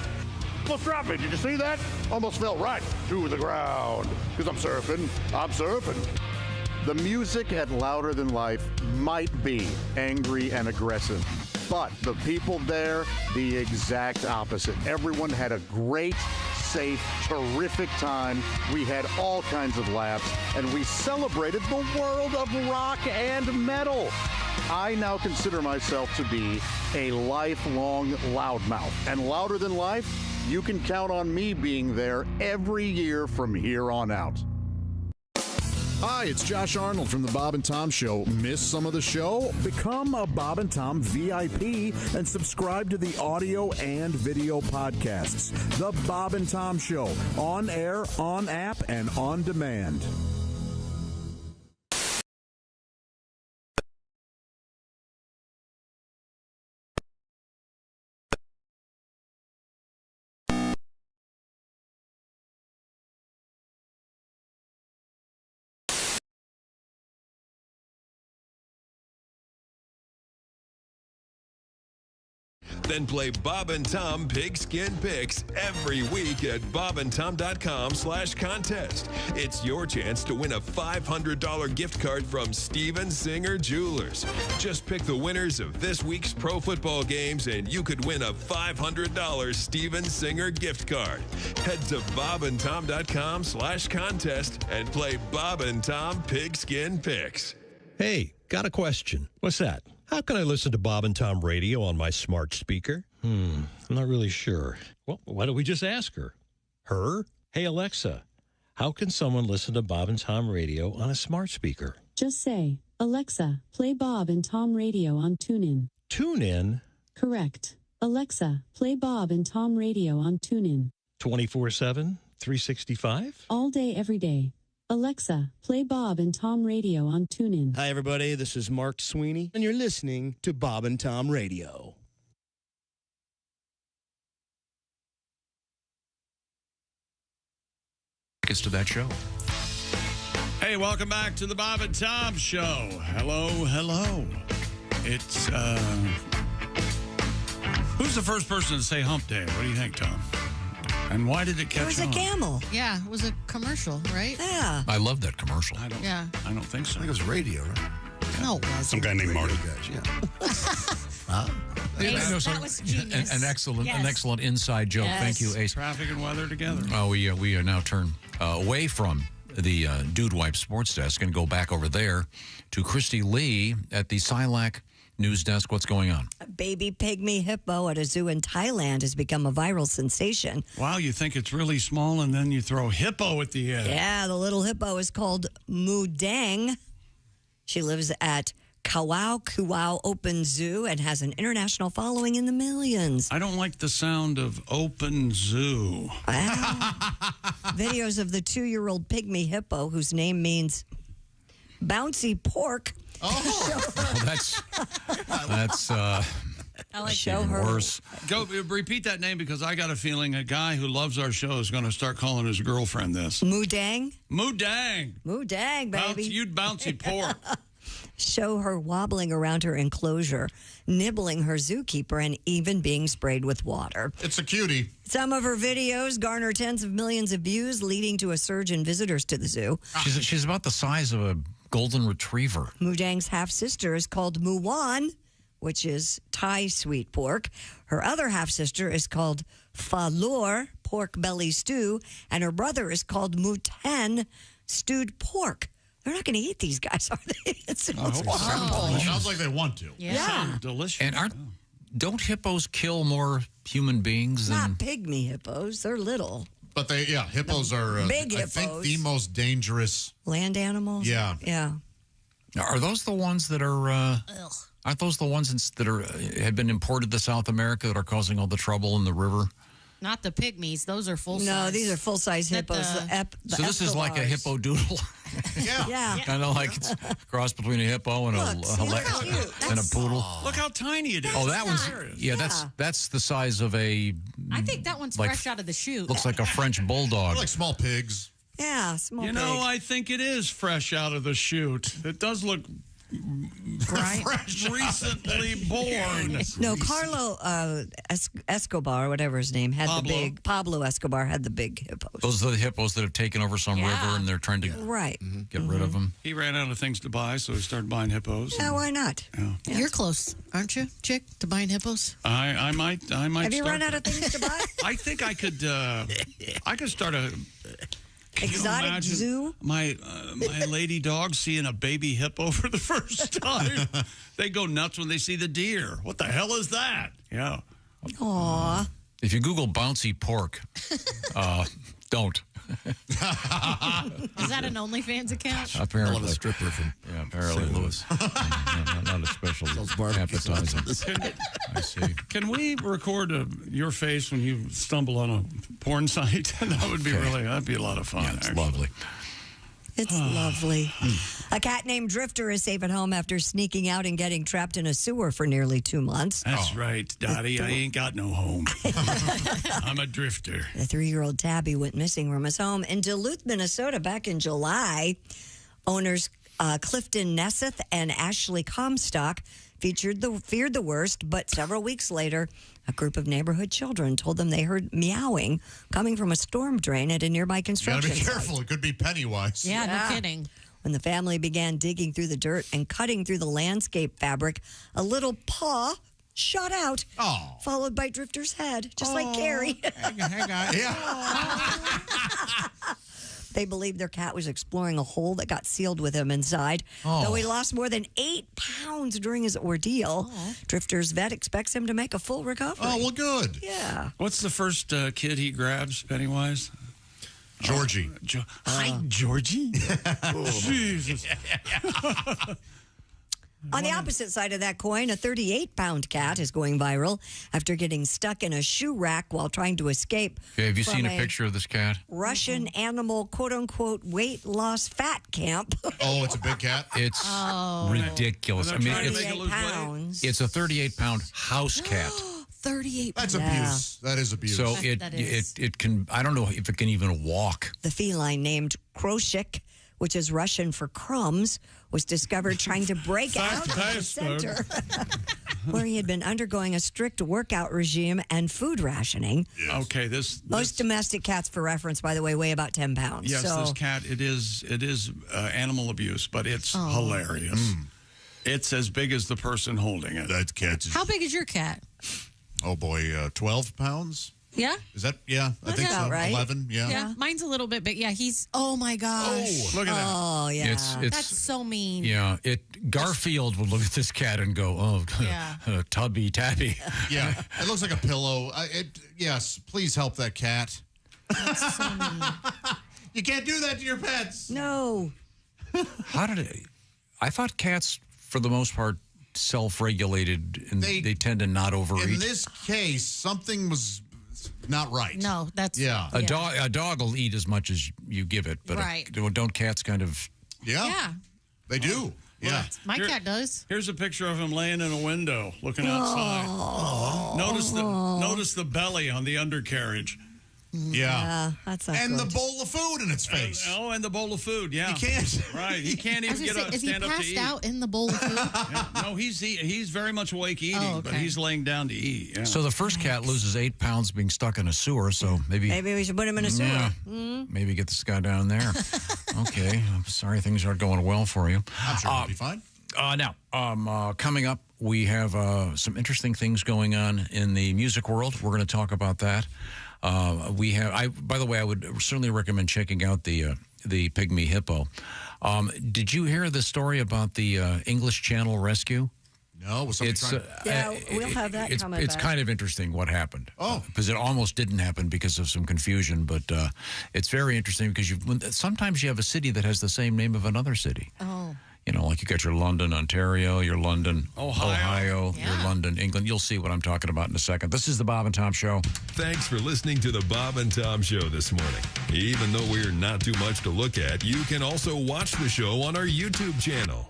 [SPEAKER 17] Almost dropped me. Did you see that? Almost fell right to the ground. Because I'm surfing. I'm surfing. The music at Louder Than Life might be angry and aggressive, But the people there, the exact opposite. Everyone had a great, safe, terrific time. We had all kinds of laughs, and we celebrated the world of rock and metal. I now consider myself to be a lifelong loudmouth. And louder than life, you can count on me being there every year from here on out.
[SPEAKER 20] Hi, it's Josh Arnold from the Bob and Tom Show. Miss some of the show? Become a Bob and Tom VIP and subscribe to the audio and video podcasts. The Bob and Tom Show, on air, on app, and on demand.
[SPEAKER 16] Then play Bob and Tom Pigskin Picks every week at bobandtom.com/contest. It's your chance to win a $500 gift card from Steven Singer Jewelers. Just pick the winners of this week's pro football games and you could win a $500 Steven Singer gift card. Head to bobandtom.com/contest and play Bob and Tom Pigskin Picks.
[SPEAKER 22] Hey, got a question. What's that? How can I listen to Bob and Tom radio on my smart speaker? I'm not really sure. Well, why don't we just ask her? Her? Hey, Alexa, how can someone listen to Bob and Tom radio on a smart speaker?
[SPEAKER 21] Just say, Alexa, play Bob and Tom radio on TuneIn.
[SPEAKER 22] TuneIn?
[SPEAKER 21] Correct. Alexa, play Bob and Tom radio on TuneIn.
[SPEAKER 22] 24/7, 365?
[SPEAKER 21] All day, every day. Alexa, play Bob and Tom radio on TuneIn.
[SPEAKER 23] Hi, everybody. This is Mark Sweeney, and you're listening to Bob and Tom Radio.
[SPEAKER 2] Gets to that show.
[SPEAKER 1] Hey, welcome back to the Bob and Tom Show. Hello, hello. It's, who's the first person to say hump day? What do you think, Tom? And why did it catch on?
[SPEAKER 3] It was a camel.
[SPEAKER 8] Yeah, it was a commercial, right?
[SPEAKER 3] Yeah.
[SPEAKER 2] I love that commercial.
[SPEAKER 1] I don't think so.
[SPEAKER 5] I think it was radio, right?
[SPEAKER 8] No, it wasn't.
[SPEAKER 15] Some guy named Marty.
[SPEAKER 5] Guys, yeah.
[SPEAKER 8] That was genius.
[SPEAKER 2] An excellent inside joke.
[SPEAKER 8] Yes.
[SPEAKER 2] Thank you, Ace.
[SPEAKER 1] Traffic and weather together.
[SPEAKER 2] We now turn away from the Dude Wipe Sports Desk and go back over there to Christy Lee at the Silac News Desk. What's going on?
[SPEAKER 3] A baby pygmy hippo at a zoo in Thailand has become a viral sensation.
[SPEAKER 1] Wow, you think it's really small and then you throw hippo at the end.
[SPEAKER 3] Yeah, the little hippo is called Mudang. She lives at Kawau Kuau Open Zoo and has an international following in the millions.
[SPEAKER 1] I don't like the sound of open zoo.
[SPEAKER 3] Videos of the 2-year-old pygmy hippo, whose name means bouncy pork.
[SPEAKER 2] That's
[SPEAKER 3] I like show her.
[SPEAKER 2] Worse.
[SPEAKER 1] Go repeat that name because I got a feeling a guy who loves our show is going to start calling his girlfriend this.
[SPEAKER 3] Mudang?
[SPEAKER 1] Mudang.
[SPEAKER 3] Mudang, baby.
[SPEAKER 1] You'd bouncy pork.
[SPEAKER 3] Show her wobbling around her enclosure, nibbling her zookeeper, and even being sprayed with water.
[SPEAKER 4] It's a cutie.
[SPEAKER 3] Some of her videos garner tens of millions of views, leading to a surge in visitors to the zoo.
[SPEAKER 2] She's about the size of a golden retriever.
[SPEAKER 3] Mudang's half-sister is called Muwan, which is Thai sweet pork. Her other half-sister is called Falor, pork belly stew, and her brother is called Muten, stewed pork. They're not going to eat these guys, are they? It sounds
[SPEAKER 4] Sounds like they want to.
[SPEAKER 3] Yeah.
[SPEAKER 1] Delicious.
[SPEAKER 2] And don't hippos kill more human beings than...
[SPEAKER 3] Not pygmy hippos. They're little.
[SPEAKER 4] But hippos are,
[SPEAKER 3] big
[SPEAKER 4] I think,
[SPEAKER 3] hippos.
[SPEAKER 4] the most dangerous.
[SPEAKER 3] Land animals?
[SPEAKER 4] Yeah.
[SPEAKER 3] Yeah.
[SPEAKER 2] Are those the ones that are... aren't those the ones that have been imported to South America that are causing all the trouble in the river?
[SPEAKER 8] Not the pygmies. Those are full size.
[SPEAKER 3] No, these are full-size hippos.
[SPEAKER 2] So this is like a hippo doodle.
[SPEAKER 3] Yeah.
[SPEAKER 2] Kind of like it's a cross between a hippo and a poodle.
[SPEAKER 1] Look how tiny it is.
[SPEAKER 2] Oh, that one's that's the size of a.
[SPEAKER 8] I think that one's
[SPEAKER 2] like,
[SPEAKER 8] fresh out of the chute.
[SPEAKER 2] Looks like a French bulldog.
[SPEAKER 4] They're like small pigs.
[SPEAKER 3] Yeah, small
[SPEAKER 1] You know, I think it is fresh out of the chute. It does look
[SPEAKER 8] Right.
[SPEAKER 1] recently born.
[SPEAKER 3] No, Carlo Escobar, whatever his name, had Pablo Escobar had the big hippos.
[SPEAKER 2] Those are the hippos that have taken over some river and they're trying to get rid of them.
[SPEAKER 1] He ran out of things to buy, so he started buying hippos.
[SPEAKER 3] Yeah, why not?
[SPEAKER 1] Yeah.
[SPEAKER 8] You're close, aren't you, Chick, to buying hippos?
[SPEAKER 1] I might.
[SPEAKER 3] Have you
[SPEAKER 1] start
[SPEAKER 3] run out of things to buy?
[SPEAKER 1] I think I could. I could start a
[SPEAKER 3] exotic zoo.
[SPEAKER 1] My lady dog seeing a baby hippo for the first time. They go nuts when they see the deer. What the hell is that? Yeah.
[SPEAKER 3] Aw.
[SPEAKER 2] If you Google bouncy pork, don't.
[SPEAKER 8] Is that an OnlyFans account?
[SPEAKER 2] Apparently.
[SPEAKER 5] A stripper from
[SPEAKER 2] apparently.
[SPEAKER 5] St. Louis.
[SPEAKER 2] Not especially appetizing. I see.
[SPEAKER 1] Can we record your face when you stumble on a porn site? That would be that'd be a lot of fun.
[SPEAKER 2] Yeah, it's lovely.
[SPEAKER 3] It's lovely. A cat named Drifter is safe at home after sneaking out and getting trapped in a sewer for nearly 2 months.
[SPEAKER 1] That's right, Dottie. I ain't got no home. I'm a drifter.
[SPEAKER 3] The 3-year-old Tabby went missing from his home in Duluth, Minnesota back in July. Owners Clifton Nesseth and Ashley Comstock feared the worst, but several weeks later, a group of neighborhood children told them they heard meowing coming from a storm drain at a nearby construction
[SPEAKER 4] site. You gotta be careful.
[SPEAKER 3] site.
[SPEAKER 4] It could be Pennywise.
[SPEAKER 8] Yeah, no kidding.
[SPEAKER 3] When the family began digging through the dirt and cutting through the landscape fabric, a little paw shot out, followed by Drifter's head, just like Carrie.
[SPEAKER 4] Hey, guys. Yeah.
[SPEAKER 3] They believe their cat was exploring a hole that got sealed with him inside. Though he lost more than 8 pounds during his ordeal, Drifter's vet expects him to make a full recovery.
[SPEAKER 4] Oh, well, good.
[SPEAKER 3] Yeah.
[SPEAKER 1] What's the first kid he grabs, Pennywise?
[SPEAKER 4] Georgie.
[SPEAKER 1] Hi, Georgie. Jesus.
[SPEAKER 3] On the opposite side of that coin, a 38-pound cat is going viral after getting stuck in a shoe rack while trying to escape.
[SPEAKER 2] Okay, have you
[SPEAKER 3] from
[SPEAKER 2] seen a picture of this cat?
[SPEAKER 3] Russian animal, quote-unquote, weight loss fat camp.
[SPEAKER 4] Oh, it's a big cat?
[SPEAKER 2] It's ridiculous. I mean, it's a 38-pound house cat.
[SPEAKER 8] 38
[SPEAKER 4] That's abuse. That is abuse.
[SPEAKER 2] So
[SPEAKER 8] That is.
[SPEAKER 2] it can, I don't know if it can even walk.
[SPEAKER 3] The feline named Kroshik, which is Russian for crumbs, was discovered trying to break out of the center where he had been undergoing a strict workout regime and food rationing.
[SPEAKER 1] Yes. Okay,
[SPEAKER 3] Most domestic cats, for reference, by the way, weigh about 10 pounds.
[SPEAKER 1] Yes, this cat, it is animal abuse, but it's hilarious. It's as big as the person holding it.
[SPEAKER 4] That cat is...
[SPEAKER 8] How big is your cat?
[SPEAKER 4] Oh, boy, 12 pounds?
[SPEAKER 8] Yeah?
[SPEAKER 4] Is that, I think so.
[SPEAKER 3] Right.
[SPEAKER 4] 11,
[SPEAKER 8] Yeah, mine's a little bit big. Yeah, he's, oh my gosh.
[SPEAKER 1] Look at that.
[SPEAKER 3] Oh, yeah.
[SPEAKER 8] That's so mean.
[SPEAKER 2] Yeah, Garfield would look at this cat and go, tubby tabby.
[SPEAKER 4] Yeah, it looks like a pillow. Yes, please help that cat.
[SPEAKER 8] That's so mean.
[SPEAKER 4] You can't do that to your pets.
[SPEAKER 3] No.
[SPEAKER 2] How did it? I thought cats, for the most part, self-regulated and they tend to not overeat.
[SPEAKER 4] In this case, something was not right.
[SPEAKER 8] No, that's...
[SPEAKER 4] Yeah.
[SPEAKER 2] A dog will eat as much as you give it, but don't cats kind of...
[SPEAKER 4] Yeah. They do. Yeah.
[SPEAKER 8] My cat does.
[SPEAKER 1] Here's a picture of him laying in a window looking outside. Notice the belly on the undercarriage.
[SPEAKER 4] Yeah.
[SPEAKER 3] That's not
[SPEAKER 4] and
[SPEAKER 3] good.
[SPEAKER 4] the bowl of food in its face.
[SPEAKER 1] And the bowl of food, yeah.
[SPEAKER 4] He can't.
[SPEAKER 1] Right. He can't even stand up to eat.
[SPEAKER 8] Is he passed out in the bowl of food?
[SPEAKER 1] No, he's very much awake eating, but he's laying down to eat. Yeah.
[SPEAKER 2] So the first cat loses 8 pounds being stuck in a sewer, so maybe
[SPEAKER 3] we should put him in a sewer.
[SPEAKER 2] Yeah, maybe get this guy down there. Okay. I'm sorry things aren't going well for you.
[SPEAKER 4] I'm sure it'll be fine.
[SPEAKER 2] Now, coming up, we have some interesting things going on in the music world. We're going to talk about that. By the way, I would certainly recommend checking out the pygmy hippo. Did you hear the story about the English Channel rescue?
[SPEAKER 4] No, was somebody trying?
[SPEAKER 3] We'll have that coming
[SPEAKER 2] It's
[SPEAKER 3] back.
[SPEAKER 2] kind of interesting what happened.
[SPEAKER 4] Oh.
[SPEAKER 2] Because it almost didn't happen because of some confusion, but it's very interesting because sometimes you have a city that has the same name of another city.
[SPEAKER 8] Oh.
[SPEAKER 2] You know, like you got your London, Ontario, your London, Ohio, your London, England. You'll see what I'm talking about in a second. This is the Bob and Tom Show.
[SPEAKER 16] Thanks for listening to the Bob and Tom Show this morning. Even though we're not too much to look at, you can also watch the show on our YouTube channel.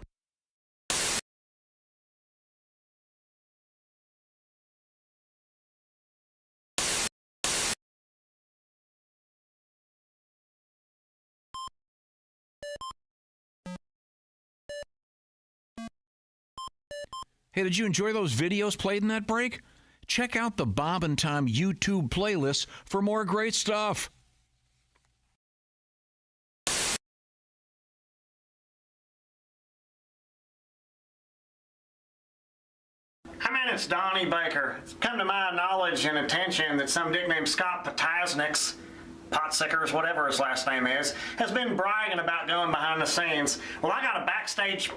[SPEAKER 10] Hey, did you enjoy those videos played in that break? Check out the Bob and Tom YouTube playlist for more great stuff.
[SPEAKER 14] I mean, it's Donnie Baker. It's come to my knowledge and attention that some dick named Scott Potasniks, Potsickers, whatever his last name is, has been bragging about going behind the scenes. Well, I got a backstage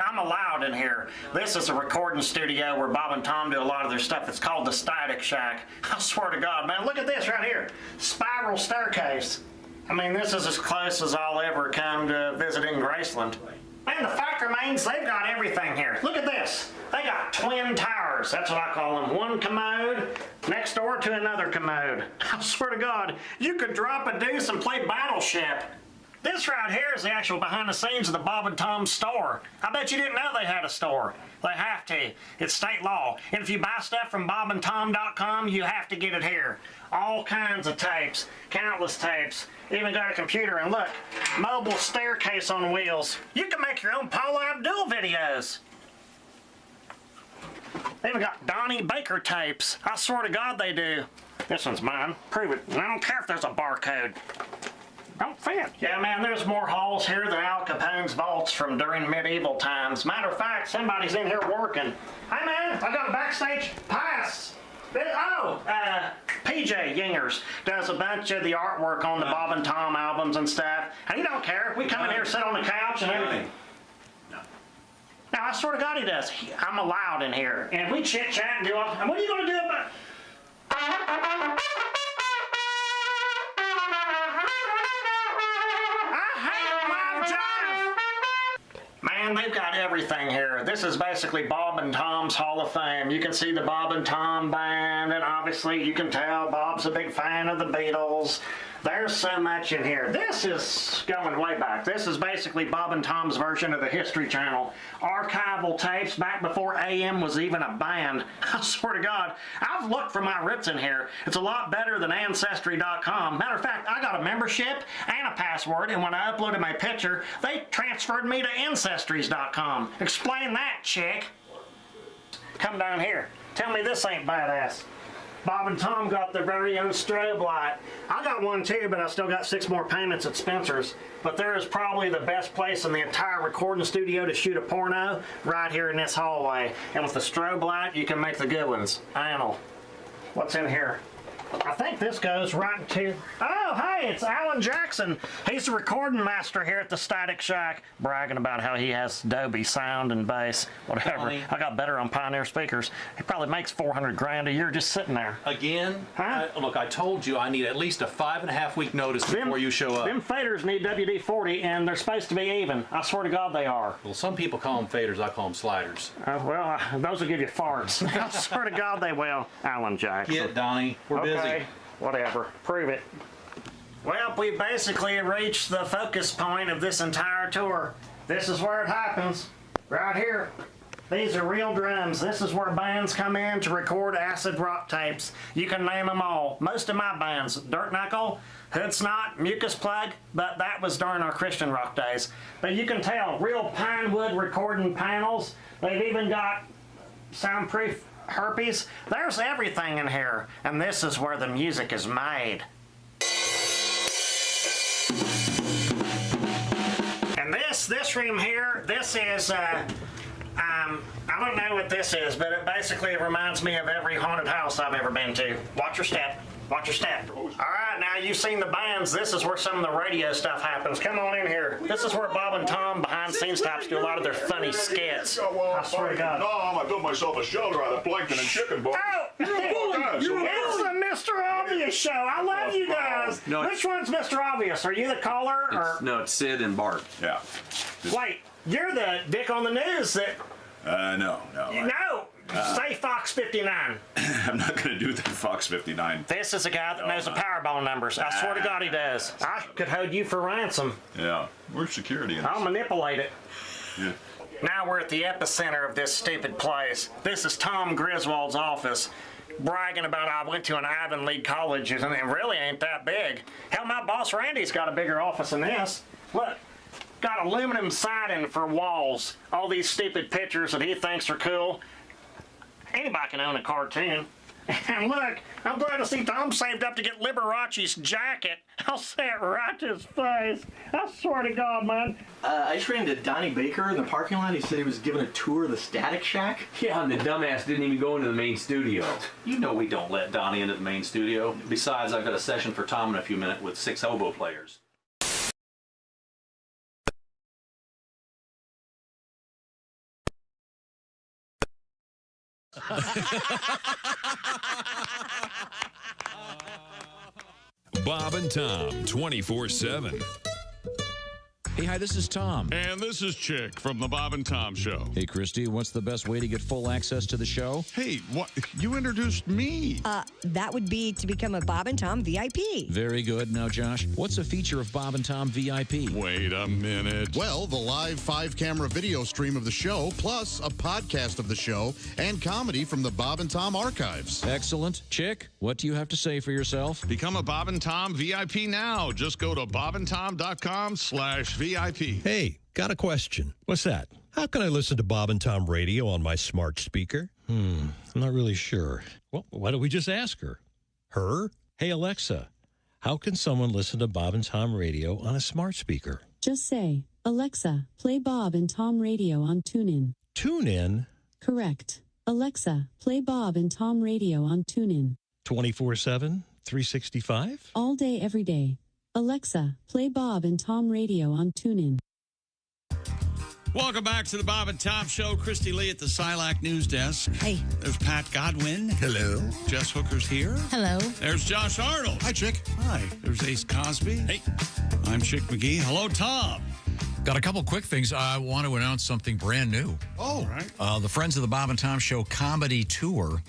[SPEAKER 14] I'm allowed in here. This is a recording studio where Bob and Tom do a lot of their stuff. It's called the Static Shack. I swear to God, man, look at this right here. Spiral staircase. I mean, this is as close as I'll ever come to visiting Graceland. Man, the fact remains they've got everything here. Look at this. They got twin towers. That's what I call them. One commode next door to another commode. I swear to God, you could drop a deuce and play Battleship. This right here is the actual behind the scenes of the Bob and Tom store. I bet you didn't know they had a store. They have to. It's state law. And if you buy stuff from bobandtom.com, you have to get it here. All kinds of tapes, countless tapes. Even got a computer, and look, mobile staircase on wheels. You can make your own Paula Abdul videos. They even got Donnie Baker tapes. I swear to God they do. This one's mine. Prove it. And I don't care if there's a barcode. Don't fit. Yeah, man, there's more halls here than Al Capone's vaults from during medieval times. Matter of fact, somebody's in here working. Hey, man, I got a backstage pass. PJ Yingers does a bunch of the artwork on the Bob and Tom albums and stuff. And he don't care. We come in here, sit on the couch and everything. Now, I swear to God he does. I'm allowed in here. And we chit-chat and do all... And what are you going to do about... Man, they've got everything here. This is basically Bob and Tom's Hall of Fame. You can see the Bob and Tom band, and obviously you can tell Bob's a big fan of the Beatles. There's so much in here. This is going way back. This is basically Bob and Tom's version of the History Channel. Archival tapes back before AM was even a band. I swear to God, I've looked for my roots in here. It's a lot better than Ancestry.com. Matter of fact, I got a membership and a password, and when I uploaded my picture, they transferred me to Ancestries.com. Explain that, chick. Come down here. Tell me this ain't badass. Bob and Tom got their very own strobe light. I got one too, but I still got 6 more payments at Spencer's. But there is probably the best place in the entire recording studio to shoot a porno, right here in this hallway. And with the strobe light, you can make the good ones. Arnold, what's in here? I think this goes right to... Oh, hey, it's Alan Jackson. He's the recording master here at the Static Shack, bragging about how he has Dolby sound and bass, whatever.
[SPEAKER 19] Donnie.
[SPEAKER 14] I got better on Pioneer speakers. He probably makes $400 grand a year just sitting there.
[SPEAKER 19] Again?
[SPEAKER 14] Huh?
[SPEAKER 19] Look, I told you I need at least a 5.5-week notice before you show up.
[SPEAKER 14] Them faders need WD-40, and they're supposed to be even. I swear to God they are.
[SPEAKER 19] Well, some people call them faders. I call them sliders.
[SPEAKER 14] Those will give you farts. I swear to God they will. Alan Jackson.
[SPEAKER 19] Get Donnie. We're busy.
[SPEAKER 14] Okay, whatever. Prove it. Well, we basically reached the focus point of this entire tour. This is where it happens. Right here. These are real drums. This is where bands come in to record acid rock tapes. You can name them all. Most of my bands, Dirt Knuckle, Hood Snot, Mucus Plug, but that was during our Christian rock days. But you can tell, real pine wood recording panels. They've even got soundproof herpes. There's everything in here, and this is where the music is made. And this room here, this is, I don't know what this is, but it basically reminds me of every haunted house I've ever been to. Watch your step. Watch your step. All right, now you've seen the bands. This is where some of the radio stuff happens. Come on in here. This is where Bob and Tom behind-the-scenes types do a lot of their funny skits. I swear to God.
[SPEAKER 17] I built myself a shelter out of plankton and chicken bones.
[SPEAKER 14] It's the Mr. Obvious show. I love you guys.
[SPEAKER 24] No,
[SPEAKER 14] Which one's Mr. Obvious? Are you the caller? Or?
[SPEAKER 24] No, it's Sid and Bart. Yeah.
[SPEAKER 14] Wait, you're the dick on the news that...
[SPEAKER 24] No.
[SPEAKER 14] Say Fox 59.
[SPEAKER 24] I'm not going to do that Fox 59.
[SPEAKER 14] This is a guy that knows the Powerball numbers. I swear to God he does. I could hold you for ransom.
[SPEAKER 24] Yeah. Where's security?
[SPEAKER 14] I'll manipulate it.
[SPEAKER 24] Yeah.
[SPEAKER 14] Now we're at the epicenter of this stupid place. This is Tom Griswold's office, bragging about I went to an Ivy League college, and it really ain't that big. Hell, my boss Randy's got a bigger office than this. Look, got aluminum siding for walls. All these stupid pictures that he thinks are cool. Anybody can own a cartoon. And look, I'm glad to see Tom saved up to get Liberace's jacket. I'll say it right to his face. I swear to God, man.
[SPEAKER 19] I just ran into Donnie Baker in the parking lot. He said he was giving a tour of the Static Shack. Yeah, and the dumbass didn't even go into the main studio. You know we don't let Donnie into the main studio. Besides, I've got a session for Tom in a few minutes with 6 oboe players.
[SPEAKER 16] Bob and Tom, 24/7.
[SPEAKER 2] Hey, hi, this is Tom.
[SPEAKER 1] And this is Chick from the Bob and Tom Show.
[SPEAKER 2] Hey, Christy, what's the best way to get full access to the show?
[SPEAKER 1] Hey, what? You introduced me.
[SPEAKER 3] That would be to become a Bob and Tom VIP.
[SPEAKER 2] Very good. Now, Josh, what's a feature of Bob and Tom VIP?
[SPEAKER 1] Wait a minute.
[SPEAKER 4] Well, the live 5-camera video stream of the show, plus a podcast of the show and comedy from the Bob and Tom archives.
[SPEAKER 2] Excellent. Chick, what do you have to say for yourself?
[SPEAKER 1] Become a Bob and Tom VIP now. Just go to bobandtom.com/VIP.
[SPEAKER 22] Hey, got a question. What's that? How can I listen to Bob and Tom radio on my smart speaker? I'm not really sure. Well, why don't we just ask her? Her? Hey, Alexa, how can someone listen to Bob and Tom radio on a smart speaker?
[SPEAKER 21] Just say, Alexa, play Bob and Tom radio on TuneIn.
[SPEAKER 22] TuneIn?
[SPEAKER 21] Correct. Alexa, play Bob and Tom radio on TuneIn.
[SPEAKER 22] 24/7, 365?
[SPEAKER 21] All day, every day. Alexa, play Bob and Tom radio on TuneIn.
[SPEAKER 1] Welcome back to the Bob and Tom Show. Christy Lee at the Silac News Desk.
[SPEAKER 3] Hey.
[SPEAKER 1] There's Pat Godwin.
[SPEAKER 5] Hello.
[SPEAKER 1] Jess Hooker's here.
[SPEAKER 8] Hello.
[SPEAKER 1] There's Josh Arnold.
[SPEAKER 4] Hi, Chick.
[SPEAKER 1] Hi. There's Ace Cosby. Hey. I'm Chick McGee. Hello, Tom.
[SPEAKER 2] Got a couple quick things. I want to announce something brand new.
[SPEAKER 1] Oh, right.
[SPEAKER 2] The Friends of the Bob and Tom Show comedy tour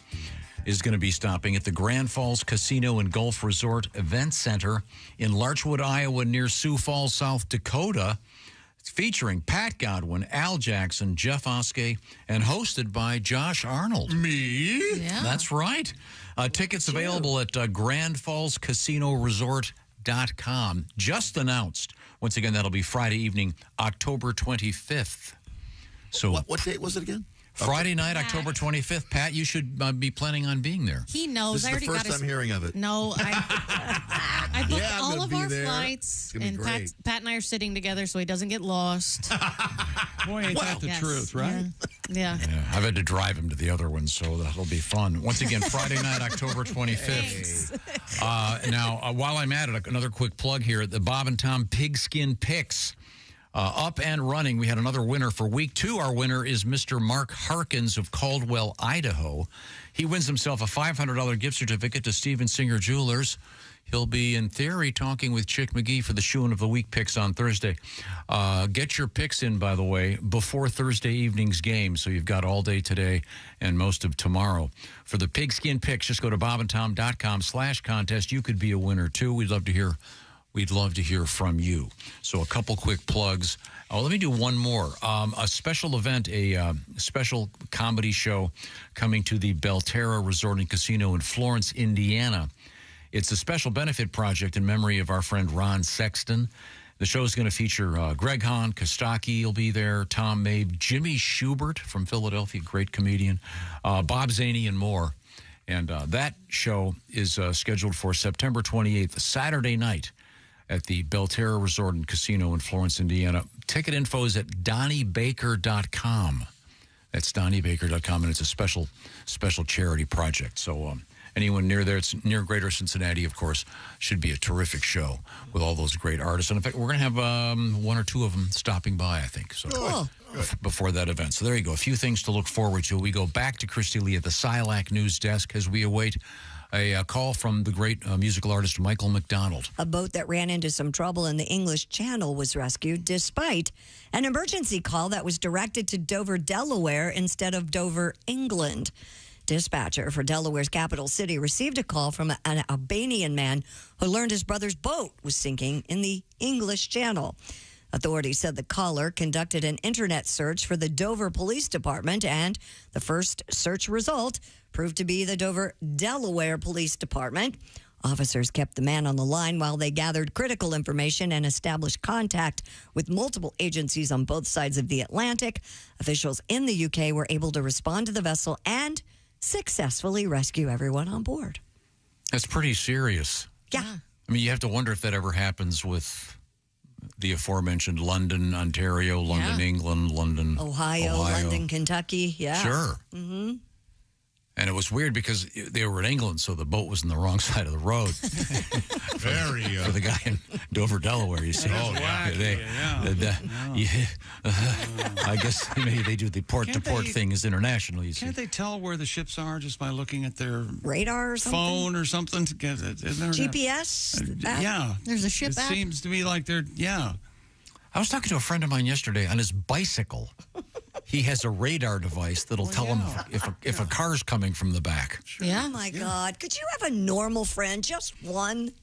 [SPEAKER 2] is going to be stopping at the Grand Falls Casino and Golf Resort Event Center in Larchwood, Iowa, near Sioux Falls, South Dakota. It's featuring Pat Godwin, Al Jackson, Jeff Oskey, and hosted by Josh Arnold.
[SPEAKER 4] Me?
[SPEAKER 8] Yeah.
[SPEAKER 2] That's right. Tickets available at grandfallscasinoresort.com. Just announced. Once again, that'll be Friday evening, October 25th. So
[SPEAKER 5] What date was it again?
[SPEAKER 2] Friday night, October 25th. Pat, you should be planning on being there.
[SPEAKER 8] He knows.
[SPEAKER 5] This is
[SPEAKER 8] I already
[SPEAKER 5] the
[SPEAKER 8] got
[SPEAKER 5] first
[SPEAKER 8] his.
[SPEAKER 5] I'm hearing of it.
[SPEAKER 8] No, I booked
[SPEAKER 5] Yeah, I'm
[SPEAKER 8] all
[SPEAKER 5] gonna
[SPEAKER 8] of
[SPEAKER 5] be
[SPEAKER 8] our
[SPEAKER 5] there.
[SPEAKER 8] flights,
[SPEAKER 5] It's gonna be
[SPEAKER 8] and
[SPEAKER 5] great.
[SPEAKER 8] Pat and I are sitting together so he doesn't get lost.
[SPEAKER 1] Boy, ain't that the
[SPEAKER 8] Yes.
[SPEAKER 1] truth, right?
[SPEAKER 8] Yeah.
[SPEAKER 2] Yeah, I've had to drive him to the other one, so that'll be fun. Once again, Friday night, October 25th. Now, while I'm at it, another quick plug here. The Bob and Tom Pigskin Picks. Up and running. We had another winner for week 2. Our winner is Mr. Mark Harkins of Caldwell, Idaho. He wins himself a $500 gift certificate to Steven Singer Jewelers. He'll be, in theory, talking with Chick McGee for the Shoein' of the Week picks on Thursday. Get your picks in, by the way, before Thursday evening's game, so you've got all day today and most of tomorrow. For the Pigskin Picks, just go to bobandtom.com/contest. You could be a winner, too. We'd love to hear from you. So a couple quick plugs. Oh, let me do one more. A special event, a special comedy show coming to the Belterra Resort and Casino in Florence, Indiana. It's a special benefit project in memory of our friend Ron Sexton. The show is going to feature Greg Hahn, Kostaki will be there, Tom Mabe, Jimmy Schubert from Philadelphia, great comedian, Bob Zaney, and more. And that show is scheduled for September 28th, Saturday night, at the Belterra Resort and Casino in Florence, Indiana. Ticket info is at DonnieBaker.com. That's DonnieBaker.com, and it's a special charity project. So anyone near there, it's near Greater Cincinnati, of course, should be a terrific show with all those great artists. And in fact, we're going to have one or two of them stopping by, I think. So
[SPEAKER 3] Cool.
[SPEAKER 2] Before that event. So there you go. A few things to look forward to. We go back to Christy Lee at the Silac News Desk as we await a call from the great musical artist Michael McDonald.
[SPEAKER 3] A boat that ran into some trouble in the English Channel was rescued despite an emergency call that was directed to Dover, Delaware instead of Dover, England. Dispatcher for Delaware's capital city received a call from an Albanian man who learned his brother's boat was sinking in the English Channel. Authorities said the caller conducted an internet search for the Dover Police Department, and the first search result proved to be the Dover, Delaware Police Department. Officers kept the man on the line while they gathered critical information and established contact with multiple agencies on both sides of the Atlantic. Officials in the UK were able to respond to the vessel and successfully rescue everyone on board.
[SPEAKER 2] That's pretty serious.
[SPEAKER 3] Yeah.
[SPEAKER 2] I mean, you have to wonder if that ever happens with the aforementioned London, Ontario, London, England, London,
[SPEAKER 3] Ohio, London, Kentucky. Yeah.
[SPEAKER 2] Sure.
[SPEAKER 3] Mm-hmm.
[SPEAKER 2] And it was weird because they were in England, so the boat was on the wrong side of the road.
[SPEAKER 4] Very.
[SPEAKER 2] For the guy in Dover, Delaware, you see.
[SPEAKER 4] Oh,
[SPEAKER 2] yeah. I guess maybe they do the port-to-port thing is international, you see.
[SPEAKER 1] Can't they tell where the ships are just by looking at their
[SPEAKER 3] radar or something?
[SPEAKER 1] Phone or something? To get it?
[SPEAKER 3] GPS?
[SPEAKER 1] Yeah.
[SPEAKER 8] There's a ship
[SPEAKER 1] It
[SPEAKER 8] app.
[SPEAKER 1] seems to me like they're,
[SPEAKER 2] I was talking to a friend of mine yesterday on his bicycle. He has a radar device that'll tell him if a car's coming from the back.
[SPEAKER 3] Yeah. Oh, my God. Could you have a normal friend? Just one?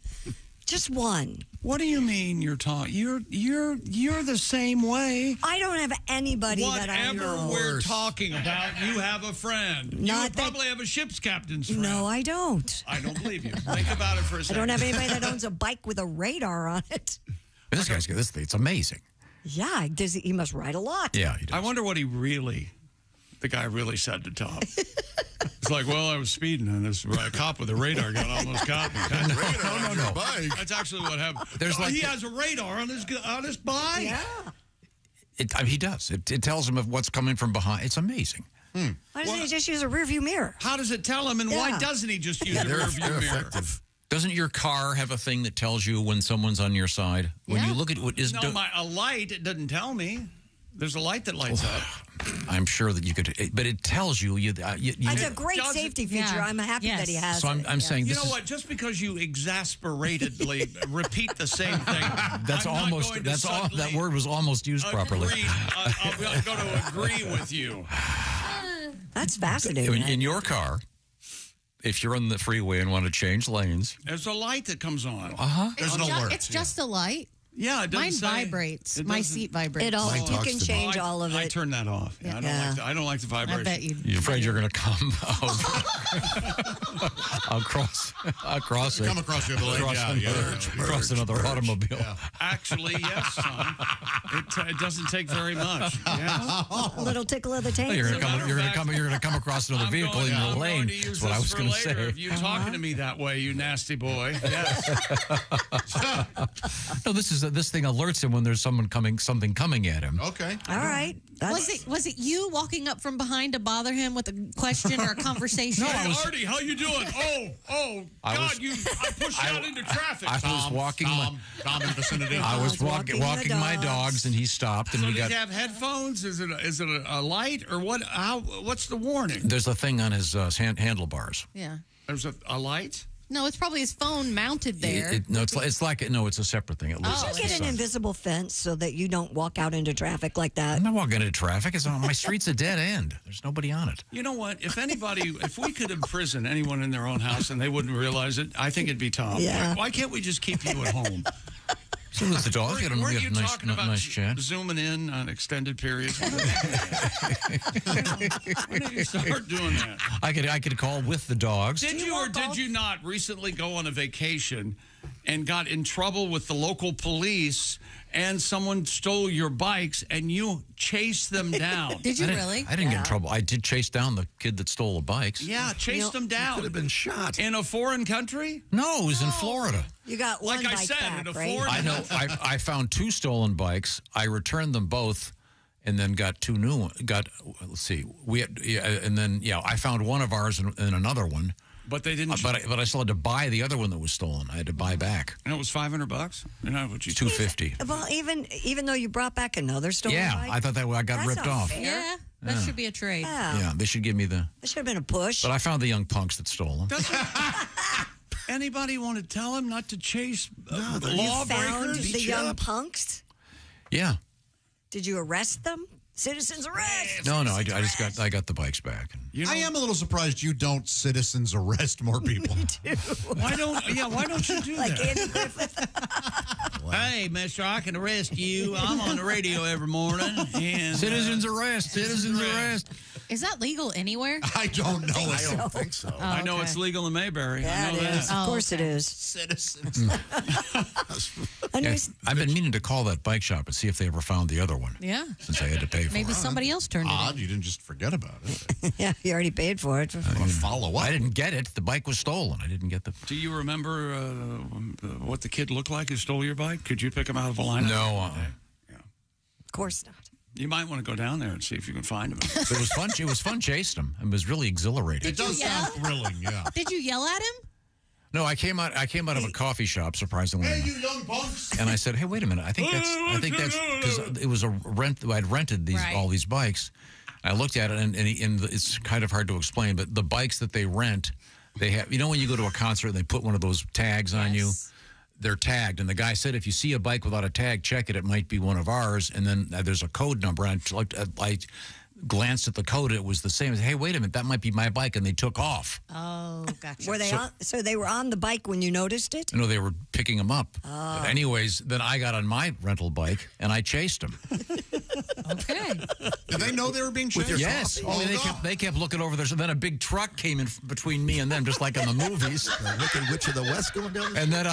[SPEAKER 3] Just one.
[SPEAKER 1] What do you mean you're talking? You're the same way.
[SPEAKER 3] I don't have anybody that I know.
[SPEAKER 1] Whatever we're talking about, you have a friend. You
[SPEAKER 3] Not that-
[SPEAKER 1] probably have a ship's captain's friend.
[SPEAKER 3] No, I don't.
[SPEAKER 1] I don't believe you. Think about it for a
[SPEAKER 3] I
[SPEAKER 1] second.
[SPEAKER 3] don't have anybody that owns a bike with a radar on it.
[SPEAKER 2] And this guy's got this thing. It's amazing.
[SPEAKER 3] Yeah, he must ride a lot.
[SPEAKER 2] Yeah,
[SPEAKER 1] I wonder what the guy really said to Tom. It's like, well, I was speeding, and this cop with a radar gun almost caught me.
[SPEAKER 2] No.
[SPEAKER 1] That's actually what happened.
[SPEAKER 2] He
[SPEAKER 1] has a radar on his bike.
[SPEAKER 3] Yeah.
[SPEAKER 2] He does. It tells him of what's coming from behind. It's amazing.
[SPEAKER 3] Why doesn't he just use a rearview mirror?
[SPEAKER 1] How does it tell him, and why doesn't he just use a rearview mirror?
[SPEAKER 2] Effective. Doesn't your car have a thing that tells you when someone's on your side? When you look at what is
[SPEAKER 1] a light, it doesn't tell me. There's a light that lights up.
[SPEAKER 2] I'm sure that you could, but it tells you.
[SPEAKER 3] It's a great safety feature. I'm happy that he has
[SPEAKER 2] So I'm saying
[SPEAKER 1] you
[SPEAKER 2] this
[SPEAKER 1] know what? Just because you exasperately repeat the same thing,
[SPEAKER 2] that word was almost used properly.
[SPEAKER 1] I'm going to agree with you.
[SPEAKER 3] That's fascinating.
[SPEAKER 2] In your car, if you're on the freeway and want to change lanes,
[SPEAKER 1] there's a light that comes on.
[SPEAKER 2] There's
[SPEAKER 8] an alert. It's just a light.
[SPEAKER 1] Yeah, it doesn't
[SPEAKER 8] Mine vibrates. My seat vibrates.
[SPEAKER 3] You can change all of it.
[SPEAKER 1] I turn that off. Yeah, I don't like the vibration.
[SPEAKER 8] I bet you.
[SPEAKER 2] You're afraid you're going to come across
[SPEAKER 4] Come across the other lane.
[SPEAKER 2] Across another automobile.
[SPEAKER 4] Yeah.
[SPEAKER 1] Actually, yes, son. It doesn't take very much. Yeah.
[SPEAKER 3] A little tickle of the taint.
[SPEAKER 2] You're going to come across another vehicle in your lane. That's what I was going to say.
[SPEAKER 1] If you're talking to me that way, you nasty boy. Yes.
[SPEAKER 2] No, this thing alerts him when there's something coming at him.
[SPEAKER 4] Okay.
[SPEAKER 3] All right.
[SPEAKER 8] Was it you walking up from behind to bother him with a question or a conversation?
[SPEAKER 1] No, Artie, how you doing? I pushed you out into traffic.
[SPEAKER 2] I was walking
[SPEAKER 4] Tom in the vicinity.
[SPEAKER 2] I was walking my dogs, and he stopped, and
[SPEAKER 1] So
[SPEAKER 2] we
[SPEAKER 1] did
[SPEAKER 2] got.
[SPEAKER 1] he have headphones? Is it a light or what? What's the warning?
[SPEAKER 2] There's a thing on his handlebars.
[SPEAKER 8] Yeah.
[SPEAKER 1] There's a light.
[SPEAKER 8] No, it's probably his phone mounted there.
[SPEAKER 2] It's a separate thing.
[SPEAKER 3] Did you get an invisible fence so that you don't walk out into traffic like that?
[SPEAKER 2] I'm not walking into traffic. My street's a dead end. There's nobody on it.
[SPEAKER 1] You know what? If we could imprison anyone in their own house and they wouldn't realize it, I think it'd be Tom.
[SPEAKER 3] Yeah.
[SPEAKER 1] Why can't we just keep you at home?
[SPEAKER 2] So with the dog, get a
[SPEAKER 1] Weren't you
[SPEAKER 2] nice,
[SPEAKER 1] talking about
[SPEAKER 2] nice chat.
[SPEAKER 1] zooming in on extended periods? When did you start doing that?
[SPEAKER 2] I could call with the dogs.
[SPEAKER 1] Did you or did you not recently go on a vacation and got in trouble with the local police and someone stole your bikes and you chased them down?
[SPEAKER 8] Did you really?
[SPEAKER 2] I didn't get in trouble. I did chase down the kid that stole the bikes.
[SPEAKER 1] Yeah, chased them down.
[SPEAKER 5] Could have been shot.
[SPEAKER 1] In a foreign country?
[SPEAKER 2] No, it was in Florida.
[SPEAKER 3] You got one
[SPEAKER 1] Like I
[SPEAKER 3] bike
[SPEAKER 1] said,
[SPEAKER 3] back,
[SPEAKER 1] in a
[SPEAKER 3] right?
[SPEAKER 1] foreign
[SPEAKER 2] I know. I found 2 stolen bikes. I returned them both, and then got 2 new ones. Let's see. I found one of ours and another one.
[SPEAKER 1] But they didn't.
[SPEAKER 2] But I still had to buy the other one that was stolen. I had to buy back.
[SPEAKER 1] And it was $500. You know what you
[SPEAKER 2] $250.
[SPEAKER 3] Well, even though you brought back another stolen bike?
[SPEAKER 2] I thought that I got
[SPEAKER 3] That's
[SPEAKER 2] ripped
[SPEAKER 3] not
[SPEAKER 2] off.
[SPEAKER 3] fair.
[SPEAKER 8] Yeah, that should be a trade.
[SPEAKER 3] Yeah.
[SPEAKER 2] They should give me the.
[SPEAKER 3] That should have been a push.
[SPEAKER 2] But I found the young punks that stole them.
[SPEAKER 1] Anybody want to tell him not to chase
[SPEAKER 3] You found
[SPEAKER 1] lawbreakers?
[SPEAKER 3] the young punks?
[SPEAKER 2] Yeah.
[SPEAKER 3] Did you arrest them? Citizens arrest!
[SPEAKER 2] No, I got the bikes back.
[SPEAKER 4] I am a little surprised you don't citizens arrest more people.
[SPEAKER 3] Me too.
[SPEAKER 1] Why don't you do
[SPEAKER 3] Like
[SPEAKER 1] that?
[SPEAKER 3] Andy Griffith.
[SPEAKER 1] Hey, mister, I can arrest you. I'm on the radio every morning. And,
[SPEAKER 2] Citizens arrest. Citizens arrest.
[SPEAKER 8] Is that legal anywhere?
[SPEAKER 4] I don't know.
[SPEAKER 5] I don't think so.
[SPEAKER 8] Oh,
[SPEAKER 1] I know
[SPEAKER 8] okay.
[SPEAKER 1] it's legal in Mayberry.
[SPEAKER 3] Yeah,
[SPEAKER 1] I know
[SPEAKER 3] it is.
[SPEAKER 1] that.
[SPEAKER 3] Of course it is.
[SPEAKER 4] Citizens.
[SPEAKER 3] Anyways,
[SPEAKER 2] I've been meaning to call that bike shop and see if they ever found the other one.
[SPEAKER 8] Yeah.
[SPEAKER 2] Since I had to pay for
[SPEAKER 8] Maybe
[SPEAKER 2] it.
[SPEAKER 8] somebody else turned it in.
[SPEAKER 4] Odd, you didn't just forget about it.
[SPEAKER 3] yeah, you already paid for it.
[SPEAKER 4] Follow up.
[SPEAKER 2] I didn't get it. The bike was stolen. I didn't get the.
[SPEAKER 1] Do you remember what the kid looked like who stole your bike? Could you pick him out of a lineup?
[SPEAKER 2] No.
[SPEAKER 3] Of course not.
[SPEAKER 1] You might want to go down there and see if you can find him.
[SPEAKER 2] It was fun. It was fun chasing him. It was really exhilarating.
[SPEAKER 4] It does sound thrilling, yeah.
[SPEAKER 8] Did you yell at him?
[SPEAKER 2] No, I came out of a coffee shop, surprisingly.
[SPEAKER 4] Hey, you young punks!
[SPEAKER 2] And I said, "Hey, wait a minute. I think that's because it was a rent. I'd rented all these bikes. I looked at it, and it's kind of hard to explain. But the bikes that they rent, they have. You know, when you go to a concert and they put one of those tags on you, they're tagged. And the guy said, if you see a bike without a tag, check it. It might be one of ours. And then there's a code number. And I glanced at the code. It was the same. I said, hey, wait a minute. That might be my bike. And they took off.
[SPEAKER 8] Oh, gotcha.
[SPEAKER 3] Were they so they were on the bike when you noticed it?
[SPEAKER 2] No, they were picking them up.
[SPEAKER 3] Oh.
[SPEAKER 2] But anyways, then I got on my rental bike and I chased them.
[SPEAKER 8] Okay.
[SPEAKER 4] Did they know they were being chased?
[SPEAKER 2] Yes.
[SPEAKER 4] Oh,
[SPEAKER 2] They kept looking over there. So then a big truck came in between me and them, just like in the movies.
[SPEAKER 5] The Wicked Witch of the West going down.
[SPEAKER 2] And then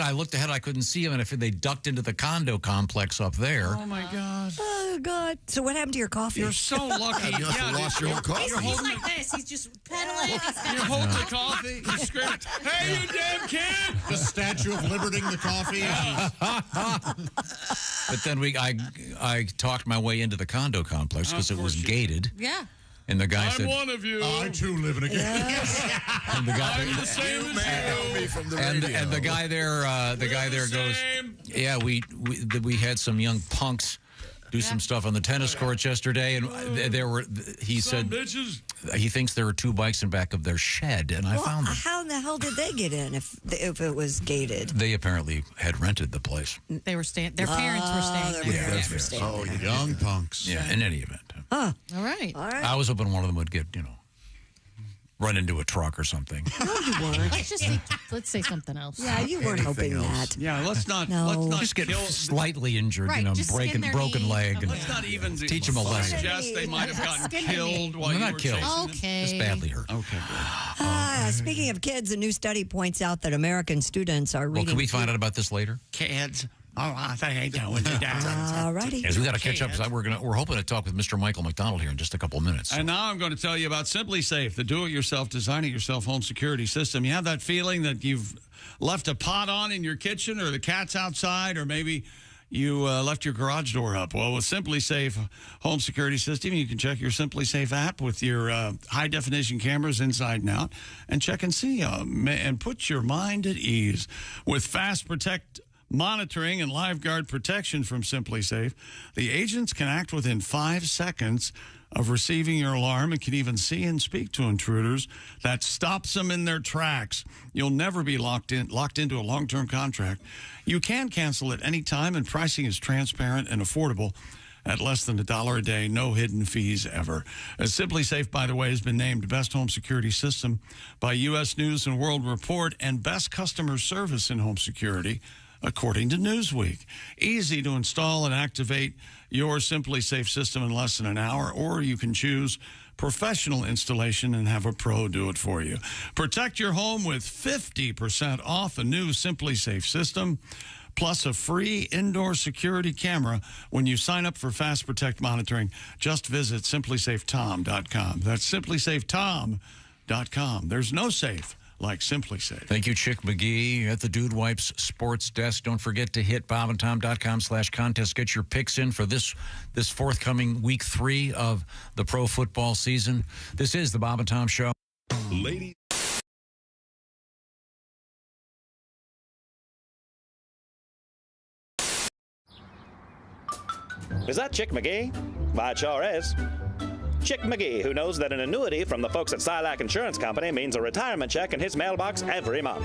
[SPEAKER 2] I looked ahead. I couldn't see them, and they ducked into the condo complex up there.
[SPEAKER 1] Oh my God!
[SPEAKER 3] Oh God! So what happened to your coffee?
[SPEAKER 1] You're so lucky.
[SPEAKER 5] You lost your own coffee.
[SPEAKER 8] He's like this. He's just pedaling.
[SPEAKER 1] You're holding the coffee. You scream, "Hey, you damn kid!"
[SPEAKER 4] The Statue of Liberty, the coffee.
[SPEAKER 2] But then I talked my way into the condo complex because it was gated.
[SPEAKER 8] Yeah.
[SPEAKER 2] And the guy said,
[SPEAKER 1] I'm one of you.
[SPEAKER 4] I too live in a
[SPEAKER 2] and the guy,
[SPEAKER 1] I'm the same as you.
[SPEAKER 5] From the
[SPEAKER 2] and
[SPEAKER 5] radio.
[SPEAKER 2] the guy there goes, yeah, we had some young punks do some stuff on the tennis courts yesterday, and he said he thinks there were 2 bikes in back of their shed, and I found them.
[SPEAKER 3] How in the hell did they get in if it was gated?
[SPEAKER 2] They apparently had rented the place.
[SPEAKER 8] They were staying. Their parents were staying.
[SPEAKER 3] Their
[SPEAKER 8] there.
[SPEAKER 3] parents were staying.
[SPEAKER 4] Oh, young punks.
[SPEAKER 2] Yeah, in any event.
[SPEAKER 3] Huh.
[SPEAKER 8] All right.
[SPEAKER 3] All right.
[SPEAKER 2] I was hoping one of them would get, run into a truck or something.
[SPEAKER 3] No, you weren't.
[SPEAKER 8] Let's say something else.
[SPEAKER 3] Yeah, you weren't hoping that.
[SPEAKER 1] Yeah, let's not
[SPEAKER 2] Just get slightly injured,
[SPEAKER 8] Right, just skin their
[SPEAKER 2] broken
[SPEAKER 8] knee.
[SPEAKER 2] leg. And
[SPEAKER 1] Let's not even
[SPEAKER 2] teach them a lesson.
[SPEAKER 1] suggest they might have gotten killed while
[SPEAKER 2] They're
[SPEAKER 1] you
[SPEAKER 2] not
[SPEAKER 1] were
[SPEAKER 2] killed.
[SPEAKER 1] chasing them.
[SPEAKER 8] Okay.
[SPEAKER 2] Just badly hurt.
[SPEAKER 1] Okay, good.
[SPEAKER 3] Speaking of kids, a new study points out that American students are
[SPEAKER 2] Well,
[SPEAKER 3] reading.
[SPEAKER 2] can we find out about this later?
[SPEAKER 1] Kids. Oh, I think I doing that.
[SPEAKER 3] All righty.
[SPEAKER 2] Yes, we got to catch up. We're hoping to talk with Mr. Michael McDonald here in just a couple of minutes.
[SPEAKER 1] And now I'm going to tell you about Simply Safe, the do-it-yourself, design-it-yourself home security system. You have that feeling that you've left a pot on in your kitchen, or the cat's outside, or maybe you left your garage door up. Well, with Simply Safe home security system, you can check your Simply Safe app with your high-definition cameras inside and out, and check and see, and put your mind at ease. With Fast Protect monitoring and LiveGuard protection from Simply Safe, the agents can act within 5 seconds of receiving your alarm and can even see and speak to intruders. That stops them in their tracks. You'll never be locked into a long-term contract. You can cancel at any time, and pricing is transparent and affordable at less than $1 a day, no hidden fees ever. Simply Safe, by the way, has been named Best Home Security System by U.S. News and World Report and Best Customer Service in Home Security, according to Newsweek. Easy to install and activate your Simply Safe system in less than an hour, or you can choose professional installation and have a pro do it for you. Protect your home with 50% off a new Simply Safe system, plus a free indoor security camera when you sign up for Fast Protect monitoring. Just visit simplysafetom.com. That's simplysafetom.com. There's no safe like Simply Safe.
[SPEAKER 2] Thank you, Chick McGee at the Dude Wipes Sports Desk. Don't forget to hit bobandtom.com/contest. Get your picks in for this forthcoming week 3 of the pro football season. This is the Bob and Tom Show.
[SPEAKER 16] Ladies.
[SPEAKER 7] Is that Chick McGee? Why, it sure is. Chick McGee, who knows that an annuity from the folks at Silac Insurance Company means a retirement check in his mailbox every month.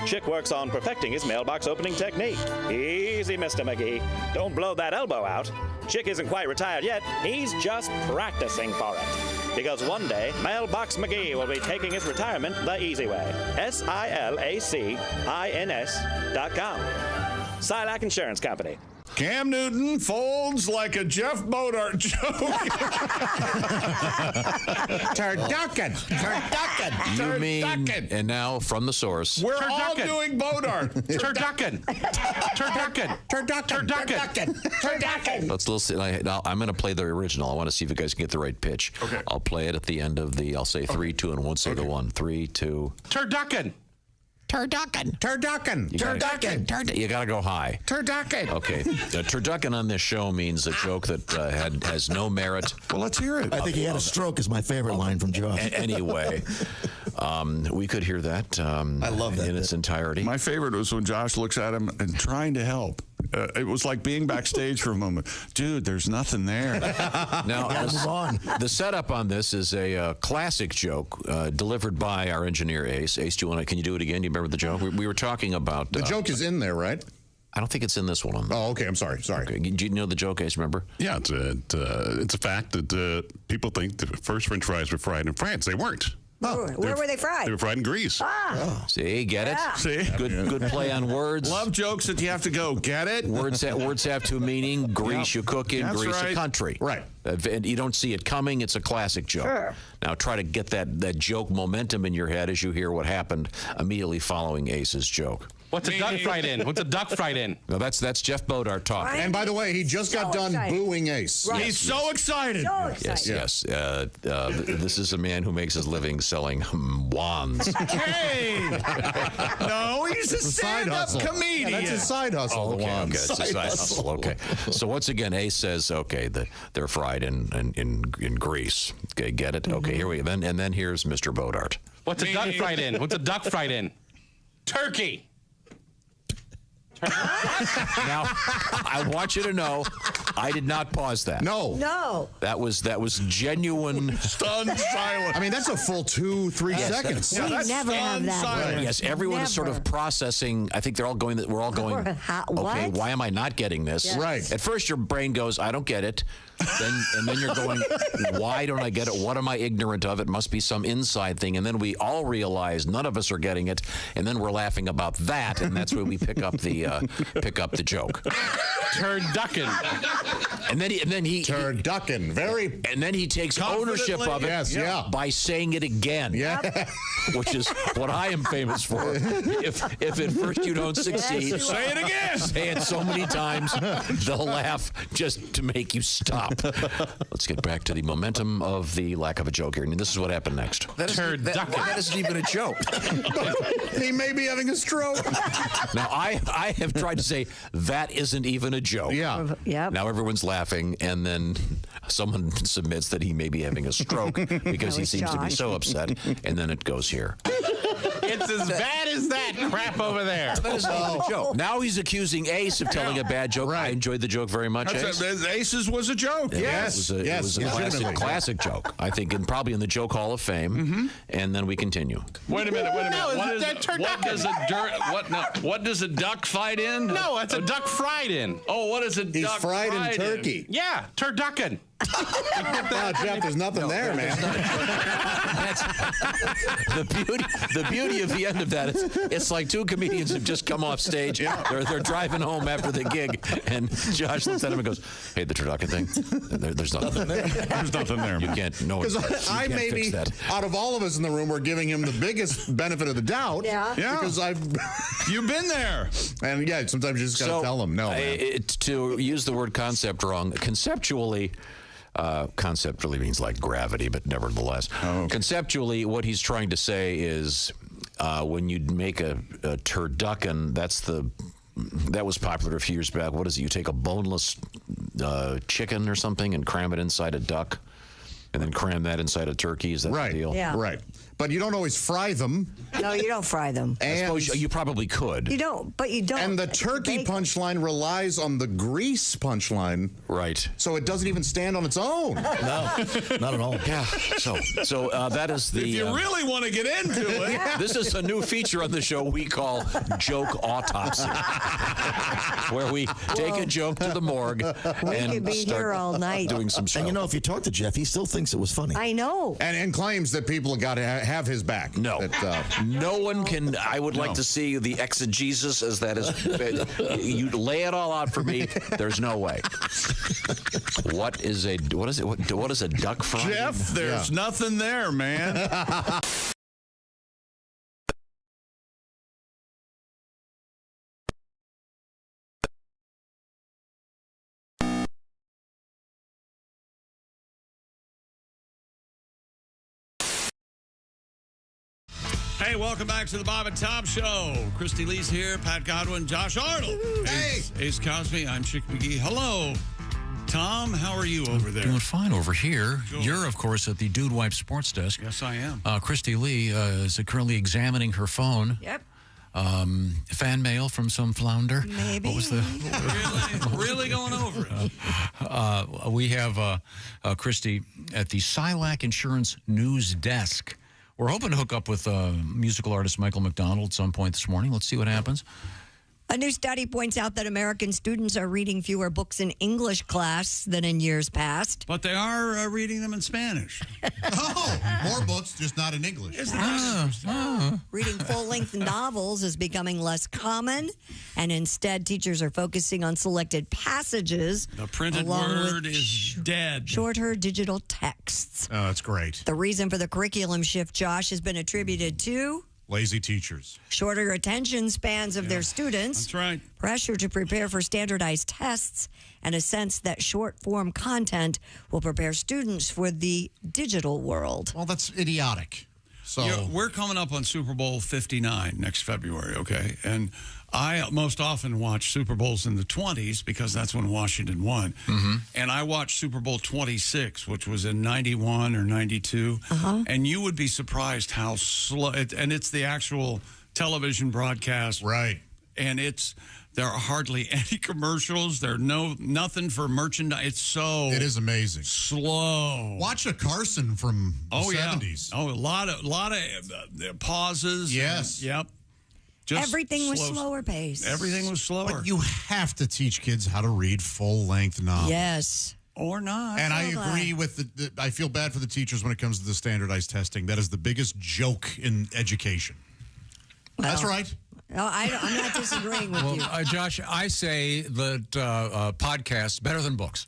[SPEAKER 7] Chick works on perfecting his mailbox opening technique. Easy, Mr. McGee. Don't blow that elbow out. Chick isn't quite retired yet. He's just practicing for it. Because one day, Mailbox McGee will be taking his retirement the easy way. SILACINS.com. Silac Insurance Company.
[SPEAKER 17] Cam Newton folds like a Jeff Bodart joke. Turducken. Turducken.
[SPEAKER 2] You mean, and now from the source.
[SPEAKER 17] We're all doing Bodart.
[SPEAKER 10] Turducken. Turducken.
[SPEAKER 17] Turducken. Turducken.
[SPEAKER 2] I'm going to play the original. I want to see if you guys can get the right pitch.
[SPEAKER 17] Okay.
[SPEAKER 2] I'll play it at the end of I'll say 3, 2, and 1. Say the 1. 3, 2.
[SPEAKER 10] Turducken.
[SPEAKER 2] Turducken.
[SPEAKER 17] Turducken.
[SPEAKER 2] Turducken. You got to go high.
[SPEAKER 17] Turducken.
[SPEAKER 2] Okay. Turducken on this show means a joke that has no merit.
[SPEAKER 17] Well, let's hear it.
[SPEAKER 5] I think he had a stroke is my favorite line from Josh.
[SPEAKER 2] Anyway, we could hear that.
[SPEAKER 5] I love that
[SPEAKER 2] in its entirety.
[SPEAKER 17] My favorite was when Josh looks at him and trying to help. It was like being backstage for a moment. Dude, there's nothing there.
[SPEAKER 2] Now, the setup on this is a classic joke delivered by our engineer, Ace. Ace, can you do it again? Do you remember the joke? We were talking about...
[SPEAKER 4] The joke is in there, right?
[SPEAKER 2] I don't think it's in this one.
[SPEAKER 4] Oh, okay. I'm sorry.
[SPEAKER 2] Okay. Do you know the joke, Ace? Remember?
[SPEAKER 15] Yeah, it's a fact that people think the first French fries were fried in France. They weren't.
[SPEAKER 3] Where were they fried?
[SPEAKER 15] They were fried in Greece.
[SPEAKER 2] See, get it?
[SPEAKER 15] See?
[SPEAKER 2] Good play on words.
[SPEAKER 17] Love jokes that you have to go, get it?
[SPEAKER 2] Words have two meaning. Greece, you cook in.
[SPEAKER 17] That's
[SPEAKER 2] Greece,
[SPEAKER 17] right.
[SPEAKER 2] a country.
[SPEAKER 4] Right.
[SPEAKER 2] And you don't see it coming. It's a classic joke.
[SPEAKER 3] Sure.
[SPEAKER 2] Now try to get that joke momentum in your head as you hear what happened immediately following Ace's joke.
[SPEAKER 10] What's a duck fried in? What's a duck fried in?
[SPEAKER 2] No, that's Jeff Bodart talking.
[SPEAKER 4] And by the way, he just got done booing Ace.
[SPEAKER 3] Right.
[SPEAKER 17] He's so excited.
[SPEAKER 2] Yes. This is a man who makes his living selling wands.
[SPEAKER 17] Hey! No, he's a stand-up comedian.
[SPEAKER 4] Yeah, that's his side hustle.
[SPEAKER 2] Okay, it's a side hustle. Okay. So once again, Ace says, okay, they're fried in Greece. Okay, get it? Okay, here we go. And then here's Mr. Bodart.
[SPEAKER 10] What's a duck fried in? What's a duck fried in? Turkey.
[SPEAKER 2] Now, I want you to know, I did not pause that.
[SPEAKER 3] No.
[SPEAKER 2] That was genuine.
[SPEAKER 17] Stunned silence.
[SPEAKER 4] I mean, that's a full 2-3 seconds.
[SPEAKER 3] We never have that.
[SPEAKER 2] Right. Yes, everyone is sort of processing. I think we're all going.
[SPEAKER 3] What?
[SPEAKER 2] Okay, why am I not getting this?
[SPEAKER 3] Yes.
[SPEAKER 4] Right.
[SPEAKER 2] At first, your brain goes, I don't get it. And then you're going, why don't I get it? What am I ignorant of? It must be some inside thing. And then we all realize none of us are getting it. And then we're laughing about that. And that's where we pick up the joke.
[SPEAKER 10] Turducken.
[SPEAKER 2] And then he
[SPEAKER 4] Turducken. Very.
[SPEAKER 2] And then he takes ownership of it.
[SPEAKER 4] Yes, yeah.
[SPEAKER 2] By saying it again.
[SPEAKER 4] Yeah.
[SPEAKER 2] Which is what I am famous for. If at first you don't succeed,
[SPEAKER 17] say it again.
[SPEAKER 2] Say it so many times, they'll laugh just to make you stop. Let's get back to the momentum of the lack of a joke here. And this is what happened next.
[SPEAKER 5] That isn't even a joke.
[SPEAKER 4] He may be having a stroke.
[SPEAKER 2] Now, I have tried to say that isn't even a joke.
[SPEAKER 4] Yeah.
[SPEAKER 3] Yep.
[SPEAKER 2] Now everyone's laughing, and then someone submits that he may be having a stroke because he seems to be so upset, and then it goes here.
[SPEAKER 10] It's as bad as that crap over there.
[SPEAKER 2] That is not even a joke. Now he's accusing Ace of telling a bad joke. Right. I enjoyed the joke very much, Ace.
[SPEAKER 17] Ace's was a joke.
[SPEAKER 4] Yes.
[SPEAKER 2] It was a classic joke, I think, and probably in the Joke Hall of Fame.
[SPEAKER 17] Mm-hmm.
[SPEAKER 2] And then we continue.
[SPEAKER 17] Wait a minute.
[SPEAKER 10] No,
[SPEAKER 17] What does a duck fight in?
[SPEAKER 10] No, it's a duck fried in.
[SPEAKER 17] Oh, what is a
[SPEAKER 4] He's
[SPEAKER 17] duck
[SPEAKER 4] fried in turkey.
[SPEAKER 10] Yeah, turducken.
[SPEAKER 4] Wow, Jeff, there's nothing there, man.
[SPEAKER 2] That's the beauty of the end of that. It's like two comedians have just come off stage. They're driving home after the gig, and Josh looks at him and goes, "Hey, the turducken thing. There's nothing there.
[SPEAKER 17] There's nothing there.
[SPEAKER 2] You can't. No,
[SPEAKER 4] Because I maybe out of all of us in the room, we're giving him the biggest benefit of the doubt.
[SPEAKER 3] Yeah.
[SPEAKER 4] Because
[SPEAKER 17] You've been there.
[SPEAKER 4] And yeah, sometimes you just got to tell them no.
[SPEAKER 2] To use the word concept wrong, conceptually. Concept really means like gravity, but nevertheless.
[SPEAKER 17] Oh, okay.
[SPEAKER 2] Conceptually, what he's trying to say is when you make a turducken, that was popular a few years back. What is it? You take a boneless chicken or something and cram it inside a duck, and then cram that inside a turkey. Is that the deal?
[SPEAKER 3] Yeah.
[SPEAKER 4] Right. But you don't always fry them.
[SPEAKER 3] No, you don't fry them.
[SPEAKER 2] I suppose you probably could.
[SPEAKER 3] You don't, but you don't.
[SPEAKER 4] And the turkey punchline relies on the grease punchline.
[SPEAKER 2] Right.
[SPEAKER 4] So it doesn't even stand on its own.
[SPEAKER 5] No, not at all.
[SPEAKER 2] Yeah. So that is the.
[SPEAKER 17] If you really want to get into it.
[SPEAKER 2] This is a new feature on the show we call Joke Autopsy, where we take a joke to the morgue and
[SPEAKER 3] could be
[SPEAKER 2] start
[SPEAKER 3] here all night.
[SPEAKER 2] doing some stuff.
[SPEAKER 5] And if you talk to Jeff, he still thinks it was funny.
[SPEAKER 3] I know.
[SPEAKER 4] And claims that people got to
[SPEAKER 6] have his back.
[SPEAKER 10] No. No one can. I would like
[SPEAKER 6] No.
[SPEAKER 10] to see the exegesis as that is. You lay it all out for me. There's no way. What is a duck fry?
[SPEAKER 1] Jeff, there's nothing there, man. Hey, welcome back to the Bob and Tom Show. Christy Lee's here, Pat Godwin, Josh Arnold. Hey. Ace Cosby, I'm Chick McGee. Hello. Tom, how are you over there?
[SPEAKER 2] Doing fine over here.
[SPEAKER 1] Good.
[SPEAKER 2] You're, of course, at the Dude Wipe Sports Desk.
[SPEAKER 1] Yes, I am.
[SPEAKER 2] Christy Lee is currently examining her phone.
[SPEAKER 3] Yep.
[SPEAKER 2] Fan mail from some flounder.
[SPEAKER 3] Maybe.
[SPEAKER 2] What was the...
[SPEAKER 1] Really going over it.
[SPEAKER 2] We have Christy at the Silac Insurance News Desk. We're hoping to hook up with musical artist Michael McDonald at some point this morning. Let's see what happens.
[SPEAKER 3] A new study points out that American students are reading fewer books in English class than in years past.
[SPEAKER 1] But they are reading them in Spanish.
[SPEAKER 4] More books, just not in English.
[SPEAKER 3] Reading full-length novels is becoming less common, and instead teachers are focusing on selected passages.
[SPEAKER 1] The printed
[SPEAKER 3] along
[SPEAKER 1] word
[SPEAKER 3] with
[SPEAKER 1] is dead.
[SPEAKER 3] Shorter digital texts.
[SPEAKER 4] Oh, that's great.
[SPEAKER 3] The reason for the curriculum shift, Josh, has been attributed to
[SPEAKER 4] lazy teachers,
[SPEAKER 3] shorter attention spans of their students.
[SPEAKER 1] That's right.
[SPEAKER 3] Pressure to prepare for standardized tests, and a sense that short-form content will prepare students for the digital world.
[SPEAKER 4] Well, that's idiotic. So
[SPEAKER 1] You know, we're coming up on Super Bowl 59 next February, okay? And I most often watch Super Bowls in the 20s because that's when Washington won. And I watched Super Bowl 26, which was in 91 or 92. And you would be surprised how slow, and it's the actual television broadcast.
[SPEAKER 4] Right.
[SPEAKER 1] And there are hardly any commercials. There are nothing for merchandise. It
[SPEAKER 4] is amazing.
[SPEAKER 1] Slow.
[SPEAKER 4] Watch a Carson from the 70s.
[SPEAKER 1] Oh, a lot of pauses.
[SPEAKER 4] Yes.
[SPEAKER 1] Yep.
[SPEAKER 3] Everything was slower paced.
[SPEAKER 1] Everything was slower.
[SPEAKER 4] But you have to teach kids how to read full-length novels.
[SPEAKER 3] Yes.
[SPEAKER 1] Or not.
[SPEAKER 4] And I agree with I feel bad for the teachers when it comes to the standardized testing. That is the biggest joke in education. That's right.
[SPEAKER 3] No, I'm not disagreeing with you.
[SPEAKER 2] Josh, I say that podcasts better than books.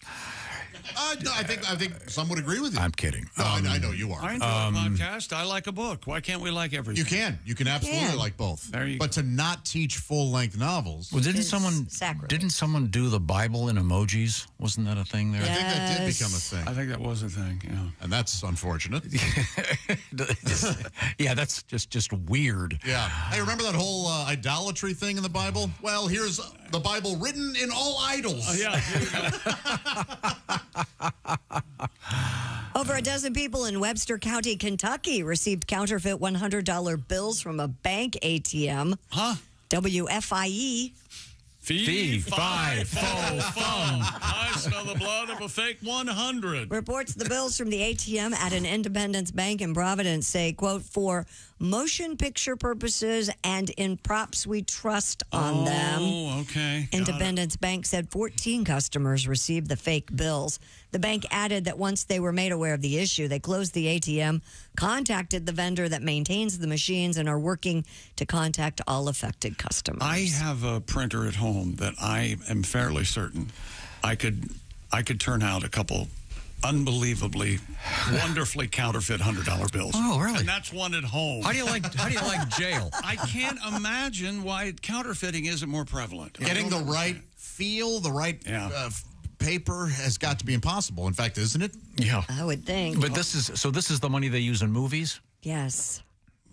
[SPEAKER 4] No, I think some would agree with you.
[SPEAKER 2] I'm kidding.
[SPEAKER 4] No, I know you are.
[SPEAKER 1] I enjoy a podcast. I like a book. Why can't we like everything?
[SPEAKER 4] You can absolutely like both.
[SPEAKER 1] There you
[SPEAKER 4] but to not teach full-length novels.
[SPEAKER 2] Well, didn't someone do the Bible in emojis? Wasn't that a thing there?
[SPEAKER 4] I think that did become a thing.
[SPEAKER 1] I think that was a thing, yeah.
[SPEAKER 4] And that's unfortunate.
[SPEAKER 2] Yeah, that's just weird.
[SPEAKER 4] Yeah. Hey, remember that whole idolatry thing in the Bible? Well, here's the Bible written in all idols.
[SPEAKER 1] Yeah.
[SPEAKER 3] Over a dozen people in Webster County, Kentucky received counterfeit $100 bills from a bank ATM.
[SPEAKER 1] Huh?
[SPEAKER 3] WFIE.
[SPEAKER 1] Fee, fi, fo, fum. I smell the blood of a fake 100.
[SPEAKER 3] Reports the bills from the ATM at an Independence Bank in Providence say, quote, for motion picture purposes and in props we trust on them.
[SPEAKER 1] Oh, okay.
[SPEAKER 3] Independence Bank said 14 customers received the fake bills. The bank added that once they were made aware of the issue, they closed the ATM, contacted the vendor that maintains the machines, and are working to contact all affected customers.
[SPEAKER 1] I have a printer at home that I am fairly certain I could turn out a couple unbelievably, wonderfully counterfeit $100 bills.
[SPEAKER 2] Oh, really?
[SPEAKER 1] And that's one at home.
[SPEAKER 2] How do you like jail?
[SPEAKER 1] I can't imagine why counterfeiting isn't more prevalent.
[SPEAKER 4] Getting the right feel, the right paper has got to be impossible. In fact, isn't it?
[SPEAKER 2] Yeah.
[SPEAKER 3] I would think.
[SPEAKER 2] But this is the money they use in movies?
[SPEAKER 3] Yes.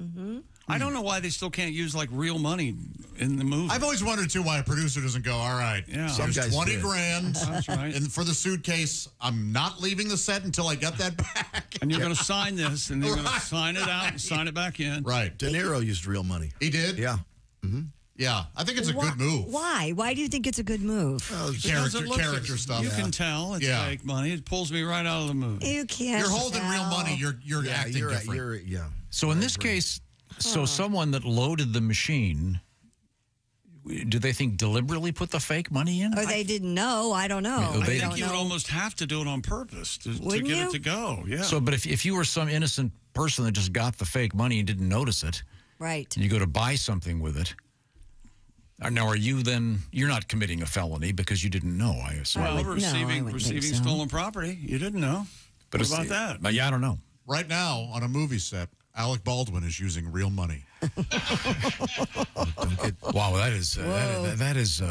[SPEAKER 3] Mm-hmm.
[SPEAKER 1] I don't know why they still can't use like real money in the movie.
[SPEAKER 4] I've always wondered too why a producer doesn't go, all right,
[SPEAKER 1] Some
[SPEAKER 4] here's
[SPEAKER 1] guys
[SPEAKER 4] 20
[SPEAKER 1] did.
[SPEAKER 4] grand
[SPEAKER 1] That's right.
[SPEAKER 4] and for the suitcase. I'm not leaving the set until I get that back.
[SPEAKER 1] And you're going to sign this, and you're going to sign it out and sign it back in.
[SPEAKER 4] Right.
[SPEAKER 5] De Niro used real money.
[SPEAKER 4] He did?
[SPEAKER 5] Yeah. Mm-hmm.
[SPEAKER 4] Yeah, I think it's a good move.
[SPEAKER 3] Why? Why do you think it's a good move?
[SPEAKER 4] Character stuff.
[SPEAKER 1] You can tell it's fake money. It pulls me right out of the movie.
[SPEAKER 3] You can't.
[SPEAKER 4] You're holding
[SPEAKER 3] tell.
[SPEAKER 4] real money. You're acting different.
[SPEAKER 2] So in this case, someone that loaded the machine, do they think deliberately put the fake money in?
[SPEAKER 3] Or they didn't know. I don't know.
[SPEAKER 1] I think you would almost have to do it on purpose to get it to go. Yeah.
[SPEAKER 2] So, but if you were some innocent person that just got the fake money and didn't notice it.
[SPEAKER 3] Right.
[SPEAKER 2] And you go to buy something with it. Now, are you then? You're not committing a felony because you didn't know. I assume.
[SPEAKER 1] Well, receiving stolen property, you didn't know.
[SPEAKER 2] But
[SPEAKER 1] what about that?
[SPEAKER 2] But yeah, I don't know.
[SPEAKER 4] Right now, on a movie set, Alec Baldwin is using real money.
[SPEAKER 2] Wow, that is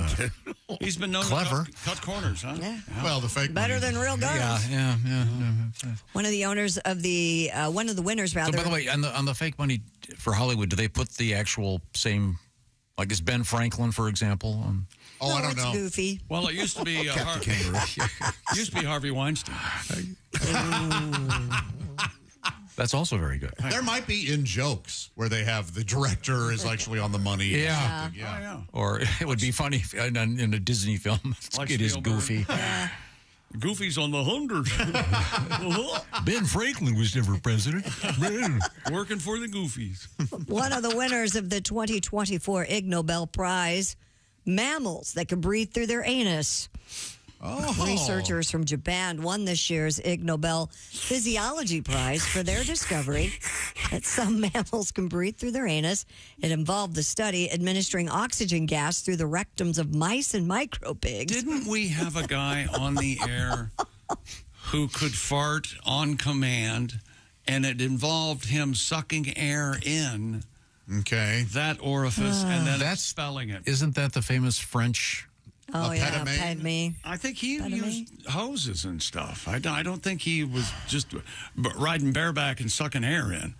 [SPEAKER 1] He's been known
[SPEAKER 2] clever.
[SPEAKER 1] to cut corners, huh?
[SPEAKER 3] Yeah.
[SPEAKER 4] Well, the fake
[SPEAKER 3] Better
[SPEAKER 4] money.
[SPEAKER 3] than real guns.
[SPEAKER 2] Yeah.
[SPEAKER 3] One of the owners of the one of the winners,
[SPEAKER 2] So,
[SPEAKER 3] rather.
[SPEAKER 2] by the way, on the fake money for Hollywood, do they put the actual same, like is Ben Franklin, for example?
[SPEAKER 4] Oh, I don't
[SPEAKER 3] it's
[SPEAKER 4] know.
[SPEAKER 3] Goofy.
[SPEAKER 1] Well, it used to be used to be Harvey Weinstein.
[SPEAKER 2] That's also very good.
[SPEAKER 4] There might be in jokes where they have the director is actually on the money.
[SPEAKER 2] Yeah.
[SPEAKER 4] Yeah.
[SPEAKER 2] Or it would be funny if, in a Disney film.
[SPEAKER 1] Like
[SPEAKER 2] It is
[SPEAKER 1] Spielberg.
[SPEAKER 2] goofy.
[SPEAKER 1] Goofy's on the 100.
[SPEAKER 2] Ben Franklin was never president.
[SPEAKER 1] Working for the Goofies.
[SPEAKER 3] One of the winners of the 2024 Ig Nobel Prize, mammals that can breathe through their anus. Researchers from Japan won this year's Ig Nobel Physiology Prize for their discovery that some mammals can breathe through their anus. It involved the study administering oxygen gas through the rectums of mice and micropigs.
[SPEAKER 1] Didn't we have a guy on the air who could fart on command, and it involved him sucking air in that orifice and then expelling it?
[SPEAKER 2] Isn't that the famous French?
[SPEAKER 3] Oh, yeah, Padme.
[SPEAKER 1] I think he used hoses and stuff. I don't think he was just riding bareback and sucking air in.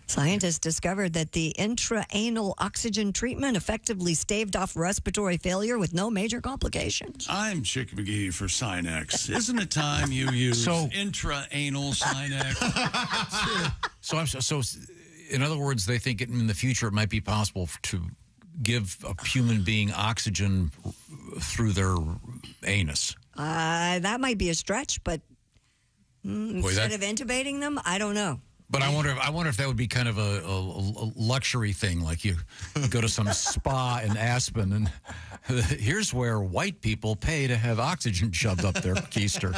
[SPEAKER 3] Scientists discovered that the intra-anal oxygen treatment effectively staved off respiratory failure with no major complications.
[SPEAKER 1] I'm Chick McGee for Sinex. Isn't it time you use intra-anal Sinex?
[SPEAKER 2] So, in other words, they think in the future it might be possible to give a human being oxygen through their anus.
[SPEAKER 3] That might be a stretch, but instead of intubating them, I don't know.
[SPEAKER 2] But I wonder if that would be kind of a luxury thing, like you go to some spa in Aspen, and here's where white people pay to have oxygen shoved up their keister.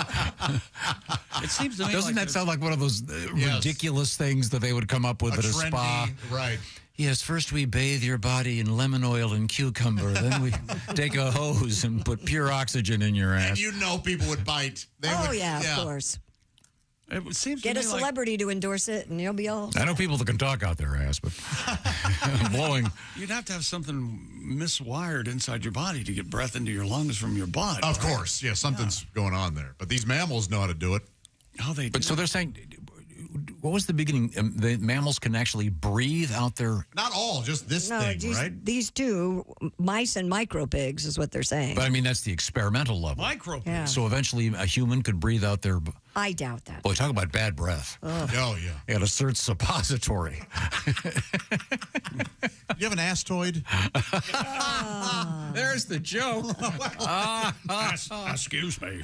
[SPEAKER 1] It seems to me
[SPEAKER 2] Doesn't that sound like one of those ridiculous things that they would come up with at a spa?
[SPEAKER 4] Right.
[SPEAKER 2] Yes, first we bathe your body in lemon oil and cucumber. Then we take a hose and put pure oxygen in your ass.
[SPEAKER 4] And you know people would bite.
[SPEAKER 3] Of course.
[SPEAKER 1] It seems
[SPEAKER 3] Get
[SPEAKER 1] to
[SPEAKER 3] a
[SPEAKER 1] me
[SPEAKER 3] celebrity to endorse it, and you'll be all.
[SPEAKER 2] I know people that can talk out their ass, but blowing.
[SPEAKER 1] You'd have to have something miswired inside your body to get breath into your lungs from your butt.
[SPEAKER 4] Of course. Yeah, something's going on there. But these mammals know how to do it.
[SPEAKER 1] How they do.
[SPEAKER 2] But so they're saying, what was the beginning? The mammals can actually breathe out their.
[SPEAKER 4] Not all, just this thing, right?
[SPEAKER 3] These two, mice and micropigs, is what they're saying.
[SPEAKER 2] But I mean, that's the experimental level.
[SPEAKER 1] Micropigs.
[SPEAKER 3] Yeah.
[SPEAKER 2] So eventually a human could breathe out their.
[SPEAKER 3] I doubt that.
[SPEAKER 2] Boy, talk about bad breath.
[SPEAKER 4] Oh, yeah.
[SPEAKER 2] You got to search suppository.
[SPEAKER 4] You have an astoid?
[SPEAKER 2] There's the joke.
[SPEAKER 1] Excuse me.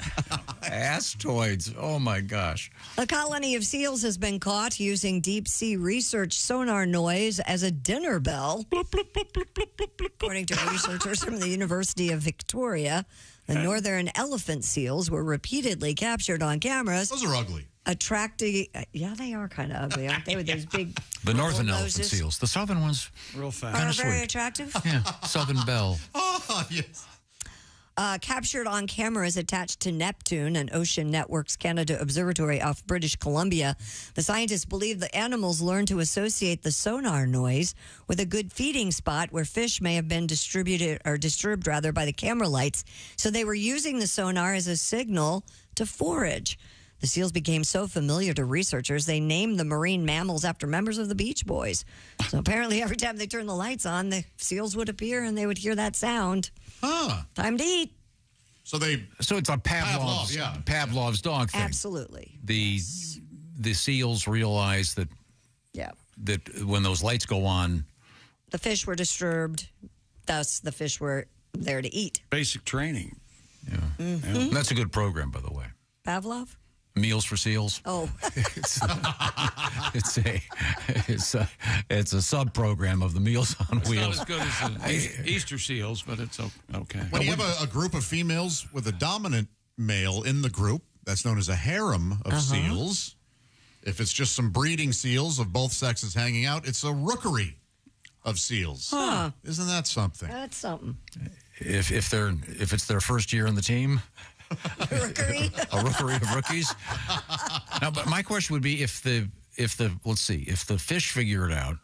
[SPEAKER 2] Astoids. Oh, my gosh.
[SPEAKER 3] A colony of seals has been caught using deep-sea research sonar noise as a dinner bell. According to researchers from the University of Victoria, the northern elephant seals were repeatedly captured on cameras.
[SPEAKER 4] Those are ugly.
[SPEAKER 3] Attracting, yeah, they are kind of ugly, aren't they? With those big
[SPEAKER 2] The northern
[SPEAKER 3] little
[SPEAKER 2] elephant
[SPEAKER 3] noses.
[SPEAKER 2] seals. The southern ones,
[SPEAKER 1] real fast.
[SPEAKER 2] kind
[SPEAKER 3] Are
[SPEAKER 2] of
[SPEAKER 3] very
[SPEAKER 2] sweet.
[SPEAKER 3] attractive.
[SPEAKER 2] Yeah, southern belle.
[SPEAKER 4] Oh, yes.
[SPEAKER 3] Captured on cameras attached to Neptune, an Ocean Networks Canada observatory off British Columbia. The scientists believe the animals learned to associate the sonar noise with a good feeding spot where fish may have been disturbed by the camera lights. So they were using the sonar as a signal to forage. The seals became so familiar to researchers, they named the marine mammals after members of the Beach Boys. So apparently every time they turned the lights on, the seals would appear and they would hear that sound.
[SPEAKER 4] Huh.
[SPEAKER 3] Time to eat.
[SPEAKER 4] So it's
[SPEAKER 2] a Pavlov's dog thing.
[SPEAKER 3] Absolutely.
[SPEAKER 2] The seals realize that that when those lights go on,
[SPEAKER 3] the fish were disturbed. Thus, the fish were there to eat.
[SPEAKER 1] Basic training.
[SPEAKER 2] Yeah.
[SPEAKER 3] Mm-hmm.
[SPEAKER 2] Yeah. That's a good program, by the way.
[SPEAKER 3] Pavlov?
[SPEAKER 2] Meals for Seals.
[SPEAKER 3] Oh.
[SPEAKER 2] It's a sub program of the Meals on
[SPEAKER 1] It's
[SPEAKER 2] Wheels.
[SPEAKER 1] not as good as the Easter seals, but it's okay.
[SPEAKER 4] When you have a group of females with a dominant male in the group, that's known as a harem of seals. If it's just some breeding seals of both sexes hanging out, it's a rookery of seals.
[SPEAKER 3] Huh.
[SPEAKER 4] Isn't that something?
[SPEAKER 3] That's something.
[SPEAKER 2] If it's their first year in the team,
[SPEAKER 3] Rookery?
[SPEAKER 2] a rookery of rookies. Now, but my question would be if the fish figure it out,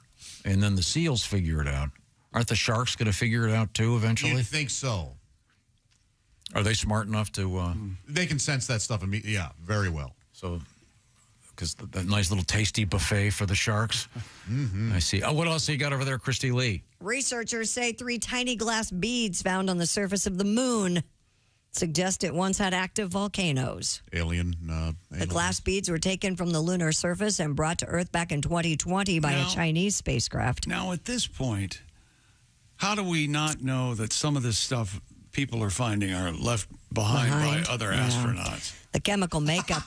[SPEAKER 2] and then the seals figure it out, aren't the sharks going to figure it out too eventually?
[SPEAKER 4] You'd think so.
[SPEAKER 2] Are they smart enough to?
[SPEAKER 4] They can sense that stuff immediately. Yeah, very well.
[SPEAKER 2] So, because that nice little tasty buffet for the sharks.
[SPEAKER 4] Mm-hmm.
[SPEAKER 2] I see. Oh, what else you got over there, Christy Lee?
[SPEAKER 3] Researchers say 3 tiny glass beads found on the surface of the moon suggest it once had active volcanoes.
[SPEAKER 4] Alien.
[SPEAKER 3] The glass beads were taken from the lunar surface and brought to Earth back in 2020 by a Chinese spacecraft.
[SPEAKER 1] Now, at this point, how do we not know that some of this stuff people are finding are left behind by other astronauts?
[SPEAKER 3] The chemical makeup.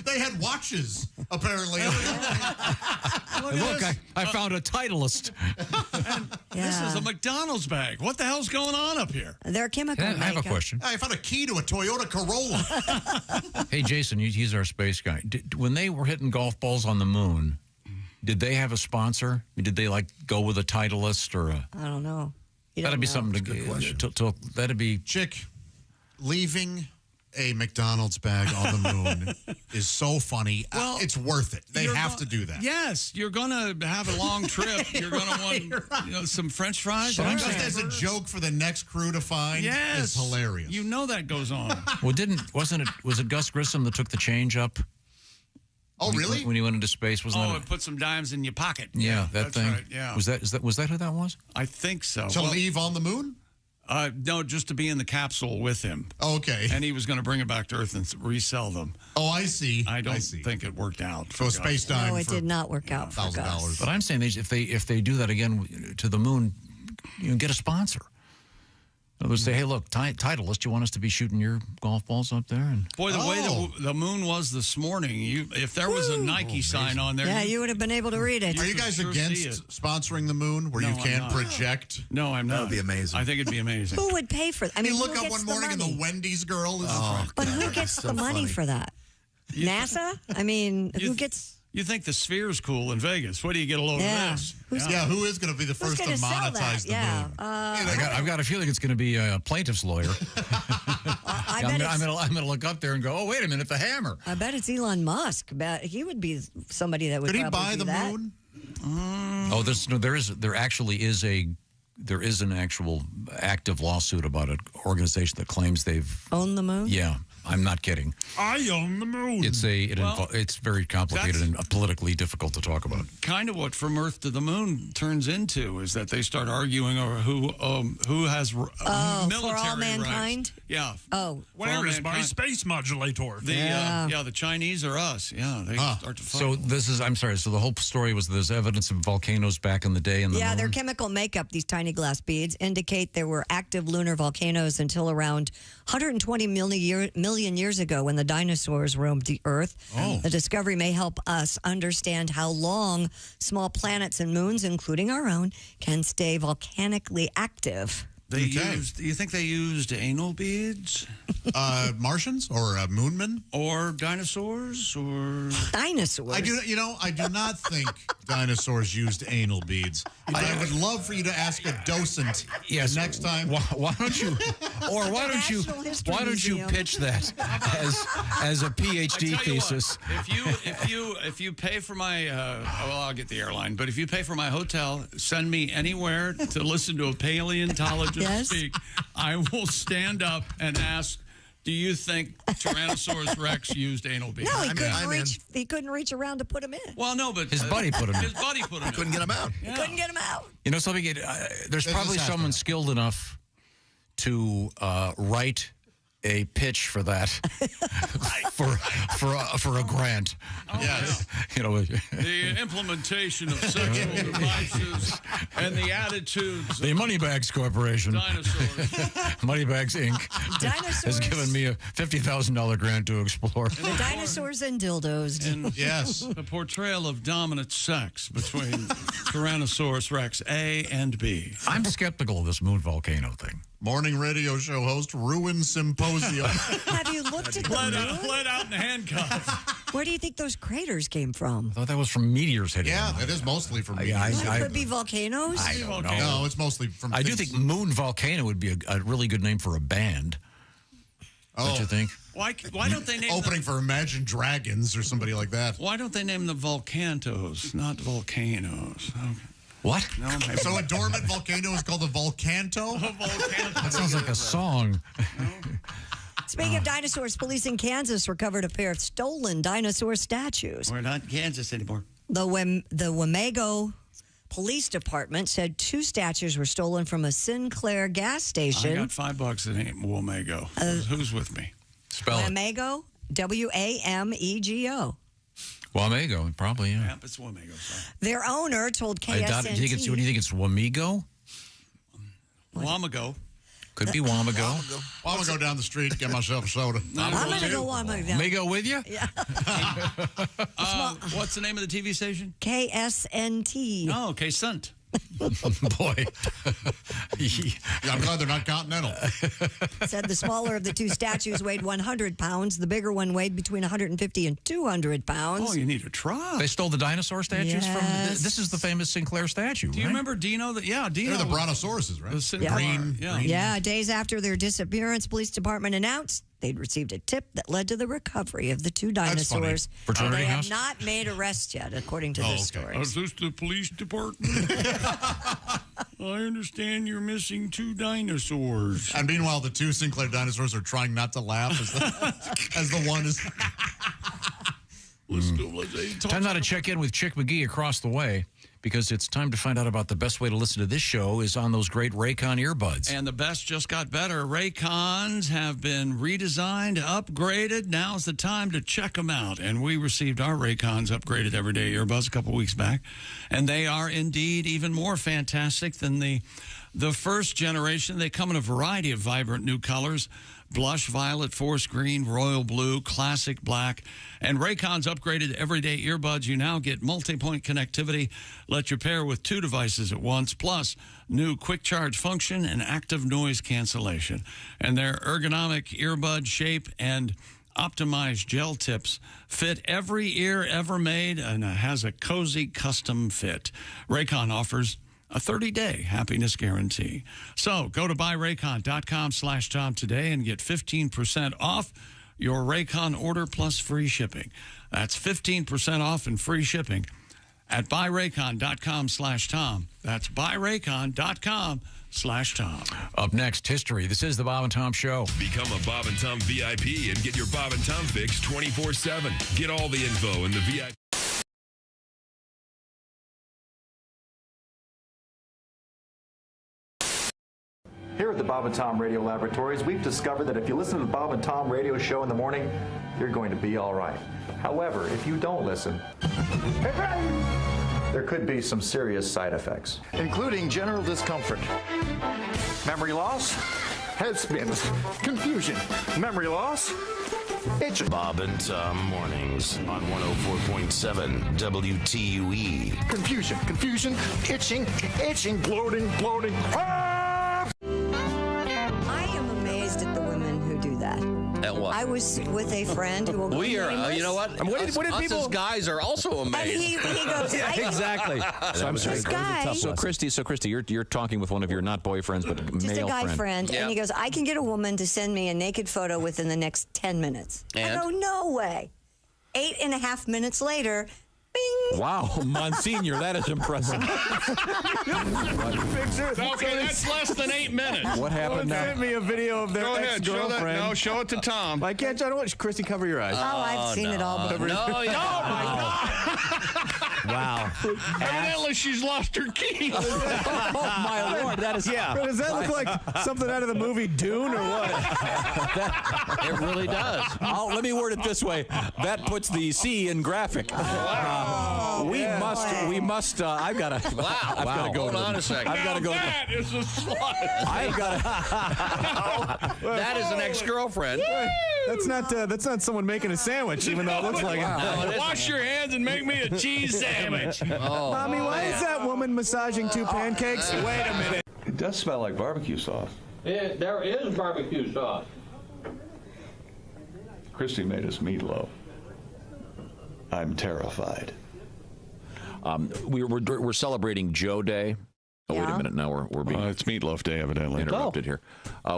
[SPEAKER 4] They had watches, apparently.
[SPEAKER 2] Look, I found a Titleist.
[SPEAKER 1] This is a McDonald's bag. What the hell's going on up here?
[SPEAKER 3] Their chemical
[SPEAKER 2] I
[SPEAKER 3] makeup.
[SPEAKER 2] have a question.
[SPEAKER 4] I found a key to a Toyota Corolla.
[SPEAKER 2] Hey, Jason, he's our space guy. When they were hitting golf balls on the moon, did they have a sponsor? Did they go with a Titleist or a?
[SPEAKER 3] I don't know.
[SPEAKER 2] That'd be something to that'd be
[SPEAKER 4] Chick, leaving a McDonald's bag on the moon is so funny.
[SPEAKER 1] Well,
[SPEAKER 4] it's worth it. They have to do that.
[SPEAKER 1] Yes, you're going to have a long trip. You're going to want some French fries.
[SPEAKER 4] Just as a joke for the next crew to find.
[SPEAKER 1] Yes.
[SPEAKER 4] It's hilarious.
[SPEAKER 1] You know that goes on.
[SPEAKER 2] Well, was it Gus Grissom that took the change up?
[SPEAKER 4] Oh, really?
[SPEAKER 2] When he went into space, wasn't it?
[SPEAKER 1] It put some dimes in your pocket.
[SPEAKER 2] Yeah, that
[SPEAKER 1] that's
[SPEAKER 2] thing.
[SPEAKER 1] Right, yeah.
[SPEAKER 2] Was that who that was?
[SPEAKER 1] I think so.
[SPEAKER 4] To leave on the moon?
[SPEAKER 1] No, just to be in the capsule with him.
[SPEAKER 4] Okay.
[SPEAKER 1] And he was going to bring it back to Earth and resell them.
[SPEAKER 4] Oh, I see.
[SPEAKER 1] I don't think it worked out.
[SPEAKER 4] So space time.
[SPEAKER 3] No, it did not work out for Gus.
[SPEAKER 2] But I'm saying if they do that again to the moon, get a sponsor. They'll say, hey, look, Titleist, you want us to be shooting your golf balls up there? And
[SPEAKER 1] Boy, the way the moon was this morning, if there was a Nike sign on there.
[SPEAKER 3] Yeah, you would have been able to read it.
[SPEAKER 4] Are you guys against sponsoring the moon where you can project?
[SPEAKER 1] No, I'm not.
[SPEAKER 5] That would be amazing.
[SPEAKER 1] I think it'd be amazing.
[SPEAKER 3] Who would pay for that? I mean,
[SPEAKER 4] you look
[SPEAKER 3] who
[SPEAKER 4] up
[SPEAKER 3] gets
[SPEAKER 4] one morning and the Wendy's girl is
[SPEAKER 3] But who gets the money for that? NASA? I mean, who gets...
[SPEAKER 1] You think the Sphere's cool in Vegas? What do you get a load of this?
[SPEAKER 4] Who is going to be the first to monetize the moon?
[SPEAKER 2] I've got a feeling it's going to be a plaintiff's lawyer. I'm going to look up there and go, oh, wait a minute, the hammer.
[SPEAKER 3] I bet it's Elon Musk. He would be somebody that would
[SPEAKER 4] Could he
[SPEAKER 3] probably
[SPEAKER 4] buy
[SPEAKER 3] do
[SPEAKER 4] the
[SPEAKER 3] that.
[SPEAKER 4] moon?
[SPEAKER 2] There is an actual active lawsuit about an organization that claims they've
[SPEAKER 3] owned the moon.
[SPEAKER 2] Yeah, I'm not kidding.
[SPEAKER 1] I own the moon.
[SPEAKER 2] It's very complicated and politically difficult to talk about.
[SPEAKER 1] Kind of what From Earth to the Moon turns into is that they start arguing over who has military
[SPEAKER 3] for all mankind.
[SPEAKER 1] rights. Yeah.
[SPEAKER 3] Oh,
[SPEAKER 6] where is my space modulator?
[SPEAKER 1] The Chinese or us. Yeah, they start to fight.
[SPEAKER 2] I'm sorry. So the whole story was there's evidence of volcanoes back in the day in the moon?
[SPEAKER 3] their chemical makeup, these tiny glass beads, indicate there were active lunar volcanoes until around 120 million years ago when the dinosaurs roamed the Earth.
[SPEAKER 2] Oh.
[SPEAKER 3] The discovery may help us understand how long small planets and moons, including our own, can stay volcanically active.
[SPEAKER 1] Do you think they used anal beads?
[SPEAKER 4] Martians or moonmen
[SPEAKER 1] or dinosaurs or
[SPEAKER 3] dinosaurs?
[SPEAKER 4] I do not think dinosaurs used anal beads. I would love for you to ask a docent next time.
[SPEAKER 2] Why don't you pitch that as a PhD thesis?
[SPEAKER 1] If you pay for my I'll get the airline, but if you pay for my hotel, send me anywhere to listen to a paleontologist speak. I will stand up and ask, do you think Tyrannosaurus Rex used anal beads?
[SPEAKER 3] No, he couldn't reach around to put him in.
[SPEAKER 1] Well, no, but
[SPEAKER 2] his buddy put him in.
[SPEAKER 1] His buddy put him in.
[SPEAKER 5] Couldn't get him out.
[SPEAKER 3] He couldn't get him out.
[SPEAKER 2] You know something? There's probably someone skilled enough to write a pitch for that for a grant.
[SPEAKER 1] Yes. The implementation of sexual devices and the attitudes.
[SPEAKER 2] The Moneybags Corporation.
[SPEAKER 1] Dinosaurs.
[SPEAKER 2] Moneybags Inc. has given me a $50,000 grant to explore.
[SPEAKER 3] The dinosaurs and dildos.
[SPEAKER 1] And the portrayal of dominant sex between Tyrannosaurus Rex A and B.
[SPEAKER 2] I'm skeptical of this moon volcano thing.
[SPEAKER 4] Morning radio show host, Ruin Symposium.
[SPEAKER 3] Have you looked at the moon?
[SPEAKER 1] Bled out in handcuffs.
[SPEAKER 3] Where do you think those craters came from?
[SPEAKER 2] I thought that was from meteors hitting.
[SPEAKER 4] Yeah, it is mostly from meteors.
[SPEAKER 3] It could be volcanoes.
[SPEAKER 2] I don't know.
[SPEAKER 4] No, it's mostly from.
[SPEAKER 2] I do think Moon Volcano would be a really good name for a band. Don't you think?
[SPEAKER 1] Why don't they name
[SPEAKER 4] opening for Imagine Dragons or somebody like that?
[SPEAKER 1] Why don't they name the volcantos, not volcanoes? Okay.
[SPEAKER 2] What?
[SPEAKER 1] No,
[SPEAKER 4] so a dormant volcano is called a volcanto?
[SPEAKER 2] That sounds like a song.
[SPEAKER 3] Speaking of dinosaurs, police in Kansas recovered a pair of stolen dinosaur statues.
[SPEAKER 1] We're not in Kansas anymore.
[SPEAKER 3] The Wamego Police Department said 2 statues were stolen from a Sinclair gas station.
[SPEAKER 1] I got $5 in name Wamego. Who's with me?
[SPEAKER 2] Spell it.
[SPEAKER 3] Wamego, Wamego.
[SPEAKER 2] Wamego, probably, yeah.
[SPEAKER 1] Yep, it's Wamego. Sorry.
[SPEAKER 3] Their owner told KSNT.
[SPEAKER 2] What do you think it's Wamego?
[SPEAKER 1] Wamego.
[SPEAKER 2] Could be Wamego.
[SPEAKER 4] I'm going to go down the street and get myself a soda.
[SPEAKER 3] I'm going to go Wamego.
[SPEAKER 2] May go with you?
[SPEAKER 3] Yeah.
[SPEAKER 1] What's the name of the TV station?
[SPEAKER 3] KSNT.
[SPEAKER 1] Oh, K-Sunt.
[SPEAKER 2] Boy.
[SPEAKER 4] I'm glad they're not continental.
[SPEAKER 3] Said the smaller of the 2 statues weighed 100 pounds. The bigger one weighed between 150 and 200 pounds.
[SPEAKER 1] Oh, you need a truck.
[SPEAKER 2] They stole the dinosaur statues from... This is the famous Sinclair statue,
[SPEAKER 1] Do you remember Dino? Dino.
[SPEAKER 4] They're the brontosauruses, right?
[SPEAKER 1] Green.
[SPEAKER 3] Yeah, days after their disappearance, police department announced they'd received a tip that led to the recovery of the 2 dinosaurs.
[SPEAKER 2] Fraternity
[SPEAKER 3] they
[SPEAKER 2] house?
[SPEAKER 3] have not made arrests yet, according to this story.
[SPEAKER 1] Is this the police department? I understand you're missing 2 dinosaurs.
[SPEAKER 4] And meanwhile, the 2 Sinclair dinosaurs are trying not to laugh as the one is...
[SPEAKER 2] Time now to check in with Chick McGee across the way, because it's time to find out about the best way to listen to this show is on those great Raycon earbuds.
[SPEAKER 1] And the best just got better. Raycons have been redesigned, upgraded. Now's the time to check them out. And we received our Raycons upgraded everyday earbuds a couple weeks back. And they are indeed even more fantastic than the first generation. They come in a variety of vibrant new colors. Blush violet, forest green, royal blue, classic black. And Raycon's upgraded everyday earbuds. You now get multi-point connectivity, let you pair with 2 devices at once, plus new quick charge function and active noise cancellation. And their ergonomic earbud shape and optimized gel tips fit every ear ever made and has a cozy custom fit. Raycon offers a 30-day happiness guarantee. So go to buyraycon.com/Tom today and get 15% off your Raycon order plus free shipping. That's 15% off and free shipping at buyraycon.com/Tom. That's buyraycon.com/Tom.
[SPEAKER 2] Up next, history. This is the Bob and Tom Show.
[SPEAKER 16] Become a Bob and Tom VIP and get your Bob and Tom fix 24/7. Get all the info in the VIP.
[SPEAKER 9] Here at the Bob and Tom Radio Laboratories, we've discovered that if you listen to the Bob and Tom Radio Show in the morning, you're going to be all right. However, if you don't listen, there could be some serious side effects, including general discomfort, memory loss, head spins, confusion, memory loss, itching.
[SPEAKER 11] Bob and Tom mornings on 104.7 WTUE.
[SPEAKER 9] Confusion, itching, bloating.
[SPEAKER 3] I am amazed at the women who do that.
[SPEAKER 12] At what?
[SPEAKER 3] I was with a friend who will go
[SPEAKER 12] We are,
[SPEAKER 3] nameless.
[SPEAKER 12] you know what? Us as guys are also amazed.
[SPEAKER 3] And he goes,
[SPEAKER 10] Yeah, exactly. So Christy, you're talking with one of your not boyfriends, but
[SPEAKER 3] just
[SPEAKER 10] male
[SPEAKER 3] a guy friend,
[SPEAKER 10] Yeah.
[SPEAKER 3] and he goes, I can get a woman to send me a naked photo within the next 10 minutes.
[SPEAKER 10] And?
[SPEAKER 3] I go, no way. 8.5 minutes later, bing.
[SPEAKER 10] Wow, Monsignor, that is impressive.
[SPEAKER 1] Okay, that's less than 8 minutes.
[SPEAKER 10] What happened now?
[SPEAKER 18] Sent me a video of their
[SPEAKER 1] Go ahead, show that-
[SPEAKER 18] ex-girlfriend.
[SPEAKER 1] no, show it to Tom.
[SPEAKER 18] Why can't you? I don't want Christy, cover your eyes.
[SPEAKER 3] Oh, I've seen it all before.
[SPEAKER 12] No, yeah.
[SPEAKER 18] Oh, my God. Wow.
[SPEAKER 1] Evidently, she's lost her key.
[SPEAKER 10] Oh, my Lord, that is...
[SPEAKER 18] Yeah. Does that look like something out of the movie Dune or what?
[SPEAKER 10] It really does. Let me word it this way. That puts the C in graphic. We must. I've got to. I've got to go.
[SPEAKER 12] Hold on a second.
[SPEAKER 10] I've got to go.
[SPEAKER 1] That is a slut.
[SPEAKER 10] I've got to.
[SPEAKER 12] That is an ex-girlfriend.
[SPEAKER 18] That's not someone making a sandwich, even though it looks like it.
[SPEAKER 1] Wash your hands and make me a cheese sandwich.
[SPEAKER 12] Oh,
[SPEAKER 18] Mommy, why is that woman massaging 2 pancakes? Wait a minute.
[SPEAKER 24] It does smell like barbecue sauce.
[SPEAKER 25] There is barbecue sauce.
[SPEAKER 24] Christy made us meatloaf. I'm terrified.
[SPEAKER 10] We're celebrating Joe Day. Oh, wait a minute. Now we're being
[SPEAKER 15] it's Meatloaf Day, evidently.
[SPEAKER 10] interrupted here.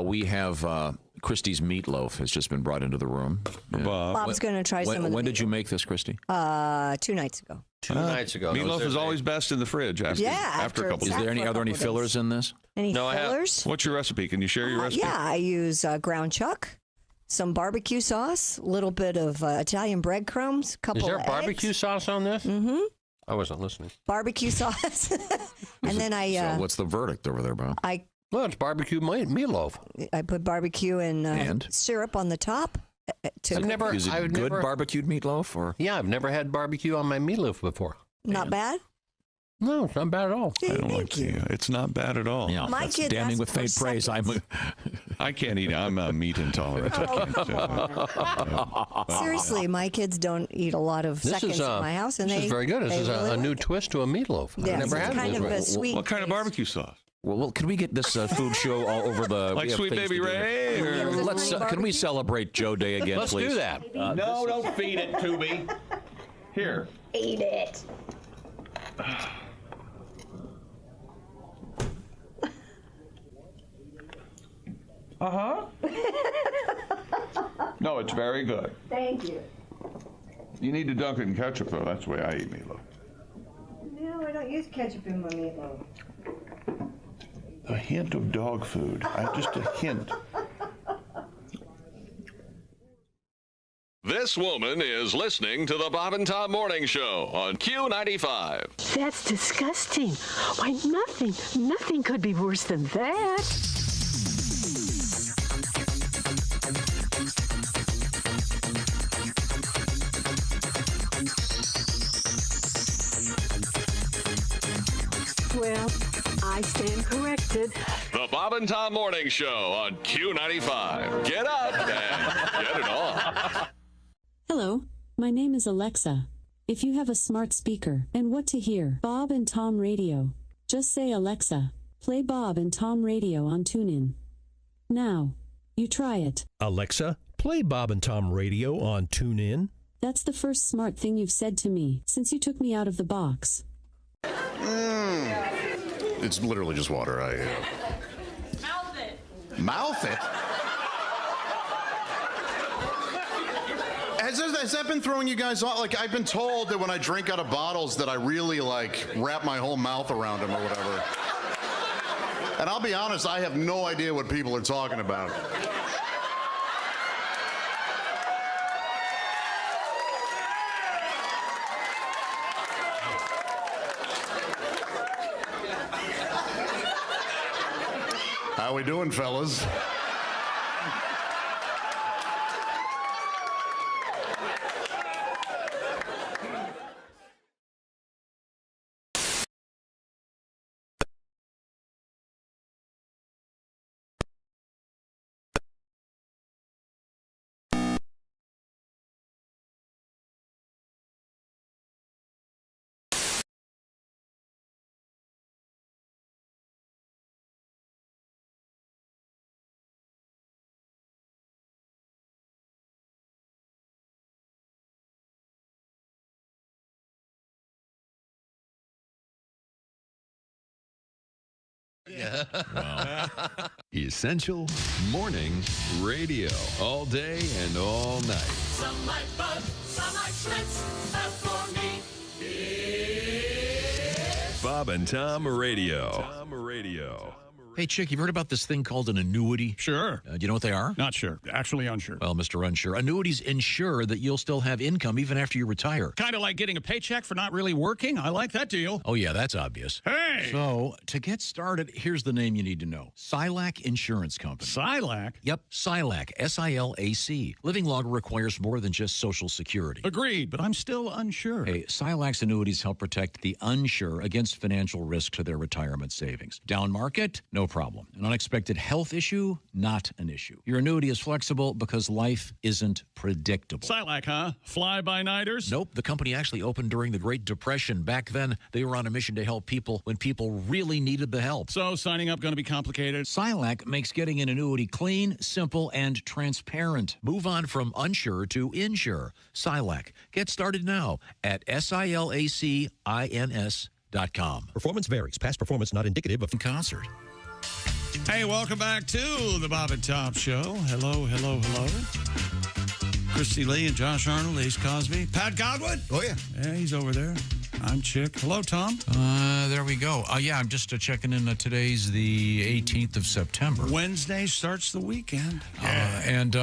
[SPEAKER 10] We have Christy's meatloaf has just been brought into the room.
[SPEAKER 3] Bob's going to try some of the
[SPEAKER 10] When did you make this, Christy?
[SPEAKER 3] 2 nights ago.
[SPEAKER 12] 2 nights ago.
[SPEAKER 15] Meatloaf is always best in the fridge after a couple.
[SPEAKER 10] Are there any fillers in this?
[SPEAKER 3] Any fillers?
[SPEAKER 15] What's your recipe? Can you share your recipe?
[SPEAKER 3] Yeah, I use ground chuck, some barbecue sauce, a little bit of Italian breadcrumbs, a couple of eggs.
[SPEAKER 12] Is there barbecue sauce on this?
[SPEAKER 3] Mm-hmm.
[SPEAKER 12] I wasn't listening.
[SPEAKER 3] Barbecue sauce. And then
[SPEAKER 10] So what's the verdict over there, Bob?
[SPEAKER 12] Well, it's barbecue meatloaf.
[SPEAKER 3] I put barbecue and syrup on the top.
[SPEAKER 10] Is it good barbecued meatloaf? Or?
[SPEAKER 12] Yeah, I've never had barbecue on my meatloaf before.
[SPEAKER 3] Not bad?
[SPEAKER 12] No, it's not bad at all.
[SPEAKER 15] I don't like the. It's not bad at all.
[SPEAKER 10] Yeah,
[SPEAKER 3] My
[SPEAKER 10] that's
[SPEAKER 3] kids
[SPEAKER 10] damning
[SPEAKER 3] ask
[SPEAKER 10] with
[SPEAKER 3] for
[SPEAKER 10] faint praise.
[SPEAKER 15] I can't eat. I'm meat intolerant. I can't.
[SPEAKER 3] Seriously, my kids don't eat a lot of seconds in my house, and
[SPEAKER 12] this is very good. This is a new twist to a meatloaf.
[SPEAKER 3] Yeah,
[SPEAKER 12] I've never
[SPEAKER 3] it's
[SPEAKER 12] had
[SPEAKER 3] kind
[SPEAKER 12] this
[SPEAKER 3] of
[SPEAKER 12] before.
[SPEAKER 3] a sweet.
[SPEAKER 15] What kind of barbecue sauce?
[SPEAKER 10] Well, can we get this food show all over the
[SPEAKER 15] Like Sweet Baby Ray?
[SPEAKER 10] Can we celebrate Joe Day again,
[SPEAKER 12] Let's
[SPEAKER 10] please?
[SPEAKER 12] do that.
[SPEAKER 19] No, don't feed it to me.
[SPEAKER 15] Here.
[SPEAKER 3] Eat it.
[SPEAKER 15] No, it's very good.
[SPEAKER 3] Thank you.
[SPEAKER 15] You need to dunk it in ketchup, though. That's the way I eat meatloaf.
[SPEAKER 3] No, I don't use ketchup in my meatloaf.
[SPEAKER 15] A hint of dog food. Just a hint.
[SPEAKER 13] This woman is listening to the Bob and Tom Morning Show on Q95.
[SPEAKER 14] That's disgusting. Why, nothing could be worse than that. Well, I stand corrected.
[SPEAKER 13] The Bob and Tom Morning Show on Q95. Get up and get it on.
[SPEAKER 21] Hello, my name is Alexa. If you have a smart speaker and what to hear, Bob and Tom Radio, just say Alexa, play Bob and Tom Radio on TuneIn. Now, you try it.
[SPEAKER 22] Alexa, play Bob and Tom Radio on TuneIn.
[SPEAKER 21] That's the first smart thing you've said to me since you took me out of the box.
[SPEAKER 4] It's literally just water.
[SPEAKER 20] Mouth it.
[SPEAKER 4] Mouth it? Has that been throwing you guys off? Like, I've been told that when I drink out of bottles that I really, wrap my whole mouth around them or whatever. And I'll be honest, I have no idea what people are talking about. How we doing, fellas?
[SPEAKER 23] Yeah. Wow. Essential Morning Radio. All day and all night.
[SPEAKER 20] Some like Bud, some like Schlitz. As for me, it's
[SPEAKER 16] Bob and Tom Radio.
[SPEAKER 2] Hey, Chick, you've heard about this thing called an annuity?
[SPEAKER 6] Sure.
[SPEAKER 2] Do you know what they are?
[SPEAKER 6] Not sure. Actually unsure.
[SPEAKER 2] Well, Mr. Unsure, annuities ensure that you'll still have income even after you retire.
[SPEAKER 6] Kind of like getting a paycheck for not really working. I like that deal.
[SPEAKER 2] Oh, yeah, that's obvious.
[SPEAKER 6] Hey!
[SPEAKER 2] So, to get started, here's the name you need to know. Silac Insurance Company.
[SPEAKER 6] Silac?
[SPEAKER 2] Yep, Silac, S-I-L-A-C. Living longer requires more than just Social Security.
[SPEAKER 6] Agreed, but I'm still unsure.
[SPEAKER 2] Hey, Silac's annuities help protect the unsure against financial risk to their retirement savings. Down market, no problem. An unexpected health issue, not an issue. Your annuity is flexible because life isn't predictable.
[SPEAKER 6] Silac, huh? Fly-by-nighters?
[SPEAKER 2] Nope. The company actually opened during the Great Depression. Back then, they were on a mission to help people when people really needed the help.
[SPEAKER 6] So signing up going to be complicated?
[SPEAKER 2] Silac makes getting an annuity clean, simple, and transparent. Move on from unsure to insure. Silac. Get started now at SILACINS.com.
[SPEAKER 22] Performance varies. Past performance not indicative of
[SPEAKER 2] concert.
[SPEAKER 1] Hey, welcome back to the Bob and Tom Show. Hello, hello, hello. Christy Lee and Josh Arnold, Ace Cosby. Pat Godwin.
[SPEAKER 5] Oh, yeah.
[SPEAKER 1] Yeah, he's over there. I'm Chick. Hello, Tom.
[SPEAKER 2] There we go. Yeah, I'm just checking in. Today's the 18th of September.
[SPEAKER 1] Wednesday starts the weekend.
[SPEAKER 2] And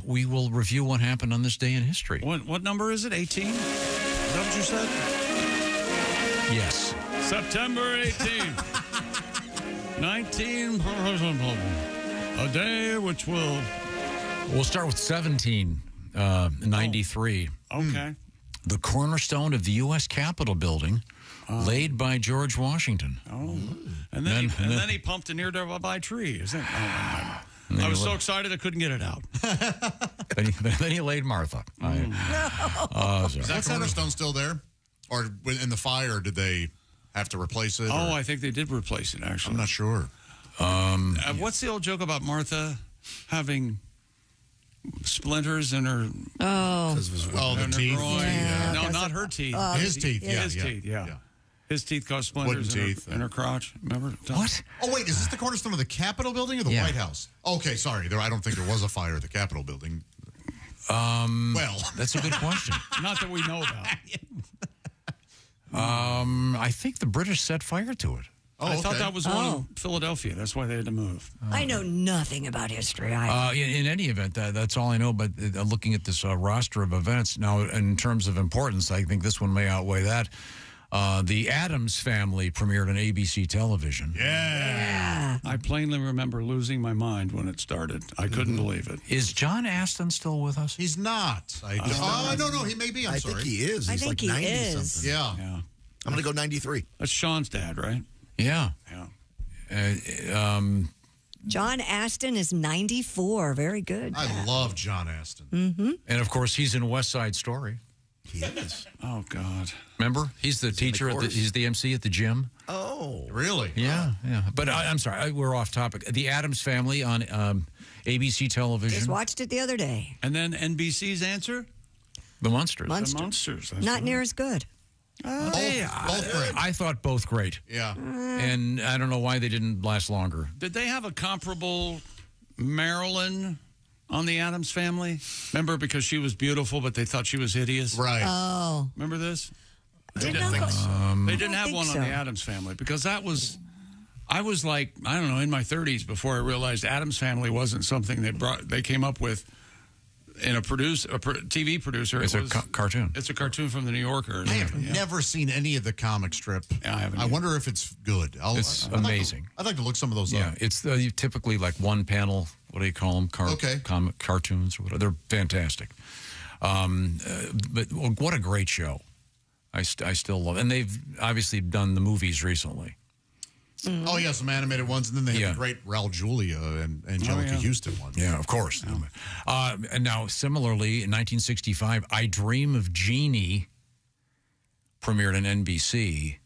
[SPEAKER 2] we will review what happened on this day in history.
[SPEAKER 1] What number is it? 18? Is that what you said?
[SPEAKER 2] Yes.
[SPEAKER 1] September 18th. 19. A day which will...
[SPEAKER 2] We'll start with 1793.
[SPEAKER 1] Okay.
[SPEAKER 2] The cornerstone of the U.S. Capitol building, laid by George Washington.
[SPEAKER 1] Oh. And then he pumped a nearby tree. Is that? I was so excited I couldn't get it out.
[SPEAKER 2] then he laid Martha.
[SPEAKER 4] Is that cornerstone still there? Or in the fire, did they have to replace it?
[SPEAKER 1] Oh, I think they did replace it, actually.
[SPEAKER 4] I'm not sure.
[SPEAKER 1] What's the old joke about Martha having splinters in her...
[SPEAKER 4] the teeth.
[SPEAKER 1] Yeah, no, not her teeth.
[SPEAKER 4] His teeth.
[SPEAKER 1] His teeth, yeah. His teeth caused splinters in her crotch. Remember? Tom?
[SPEAKER 2] What?
[SPEAKER 4] Oh, wait, is this the cornerstone of the Capitol building or the White House? Okay, sorry. I don't think there was a fire at the Capitol building. Well,
[SPEAKER 2] that's a good question.
[SPEAKER 1] Not that we know about.
[SPEAKER 2] I think the British set fire to it.
[SPEAKER 1] I thought that was one in Philadelphia. That's why they had to move.
[SPEAKER 3] I know nothing about history.
[SPEAKER 2] In any event, that's all I know. But looking at this roster of events now, in terms of importance, I think this one may outweigh that. The Addams Family premiered on ABC television.
[SPEAKER 1] Yeah. I plainly remember losing my mind when it started. I couldn't believe it.
[SPEAKER 2] Is John Aston still with us?
[SPEAKER 4] He's not. No, he may be. I'm sorry.
[SPEAKER 5] I think he is. He's like 90-something.
[SPEAKER 4] Yeah.
[SPEAKER 5] I'm going to go 93.
[SPEAKER 1] That's Sean's dad, right?
[SPEAKER 2] Yeah.
[SPEAKER 3] John Aston is 94. Very good.
[SPEAKER 4] I love John Aston.
[SPEAKER 3] Mm-hmm.
[SPEAKER 2] And, of course, he's in West Side Story.
[SPEAKER 5] He is.
[SPEAKER 1] Oh, God.
[SPEAKER 2] Remember? He's the teacher. He's the MC at the gym.
[SPEAKER 5] Oh.
[SPEAKER 4] Really?
[SPEAKER 2] Yeah. But I'm sorry. We're off topic. The Addams Family on ABC television.
[SPEAKER 3] Just watched it the other day.
[SPEAKER 1] And then NBC's answer?
[SPEAKER 2] The Munsters.
[SPEAKER 1] The Munsters.
[SPEAKER 3] Not near as good.
[SPEAKER 4] Both great.
[SPEAKER 2] I thought both great.
[SPEAKER 4] Yeah.
[SPEAKER 2] And I don't know why they didn't last longer.
[SPEAKER 1] Did they have a comparable Marilyn on the Addams Family? Remember, because she was beautiful, but they thought she was hideous?
[SPEAKER 4] Right.
[SPEAKER 3] Oh.
[SPEAKER 1] Remember this?
[SPEAKER 3] They
[SPEAKER 1] didn't have one on the Addams Family because that was... I was like, I don't know, in my 30s before I realized Addams Family wasn't something they came up with in a TV producer.
[SPEAKER 2] It's a cartoon.
[SPEAKER 1] It's a cartoon from the New Yorker.
[SPEAKER 4] I have never seen any of the comic strip.
[SPEAKER 1] Yeah, I haven't.
[SPEAKER 4] I wonder if it's good.
[SPEAKER 2] It's amazing.
[SPEAKER 4] I'd like to look some of those up.
[SPEAKER 2] Yeah, it's typically like one panel. What do you call them? Comic cartoons or whatever. They're fantastic. But what a great show. I still love it. And they've obviously done the movies recently.
[SPEAKER 3] Mm-hmm.
[SPEAKER 4] Oh, yeah, some animated ones. And then they had the great Raul Julia and Angelica Houston ones.
[SPEAKER 2] Yeah, of course. And now, similarly, in 1965, I Dream of Jeannie premiered on NBC.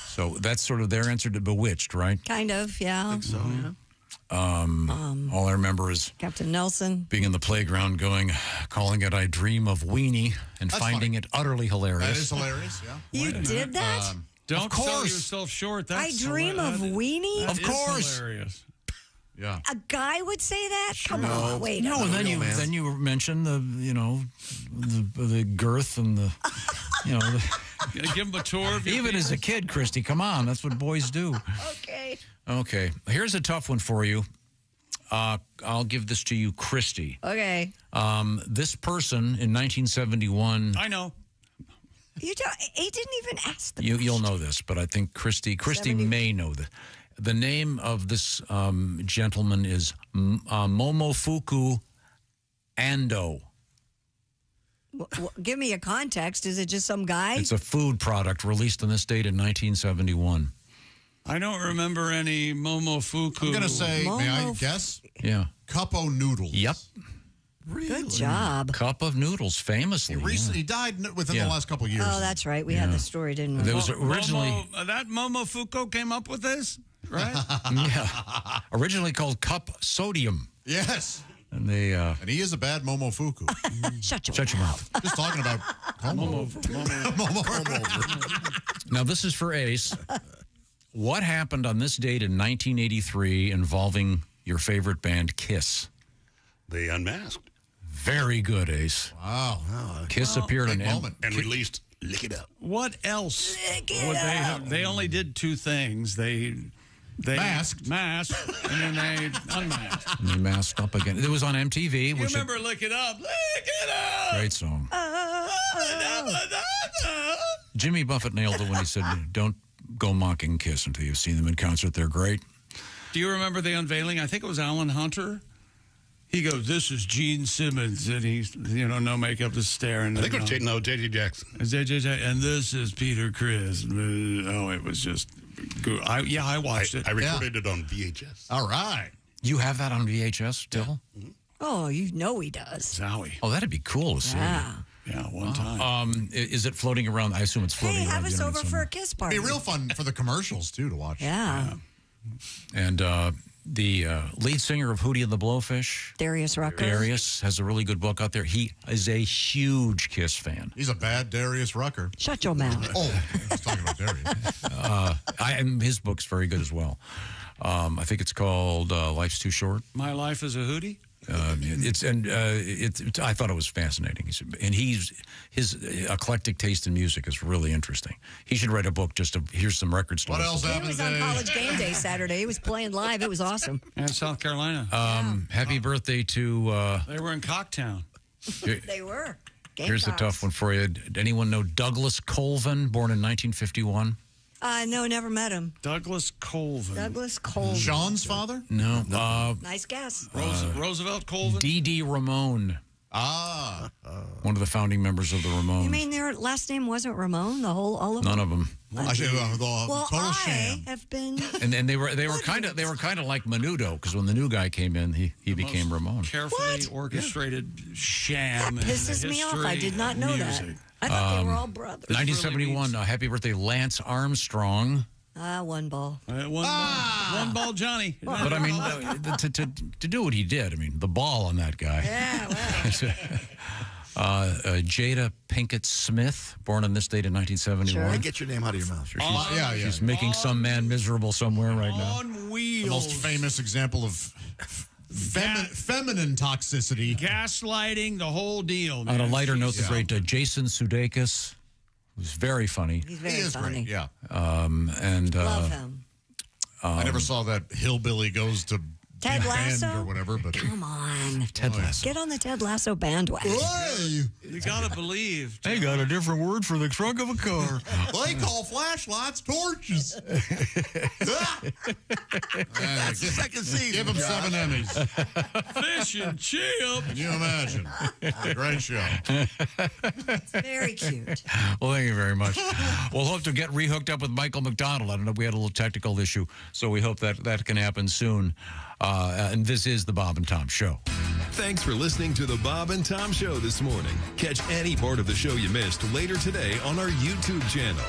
[SPEAKER 2] So that's sort of their answer to Bewitched, right?
[SPEAKER 3] Kind of, yeah.
[SPEAKER 4] I think so, yeah.
[SPEAKER 2] All I remember is
[SPEAKER 3] Captain Nelson
[SPEAKER 2] being in the playground calling it I Dream of Weenie and finding it utterly hilarious.
[SPEAKER 4] That is hilarious, yeah.
[SPEAKER 3] You did that?
[SPEAKER 1] Don't sell yourself short. That's
[SPEAKER 3] I Dream of Weenie?
[SPEAKER 1] Of
[SPEAKER 2] course.
[SPEAKER 1] Hilarious.
[SPEAKER 4] Yeah.
[SPEAKER 3] A guy would say that? Come on, wait.
[SPEAKER 2] No, and then you mentioned the girth and the
[SPEAKER 1] give him a tour.
[SPEAKER 2] Even as a kid, Christy, come on, that's what boys do. Okay. Here's a tough one for you. I'll give this to you, Christy.
[SPEAKER 3] Okay.
[SPEAKER 2] This person in 1971.
[SPEAKER 1] I know.
[SPEAKER 3] He didn't even ask the
[SPEAKER 2] You'll know this, but I think Christy may know this. The name of this gentleman is Momofuku Ando.
[SPEAKER 3] Give me a context. Is it just some guy?
[SPEAKER 2] It's a food product released on this date in 1971.
[SPEAKER 1] I don't remember any Momofuku.
[SPEAKER 4] I'm going to say, may I guess?
[SPEAKER 2] Yeah.
[SPEAKER 4] Cup o' noodles.
[SPEAKER 2] Yep.
[SPEAKER 3] Good job.
[SPEAKER 2] Cup of noodles, famously.
[SPEAKER 4] He died within the last couple of years.
[SPEAKER 3] Oh, that's right. We had the story, didn't we?
[SPEAKER 2] There was originally
[SPEAKER 1] that Momofuku came up with this, right?
[SPEAKER 2] yeah, originally called Cup Sodium.
[SPEAKER 4] Yes.
[SPEAKER 2] And they
[SPEAKER 4] and he is a bad Momofuku.
[SPEAKER 3] Shut your
[SPEAKER 2] mouth.
[SPEAKER 4] Just talking about Momo.
[SPEAKER 2] Now this is for Ace. What happened on this date in 1983 involving your favorite band, Kiss?
[SPEAKER 15] They unmasked.
[SPEAKER 2] Very good, Ace.
[SPEAKER 4] Wow.
[SPEAKER 2] Kiss appeared on
[SPEAKER 15] and released Lick It Up.
[SPEAKER 1] What else would they have? They only did two things. They masked, and then they unmasked.
[SPEAKER 2] And they masked up again. It was on MTV.
[SPEAKER 1] You remember Lick It Up? Lick It Up!
[SPEAKER 2] Great song. Jimmy Buffett nailed it when he said, don't go mocking Kiss until you've seen them in concert. They're great.
[SPEAKER 1] Do you remember the unveiling? I think it was Alan Hunter. He goes, "This is Gene Simmons," and he's, no makeup, just staring.
[SPEAKER 15] I think it was J.J. Jackson.
[SPEAKER 1] And this is Peter Criss. Oh, it was just good. I watched it.
[SPEAKER 15] I recorded it on VHS.
[SPEAKER 4] All right.
[SPEAKER 2] You have that on VHS still?
[SPEAKER 15] Yeah.
[SPEAKER 3] Oh, you know he does.
[SPEAKER 1] Zowie.
[SPEAKER 2] Oh, that'd be cool to see.
[SPEAKER 3] Yeah.
[SPEAKER 1] Yeah, one time.
[SPEAKER 2] Is it floating around? I assume it's floating
[SPEAKER 3] Hey,
[SPEAKER 2] around.
[SPEAKER 3] have us over for a Kiss party.
[SPEAKER 4] It'd be real fun for the commercials, too, to watch.
[SPEAKER 3] Yeah.
[SPEAKER 2] And the lead singer of Hootie and the Blowfish,
[SPEAKER 3] Darius Rucker.
[SPEAKER 2] Darius, has a really good book out there. He is a huge Kiss fan.
[SPEAKER 4] He's a bad Darius Rucker.
[SPEAKER 3] Shut your mouth.
[SPEAKER 4] Oh, I was talking about Darius.
[SPEAKER 2] And his book's very good as well. I think it's called Life's Too Short.
[SPEAKER 1] My Life as a Hootie?
[SPEAKER 2] I thought it was fascinating. And his eclectic taste in music is really interesting. He should write a book just to hear some record stores.
[SPEAKER 4] What else happened
[SPEAKER 3] He was on College Game Day Saturday. He was playing live. It was awesome.
[SPEAKER 1] And South Carolina.
[SPEAKER 2] Happy birthday to...
[SPEAKER 1] they were in Cocktown.
[SPEAKER 3] They were.
[SPEAKER 2] Here's a tough one for you. Did anyone know Douglas Colvin, born in 1951?
[SPEAKER 3] No, never met him.
[SPEAKER 1] Douglas Colvin.
[SPEAKER 3] Douglas Colvin.
[SPEAKER 4] Sean's father?
[SPEAKER 2] No.
[SPEAKER 3] Nice guess.
[SPEAKER 1] Roosevelt Colvin?
[SPEAKER 2] D.D. Ramone. One of the founding members of the Ramones.
[SPEAKER 3] You mean their last name wasn't Ramon? All of them?
[SPEAKER 2] None of them.
[SPEAKER 3] Well,
[SPEAKER 4] total sham.
[SPEAKER 3] have been.
[SPEAKER 2] And they were kind of like Menudo, because when the new guy came in, he became Ramon.
[SPEAKER 1] Carefully orchestrated sham.
[SPEAKER 3] That pisses me off. I did not know that. I thought they were all brothers.
[SPEAKER 2] 1971. Happy birthday, Lance Armstrong.
[SPEAKER 3] One ball.
[SPEAKER 1] One ball Johnny.
[SPEAKER 2] But I mean, to do what he did, I mean, the ball on that guy.
[SPEAKER 3] Yeah,
[SPEAKER 2] Jada Pinkett Smith, born on this date in 1971.
[SPEAKER 5] Sure. Get your name out of your mouth.
[SPEAKER 2] She's making some man miserable somewhere right now.
[SPEAKER 1] On wheels.
[SPEAKER 4] The most famous example of feminine toxicity.
[SPEAKER 1] Gaslighting, the whole deal, man.
[SPEAKER 2] On a lighter note, the great Jason Sudeikis was very funny.
[SPEAKER 3] He's very funny.
[SPEAKER 4] Great, yeah.
[SPEAKER 3] Love him.
[SPEAKER 4] I never saw that Hillbilly Goes to
[SPEAKER 3] Ted Lasso
[SPEAKER 4] or whatever, but
[SPEAKER 3] come on,
[SPEAKER 2] Ted Lasso.
[SPEAKER 3] Get on the Ted Lasso bandwagon.
[SPEAKER 1] You gotta believe.
[SPEAKER 2] They got a different word for the trunk of a car.
[SPEAKER 4] They call flashlights torches.
[SPEAKER 5] That's the second season.
[SPEAKER 4] Give them 7 Emmys.
[SPEAKER 1] Fish and chip.
[SPEAKER 4] Can you imagine? Great show.
[SPEAKER 3] Very cute.
[SPEAKER 2] Well, thank you very much. We'll hope to get rehooked up with Michael McDonald. I don't know. We had a little technical issue, so we hope that can happen soon. And this is the Bob and Tom Show.
[SPEAKER 16] Thanks for listening to the Bob and Tom Show this morning. Catch any part of the show you missed later today on our YouTube channel.